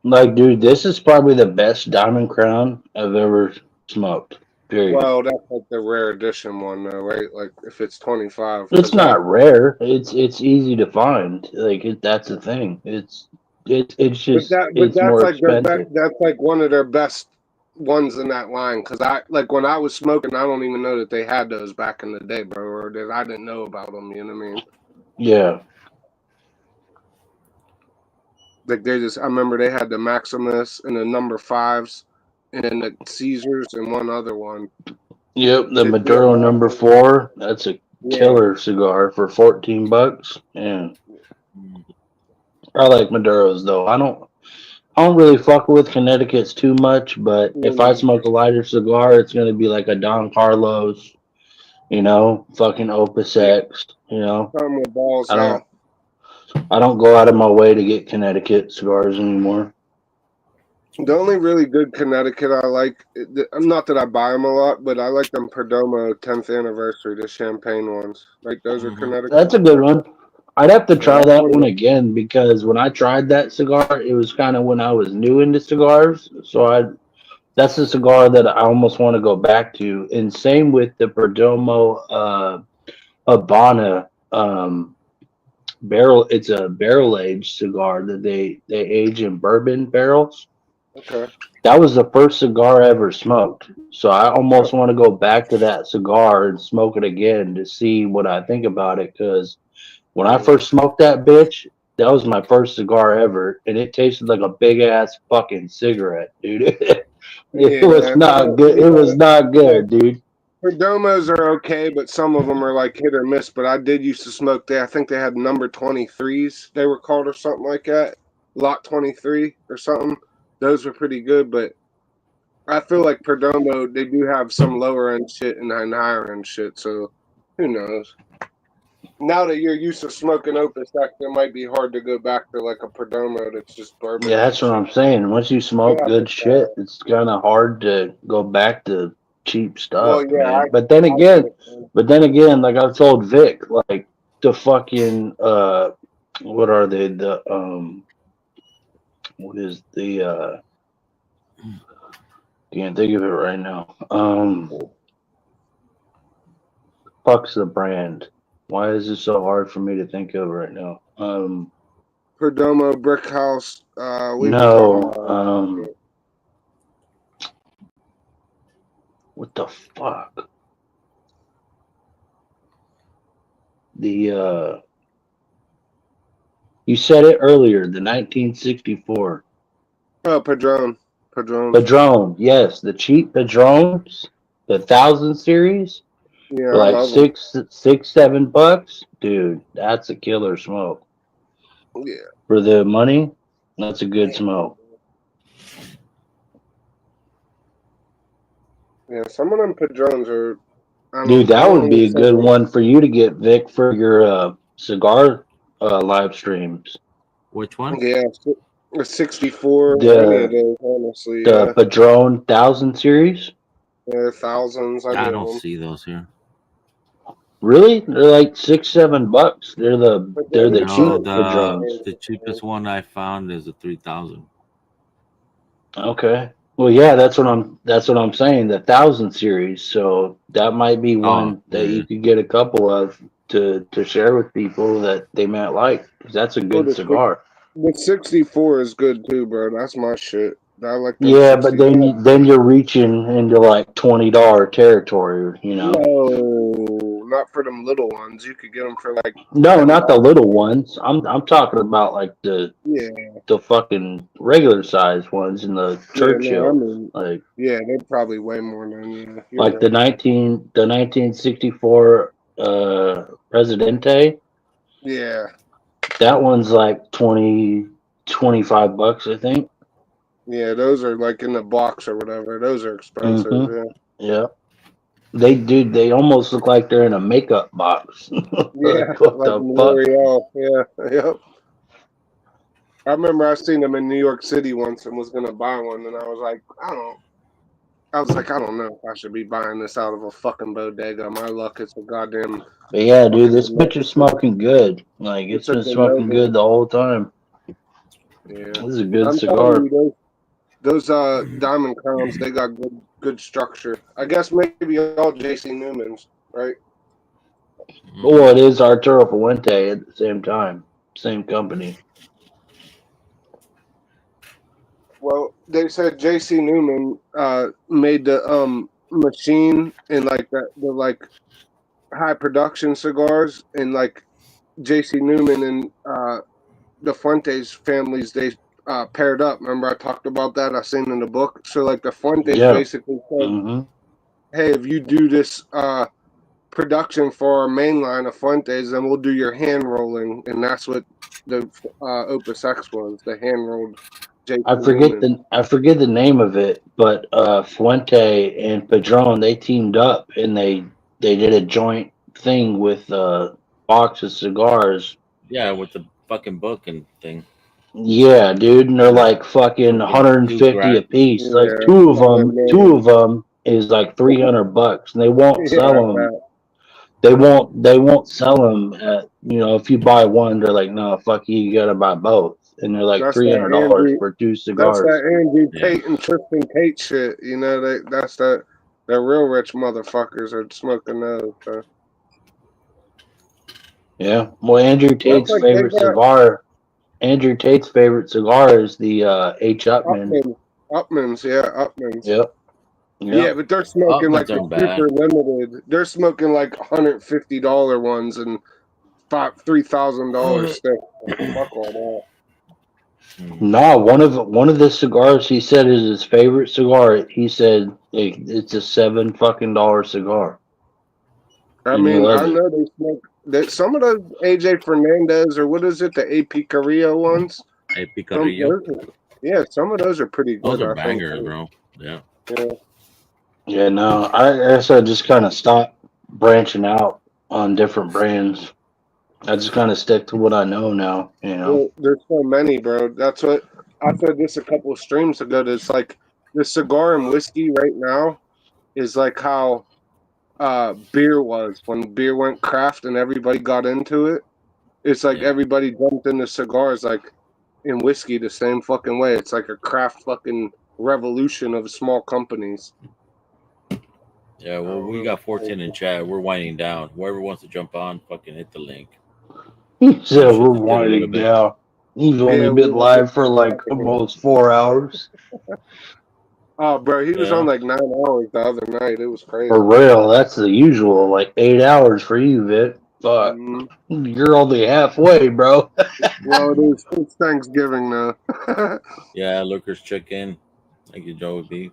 Like, dude, this is probably the best Diamond Crown I've ever smoked. Period. Well, that's like the rare edition one, though, right? Like if it's 25, It's because I not rare. It's easy to find. Like that's the thing. It's just but it's that's more like their best. expensive. That's like one of their best ones in that line. Because I like when I was smoking, I don't even know that they had those back in the day, bro, or that I didn't know about them. You know what I mean? Yeah. Like I remember they had the Maximus and the number fives, and then the Caesars and one other one. Yep, the Did you Maduro ever number have 4. That's a yeah. killer cigar for $14. Yeah, I like Maduros though. I don't really fuck with Connecticut's too much, but if I Mm, smoke a lighter cigar, it's gonna be like a Don Carlos, fucking Opus yeah, X. something with balls. I Yeah. don't I don't go out of my way to get Connecticut cigars anymore. The only really good Connecticut I like, not that I buy them a lot, but I like them Perdomo 10th anniversary, the champagne ones. Like those are Connecticut. That's a good one. I'd have to Yeah, try that's that one of one the, again because when I tried that cigar, it was kind of when I was new into cigars. That's a cigar that I almost want to go back to. And same with the Perdomo Habana barrel. It's a barrel aged cigar that they age in bourbon barrels. okay. That was the first cigar I ever smoked. So I almost want to go back to that cigar and smoke it again to see what I think about it. Because when I Yeah, first smoked that bitch, that was my first cigar ever, and it tasted like a big ass fucking cigarette, dude. It was yeah. not good. It was not Like good, dude. Perdomos are okay, but some of them are like hit or miss. But I did used to smoke. I think they had number 23s. They were called or something like that. Lot 23 or something. Those were pretty good, but I feel like Perdomo, they do have some lower end shit and higher end shit. So who knows? Now that you're used to smoking Opus X, it might be hard to go back to like a Perdomo that's just Yeah, bourbon that's and what shit. I'm saying. Once you You smoke have to good try shit, it. it's kind of hard to go back to cheap Well, stuff, yeah, man. I get it. Man. But then again, like I've told Vic, like the fucking what are they? The what is the can't think of it right now. Fuck's the brand. Why is it so hard for me to think of right now? Perdomo Brick House. We've been No. talking about What the fuck? The you said it earlier, the 1964 Padron. Padron. Yes, the cheap Padrones, the 1000 series Yeah, for I like love them. $7, dude. That's a killer smoke Yeah. for the money. That's a good smoke. Yeah, some of them Padrones are. Dude, that would be a good one for you to get, Vic, for your cigar live streams. Which one? Yeah, a 64. The- Any of those, honestly. The Yeah, Padron 1000 series. yeah, thousands. I get don't them. see those here. Really? They're like $6-7. They're the No, cheap Padrones. the cheapest one I found is a 3000. Okay. Well, yeah, that's what I'm saying. The 1000 series. So that might be one that you could get a couple of to share with people that they might like. 'Cause that's a good cigar. The 64 is good too, bro. That's my shit. I like the Yeah, but then you're reaching into like $20 territory. You know. No, not for them little ones. You could get them for like No, not the little ones. I'm talking about like the fucking regular size ones in the Churchill. Yeah, they're probably way more than Like the 1964 Presidente. Yeah. That one's like $25, I think. Yeah, those are like in the box or whatever. Those are expensive. Mhm. Yeah. They almost look like they're in a makeup box. Yeah, what like the L'Oreal. Yeah, yep. I remember I seen them in New York City once and was gonna buy one, and I was like, I don't know if I should be buying this out of a fucking bodega. My luck, it's a goddamn. But yeah, dude, this bitch is smoking good. Like it's been smoking good the whole time. Yeah, this is a good I'm cigar. telling you, those Diamond Crowns, they got good structure. I guess maybe all JC Newmans, right? Well, it is Arturo Fuente at the same time, same company. Well, they said JC Newman made the machine and like the like high production cigars, and like JC Newman and the Fuentes families, they paired up. Remember I talked about that? I seen in the book. So like the Fuentes basically said, hey, if you do this production for our main line of Fuentes, then we'll do your hand rolling, and that's what the Opus X was, the hand rolled. I forget the name of it, but Fuente and Padron, they teamed up and they did a joint thing with box of cigars. Yeah, with the fucking book and thing. Yeah, dude, and they're like fucking 150 a piece. Like two of them is like $300, and they won't sell them. They won't sell them at, if you buy one, they're like, no, fuck you, you gotta buy both, and they're like $300 for two cigars. That's that Andrew Tate and Tristan Tate shit. That's the real rich motherfuckers are smoking those. So. Yeah, well, Andrew Tate's favorite cigar. Andrew Tate's favorite cigar is the H. Upman. Upmans, yeah, Upmans. Yep. Yeah, but they're smoking like the super limited. They're smoking like $150 ones and $3,000 stick. Fuck all that. No, one of the cigars he said is his favorite cigar. He said it's a $7 cigar. I mean, I know they smoke. Some of those AJ Fernandez or what is it, the AP Carrillo ones? AP Carrillo. Yeah, some of those are pretty good. Those are bangers, bro. Yeah. Yeah, no, I guess I just kind of stopped branching out on different brands. I just kind of stick to what I know now, Well, there's so many, bro. That's what I said this a couple of streams ago. It's like the cigar and whiskey right now is like how beer was when beer went craft and everybody got into it. It's like Yeah. everybody jumped into cigars like in whiskey the same fucking way. It's like a craft fucking revolution of small companies. Yeah, well, we got 14 in chat. We're winding down. Whoever wants to jump on, fucking hit the link. He said Push it we're to get a little winding bit. down. He's only Yeah, been live for like almost 4 hours. Oh, bro, he was Yeah. on like 9 hours the other night. It was crazy. For real, that's the usual, like 8 hours for you, Vic. But Mhm. you're only halfway, bro. Well, it's Thanksgiving now. Yeah, Lurkers check in. Thank you, Joey B.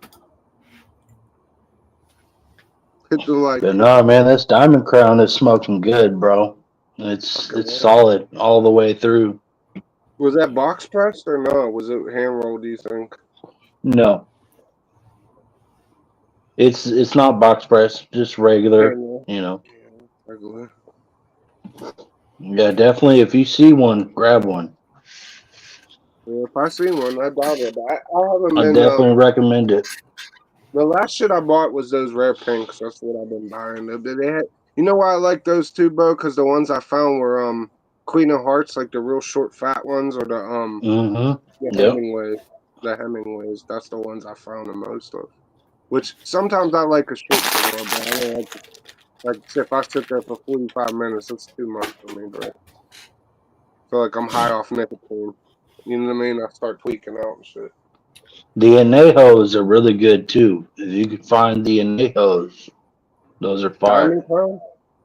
Hit the like. But no, man, this Diamond Crown is smoking good, bro. It's solid all the way through. Was that box pressed or no? Was it hand rolled? Do you think? No, it's not box press, just regular. You know. Regular. Yeah, definitely. If you see one, grab one. Yeah, if I see one, I doubt it. I haven't I been. definitely recommend it. The last shit I bought was those rare pinks. That's what I've been buying. They had, you know why I like those too, bro? Because the ones I found were Queen of Hearts, like the real short, fat ones, or the Yep. Hemingways. The Hemingways. That's the ones I found the most of. Which sometimes I like a short cigar, but I don't like. Like if I sit there for 45 minutes, it's too much for me, bro. I feel like I'm high off nicotine. You know what I mean? I start tweaking out and shit. The Anejos are really good too. If you can find the Anejos, those are fire. Diamond Crown?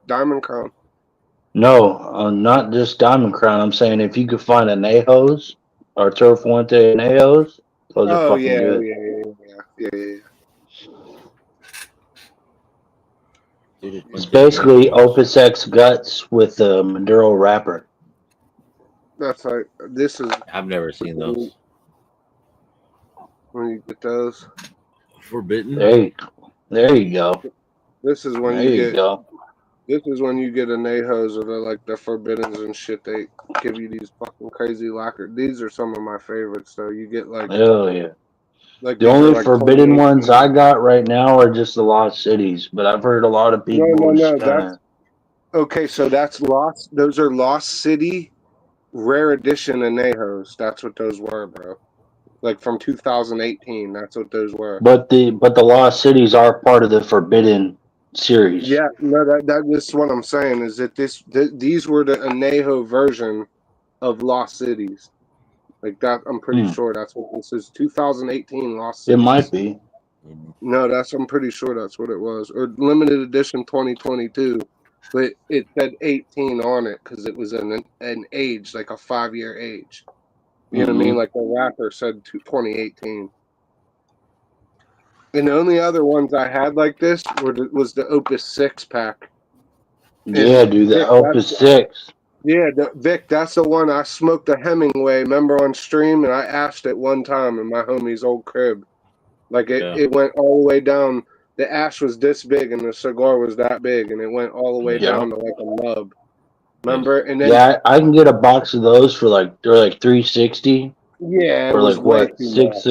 Diamond Crown. No, not just Diamond Crown. I'm saying if you could find Anejos or Turf Fuente Anejos, those are fucking good. Yeah. It's basically Opus X guts with a Maduro wrapper. That's like this is. I've never seen those. When you get those, Forbidden. There you go. this is when There you you get. go. This is when you get Anejos or the Forbiddens and shit. They give you these fucking crazy lacquer. These are some of my favorites. So you get like. Hell yeah. Like The these only are like forbidden ones I got right now are just the Lost Cities, but I've heard a lot of people No. kind That's of. okay. So that's Lost. Those are Lost City rare edition Anejos. That's what those were, bro. Like from 2018. That's what those were. But the Lost Cities are part of the Forbidden series. Yeah, no, that's what I'm saying is that these were the Anejo version of Lost Cities. Like that, I'm pretty sure that's what this is. 2018 Lost Cities. It might be. No, I'm pretty sure that's what it was. Or limited edition 2022, but it said 18 on it because it was an age, like a 5-year age. You know what I mean? Like the wrapper said 2018. And the only other ones I had like this was the Opus 6 pack. Yeah, dude, the Opus 6. Yeah, Vic, that's the one I smoked a Hemingway, remember on stream, and I ashed it one time in my homie's old crib. Like it went all the way down. The ash was this big and the cigar was that big, and it went all the way down to like a nub. Remember? And then I can get a box of those for they're like $3.60. Yeah, for like what 6?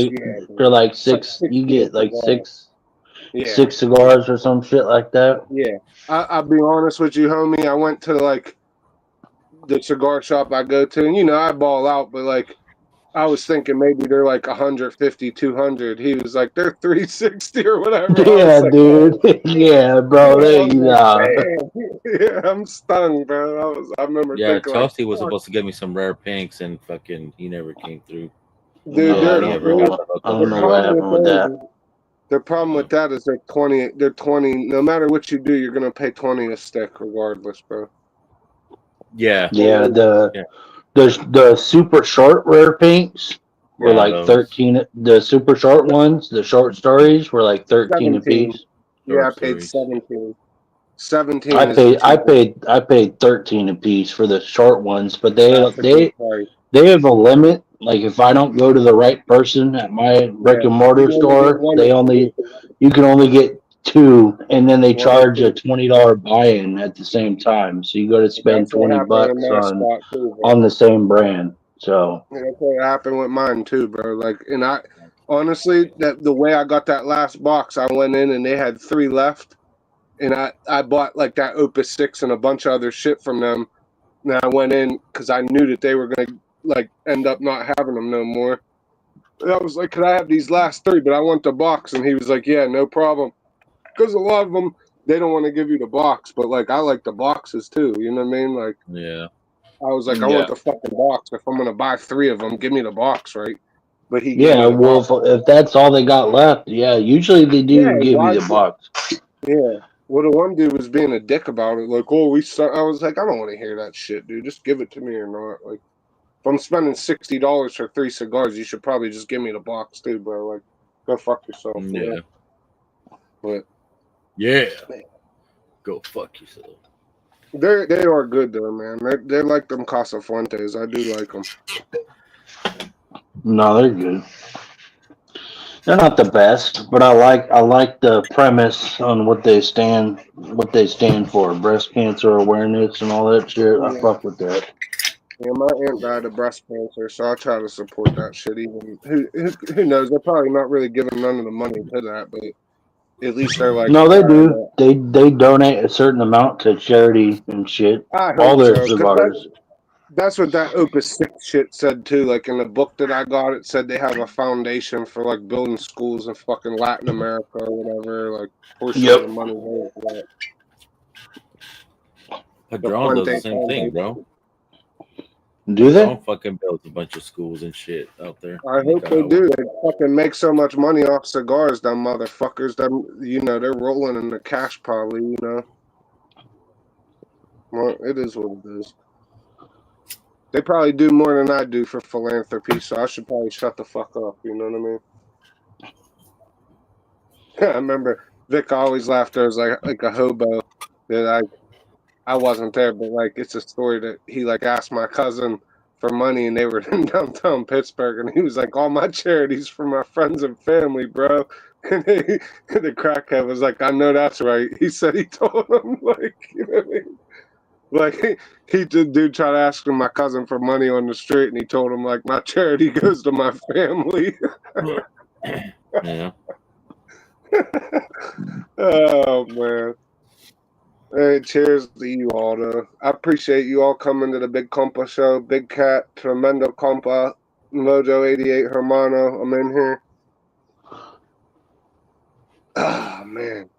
For like 6, you get like six cigars or some shit like that. Yeah, I'll be honest with you, homie. I went to like the cigar shop I go to, and I ball out, but like I was thinking maybe they're like 150, 200. He was like they're 360 or whatever. Yeah, like, dude. Yeah, bro. Yeah, I'm stung, bro. I remember thinking Chelsea like, was supposed to get me some rare pinks, and fucking he never came through. Dude, I don't know what happened with that. The problem with that is they're 20. They're 20. No matter what you do, you're gonna pay 20 a stick regardless, bro. Yeah. Yeah, the super short rare pinks were like 13. The super short ones, the short stories were like 13 a piece. Yeah, I paid 17. 17. I paid 13 a piece for the short ones, but they have a limit. Like if I don't go to the right person at my brick and mortar store, you can only get 2, and then they charge a $20 buy-in at the same time. So you got to spend $20 on the same brand. So that's what happened with mine too, bro. Like, and I honestly, that the way I got that last box, I went in and they had 3 left, and I bought like that Opus 6 and a bunch of other shit from them. And I went in because I knew that they were gonna like end up not having them no more. And I was like, "Could I have these last 3? But I want the box." And he was like, "Yeah, no problem." Because a lot of them they don't want to give you the box, but like I like the boxes too. You know what I mean? Like Yeah. I was like, I want the fucking box. If I'm gonna buy 3 of them, give me the box, right? But he gave me Yeah, the well, box. if that's all they got left, yeah, usually they Yeah, do give why? you the box. Yeah. Well, the one dude was being a dick about it. Like, oh, I was like, I don't want to hear that shit, dude. Just give it to me or not. Like, if I'm spending $60 for 3 cigars, you should probably just give me the box too, bro. Like, go fuck yourself. You Yeah. know? But Yeah. Go fuck yourself. they are good though, man. They're like them Casa Fuentes. I do like them. No, they're good. They're not the best, but I like the premise on what they stand for. Breast cancer awareness and all that shit. I Yeah. fuck with that. Yeah, my aunt died of breast cancer, so I try to support that shit. Even who knows? They're probably not really giving none of the money to that, but at least they're like, No, they all right, do. They donate a certain amount to charity and shit. I All hope their so, because cigars. that's what that Opus 6 shit said too. Like in the book that I got, it said they have a foundation for like building schools in fucking Latin America or whatever. Like portion of the Yep. money goes to that. Padron does the Fuente same thing, bro. Foundation. Do they? Padron fucking builds a bunch of schools and shit out there. I in hope they Nicaragua. do. They fucking make so much money off cigars, them motherfuckers. Them, you know, they're rolling in the cash probably. You know. Well, it is what it is. They probably do more than I do for philanthropy, so I should probably shut the fuck up. You know what I mean? I remember Vic always laughed. There was like a hobo that I wasn't there, but like it's a story that he like asked my cousin for money, and they were in downtown Pittsburgh, and he was like, "All my charities for my friends and family, bro." And the crackhead was like, "I know that's right." He said he told him like, you know what I mean? Like he did dude try to ask him my cousin for money on the street, and he told him like my charity goes to my family. Yeah. Oh man. Hey, cheers to you all though. I appreciate you all coming to the Big Compa show. Big Cat, Tremendo Compa, Mojo 88 Hermano. I'm in here. Ah man.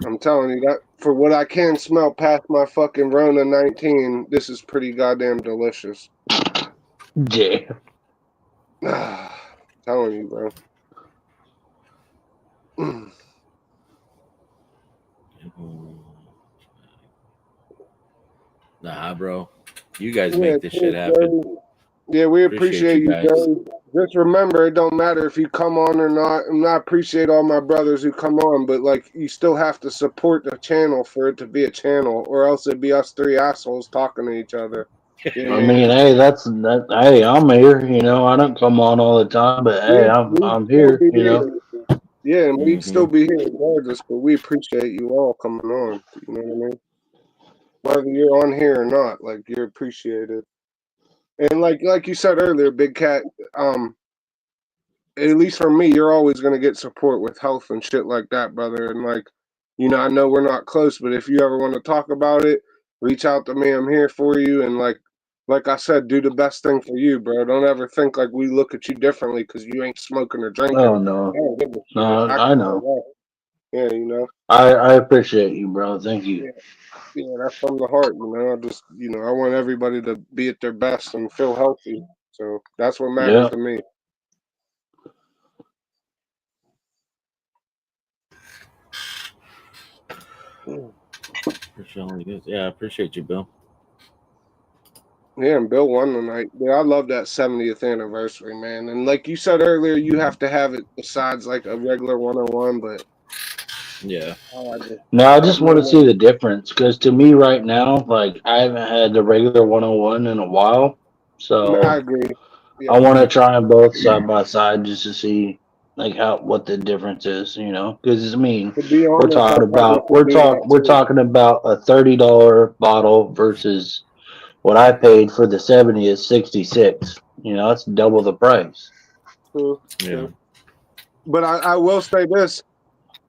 I'm telling you that for what I can smell past my fucking Rona 19, this is pretty goddamn delicious. Yeah. Telling you, bro. Nah, bro. You guys make this shit cheers, happen. Joey. Yeah, we appreciate you, guys. Joey. Just remember, it don't matter if you come on or not. And I appreciate all my brothers who come on, but like, you still have to support the channel for it to be a channel, or else it'd be us 3 assholes talking to each other. You know what I mean, hey, hey, I'm here. You know, I don't come on all the time, but hey, I'm We'd still here. be You know. Yeah, and we'd Mhm. still be here regardless, but we appreciate you all coming on. You know what I mean? Whether you're on here or not, like you're appreciated. And like you said earlier, Big Cat, at least for me, you're always gonna get support with health and shit like that, brother. And like, you know, I know we're not close, but if you ever want to talk about it, reach out to me. I'm here for you. And like I said, do the best thing for you, bro. Don't ever think like we look at you differently because you ain't smoking or drinking. Oh no, no, I know. Yeah, you know. I appreciate you, bro. Thank you. Yeah, that's from the heart, you know. I just, you know, I want everybody to be at their best and feel healthy. So that's what matters Yeah. to me. Yeah, I appreciate you, Bill. Yeah, and Bill won tonight. Yeah, I love that 70th anniversary, man. And like you said earlier, you have to have it besides like a regular 101, but Yeah. No, I just want to see the difference because to me right now, like I haven't had the regular 101 in a while, so I agree. Yeah. I want to try them both side by side just to see like what the difference is, you know? Because I mean, To be we're honest, talking I probably about could do that we're too. talking about a $30 bottle versus what I paid for the 70 is 66. You know, that's double the price. True. Yeah. But I will say this.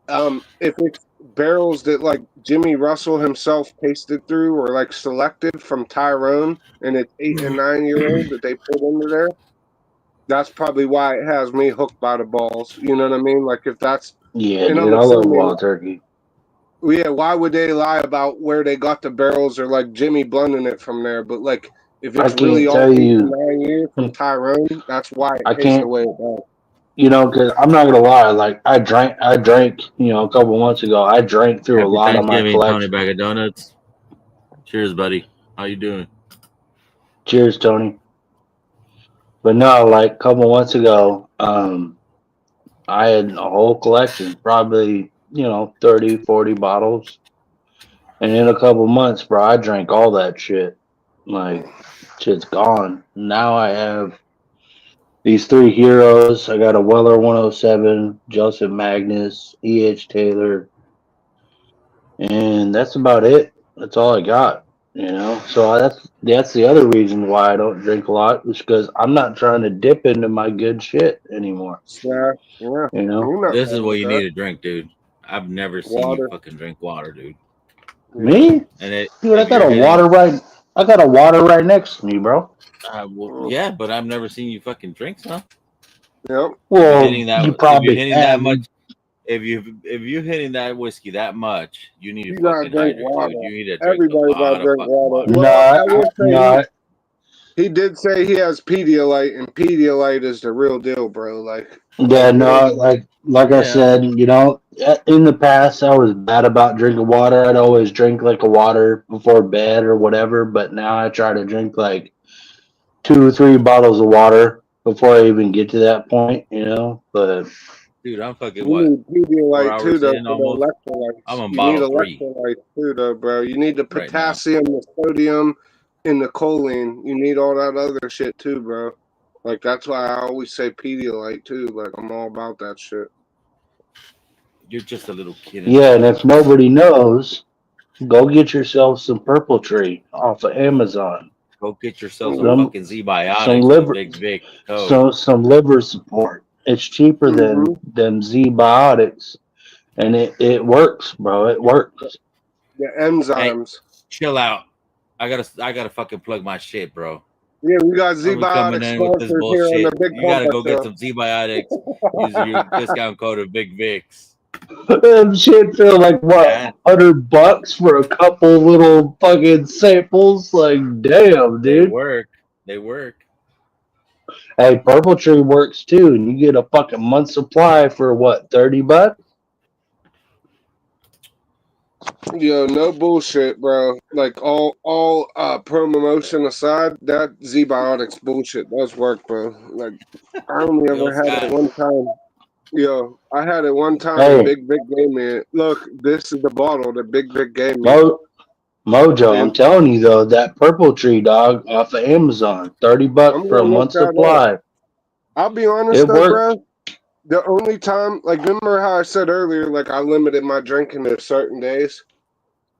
If it's barrels that like Jimmy Russell himself tasted through or like selected from Tyrone, and it's 8 and 9-year-old that they put into there. That's probably why it has me hooked by the balls. You know what I mean? Like if that's, Yeah, and dude, I'm I love assuming, wild turkey. yeah, why would they lie about where they got the barrels or like Jimmy blending it from there? But like if I it's really can't all tell 8 and you. 9 years from Tyrone, that's why I it tastes the can't, way it does. you know, because I'm not gonna lie. Like I drank, you know, a couple months ago. I drank through a Happy lot of my Thanksgiving, Tony collection. Bag of Donuts. Cheers, buddy. How you doing? Cheers, Tony. But no, like a couple months ago, I had a whole collection, probably, you know, 30, 40 bottles. And in a couple months, bro, I drank all that shit. Like, shit's gone. Now I have these three heroes. I got a Weller 107, Joseph Magnus, E.H. Taylor, and that's about it. That's all I got. You know, so that's the other reason why I don't drink a lot, is because I'm not trying to dip into my good shit anymore. Yeah, yeah. You know, You're not This is wrong what with you that. need to drink, dude. I've never seen you Water. fucking drink water, dude. Yeah. me, And it, dude, if you're I got a water right next to me, bro. yeah, but I've never seen you fucking drink some. Yep. Well, you If you're probably hitting that have. much, if you're hitting that whiskey that much, you need You to gotta fucking drink hydrate, dude. water. You need to drink a Everybody gotta lot of drink fucking water. water. No, Well, I will no, say he did say he has Pedialyte, and Pedialyte is the real deal, bro. yeah, no, it like I Yeah, said, you know, in the past I was bad about drinking water. I'd always drink like a water before bed or whatever, but now I try to drink like 2 or 3 bottles of water before I even get to that point, you know. But dude, I'm fucking you what need 4 Pedialyte too, hours though, in for almost. the I'm electrolytes. on You need bottle 3 electrolytes too, though, bro. You need the right now. potassium, the sodium, and the choline. You need all that other shit too, bro. Like that's why I always say Pedialyte too. Like I'm all about that shit. You're just a little kid yeah, inside. and if nobody knows, go get yourself some Purple Tree off of Amazon. Go get yourself some Mm-hmm. Some fucking some Z-Biotics with liver Big Vic code. some liver support. It's cheaper Mm-hmm. than them Z biotics, and it works, bro. It works. The Hey, enzymes. chill out. I gotta fucking plug my shit, bro. Yeah, we got I'm coming Z-Biotic in with this sponsors here on the bullshit. Big You gotta Pumper go get Show. some Z-Biotics using your discount code of Big Vics. That shit feel like what, Yeah, $100 for a couple little fucking samples? Like, damn, they dude. work. They work. Hey, Purple Tree works too, and you get a fucking month supply for what, $30? Yo, no bullshit, bro. Like all promotion aside, that Z-Biotics bullshit does work, bro. Like I only Yo, ever had it Scott. one time. Yo, I had it one time and Hey, Big Vic gave me it. Look, this is the bottle that Big Vic gave me. Mojo, I'm And telling you though, that Purple Tree dog off of Amazon, $30 I'm for a gonna look month that up. supply. I'll be honest It though, works. bro. The only time, like, remember how I said earlier, like I limited my drinking to certain days.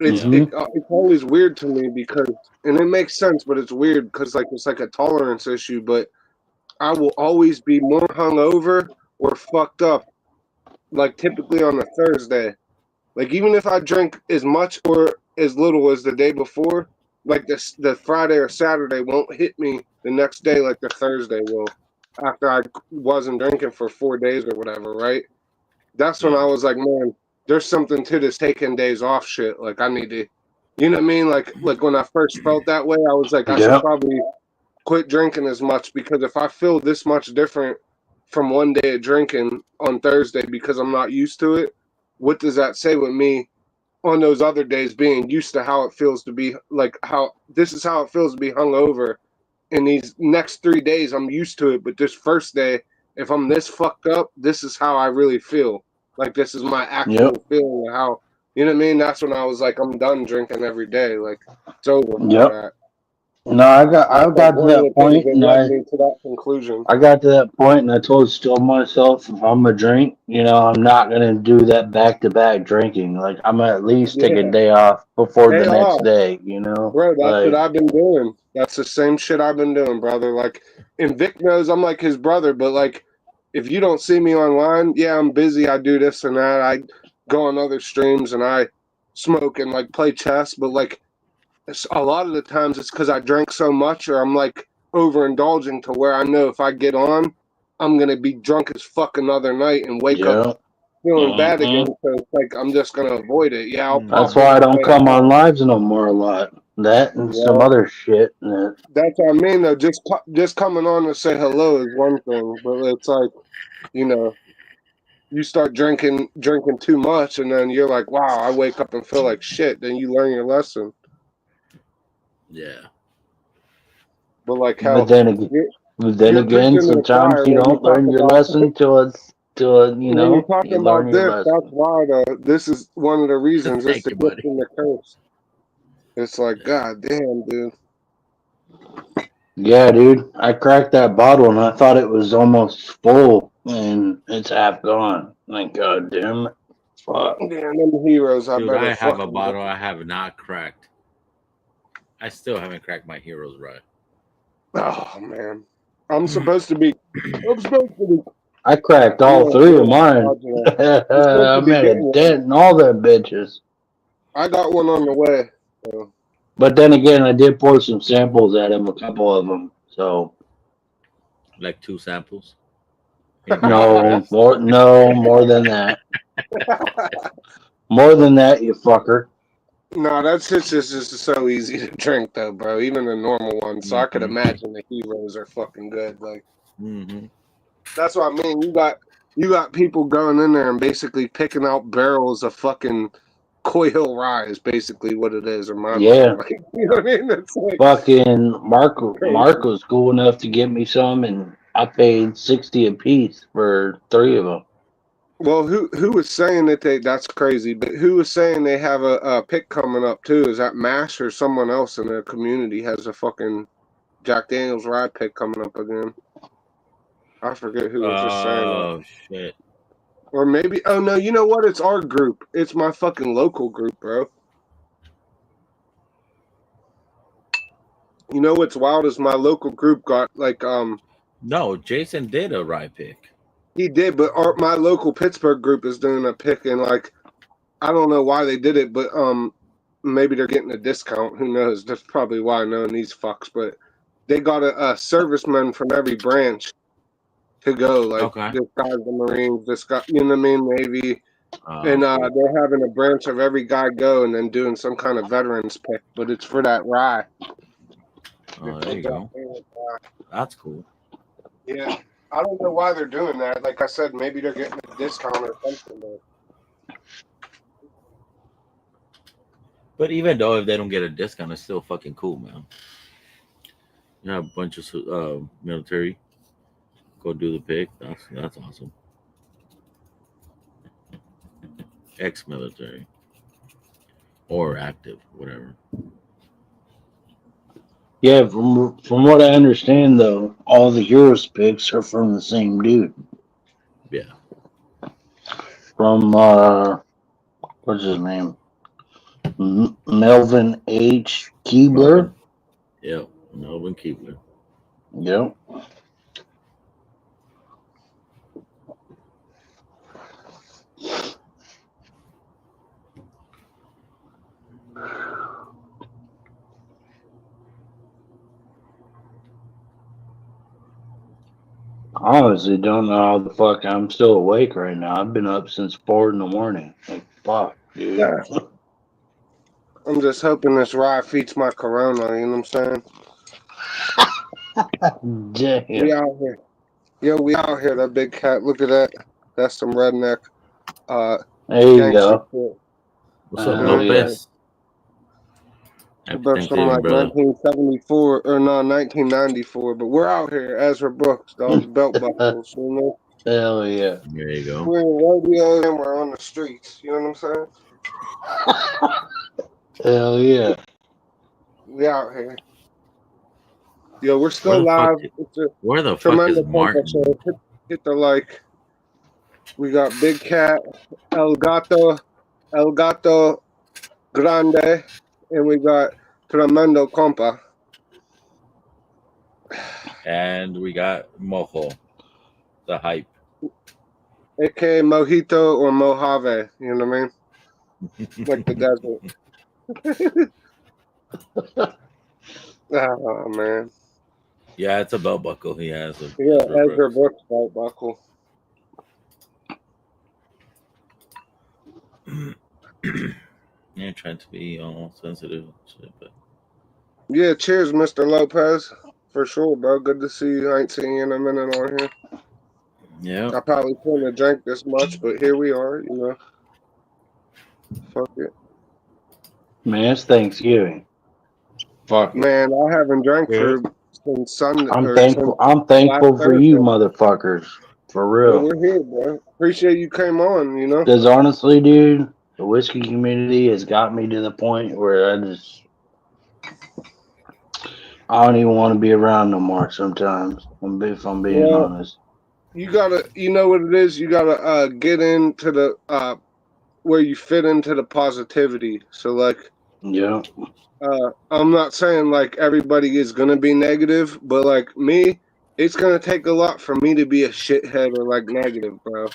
Yeah. It's always weird to me because, and it makes sense, but it's weird because like it's like a tolerance issue. But I will always be more hungover or fucked up, like typically on a Thursday. Like even if I drink as much or as little as the day before, like the Friday or Saturday won't hit me the next day like the Thursday will. After I wasn't drinking for 4 days or whatever, right? That's when Yeah. I was like, man, there's something to this taking days off shit. Like I need to, you know what I mean? Like when I first felt that way, I was like, I should Yep. probably quit drinking as much because if I feel this much different from one day of drinking on Thursday because I'm not used to it, what does that say with me on those other days being used to how it feels to be like how this is how it feels to be hungover. In these next 3 days, I'm used to it, but this first day, if I'm this fucked up, this is how I really feel. Like this is my Yep. actual feeling of how you know what I mean. That's when I was like, I'm done drinking every day. Like it's over for Yep. that. No, That's I like got to one of that the things point, that and led me to that conclusion. I got to that point, and I told still myself, if I'm gonna drink, you know, I'm not gonna do that back to back drinking. Like I'm gonna at least take a Yeah, day off before the day next off, day. You know, bro. That's what like I've been doing. That's the same shit I've been doing, brother. Like, and Vic knows I'm like his brother, but like, if you don't see me online, yeah, I'm busy. I do this and that. go on other streams and I smoke and like play chess, but like a lot of the times it's because I drank so much or I'm like overindulging to where I know if I get on, I'm gonna be drunk as fuck another night and wake up Yeah. feeling bad Mhm. again. So it's like I'm just gonna avoid it. Yeah, I'll That's pop in why I and don't say come hi. on lives no more a lot. That and some Yeah, other shit. That, that's what I mean though. Just coming on to say hello is one thing, but it's like, you know, you start drinking too much, and then you're like, wow, I wake up and feel like shit. Then you learn your lesson. Yeah. But like but hell, then again, you're preaching to the sometimes choir you when you don't talk learn your about lesson you when you're know, talking you learn about your this. That's lesson. why though. This is one of the reasons. It's Thank the you, gift buddy. and the curse. It's like, Yeah. god damn, dude. Yeah, dude. I cracked that bottle and I thought it was almost full and it's half gone. Like, god damn it. Fuck. Damn, them heroes. I Dude, better I have a fucking. bottle I have not cracked. I still haven't cracked my Heroes right. Oh man, I'm supposed to be. I'm supposed to be. I cracked all Feeling three of good. mine. I'm supposed I to be made a getting one. dent in all them bitches. I got one on the way. So. But then again, I did pour some samples at him, a couple of them. So Like 2 samples. He didn't give you the rest. more than that. More than that, you fucker. No, that's just so easy to drink though, bro. Even the normal ones. So I could Mm-hmm. imagine the heroes are fucking good. Like Mm-hmm. that's what I mean. You got people going in there and basically picking out barrels of fucking Coy Hill rye is basically what it is in my Yeah. mind. Like, you know what I mean? It's like Fucking Mark crazy. was cool enough to get me some, and I paid 60 a piece for 3 of them. Well, who was saying that that's crazy, but who was saying they have a pick coming up too? Is that Mash or someone else in the community has a fucking Jack Daniels rye pick coming up again? I forget who was just saying that. Oh shit. Or maybe oh no, you know what? It's our group. It's my fucking local group, bro. You know what's wild is my local group got like No, Jason did a rye pick. he did, but my local Pittsburgh group is doing a pick and like I don't know why they did it, but maybe they're getting a discount. Who knows? That's probably why knowing these fucks. But they got a serviceman from every branch to go. Like Okay. this guy's the Marines, this guy, you know what I mean? Navy, and Cool. they're having a branch of every guy go and then doing some kind of veterans pick. But it's for that rye. Oh, there you go. That's cool. Yeah, I don't know why they're doing that. Like I said, maybe they're getting a discount or something. But even though if they don't get a discount, it's still fucking cool, man. You have a bunch of military go do the pick. That's awesome. Ex-military or active, whatever. Yeah, from what I understand, though, all the Heroes picks are from the same dude. Yeah. From, what's his name? Melvin H. Keebler. Yep. Melvin Keebler. Yep. I honestly don't know how the fuck I'm still awake right now. I've been up since 4 in the morning. Like, fuck, dude. Yeah. I'm just hoping this rye feeds my Corona. You know what I'm saying? Damn. We out here. Yo, we out here. That big cat. Look at that. That's some redneck There you gangster go. shit. What's up, You know what I'm yeah. Lopez? Happy Brooks from Thanksgiving, like brother. 1974 or no 1994, but we're out here. Ezra Brooks, dog, belt buckles. You know, Hell yeah. There you go. we're in radio and we're on the streets. You know what I'm saying? Hell yeah. We out here. Yo, we're Where still the fuck? live. It's a Where the fuck tremendous is Martin? show. Hit the like. We got Big Cat, El Gato Grande, and we got Tremendo Compa. And we got Mojo, the hype. aka Mojito or Mojave. You know what I mean? Like the desert. Oh man. Yeah, it's a belt buckle. He has a Yeah, Ezra Ezra Brooks. Brooks belt buckle. Yeah, trying to be all sensitive and shit, but Yeah, cheers, Mr. Lopez. For sure, bro. Good to see you. I ain't seen you in a minute on here. yeah. I probably couldn't have drank this much, but here we are, you know. Fuck it. Man, it's Thanksgiving. Fuck it. Man, I haven't drank Yeah. since Sunday I'm or since thankful. I'm last thankful for you, Thursday. motherfuckers. For Well, real. we're here, bro. Appreciate you came on, you know. Because honestly, dude, the whiskey community has got me to the point where I don't even want to be around no more. Sometimes, if I'm being Well, honest. you gotta, you know what it is. You gotta get into the where you fit into the positivity. So, like, Yeah. I'm not saying like everybody is gonna be negative, but like me, it's gonna take a lot for me to be a shithead or like negative, bro.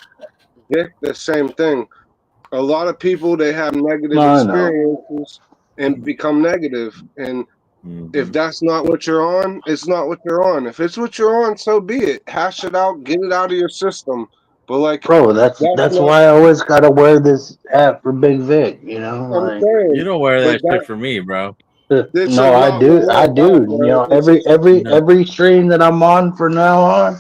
Dick, the same thing. A lot of people they have No, negative I know. experiences and become negative. And if Mm-hmm. that's not what you're on, it's not what you're on. If it's what you're on, so be it. Hash it out, get it out of your system. But like Bro, that's that's that's not why I always gotta wear this hat for Big Vic. You know, I'm like. saying. You don't wear But that shit for me, bro. this is No, I not what do. I we're do. about, You bro. know, This every is every No. every stream that I'm on from now on,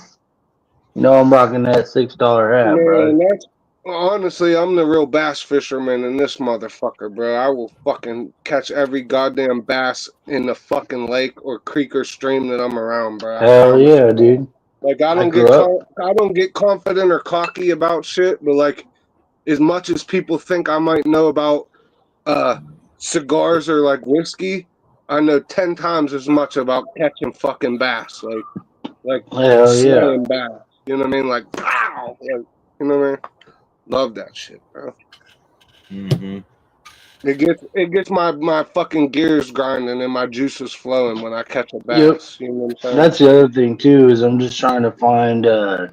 you know, I'm rocking that $6 hat, bro. man, that's honestly, I'm the real bass fisherman in this motherfucker, bro. I will fucking catch every goddamn bass in the fucking lake or creek or stream that I'm around, bro. I Hell promise yeah, you that. dude. Like I grew up. I don't get confident or cocky about shit, but like as much as people think I might know about uh cigars or like whiskey, I know 10 times as much about catching fucking bass, like Hell yeah. slaying bass. You know what I mean? Like pow, like, you know what I mean? Love that shit, bro. Mm-hmm. It gets my fucking gears grinding and my juices flowing when I catch a Yep. bass. You know what I'm saying? That's the other thing too is I'm just trying to find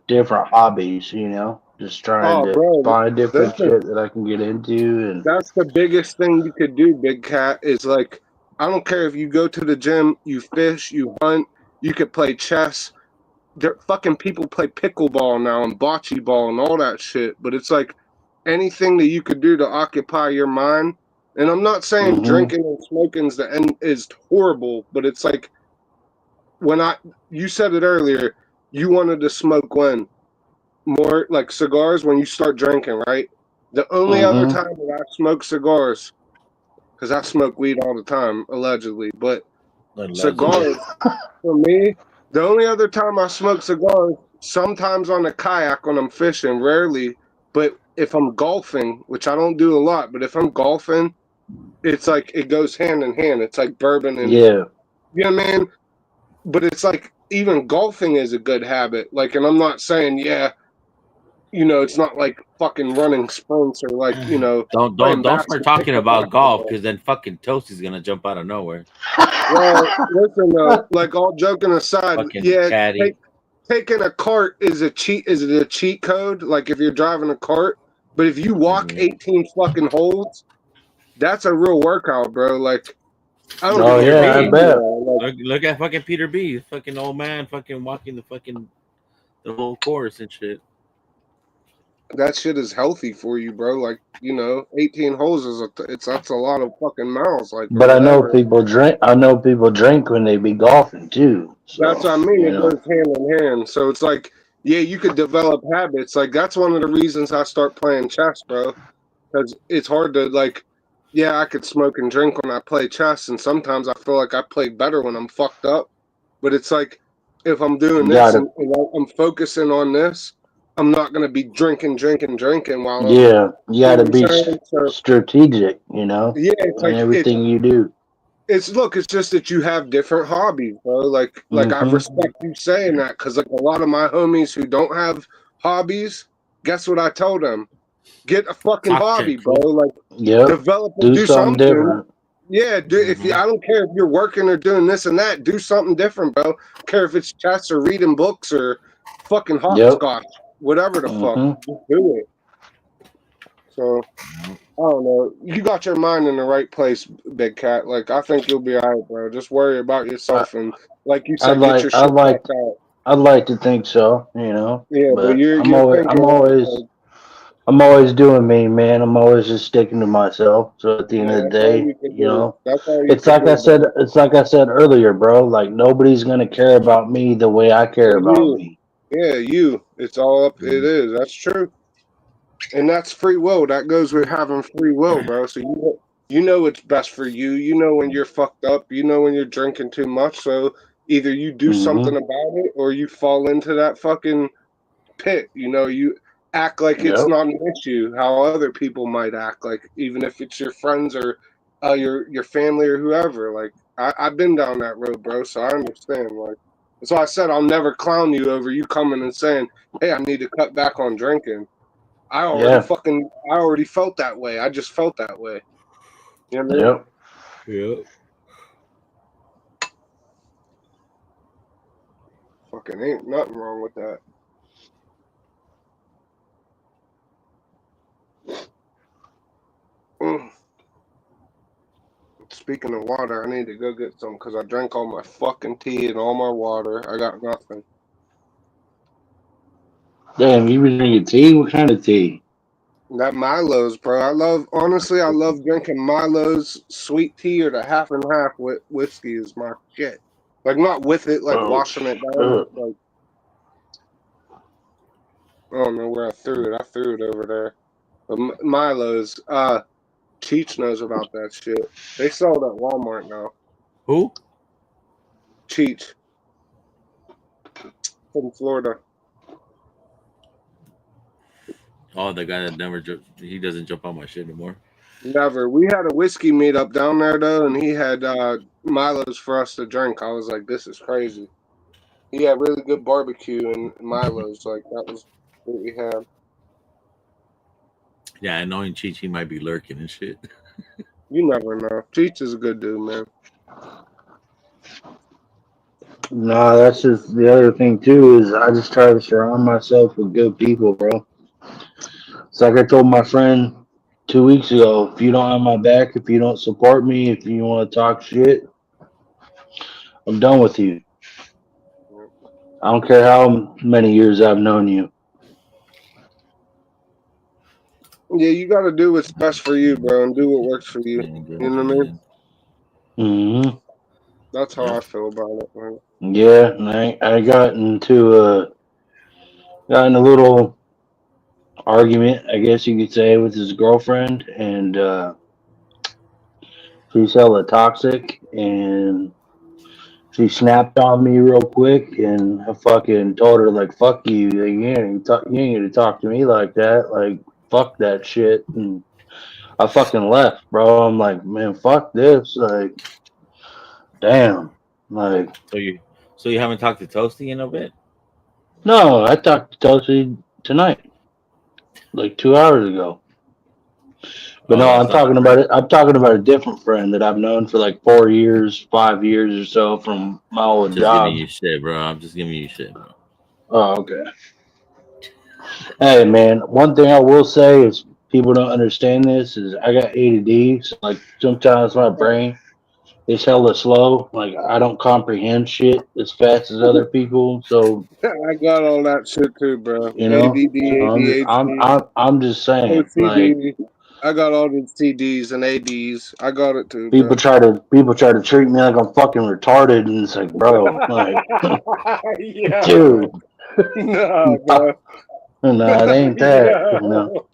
different hobbies. You know, just trying Oh, to bro, find that's different the shit that I can get into and. that's the biggest thing you could do, Big Cat. Is like I don't care if you go to the gym, you fish, you hunt, you could play chess. Fucking people play pickleball now and bocce ball and all that shit. But it's like anything that you could do to occupy your mind. And I'm not saying Mm-hmm. drinking and smoking is horrible, but it's like when you said it earlier, you wanted to smoke when more like cigars when you start drinking, right? The only other Mm-hmm. time that I smoke cigars, because I smoke weed all the time, allegedly, but Allegedly. cigars for me, the only other time I smoke cigars, sometimes on a kayak when I'm fishing, rarely, but if I'm golfing, which I don't do a lot, but if I'm golfing, it's like it goes hand in hand. It's like bourbon and Yeah. you know what I mean? But it's like even golfing is a good habit. Like, and I'm not saying, yeah, it's not like fucking running sprints or like, playing Don't start talking about golf basketball. because then fucking Toasty's gonna jump out of nowhere. Well, listen, like all joking aside, Fucking yeah, caddy. taking a cart is a cheat. Is it a cheat code? Like if you're driving a cart, but if you walk Mhm. 18 fucking holes, that's a real workout, bro. Like I don't give Oh a Peter fuck yeah, I who B. you bet. are. Like Look at fucking Peter B. Fucking old man, fucking walking the whole course and shit. that shit is healthy for you, bro. Like 18 holes that's a lot of fucking miles, like or But I know whatever. people drink. I know people drink when they be golfing too. That's So what I mean. you It know. goes hand in hand. So it's like, yeah, you could develop habits. Like that's one of the reasons I start playing chess, bro. Because it's hard to like, yeah, I could smoke and drink when I play chess, and sometimes I feel like I play better when I'm fucked up. But it's like, if I'm doing You this gotta. and I'm focusing on this, I'm not gonna be drinking while I'm, Yeah, you you know gotta what I'm be saying? So strategic. You know, yeah, it's in like everything you do. it's just that you have different hobbies, bro. Like I Mm-hmm. respect you saying that because like a lot of my homies who don't have hobbies, guess what I told them? Get a fucking Talk hobby, shit, bro. fool. Like Yep. develop and Do do something something. different. Yeah, if you, Mm-hmm. I don't care if you're working or doing this and that, do something different, bro. I don't care if it's chess or reading books or fucking Yep. hopscotch. whatever the fuck, just do it. So I don't know. You got your mind in the right place, Big Cat. Like I think you'll be alright, bro. Just worry about yourself and, like you said, get your shit back out. I'd like to think so, you know. Yeah, but But you're I'm always doing me, man. I'm always just sticking to myself. So at the end of the that's all day, you can you do. know, That's all you it's can like do, I said. bro. It's like I said earlier, bro. Like nobody's gonna care about me the way I care about me. Yeah, you. It's all up. It is. That's true. And that's free will. That goes with having free will, bro. So you know it's best for you. You know when you're fucked up. You know when you're drinking too much. So either you do something about it or you fall into that fucking pit. You know, you act like it's not an issue. How other people might act, like even if it's your friends or your family or whoever. Like I've been down that road, bro. So I understand. Like that's why I said I'll never clown you over you coming and saying, "Hey, I need to cut back on drinking." I already felt that way. I just felt that way. You know what I mean? Yep. Fucking ain't nothing wrong with that. Speaking of water, I need to go get some because I drank all my fucking tea and all my water. I got nothing. Damn, you been drinking tea? What kind of tea? That Milo's, bro. I love drinking Milo's. Sweet tea or the half and half with whiskey is my shit. Like not with it, like washing it down. Like I don't know where I threw it. I threw it over there. But Milo's, Cheech knows about that shit. They sell it at Walmart now. Who? Cheech from Florida. Oh, the guy that never he doesn't jump on my shit anymore. Never. We had a whiskey meetup down there though, and he had Milo's for us to drink. I was like, this is crazy. He had really good barbecue and Milo's. Like that was what we had. Yeah, knowing Cheech, he might be lurking and shit. You never know. Cheech is a good dude, man. Nah, that's just the other thing too. Is I just try to surround myself with good people, bro. It's like I told my friend 2 weeks ago. If you don't have my back, if you don't support me, if you want to talk shit, I'm done with you. I don't care how many years I've known you. Yeah, you got to do what's best for you, bro, and do what works for you. You know what I mean? That's how I feel about it, man. Yeah, and I got in a little argument, I guess you could say, with his girlfriend, and she's hella toxic, and she snapped on me real quick, and I fucking told her like, "Fuck you! Like, you ain't gonna talk to me like that. Like, fuck that shit." And I fucking left, bro. I'm like, man, fuck this. Like, damn. Like, So you haven't talked to Toasty in a bit? no, I talked to Toasty tonight, like 2 hours ago. But no, I'm talking about it. I'm talking about a different friend that I've known for like 4 years, 5 years or so from my old Just job. giving you shit, bro. I'm just giving you shit, bro. Oh, okay. Hey, man, one thing I will say is people don't understand this is I got ADD. So like sometimes my brain is hella slow. Like I don't comprehend shit as fast as other people. So I got all that shit too, bro. you know, ADD, ADHD, I'm just saying, like OCD. I got all the CDs and ADs. I got it too, people bro. try to treat me like I'm fucking retarded, and it's like, bro, like, Yeah. dude, No, bro. no, it ain't that. You know.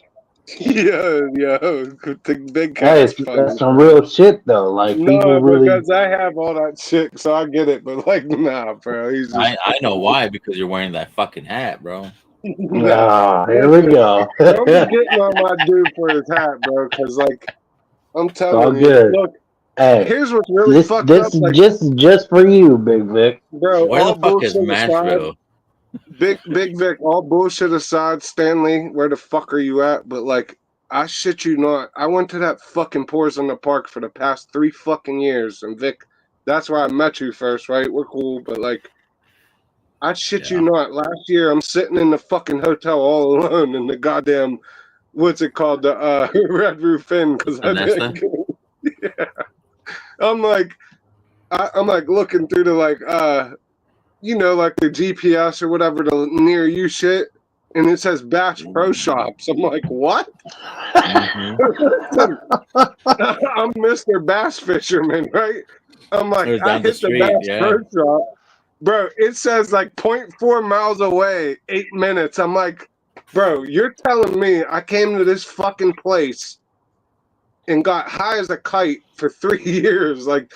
Yo, the Big Hey, Cat's funny. that's some real shit though. Like people No, really. because I have all that shit, so I get it. But like, nah, bro. He's just. I know why, because you're wearing that fucking hat, bro. Nah, Here we go. don't be getting on my dude for his hat, bro. Because like, I'm It's all telling you, good. look. Hey, Here's what's really this fucked this up, is like, just for you, Big Vic. bro. Where All the fuck is bullshit aside, Nashville? Big Vic. All bullshit aside, Stanley, where the fuck are you at? But like, I shit you not. I went to that fucking Pours in the Park for the past 3 fucking years, and Vic, that's where I met you first, right? We're cool, but like, I shit you not. Last year, I'm sitting in the fucking hotel all alone in the goddamn, what's it called, the Red Roof Inn, because I didn't get, yeah. I'm like looking through the like like the GPS or whatever, the near you shit, and it says Bass Pro Shops. I'm like, what? I'm Mr. Bass Fisherman, right? I'm like, It was I down the hit the street, Bass yeah. Pro Shop. Bro, it says like 0.4 miles away, 8 minutes. I'm like, bro, you're telling me I came to this fucking place and got high as a kite for 3 years, like,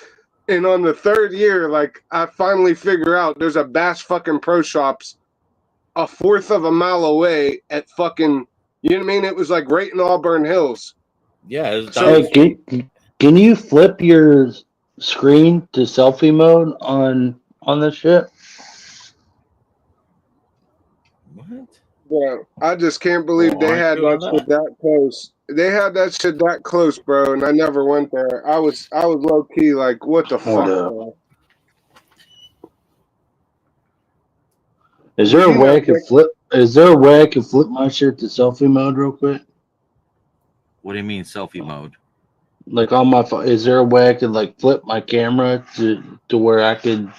and on the third year, like, I finally figure out there's a Bass fucking Pro Shops a fourth of a mile away at fucking, you know what I mean? It was like right in Auburn Hills. Yeah, it was So- down the Hey, street. can you flip your screen to selfie mode on this shit? What? Yeah, I just can't believe Well, they aren't had you on that shit that close. They had that shit that close, bro, and I never went there. I was low key like, what the Hold fuck, up. bro? Is there a You way know, I can flip? Is there a way I can flip my shit to selfie mode real quick? What do you mean selfie mode? Like on my phone, is there a way I could like flip my camera to where I could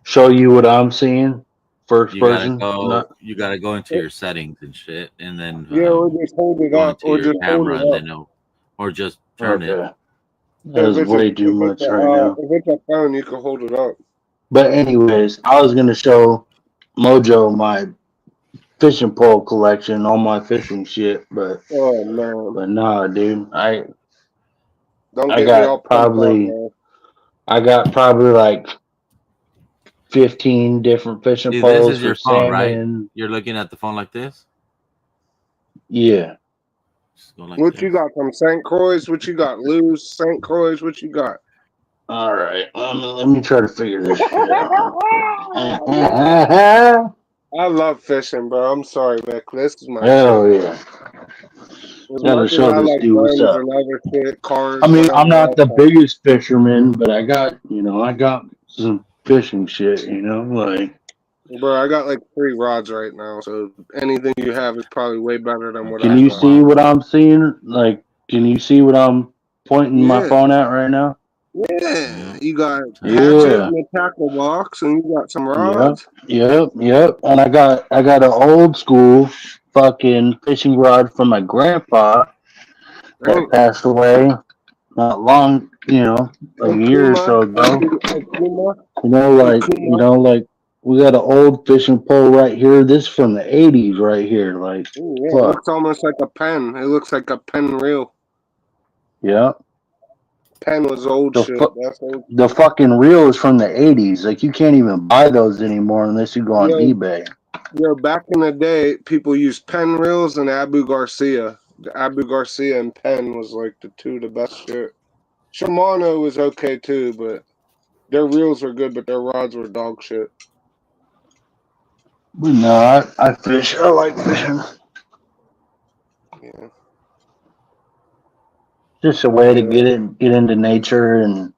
show you what I'm seeing first You gotta person? go. Not, You gotta go into your settings and shit, and then yeah, or just hold it go up, into or your just hold camera, it and up. then or just turn it. okay. That's If way too much right now. if it's a phone, you can hold it up. But anyways, I was gonna show Mojo my fishing pole collection, all my fishing shit, but Oh man, nah, dude. don't I get me all pumped up, man. got probably like 15 different fishing See, this poles is for your phone, right? salmon. You're looking at the phone like this. Yeah. Just go like What this. you got from St. Croix? What you got? Lose St. Croix? What you got? All right. Let me try to figure this shit out. I love fishing, bro. I'm sorry, Vic. This is my Hell shit. yeah. As Gotta much as show I this like dude what's guns up. and other shit, cars, I mean, I'm whatever not the else, biggest fisherman, but I got some fishing shit, like. bro, I got like 3 rods right now, so anything you have is probably way better than what Can I you got. see what I'm seeing? Like, can you see what I'm pointing my Yeah, phone at right now? yeah. You got hatchet Yeah. and a tackle box, and you got some Yep. rods. Yep. And I got an old school fucking fishing rod from my grandpa that Dang. passed away not long, like a year or Okuma, so ago. Okuma, Like we got an old fishing pole right here. This from the '80s right here. Like, Ooh, yeah, it fuck. looks almost like a pen. It looks like a pen reel. Yeah. Pen was old The shit. fu- That's old. the fucking reel is from the '80s. Like, you can't even buy those anymore unless you go on Yo, eBay. back in the day, people used pen reels and Abu Garcia. The Abu Garcia and pen was like the best shit. Shimano was okay too, but their reels were good, but their rods were dog shit. But no, I fish. I like fishing. Yeah. Just a way to Yeah. get into nature and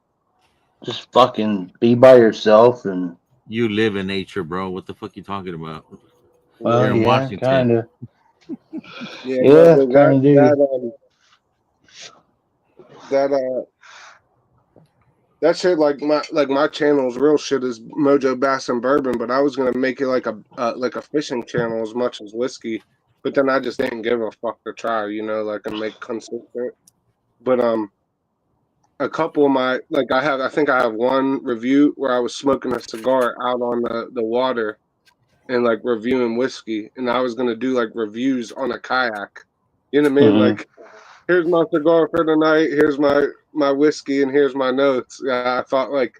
just fucking be by yourself and. You live in nature, bro. What the fuck you talking about? Well, You're in yeah, Washington. kind of. Yeah, Yeah, but kind of do. that shit my channel's real shit is Mojo Bass and Bourbon, but I was gonna make it like a fishing channel as much as whiskey, but then I just didn't give a fuck to try, like and make consistent. But a couple of my I think I have one review where I was smoking a cigar out on the water and like reviewing whiskey, and I was gonna do like reviews on a kayak. You know what I mean? Mhm. Like, here's my cigar for the night. Here's my whiskey, and here's my notes. Yeah, I thought like,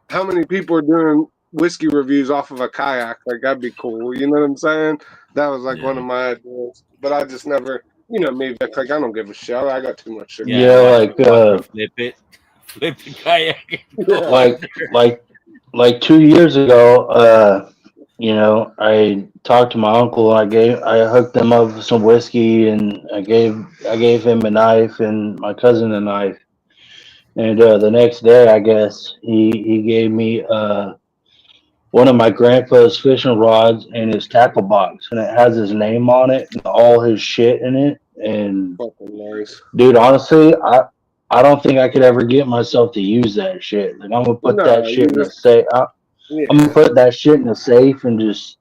how many people are doing whiskey reviews off of a kayak? Like, that'd be cool. You know what I'm saying? That was like one of my ideas, but I just never. Me, Vic, like I don't give a shit. I got too much shit. Yeah, like flip the kayak. like 2 years ago, I talked to my uncle. I hooked him up with some whiskey, and I gave him a knife and my cousin a knife. And the next day, I guess he gave me one of my grandpa's fishing rods and his tackle box, and it has his name on it and all his shit in it. And Fucking nice. dude, honestly, I don't think I could ever get myself to use that shit. Like I'm gonna put that No, shit you in a just safe. yeah. I'm gonna put that shit in a safe and just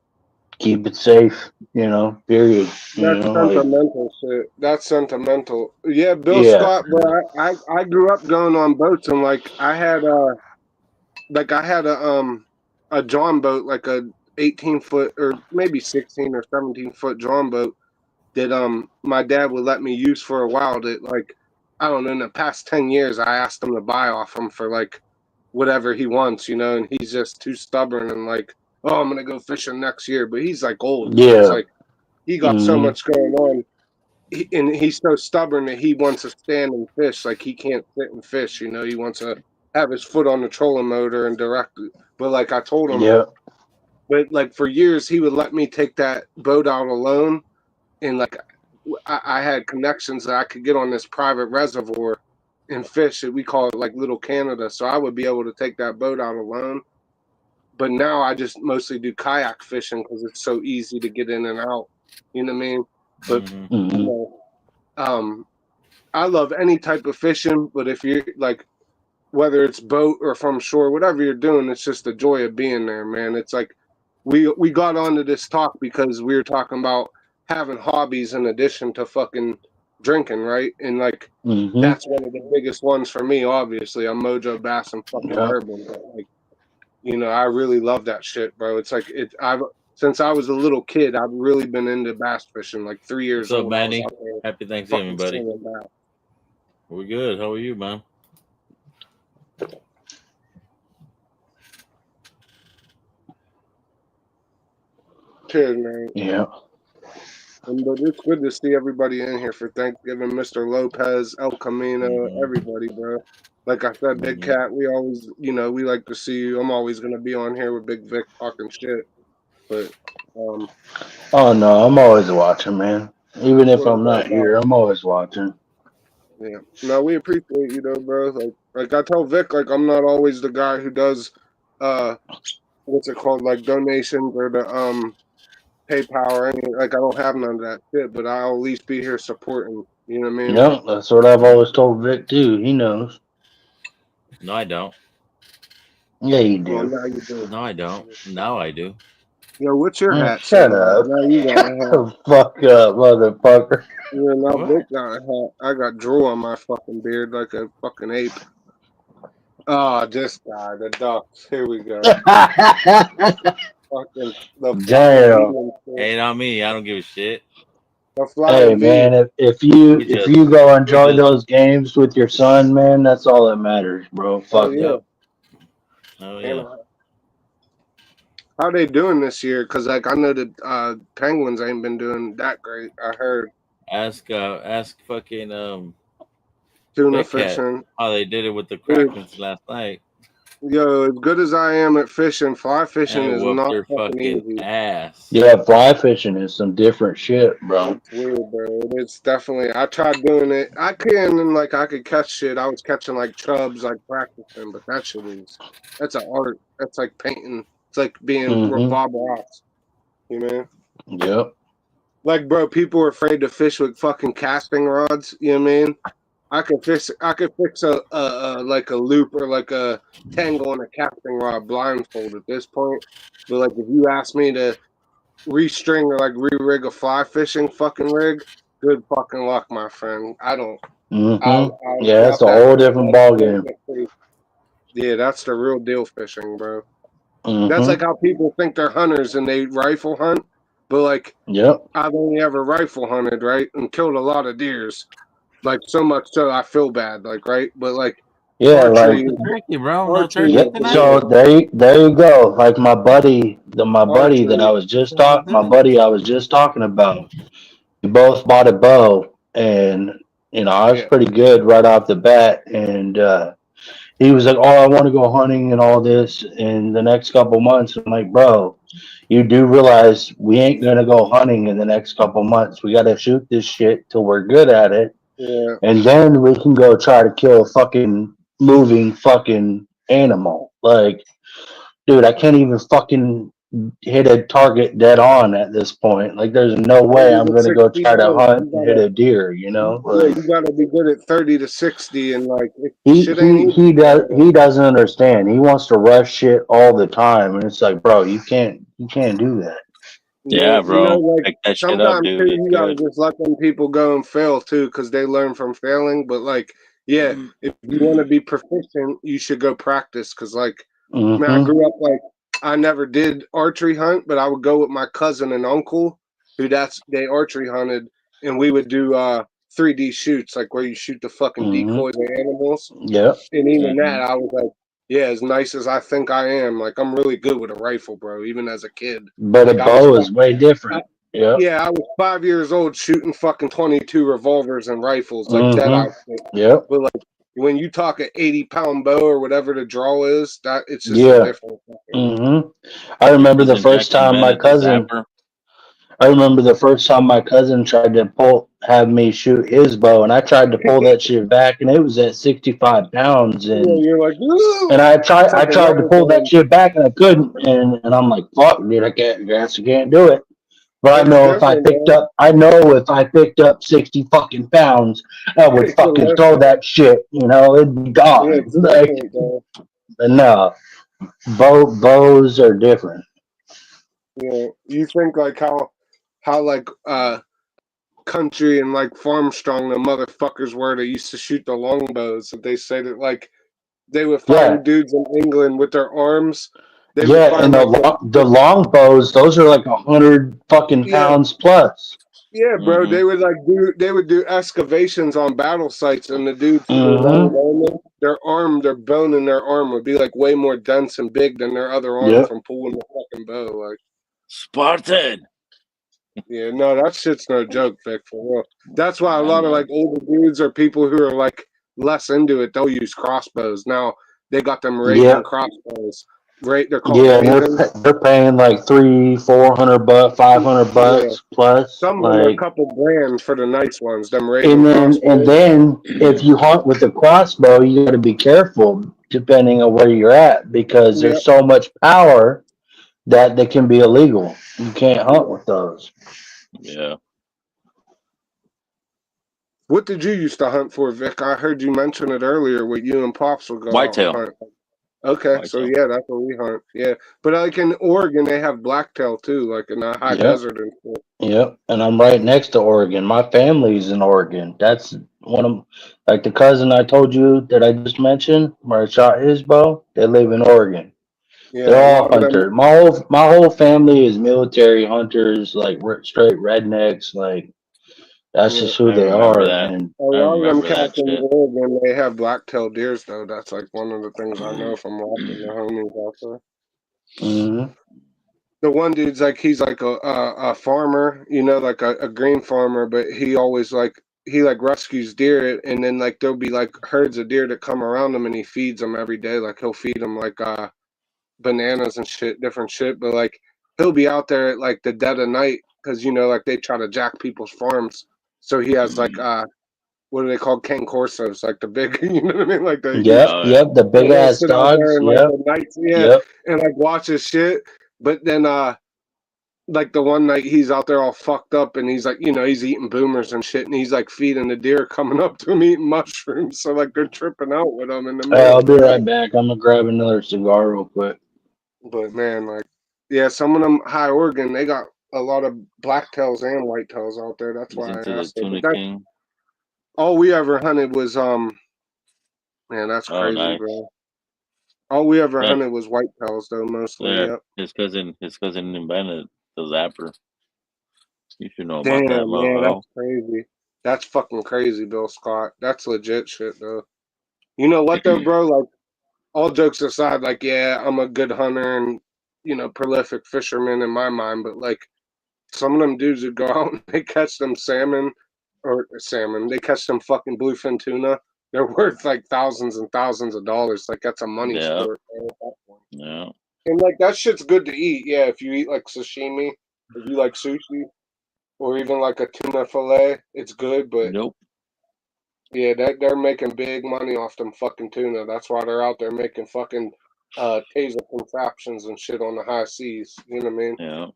keep it safe. You know, period. You That's know, like sentimental shit. That's sentimental. Yeah, Bill yeah, Scott, bro. I grew up going on boats and like I had a John boat, like a 18-foot or maybe 16 or 17-foot John boat that my dad would let me use for a while. That like I don't know, in the past 10 years I asked him to buy off him for like whatever he wants, you know, and he's just too stubborn and like, oh, I'm gonna go fishing next year. But he's like old, so it's yeah, like he got so hmm much going on. And he's so stubborn that he wants to stand and fish. Like he can't sit and fish, you know. He wants to have his foot on the trolling motor and direct it. But like I told him, yeah, but like for years he would let me take that boat out alone, and like I had connections that I could get on this private reservoir and fish it. We call it like Little Canada, so I would be able to take that boat out alone. But now I just mostly do kayak fishing because it's so easy to get in and out. You know what I mean? But Mhm. you hmm know, I love any type of fishing, but if you're like, whether it's boat or from shore, whatever you're doing, it's just the joy of being there, man. It's like we got onto this talk because we were talking about having hobbies in addition to fucking drinking, right? And like hmm that's one of the biggest ones for me. Obviously, I'm Mojo Bass and fucking yeah. Bourbon, but like you know, I really love that shit, bro. It's like I've since I was a little kid, I've really been into bass fishing. Like 3 years What's up, old, I was Manny? out there Happy Thanksgiving, fucking buddy. singing bass. We're good. How are you, man? Cheers, man. Yeah. But it's good to see everybody in here for Thanksgiving. Mr. Lopez, El Camino, Mhm. everybody, bro. Like I said, Big Mhm. Cat, we always, you know, we like to see you. I'm always gonna be on here with Big Vic talking shit. But Oh no, I'm always watching, man. Even if well, I'm not here, I'm always watching. yeah. No, we appreciate you though, bro. Like I tell Vic, like I'm not always the guy who does uh what's it called, like donations or the PayPal or anything. Like I don't have none of that shit, but I'll at least be here supporting. You know what I mean? Yeah, that's what I've always told Vic too. He knows. No, I don't. Yeah, you Well, do. now you do. No, I don't. Now I do. Yo, what's your Mm, hat say, shut dog? up. Now you got a Shut hat. the fuck up, motherfucker. Yeah, now What? Vic got a hat. I got drool on my fucking beard like a fucking ape. Oh, this guy, the ducks. Here we go. Fucking the flying V Damn. and shit. Ain't on me. I don't give a shit. The Hey flying V. man, if We if just, you go we enjoy just, those games with your son, man, that's all that matters, bro. Oh Fuck yeah. it. yep. Oh And yeah. how they doing this year? Cause like I know the Penguins ain't been doing that great. I heard Ask fucking tuna Big Cat fishing. how they did it with the Dude, Krakens last night. yo, as good as I am at fishing, fly And fishing it is whooped not their fucking fucking easy. ass. Yeah, fly fishing is some different shit, bro. It's weird, bro. It's definitely. I tried doing it. I can and like I could catch shit. I was catching like chubs, like practicing, but that shit is that's an art. That's like painting. It's like being Mm-hmm. Bob Ross. You know, Yep. like bro, people are afraid to fish with fucking casting rods. You know what I mean? I could fish. I could fix a like a loop or like a tangle on a casting rod blindfold at this point. But like if you ask me to restring or like re-rig a fly fishing fucking rig, good fucking luck, my friend. I don't. Mm-hmm. I'll Yeah, it's drop a that whole shit different like ball flint game. in the face. Yeah, that's the real deal fishing, bro. That's like Mm-hmm. how people think they're hunters and they rifle hunt, but like Yep. I've only ever rifle hunted, right, and killed a lot of deers. Like so much so I feel bad, like right, but like Yeah, like archery, No turkey, bro. No archery yeah. turkey is the tonight. So real there you go. Like my buddy that archery. I was just What we my doing? buddy I was just talking about. We both bought a bow, and I was Yeah, pretty good right off the bat, and he was like, "Oh, I want to go hunting and all this in the next couple months." I'm like, "Bro, you do realize we ain't gonna go hunting in the next couple months. We got to shoot this shit till we're good at it, yeah. and then we can go try to kill a fucking moving fucking animal." Like, dude, I can't even fucking hit a target dead on at this point. Like, there's no way 30 I'm to gonna go 60 try to days. hunt You and hit gotta, a deer. You know, yeah, like you gotta be good at 30 to 60, and like he shit ain't he easy. he does he doesn't understand. He wants to rush shit all the time, and it's like, bro, you can't do that. Yeah, You know, bro. like Pick that shit up, sometimes too, dude. It's you gotta good. just let them people go and fail too, because they learn from failing. But like, yeah, if you want to be proficient, you should go practice. Because like, man, I Mm-hmm. grew up like I never did archery hunt, but I would go with my cousin and uncle, who they archery hunted, and we would do 3D shoots, like where you shoot the fucking Mm-hmm. decoys and animals. Yep. And even Mhm. that, I was like, yeah, as nice as I think I am, like I'm really good with a rifle, bro. Even as a kid, But a like I was, bow is way different. Yep. yeah, I was 5 years old shooting fucking 22 revolvers and rifles, like dead Mm-hmm. out shit. Yep. But like when you talk an 80-pound bow or whatever the draw is, that it's just a Yeah. different. Mm-hmm. I remember the Isn't first Jackson time my Bennett the cousin. Zapper? I remember the first time my cousin tried to have me shoot his bow, and I tried to pull that shit back, and it was at 65 pounds, Yeah, and you're like, and "Woo!" I It's like a tried to rubber pull that band. shit back, and I couldn't, and I'm like, fuck, dude, I can't do it. But It's different, man. I know if I picked up 60 fucking pounds, I would It's a fucking lift. throw that shit, it'd be Yeah, gone. it's Like, different, bro. but no, bows are different. Yeah, you think like how like country and like farm strong the motherfuckers were that used to shoot the longbows. That they say that like they would Yeah, find dudes in England with their arms. They would yeah, and find like the long bows, those are like 100 fucking yeah, pounds plus. yeah, bro. Mm-hmm. They would do excavations on battle sites, and the dudes who were long Mm-hmm. bowmen, their bone in their arm would be like way more dense and big than their other arm Yep. from pulling the fucking bow. Like, Spartan. yeah, no, that shit's no joke, Vic, for real. That's why a I lot of know. like older dudes or people who are like less into it, they'll use crossbows. Now they got them Raven Yep. crossbows. Right, they're called Yeah, and Ravens. they're paying like 300-400 bucks, 500 Yeah, bucks plus. some of them are a Like, couple grand for the nice ones. Them Raven and crossbows. then if you hunt with a crossbow, you got to be careful depending on where you're at because Yeah, there's so much power that they can be illegal. You can't hunt yeah. with those. Yeah. What did you used to hunt for, Vic? I heard you mention it earlier. Where you and Pops will go out and Whitetail. hunt. Okay, so Whitetail. yeah, that's what we hunt. Yeah, but like in Oregon, they have blacktail too, like in the high Yep. desert and shit. Yep. And I'm right next to Oregon. My family's in Oregon. That's one of like the cousin I told you that I just mentioned where I shot his bow. They live in Oregon. Yeah, They're a all lot of them. hunters. My whole family is military hunters, like straight rednecks. Like that's Yeah, just who I they remember are. that. And a I lot of them remember that cats in shit. Oregon, they have black-tailed deers though. That's like one of the things I know from watching the homies out there. mhm. The one dude's like he's like a farmer, like a green farmer, but he always he like rescues deer, and then like there'll be like herds of deer that come around him, and he feeds them every day. Like he'll feed them like bananas and shit, different shit. But like he'll be out there at like the dead of night because like they try to jack people's farms. So he has like what are they called? Cane Corsos, like the big, you know what I mean, like the huge. Yep, Oh yeah. yep, the big And he'll ass sit out there dogs. and like Yep, the nights, yeah, yep. and like watch his shit. But then like the one night he's out there all fucked up and he's like, he's eating boomers and shit and he's like feeding the deer coming up to him eating mushrooms. So like they're tripping out with him in the Hey, middle I'll of the be night. right back. I'm gonna grab another cigar real quick. But man, like, yeah, some of them high Oregon, they got a lot of blacktails and whitetails out there. That's He's why I into the asked it. But Tuna that's King. all we ever hunted was man, that's Oh crazy, nice. bro. All we ever Yeah. hunted was whitetails though, mostly. There. Yep. His cousin invented the Zapper. You should know about that, Damn, man, mofo. that's crazy. That's fucking crazy, Bill Scott. That's legit shit though. You know what though, bro? Like all jokes aside, like yeah, I'm a good hunter and prolific fisherman in my mind, but like some of them dudes who go out and they catch them salmon, they catch them fucking bluefin tuna. They're worth like thousands and thousands of dollars. Like that's a money Yeah. sport, man, at that point. Yeah. And like that shit's good to eat. Yeah, if you eat like sashimi, if you like sushi, or even like a tuna fillet, it's good. But Nope. yeah, they're making big money off them fucking tuna. That's why they're out there making fucking taser contraptions and shit on the high seas. You know what I mean? Yeah.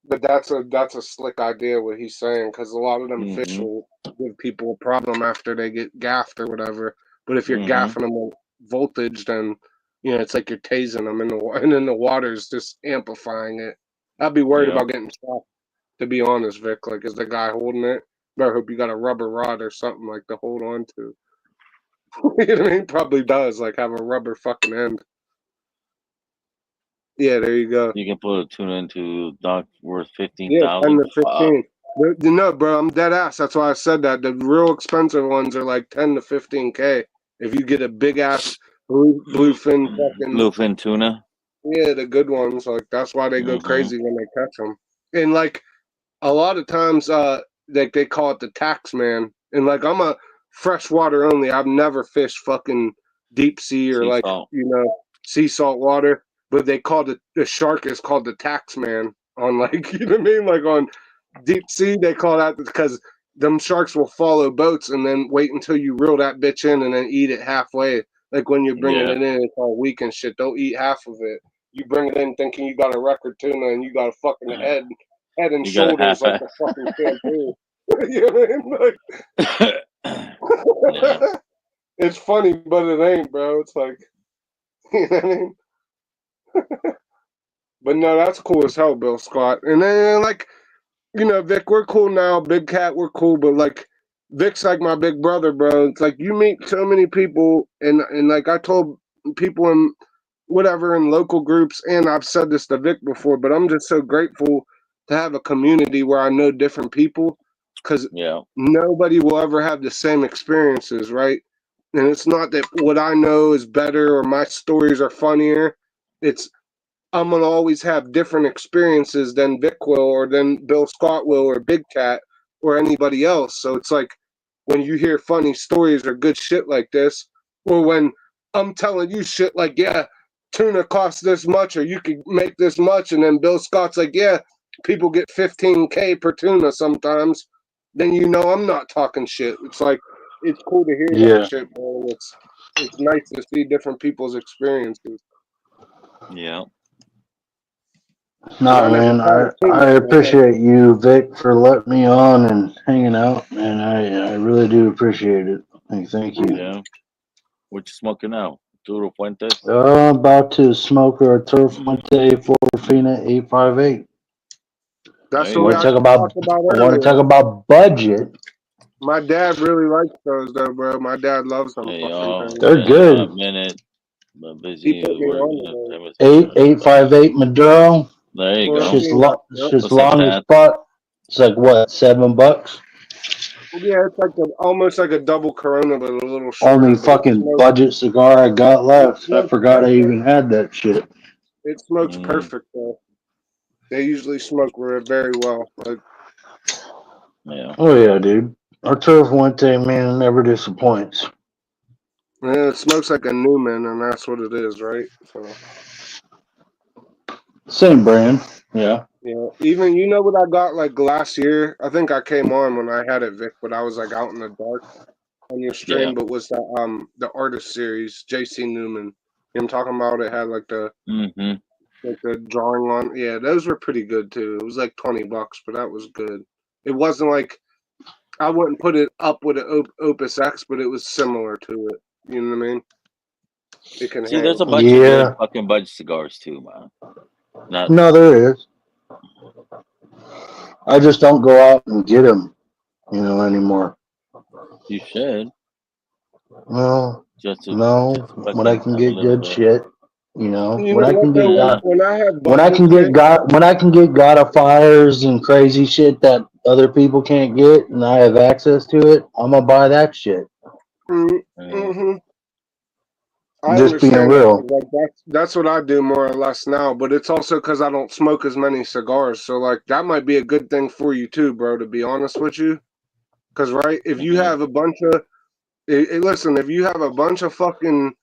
But that's a slick idea what he's saying, because a lot of them fish Mhm. will give people a problem after they get gaffed or whatever. But if you're Mhm. gaffing them with voltage, then it's like you're tasing them in the and then the water's just amplifying it. I'd be worried Yeah. about getting shot, to be honest, Vic. Like, is the guy holding it? Better hope you got a rubber rod or something like to hold on to. You know what I mean? Probably does, like have a rubber fucking end. Yeah, there you go. You can put a tuna into dock worth Yeah, 10 15,000. to 15. No, bro, I'm dead ass. That's why I said that. The real expensive ones are like 10 to 15K. If you get a big ass bluefin fucking, Bluefin tuna. yeah, the good ones, like that's why they go Mhm. crazy when they catch them. And like a lot of times, like they call it the tax man. And like I'm a freshwater only. I've never fished fucking deep sea or Sea like salt. sea salt water. But they called it the shark is called the tax man on like you know what I mean, like on deep sea, they call that because them sharks will follow boats and then wait until you reel that bitch in and then eat it halfway. Like when you're bringing Yeah. it in, it's all weak and shit. They'll eat half of it. You bring it in thinking you got a record tuna and you got a fucking head and You got a shoulders like half. the fucking shampoo. You know what I mean? Yeah. Like, it's funny, but it ain't, bro. It's like, you know what I mean? But no, that's cool as hell, Bill Scott. And then like, Vic, we're cool now. Big Cat, we're cool, but like Vic's like my big brother, bro. It's like you meet so many people, and like I told people in whatever in local groups, and I've said this to Vic before, but I'm just so grateful to have a community where I know different people, because Yeah. nobody will ever have the same experiences, right? And it's not that what I know is better or my stories are funnier. It's I'm gonna always have different experiences than Vic will, or than Bill Scott will, or Big Cat, or anybody else. So it's like when you hear funny stories or good shit like this, or when I'm telling you shit like, yeah, tuna costs this much, or you could make this much, and then Bill Scott's like, yeah, people get 15K per tuna sometimes. Then I'm not talking shit. It's like it's cool to hear that Yeah. shit, bro. It's nice to see different people's experiences. Yeah. Because Nah, I never man, caught a I tuna. appreciate you, Vic, for letting me on and hanging out, man. I really do appreciate it. Thank you. Yeah. What you smoking now? Turo Fuentes? About to smoke a Turf Fuente Forfina 858. That's There the you way Want I to talk go. about? talked about I want to earlier. talk about budget. My dad really likes those, though, bro. My dad loves them Hey fucking y'all. things. They're Man, I got a good. minute. I'm He put busy me working. on to those. Time is up. Trying to go back. 858 Maduro. There you go. Shit's Fortuna. Yep. shit's What's up, long as Dad? fuck. It's like what, $7? Yeah, it's like almost like a double Corona, but a little Only shorter. But fucking budget cigar I got it left. I smokes forgot I perfect. even had that shit. It smokes Mm, perfect, though. They usually smoke very well. Like, yeah. Oh yeah, dude. Our Turf Fuente, man, never disappoints. yeah, it smokes like a Newman, and that's what it is, right? So. Same brand. Yeah. Yeah, even what I got like last year. I think I came on when I had it, Vic, but I was like out in the dark on your Yeah. stream. But was the artist series, JC Newman? I'm talking about. It had Mm-hmm. like the drawing on. Yeah, those were pretty good too. It was like $20, but that was good. It wasn't like I wouldn't put it up with an Opus X, but it was similar to it. You know what I mean? It can See, there's hang. a bunch of good Yeah. fucking budget cigars too, man. Not No, there is. I just don't go out and get them, anymore. you should. Well, Just to no. When I fucking can have a get little good bit. shit, You when know I what can though? get Yeah. When I have when I budget, can Vic, get God fires and crazy shit that other people can't get, and I have access to it, I'm gonna buy that shit. Yeah. mm-hmm. I Just being understand that real. because like that's what I do more or less now. But it's also because I don't smoke as many cigars, so like that might be a good thing for you too, bro. To be honest with you, because right, if you Mm-hmm. have a bunch of, listen, if you have a bunch of fucking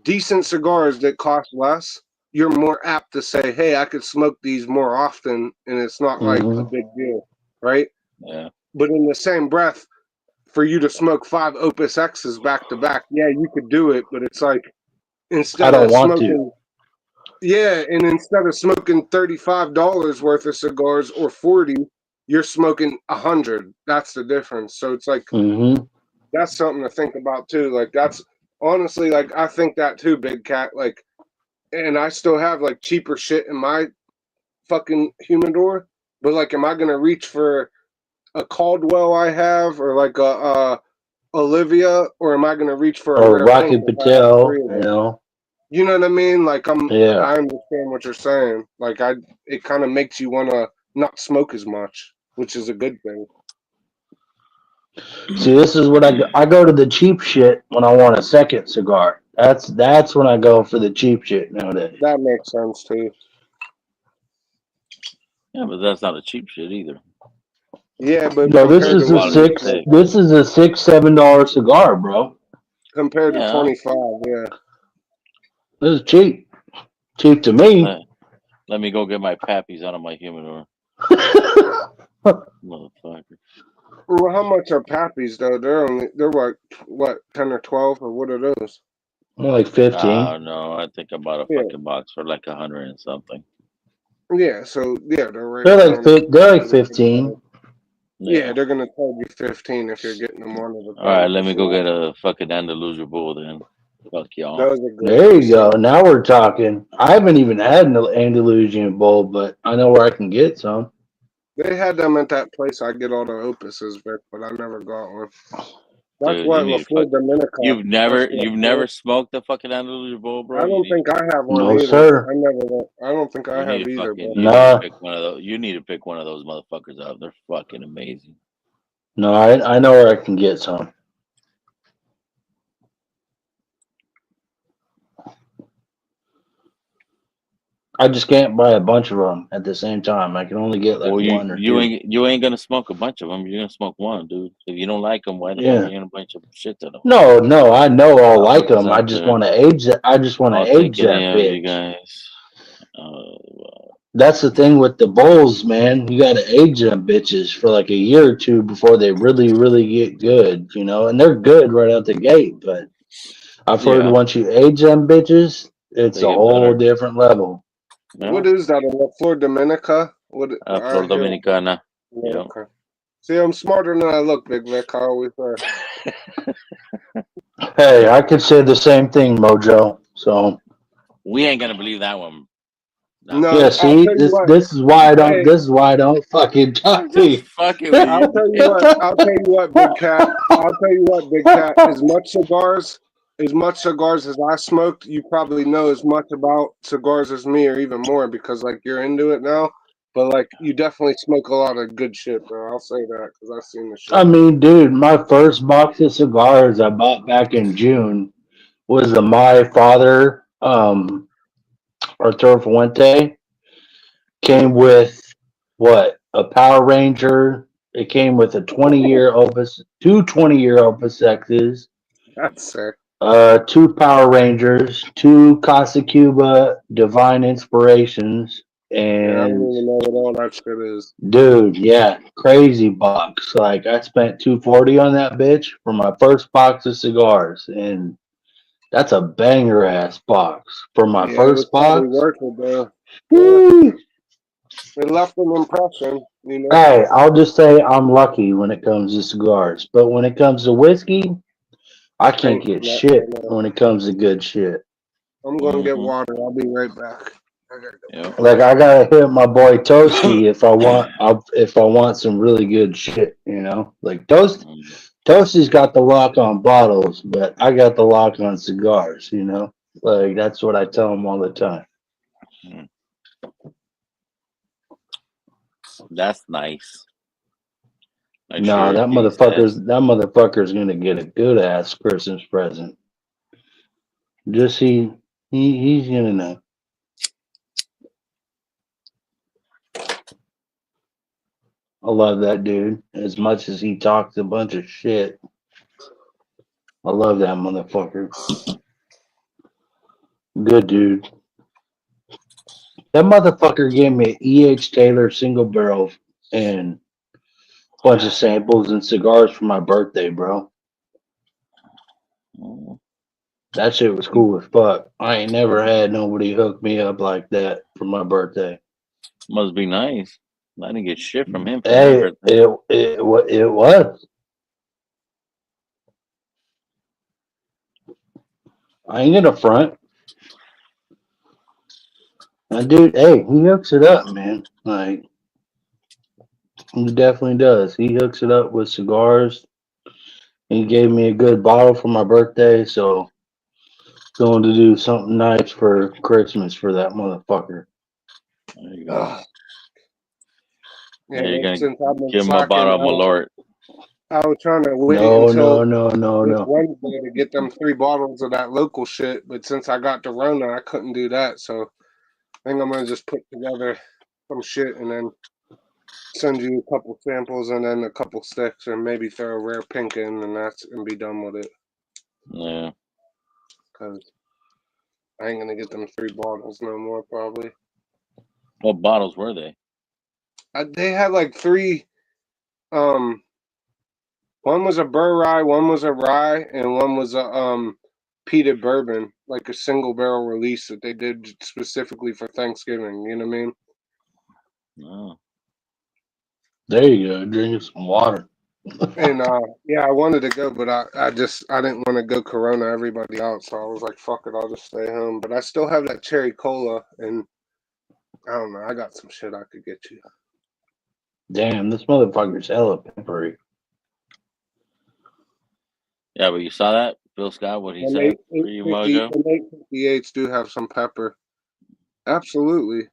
decent cigars that cost less, you're more apt to say, hey, I could smoke these more often, and it's not like a Hmm. big deal, right? Yeah. But in the same breath, for you to smoke 5 Opus X's back to back, yeah, you could do it, but it's like instead I don't of want to. smoking. Yeah, and instead of smoking $35 worth of cigars or 40, you're smoking 100. That's the difference. So it's like Mm-hmm. that's something to think about too. Like that's honestly like I think that too, Big Cat. Like, and I still have like cheaper shit in my fucking humidor, but like, am I gonna reach for a Caldwell I have or like a Olivia, or am I gonna reach for a Or rare pink Rocky if I have three Patel, of you them? know. You know what I mean? Like Yeah. I understand what you're saying. Like it kind of makes you want to not smoke as much, which is a good thing. See, this is what I go to the cheap shit when I want a second cigar. That's when I go for the cheap shit nowadays. That makes sense too. Yeah, but that's not a cheap shit either. Yeah, but No, this compared to is a what you Quality six. steak. This is a $6-7 cigar, bro. compared to Yeah. 25, yeah. This is cheap. Cheap to me. Let me go get my pappies out of my humidor, motherfucker. Well, how much are pappies though? They're what 10 or 12 or what are those? More like 15. No, I think I bought a Yeah, fucking box for like 100 and something. yeah. So yeah, they're right They're around. they're like 15. Yeah, Yeah. they're gonna charge you 15 if you're getting them one at a All right, time let for me go sure. get a fucking Andalusia bull then. Fuck y'all. Those are good There you go. also. Now we're talking. I haven't even had an Andalusian bowl, but I know where I can get some. They had them at that place I get all the opuses, Vic, but I never got one. That's Dude, what you La need to Flor fuck. Dominica. That's what You've never smoked the fucking Andalusia bull, I bro. don't think I have one No, either. sir. I don't think I You need have to either, fucking but you need to Nah, pick one of those. You need to pick one of those motherfuckers up. They're fucking amazing. no, I know where I can get some. I just can't buy a bunch of them at the same time. I can only get like Well, one or two. you ain't gonna smoke a bunch of them. You're gonna smoke one, dude. If you don't like them, why the fuck are Yeah. you gonna bunch of shit to them? No, no, I know I'll I'll like put this them. I out just there. want to age it. I just want to I'll take age that any of you bitch. guys. Well, That's the thing with the bowls, man. You got to age them bitches for like a year or two before they really, really get good, you know. And they're good right out the gate, but I've heard yeah, once you age them bitches, it's they a get whole better. different level. Yeah, what is that? A La Flor Dominica? What I Flor hear? Dominicana. Yeah, Yeah. okay. See, I'm smarter than I look, Big Vic. I always say. Hey, I could say the same thing, Mojo. So We ain't gonna believe that one. Not No, yeah, Mojo. I'll see, tell you what. this is why I don't. Hey, This is why I don't fucking I'm talk to just you. fucking with I'll you, tell you man. what. I'll tell you what, Big Cat. I'll tell you what, Big Cat. As much cigars as I smoked, you probably know as much about cigars as me, or even more, because like you're into it now. But like, you definitely smoke a lot of good shit, bro. I'll say that because I've seen the I shit. mean, dude, my first box of cigars I bought back in June was the My Father Arturo Fuente. Came with what? A Power Ranger. It came with a 20-year Opus, two 20-year Opus X's, That's sick. two Power Rangers, two Casa Cuba Divine Inspirations, Yeah, I don't and even know what all that shit is. dude, yeah, crazy box. Like I spent 240 on that bitch for my first box of cigars, and that's a banger ass box for my Yeah, it was first probably box. worth it, though. Yeah, Woo! it left an impression, you know. Hey, I'll just say I'm lucky when it comes to cigars, but when it comes to whiskey, I can't Ain't get not, shit when it comes to good shit. I'm gonna get Mm-hmm. water. I'll be right back. I gotta go. Yep. Like I gotta hit my boy Toasty if I want some really good shit, you know. Like Toasty's got the lock on bottles, but I got the lock on cigars, you know. Like that's what I tell him all the time. That's nice. I No, sure he says. that motherfucker's gonna get a good ass Christmas present. Just he's gonna know. I love that dude as much as he talks a bunch of shit. I love that motherfucker. Good dude. That motherfucker gave me an E.H. Taylor single barrel and a bunch of samples and cigars for my birthday, bro. Mm. That shit was cool as fuck. I ain't never had nobody hook me up like that for my birthday. Must be nice. I didn't get shit from him for my Hey, birthday. it was. I ain't gonna front. And dude, hey, he hooks it up, man. Like he definitely does. He hooks it up with cigars. He gave me a good bottle for my birthday, so going to do something nice for Christmas for that motherfucker. There you go. Ugh. Yeah, Yeah, you're gonna since I've been give him a slacking, bottle of Malort. I was trying to wait No, until this no. Wednesday to get them 3 bottles of that local shit, but since I got the Rona, I couldn't do that. So I think I'm gonna just put together some shit and then send you a couple samples and then a couple sticks and maybe throw a rare pink in and be done with it. Yeah. Cause I ain't gonna get them 3 bottles no more probably. What bottles were they? They had like 3. One was a burr rye, one was a rye, and one was a peated bourbon, like a single barrel release that they did specifically for Thanksgiving. You know what I mean? Oh. There you go. Drink some water. And yeah, I wanted to go, but I didn't want to go Corona everybody out, so I was like, fuck it, I'll just stay home. But I still have that cherry cola, and I don't know, I got some shit I could get you. Damn, this motherfucker's hella peppery. Yeah, but you saw that? Bill Scott, what he said for you, Mojo? The 858s do have some pepper. Absolutely.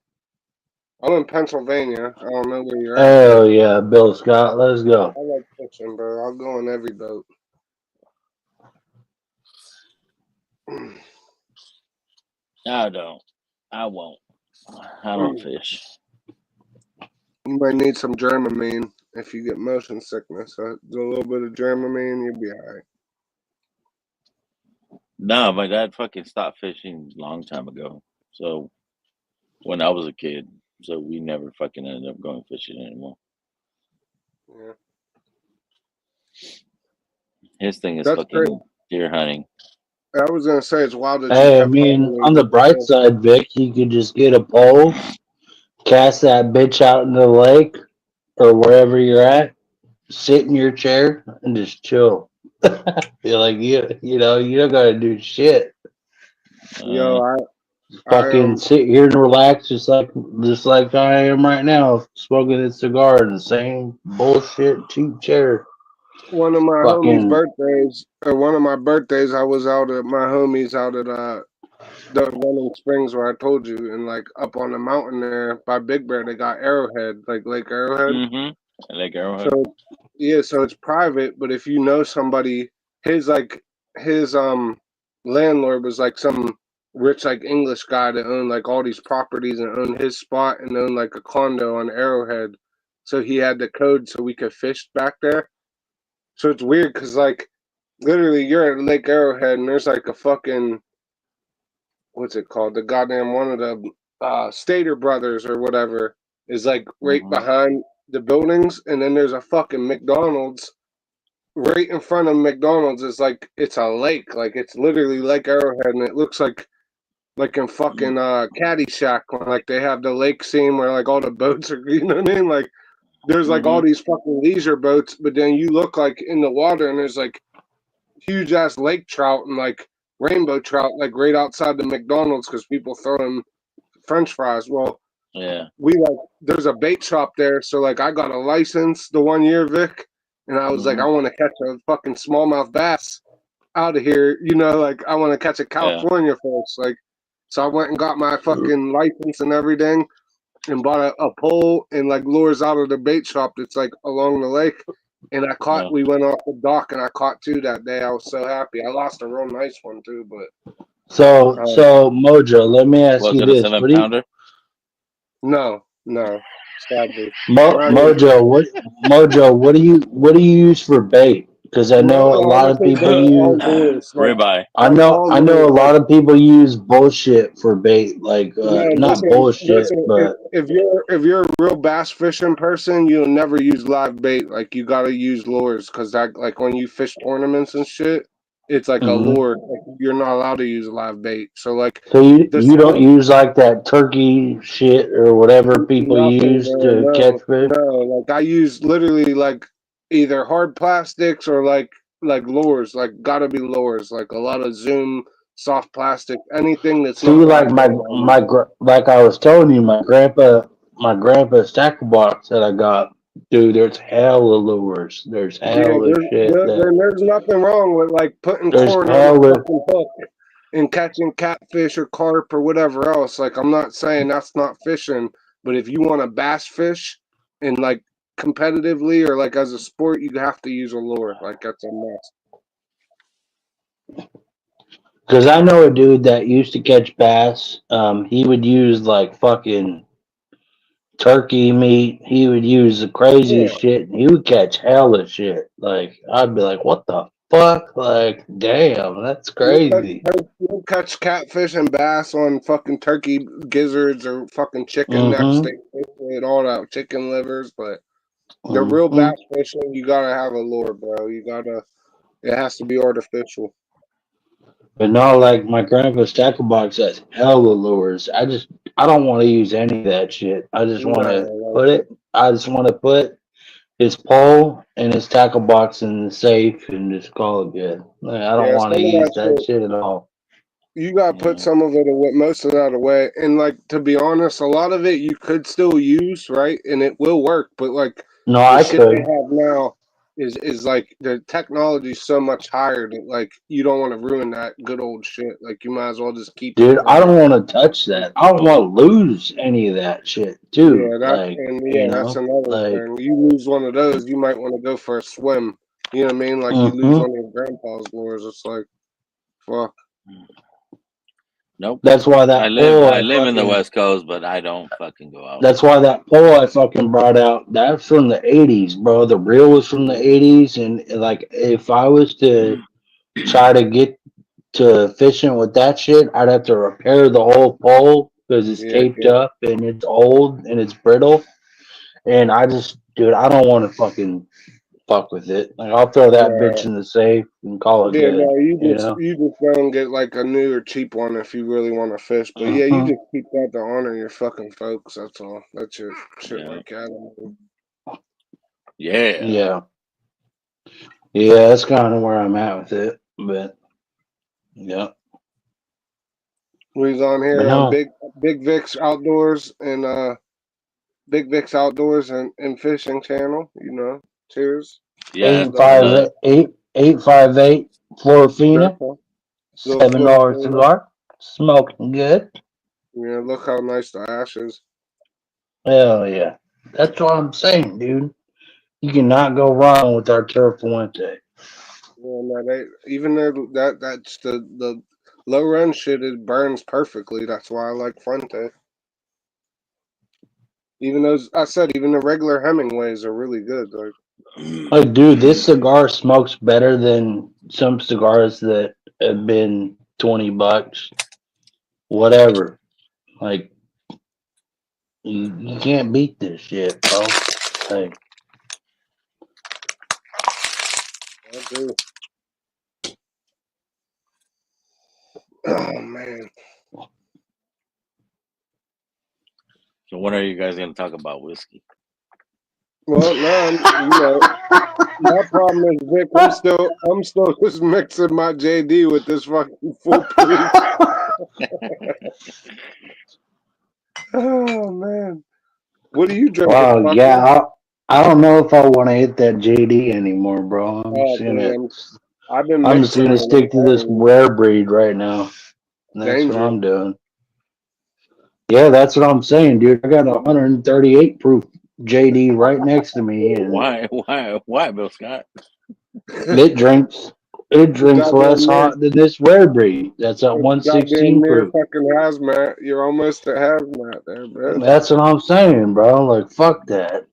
I'm in Pennsylvania. I don't know where you're at. Hell yeah, Bill Scott, let's go. I like fishing, bro. I'll go on every boat. I don't. I won't. I don't fish. You might need some Dramamine if you get motion sickness. So a little bit of Dramamine, you'll be all right. No, my dad fucking stopped fishing a long time ago. So when I was a kid, so we never fucking ended up going fishing anymore. Yeah. His thing is That's fucking crazy. deer hunting. I was gonna say it's wild that Hey, you I kept mean, finding on the bright side, Vic, you could just get a pole, cast that bitch out into the lake or wherever you're at, sit in your chair and just chill. Feel like you know, you don't gotta do shit. Yo, I Fucking sit here and relax, just like I am right now, smoking a cigar in the same bullshit cheap chair. one of my Fucking birthdays, I was out at my homies out at the Running Springs where I told you, and like up on the mountain there by Big Bear, they got Arrowhead, like Lake Arrowhead. Mm-hmm. Lake Arrowhead. So yeah, so it's private, but if you know somebody, his landlord was like some rich like English guy that owned like all these properties and owned his spot and owned like a condo on Arrowhead. So he had the code so we could fish back there. So it's weird because like literally you're at Lake Arrowhead and there's like a fucking what's it called? The goddamn one of the Stater brothers or whatever is like right behind the buildings, and then there's a fucking McDonald's right in front of McDonald's. Is like it's a lake, like it's literally Lake Arrowhead, and it looks like in fucking Caddyshack when like they have the lake scene where like all the boats are, you know what I mean? Like there's like all these fucking leisure boats, but then you look like in the water and there's like huge ass lake trout and like rainbow trout like right outside the McDonald's because people throw them French fries. Well, yeah, there's a bait shop there, so like I got a license the 1 year, Vic, and I was like, I want to catch a fucking smallmouth bass out of here, you know, like I want to catch a California first, like. So I went and got my fucking license and everything, and bought a pole and like lures out of the bait shop that's like along the lake. And I caught. We went off the dock and I caught 2 that day. I was so happy. I lost a real nice one too, but. So Mojo, let me ask you this: Was it a 7-pounder? No, sadly. Mojo, what do you use for bait? Because I know a lot of people use ribeye. I know a lot of people use bullshit for bait, like not bullshit, but if you're a real bass fishing person, you'll never use live bait. Like you gotta use lures because that like when you fish tournaments and shit, it's like a Mhm. lure. Like, you're not allowed to use live bait. So like So the you don't sport, use like that turkey shit or whatever people nothing, use bro. to catch No, fish? no. Like I use literally like either hard plastics or like lures. Like gotta be lures. Like a lot of Zoom, soft plastic, anything that's See, not like live bait. I use. like I was telling you, my grandpa's tackle box that I got, dude. There's hella lures. There's Yeah, hella shit that there's nothing wrong with like putting there's corn on a hella. fucking hook and catching catfish or carp or whatever else. Like I'm not saying that's not fishing, but if you want to bass fish and like competitively or like as a sport, you have to use a lure. Like that's a must. Because I know a dude that used to catch bass. He would use like fucking turkey meat. He would use the Yeah, craziest shit. And he would catch hella shit. Like I'd be like, what the fuck? Like, damn, that's crazy. you'll catch catfish and bass on fucking turkey gizzards or fucking chicken necks, Mm-hmm. steak, and all that chicken livers, but the real Mm-hmm. bass fishing, you gotta have a lure, bro. You gotta. It has to be artificial. But no, like my grandpa's tackle box has hella lures. I don't want to use any of that shit. I just want to No, put it. I just want to put his pole and his tackle box in the safe and just call it good. Like, I don't yeah, want to some of use that that shit. shit at all. You gotta put Yeah. some of it away, most of that away. And like to be honest, a lot of it you could still use, right? And it will work. But like No, the I shit they could, have now is like the technology's so much higher that like you don't want to ruin that good old shit. Like you might as well just keep it dude. I for don't want to touch that. I don't want to lose any of that shit, too. yeah, Like, that's another like, thing. You lose one of those, you might want to go for a swim. You know what I mean? Like you lose hmm one of your grandpa's lures, it's like fuck. Nope. that's why I that live pole I I live in the fucking West Coast, but I don't fucking go out. That's why that pole I fucking brought out, that's from the 80s, bro. The reel was from the 80s. And like, if I was to try to get to fishing with that shit, I'd have to repair the whole pole because it's Yeah, taped up and it's old and it's brittle. And dude, I don't want to fucking fuck with it. Like, I'll throw that yeah. bitch in the safe and call it Yeah, good, no, you know? you just go and get like a new or cheap one if you really want to fish. But yeah, you hmm just keep that to honor your fucking folks. That's all. That's your shit Yeah. like that. Yeah. Yeah. Yeah, that's kind of where I'm at with it. But, yeah. We's on But here on no. Big Vic's Outdoors and Big Vic's Outdoors and Fishing Channel. You know, cheers. Yeah. Eight And five eight 858 Florifina, Grandpa, little $7 Florida. cigar, smoking good. Yeah, look how nice the ash is. Hell yeah, that's what I'm saying, dude. You cannot go wrong with our Turf Fuente. Yeah, no, even though that's the low run shit, it burns perfectly. That's why I like Fuente. Even those, I said, even the regular Hemingways are really good. Like, Like, dude, this cigar smokes better than some cigars that have been $20, whatever. Like, you can't beat this shit, bro. Like, I agree. Oh man. So when are you guys gonna talk about whiskey? Well, no, you know, my problem is Vic. I'm still just mixing my JD with this fucking full proof. Oh man, what are you drinking, wow, fucker? yeah, I don't know if I want to hit that JD anymore, bro. Oh damn, I've been I'm just mixing gonna it. stick to this rare breed right now. That's what Dangerous. I'm doing. Yeah, that's what I'm saying, dude. I got a 138 proof JD right next to me, and Why, Bill Scott? it drinks it drinks less Goddamn near, hot than this rare breed. That's at goddamn 116 near proof. fucking hazmat. You're almost at hazmat there, bro. That's what I'm saying, bro. Like, fuck that.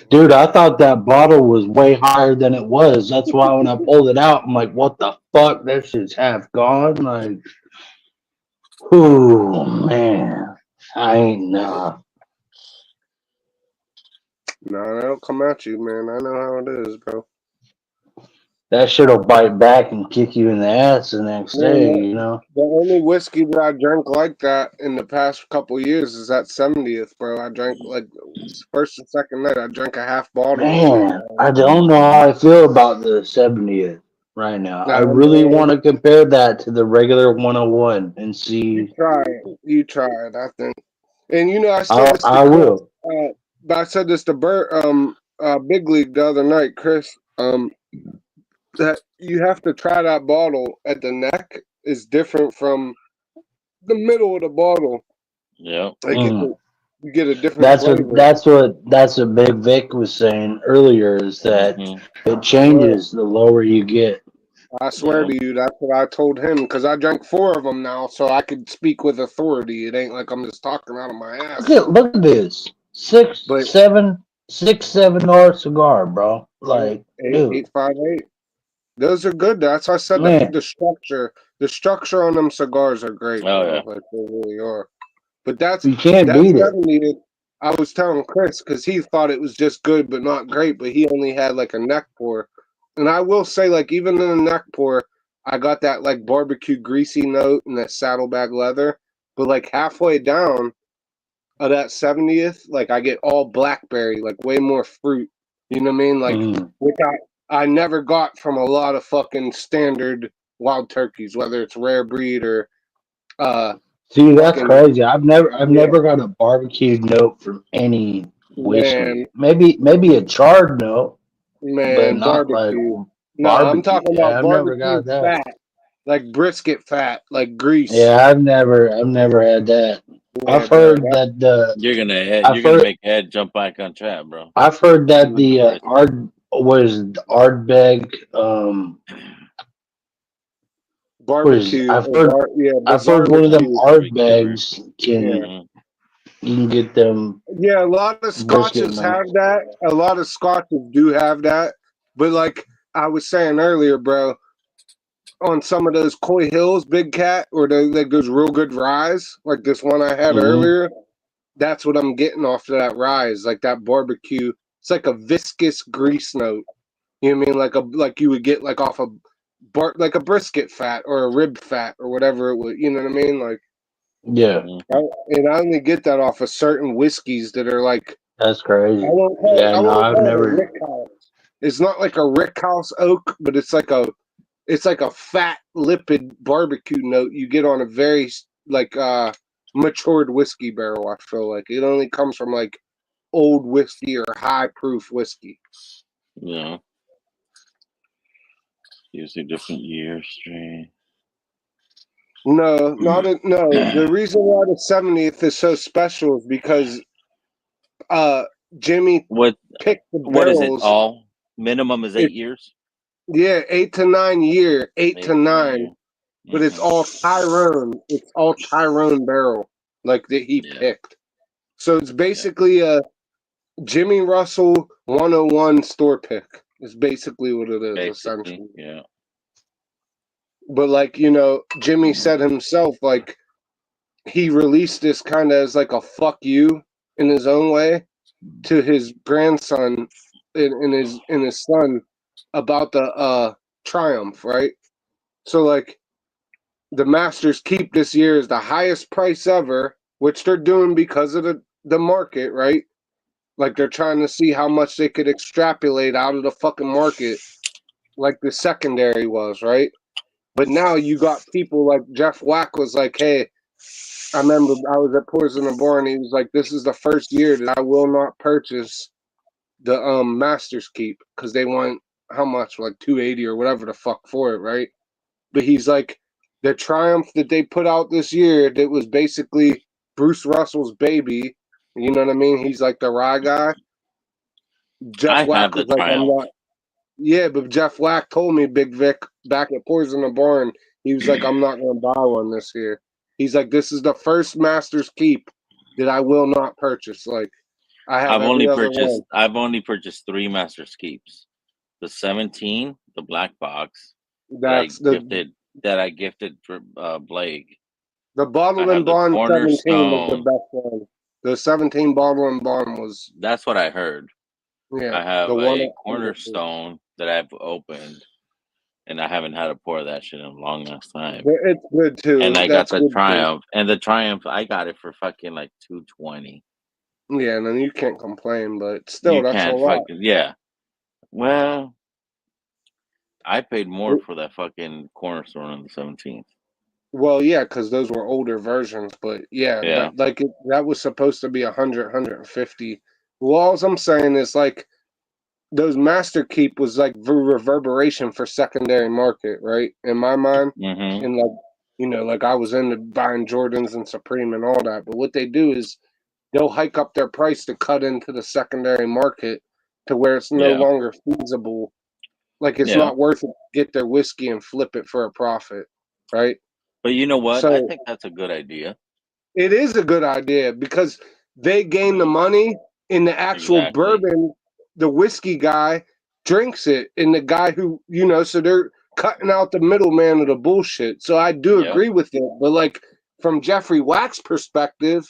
Dude, I thought that bottle was way higher than it was. That's why when I pulled it out, I'm like, what the fuck? That shit's half gone. Like, ooh, man. I ain't nah. No, that'll come at you, man. I know how it is, bro. that shit'll bite back and kick you in the ass the next day. Man, You know. the only whiskey that I drank like that in the past couple years is that 70th, bro. I drank like first and second night. I drank a half bottle of it. Man, I don't know how I feel about the 70th right now. I Nah, really man, want to compare that to the regular 101 and you see. try it. You try it. I think. And you know, I said this to I Chris. will. I said this to Bert, Big League the other night, Chris. That you have to try that bottle at the neck is different from the middle of the bottle. Yep. Like Mm. you get a different That's flavor. that's what Big Vic was saying earlier is that Mhm. it changes the lower you get. I swear to you, that's what I told him because I drank 4 of them now, so I could speak with authority. It ain't like I'm just talking out of my ass. Look at this But $6-7 cigar, bro. Like, dude, 858, those are good. That's why I said man, the structure on them cigars are great, Oh bro. yeah. Like they really are. But that you can't beat it. 70. I was telling Chris because he thought it was just good but not great, but he only had like a neck pour. And I will say, like, even in the neck pour, I got that like barbecue greasy note and that saddlebag leather. But like halfway down of that 70th, like I get all blackberry, like way more fruit. You know what I mean? Like Mm. which I never got from a lot of fucking standard wild turkeys, whether it's rare breed or See, that's fucking crazy. I've yeah, never got a barbecue note from any man. whiskey. Maybe a charred note, but Man, not like barbecue. No, I'm barbecue. talking Yeah, about I've never barbecue got that. fat, like brisket fat, like grease. Yeah, I've never had that. Yeah, I've bro. heard that the You're I've gonna heard make Ed jump back on chat, bro. I've heard that With the the brisket. Ardbeg Barbecue. I've The heard one of them barbecue. Ardbegs Yeah. can you can get them Yeah, a lot of brisket scotches have notes. that. A lot of scotches do have that. But like I was saying earlier, bro, on some of those Coy Hills, Big Cat, or like those real good ryes, like this one I had Hmm. earlier, that's what I'm getting off of that rise, like that barbecue. It's like a viscous grease note. You know what I mean? Like you would get like off a like a brisket fat or a rib fat or whatever it would. You know what I mean? Like, Yeah, and I only get that off of certain whiskeys that are like that's crazy. I Yeah, no, won't I've call it a never. rick house. It's not like a rick house oak, but it's like a fat lipid barbecue note you get on a very like matured whiskey barrel. I feel like it only comes from like old whiskey or high proof whiskey. Yeah. Usually different year strain. No, no. The reason why the 70th is so special is because Jimmy What picked the what is it? barrels. All minimum is 8 years. Yeah, 8 to 9 year, 8 to 9. But it's Mm-hmm. all Tyrone. It's all Tyrone barrel, like that he Yeah. picked. So it's Yeah. basically a Jimmy Russell 101 store pick. Is basically what it is, Basically, essentially. yeah. But like Jimmy said himself, like he released this kind of as like a fuck you in his own way to his grandson and his son about the Triumph, right? So like the Masters Keep this year is the highest price ever, which they're doing because of the market, right? Like they're trying to see how much they could extrapolate out of the fucking market, like the secondary was, right? But now you got people like Jeff Wack was like, hey, I remember I was at Poison and Barn. He was like, this is the first year that I will not purchase the Masters Keep because they want how much, like 280 or whatever the fuck for it, right? But he's like, the Triumph that they put out this year that was basically Bruce Russell's baby. You know what I mean? He's like the rye guy. Jeff I have Wack the was like, I'm Triumph. not. Yeah, but Jeff Wack told me, Big Vic, back at Poison the Barn, he was like, I'm not going to buy one this year. He's like, this is the first Masters Keep that I will not purchase. Like, I have I've only every other one. purchased 3 Master's Keeps. The 17, the black box That's that I gifted for Blake. the Bottle I and have the Bond 17 was the Cornerstone. best one. The 17 Bottle and Bond was, That's what I heard. yeah, I have the one. a Cornerstone that I've opened. and I haven't had a pour of that shit in a long ass time. But it's good too. And I got That's the good too. Triumph, and the Triumph I got it for fucking like $220. Yeah, and then you can't complain, but still, You that's a can't lot. fucking Well, I paid more for that fucking Cornerstone on the 17th. Well, yeah, because those were older versions, but yeah, Yeah. that was supposed to be 100, 150. Well, all I'm saying is like those Master Keep was like reverberation for secondary market, right? In my mind, Mm-hmm. and like like I was into buying Jordans and Supreme and all that, but what they do is they'll hike up their price to cut into the secondary market to where it's no Yeah. longer feasible. Like it's Yeah. not worth it to get their whiskey and flip it for a profit, right? But you know what? I So think that's a good idea. it is a good idea because they gain the money in the actual Exactly. bourbon. The whiskey guy drinks it, and the guy who so they're cutting out the middleman of the bullshit. So I do Yep. agree with it, but like from Jeffrey Wack's perspective,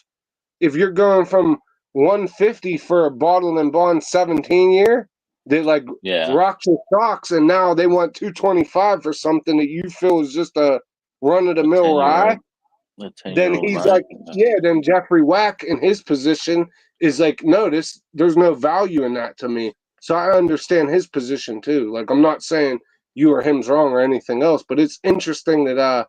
if you're going from 150 for a bottle and bond 17 year, they like Yeah. rocked your socks, and now they want 225 for something that you feel is just a run of the mill rye. Then he's like, yeah, then Jeffrey Wack in his position is like, no, there's no value in that to me. So I understand his position too. Like, I'm not saying you or him's wrong or anything else, but it's interesting that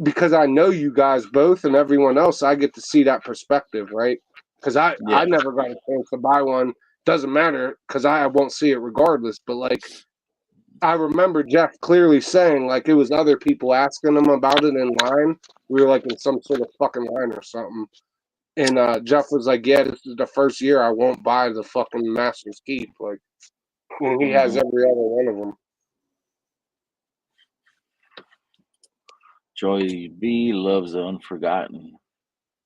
because I know you guys both and everyone else, I get to see that perspective, right? Because I never got a chance to buy one. Doesn't matter because I won't see it regardless. But like, I remember Jeff clearly saying like it was other people asking him about it in line. We were like in some sort of fucking line or something. And Jeff was like, yeah, this is the first year I won't buy the fucking Master's Keep. Like, when he has every other one of them. Joy B loves the Unforgotten.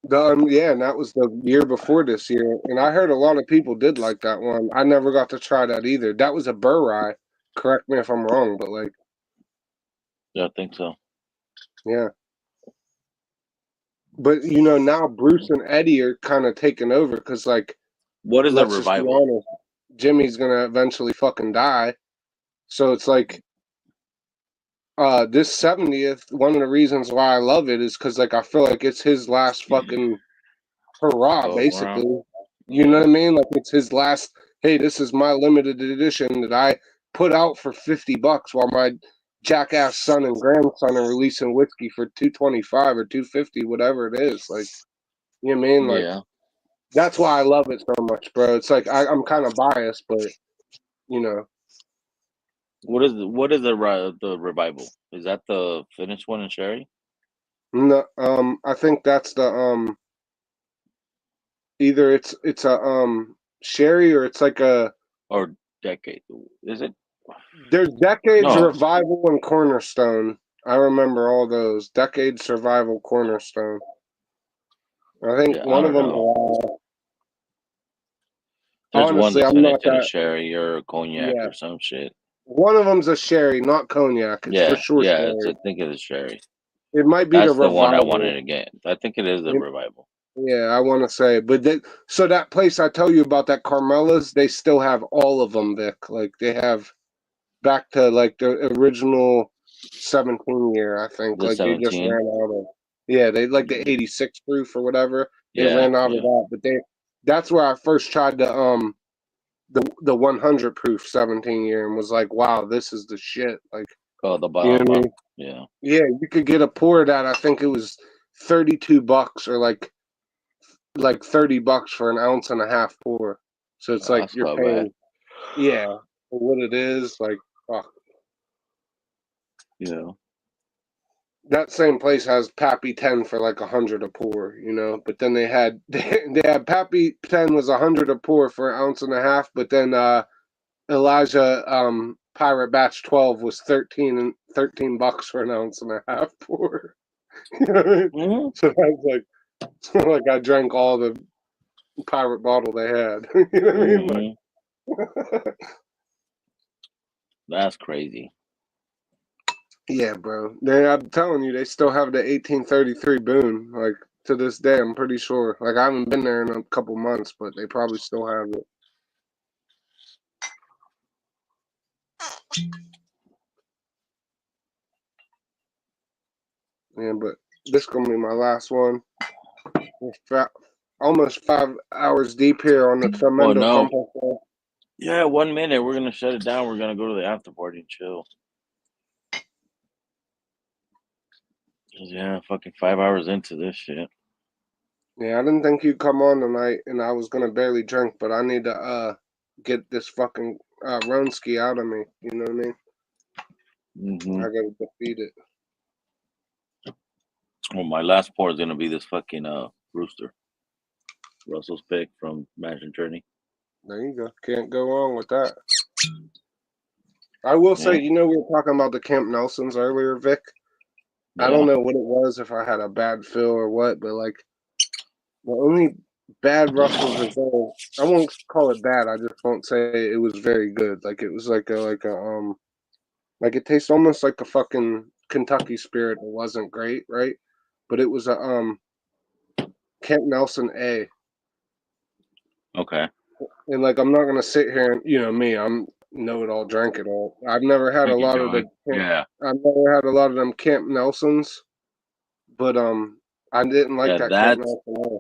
Yeah, and that was the year before this year. And I heard a lot of people did like that one. I never got to try that either. That was a burr rye. Correct me if I'm wrong, but like. Yeah, I think so. Yeah. But now Bruce and Eddie are kind of taking over because like. What is a let's just be revival? honest, Jimmy's gonna eventually fucking die. So it's like this 70th, one of the reasons why I love it is because like I feel like it's his last fucking hurrah, basically. You know what I mean? Like it's his last, hey, this is my limited edition that I put out for $50 while my jackass son and grandson are releasing whiskey for $225 or $250, whatever it is. Like, you know what I mean? Like that's why I love it so much, bro. It's like I'm kind of biased, but What is the revival? Is that the finished one in sherry? No, I think that's the either it's a sherry or it's like a or decade. Is it? There's Decades Revival and Cornerstone. I remember all those. Decades Survival Cornerstone. I think one of them. There's honestly, one that's I'm not finished in a that. sherry or a cognac or some shit. One of them's a sherry, not cognac. It's for sure. Yeah, sherry. I think it's a sherry. It might be That's the one I Revival. wanted to get. I think it is the revival. Yeah, I want to say, but so that place I tell you about, that Carmela's, they still have all of them, Vic. Like they have back to like the original 17 year, I think. The like 17? they just ran out of. Yeah, they like the 86 proof or whatever. They ran out of that, but that's where I first tried the 100 proof 17 year and was like, wow, this is the shit. Like, the you know what I mean? Yeah. Yeah, you could get a pour of that. I think it was $32 or like $30 for an ounce and a half pour. So it's like you're paying, for what it is. Like, fuck. That same place has Pappy 10 for like 100 a pour, But then they had Pappy 10 was 100 a pour for an ounce and a half, but then Elijah Pirate Batch 12 was $13 for an ounce and a half pour. You know what I mean? So I was like I drank all the pirate bottle they had. You know what I mean? Like, that's crazy. Yeah, bro. I'm telling you, they still have the 1833 Boone. Like to this day, I'm pretty sure. Like I haven't been there in a couple months, but they probably still have it. Yeah, but this gonna be my last one. We're almost 5 hours deep here on the Tremendo no. complex. Yeah, 1 minute. We're gonna shut it down. We're gonna go to the after party and chill. 'Cause, yeah, fucking 5 hours into this shit. Yeah, I didn't think you'd come on tonight, and I was gonna barely drink, but I need to get this fucking Ronski out of me. You know what I mean? Mm-hmm. I gotta defeat it. Well, my last pour is gonna be this fucking Rooster, Russell's pick from Mansion Journey. There you go. Can't go wrong with that. I will say, Yeah. we were talking about the Camp Nelsons earlier, Vic. I don't know what it was, if I had a bad fill or what, but like the only bad Russell's Reserve, I won't call it bad. I just won't say it was very good. Like it was like it tastes almost like a fucking Kentucky Spirit. It wasn't great, right? But it was a Camp Nelson A. Okay. And like I'm not gonna sit here and me, I'm know it all, drank it all. I've never had a lot of the I've never had a lot of them Camp Nelsons, but I didn't like that Camp Nelson A.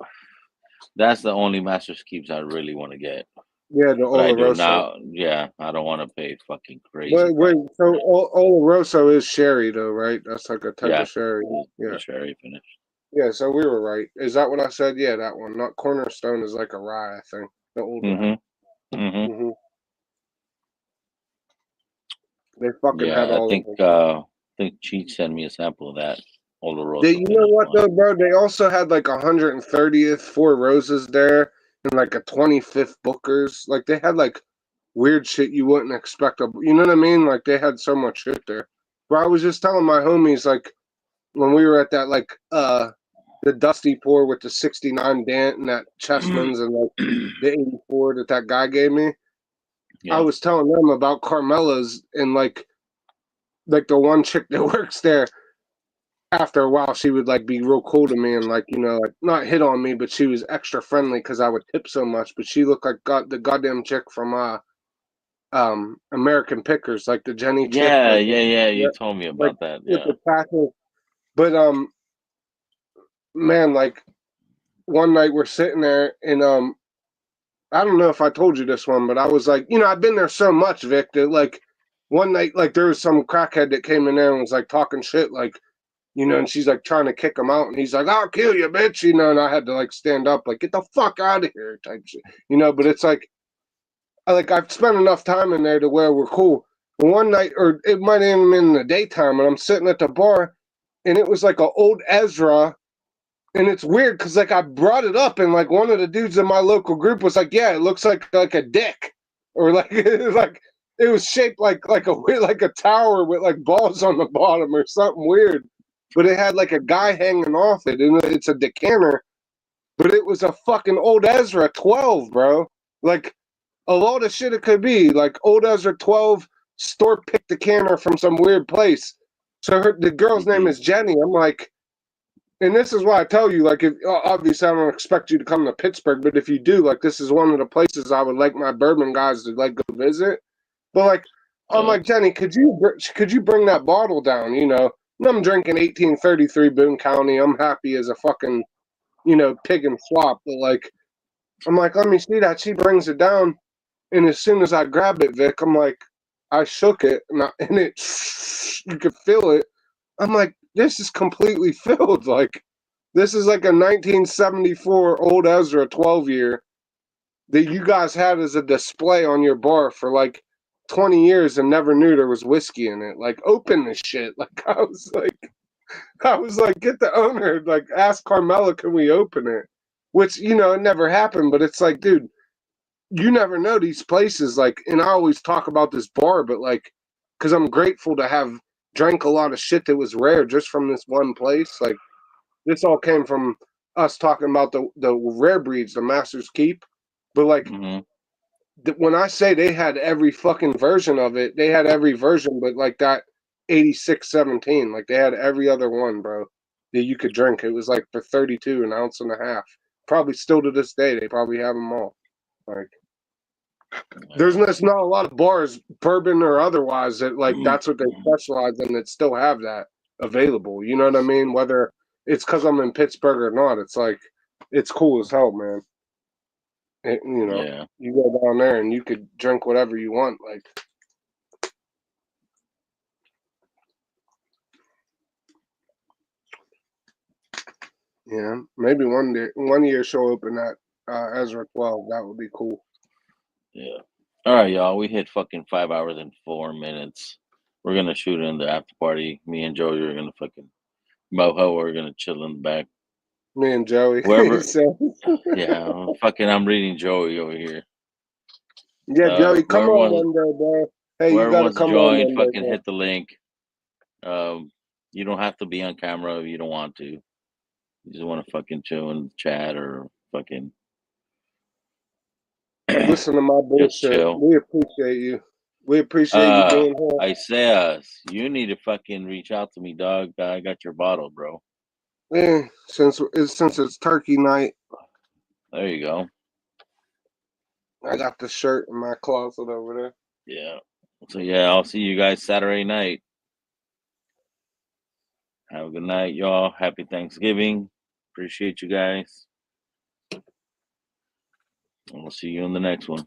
That's the only Master's Keeps I really want to get. Yeah, the But I do Oloroso. now. Yeah, I don't want to pay fucking crazy. Wait, so Oloroso is sherry though, right? That's like a type of sherry. Yeah, sherry finish. Yeah, so we were right. Is that what I said? Yeah, that one. Not Cornerstone is like a rye, I think. The old rye. Mm-hmm. They fucking had all of them. I think Cheech sent me a sample of that Oloroso. You know what though, bro? They also had like 130th Four Roses there and like a 25th Booker's. Like they had like weird shit you wouldn't expect. You know what I mean? Like they had so much shit there. But I was just telling my homies like when we were at that like the Dusty Pour with the 69 Dant and that Chessman's and like the 84 that guy gave me. Yeah. I was telling them about Carmela's and like the one chick that works there. After a while, she would like be real cool to me and like like not hit on me, but she was extra friendly because I would tip so much. But she looked like the goddamn chick from American Pickers, like the Jenny chick. Yeah, you told me about that. Yeah. With the passion. But man, like one night we're sitting there and I don't know if I told you this one, but I was like, I've been there so much, Vic, that like one night like there was some crackhead that came in there and was like talking shit like and she's like trying to kick him out, and he's like, "I'll kill you, bitch," and I had to like stand up, like, "Get the fuck out of here," type shit, But it's like, I've spent enough time in there to where we're cool. And one night, or it might have even been in the daytime, and I'm sitting at the bar, and it was like an old Ezra, and it's weird because like I brought it up, and like one of the dudes in my local group was like, "Yeah, it looks like a dick," or like it was shaped like a tower with like balls on the bottom or something weird. But it had like a guy hanging off it, and it's a decanter. But it was a fucking old Ezra 12, bro. Like a lot of shit it could be. Like old Ezra 12 store picked decanter from some weird place. So the girl's name is Jenny. I'm like, and this is why I tell you, like, if obviously I don't expect you to come to Pittsburgh, but if you do, like, this is one of the places I would like my bourbon guys to like go visit. But like, I'm like, Jenny, could you bring that bottle down? I'm drinking 1833 Boone County. I'm happy as a fucking, pig and flop. But like, I'm like, let me see that. She brings it down, and as soon as I grabbed it, Vic, I'm like, I shook it, and it, you could feel it. I'm like, this is completely filled. Like, this is like a 1974 old Ezra 12-year that you guys had as a display on your bar for like 20 years and never knew there was whiskey in it. Like, open this shit. Like, I was like, get the owner, like, ask Carmela, can we open it? Which, it never happened, but it's like, dude, you never know these places. Like, and I always talk about this bar, but like, because I'm grateful to have drank a lot of shit that was rare just from this one place. Like, this all came from us talking about the rare breeds, the Master's Keep. But like, when I say they had every fucking version of it, they had every version, but like that 8617, like they had every other one, bro, that you could drink. It was like for 32 an ounce and a half. Probably still to this day, they probably have them all. Like, there's not a lot of bars, bourbon or otherwise, that like that's what they specialize in that still have that. available. You know what I mean? Whether it's because I'm in Pittsburgh or not, it's like it's cool as hell, man. You know, Yeah. you go down there and you could drink whatever you want. Like, yeah, maybe one year she'll open that Ezra 12. That would be cool. Yeah. All right, y'all. We hit fucking 5 hours and 4 minutes. We're gonna shoot in the after party. Me and Joey are gonna fucking moho. We're gonna chill in the back. Me and Joey. Wherever. So, Yeah. Fucking. I'm reading Joey over here. yeah, Joey, come Whoever on wants, one day, bro. Hey, you whoever gotta wants to come on join, one day, fucking bro. hit the link. You don't have to be on camera if you don't want to. You just want to fucking chill and chat or fucking Listen to my just bullshit. chill. We appreciate you. We appreciate you being here. Isaiah, you need to fucking reach out to me, dog. I got your bottle, bro. Yeah, since it's turkey night, There you go. I got the shirt in my closet over there. Yeah. So yeah, I'll see you guys Saturday night. Have a good night, y'all. Happy Thanksgiving. Appreciate you guys. And we'll see you in the next one.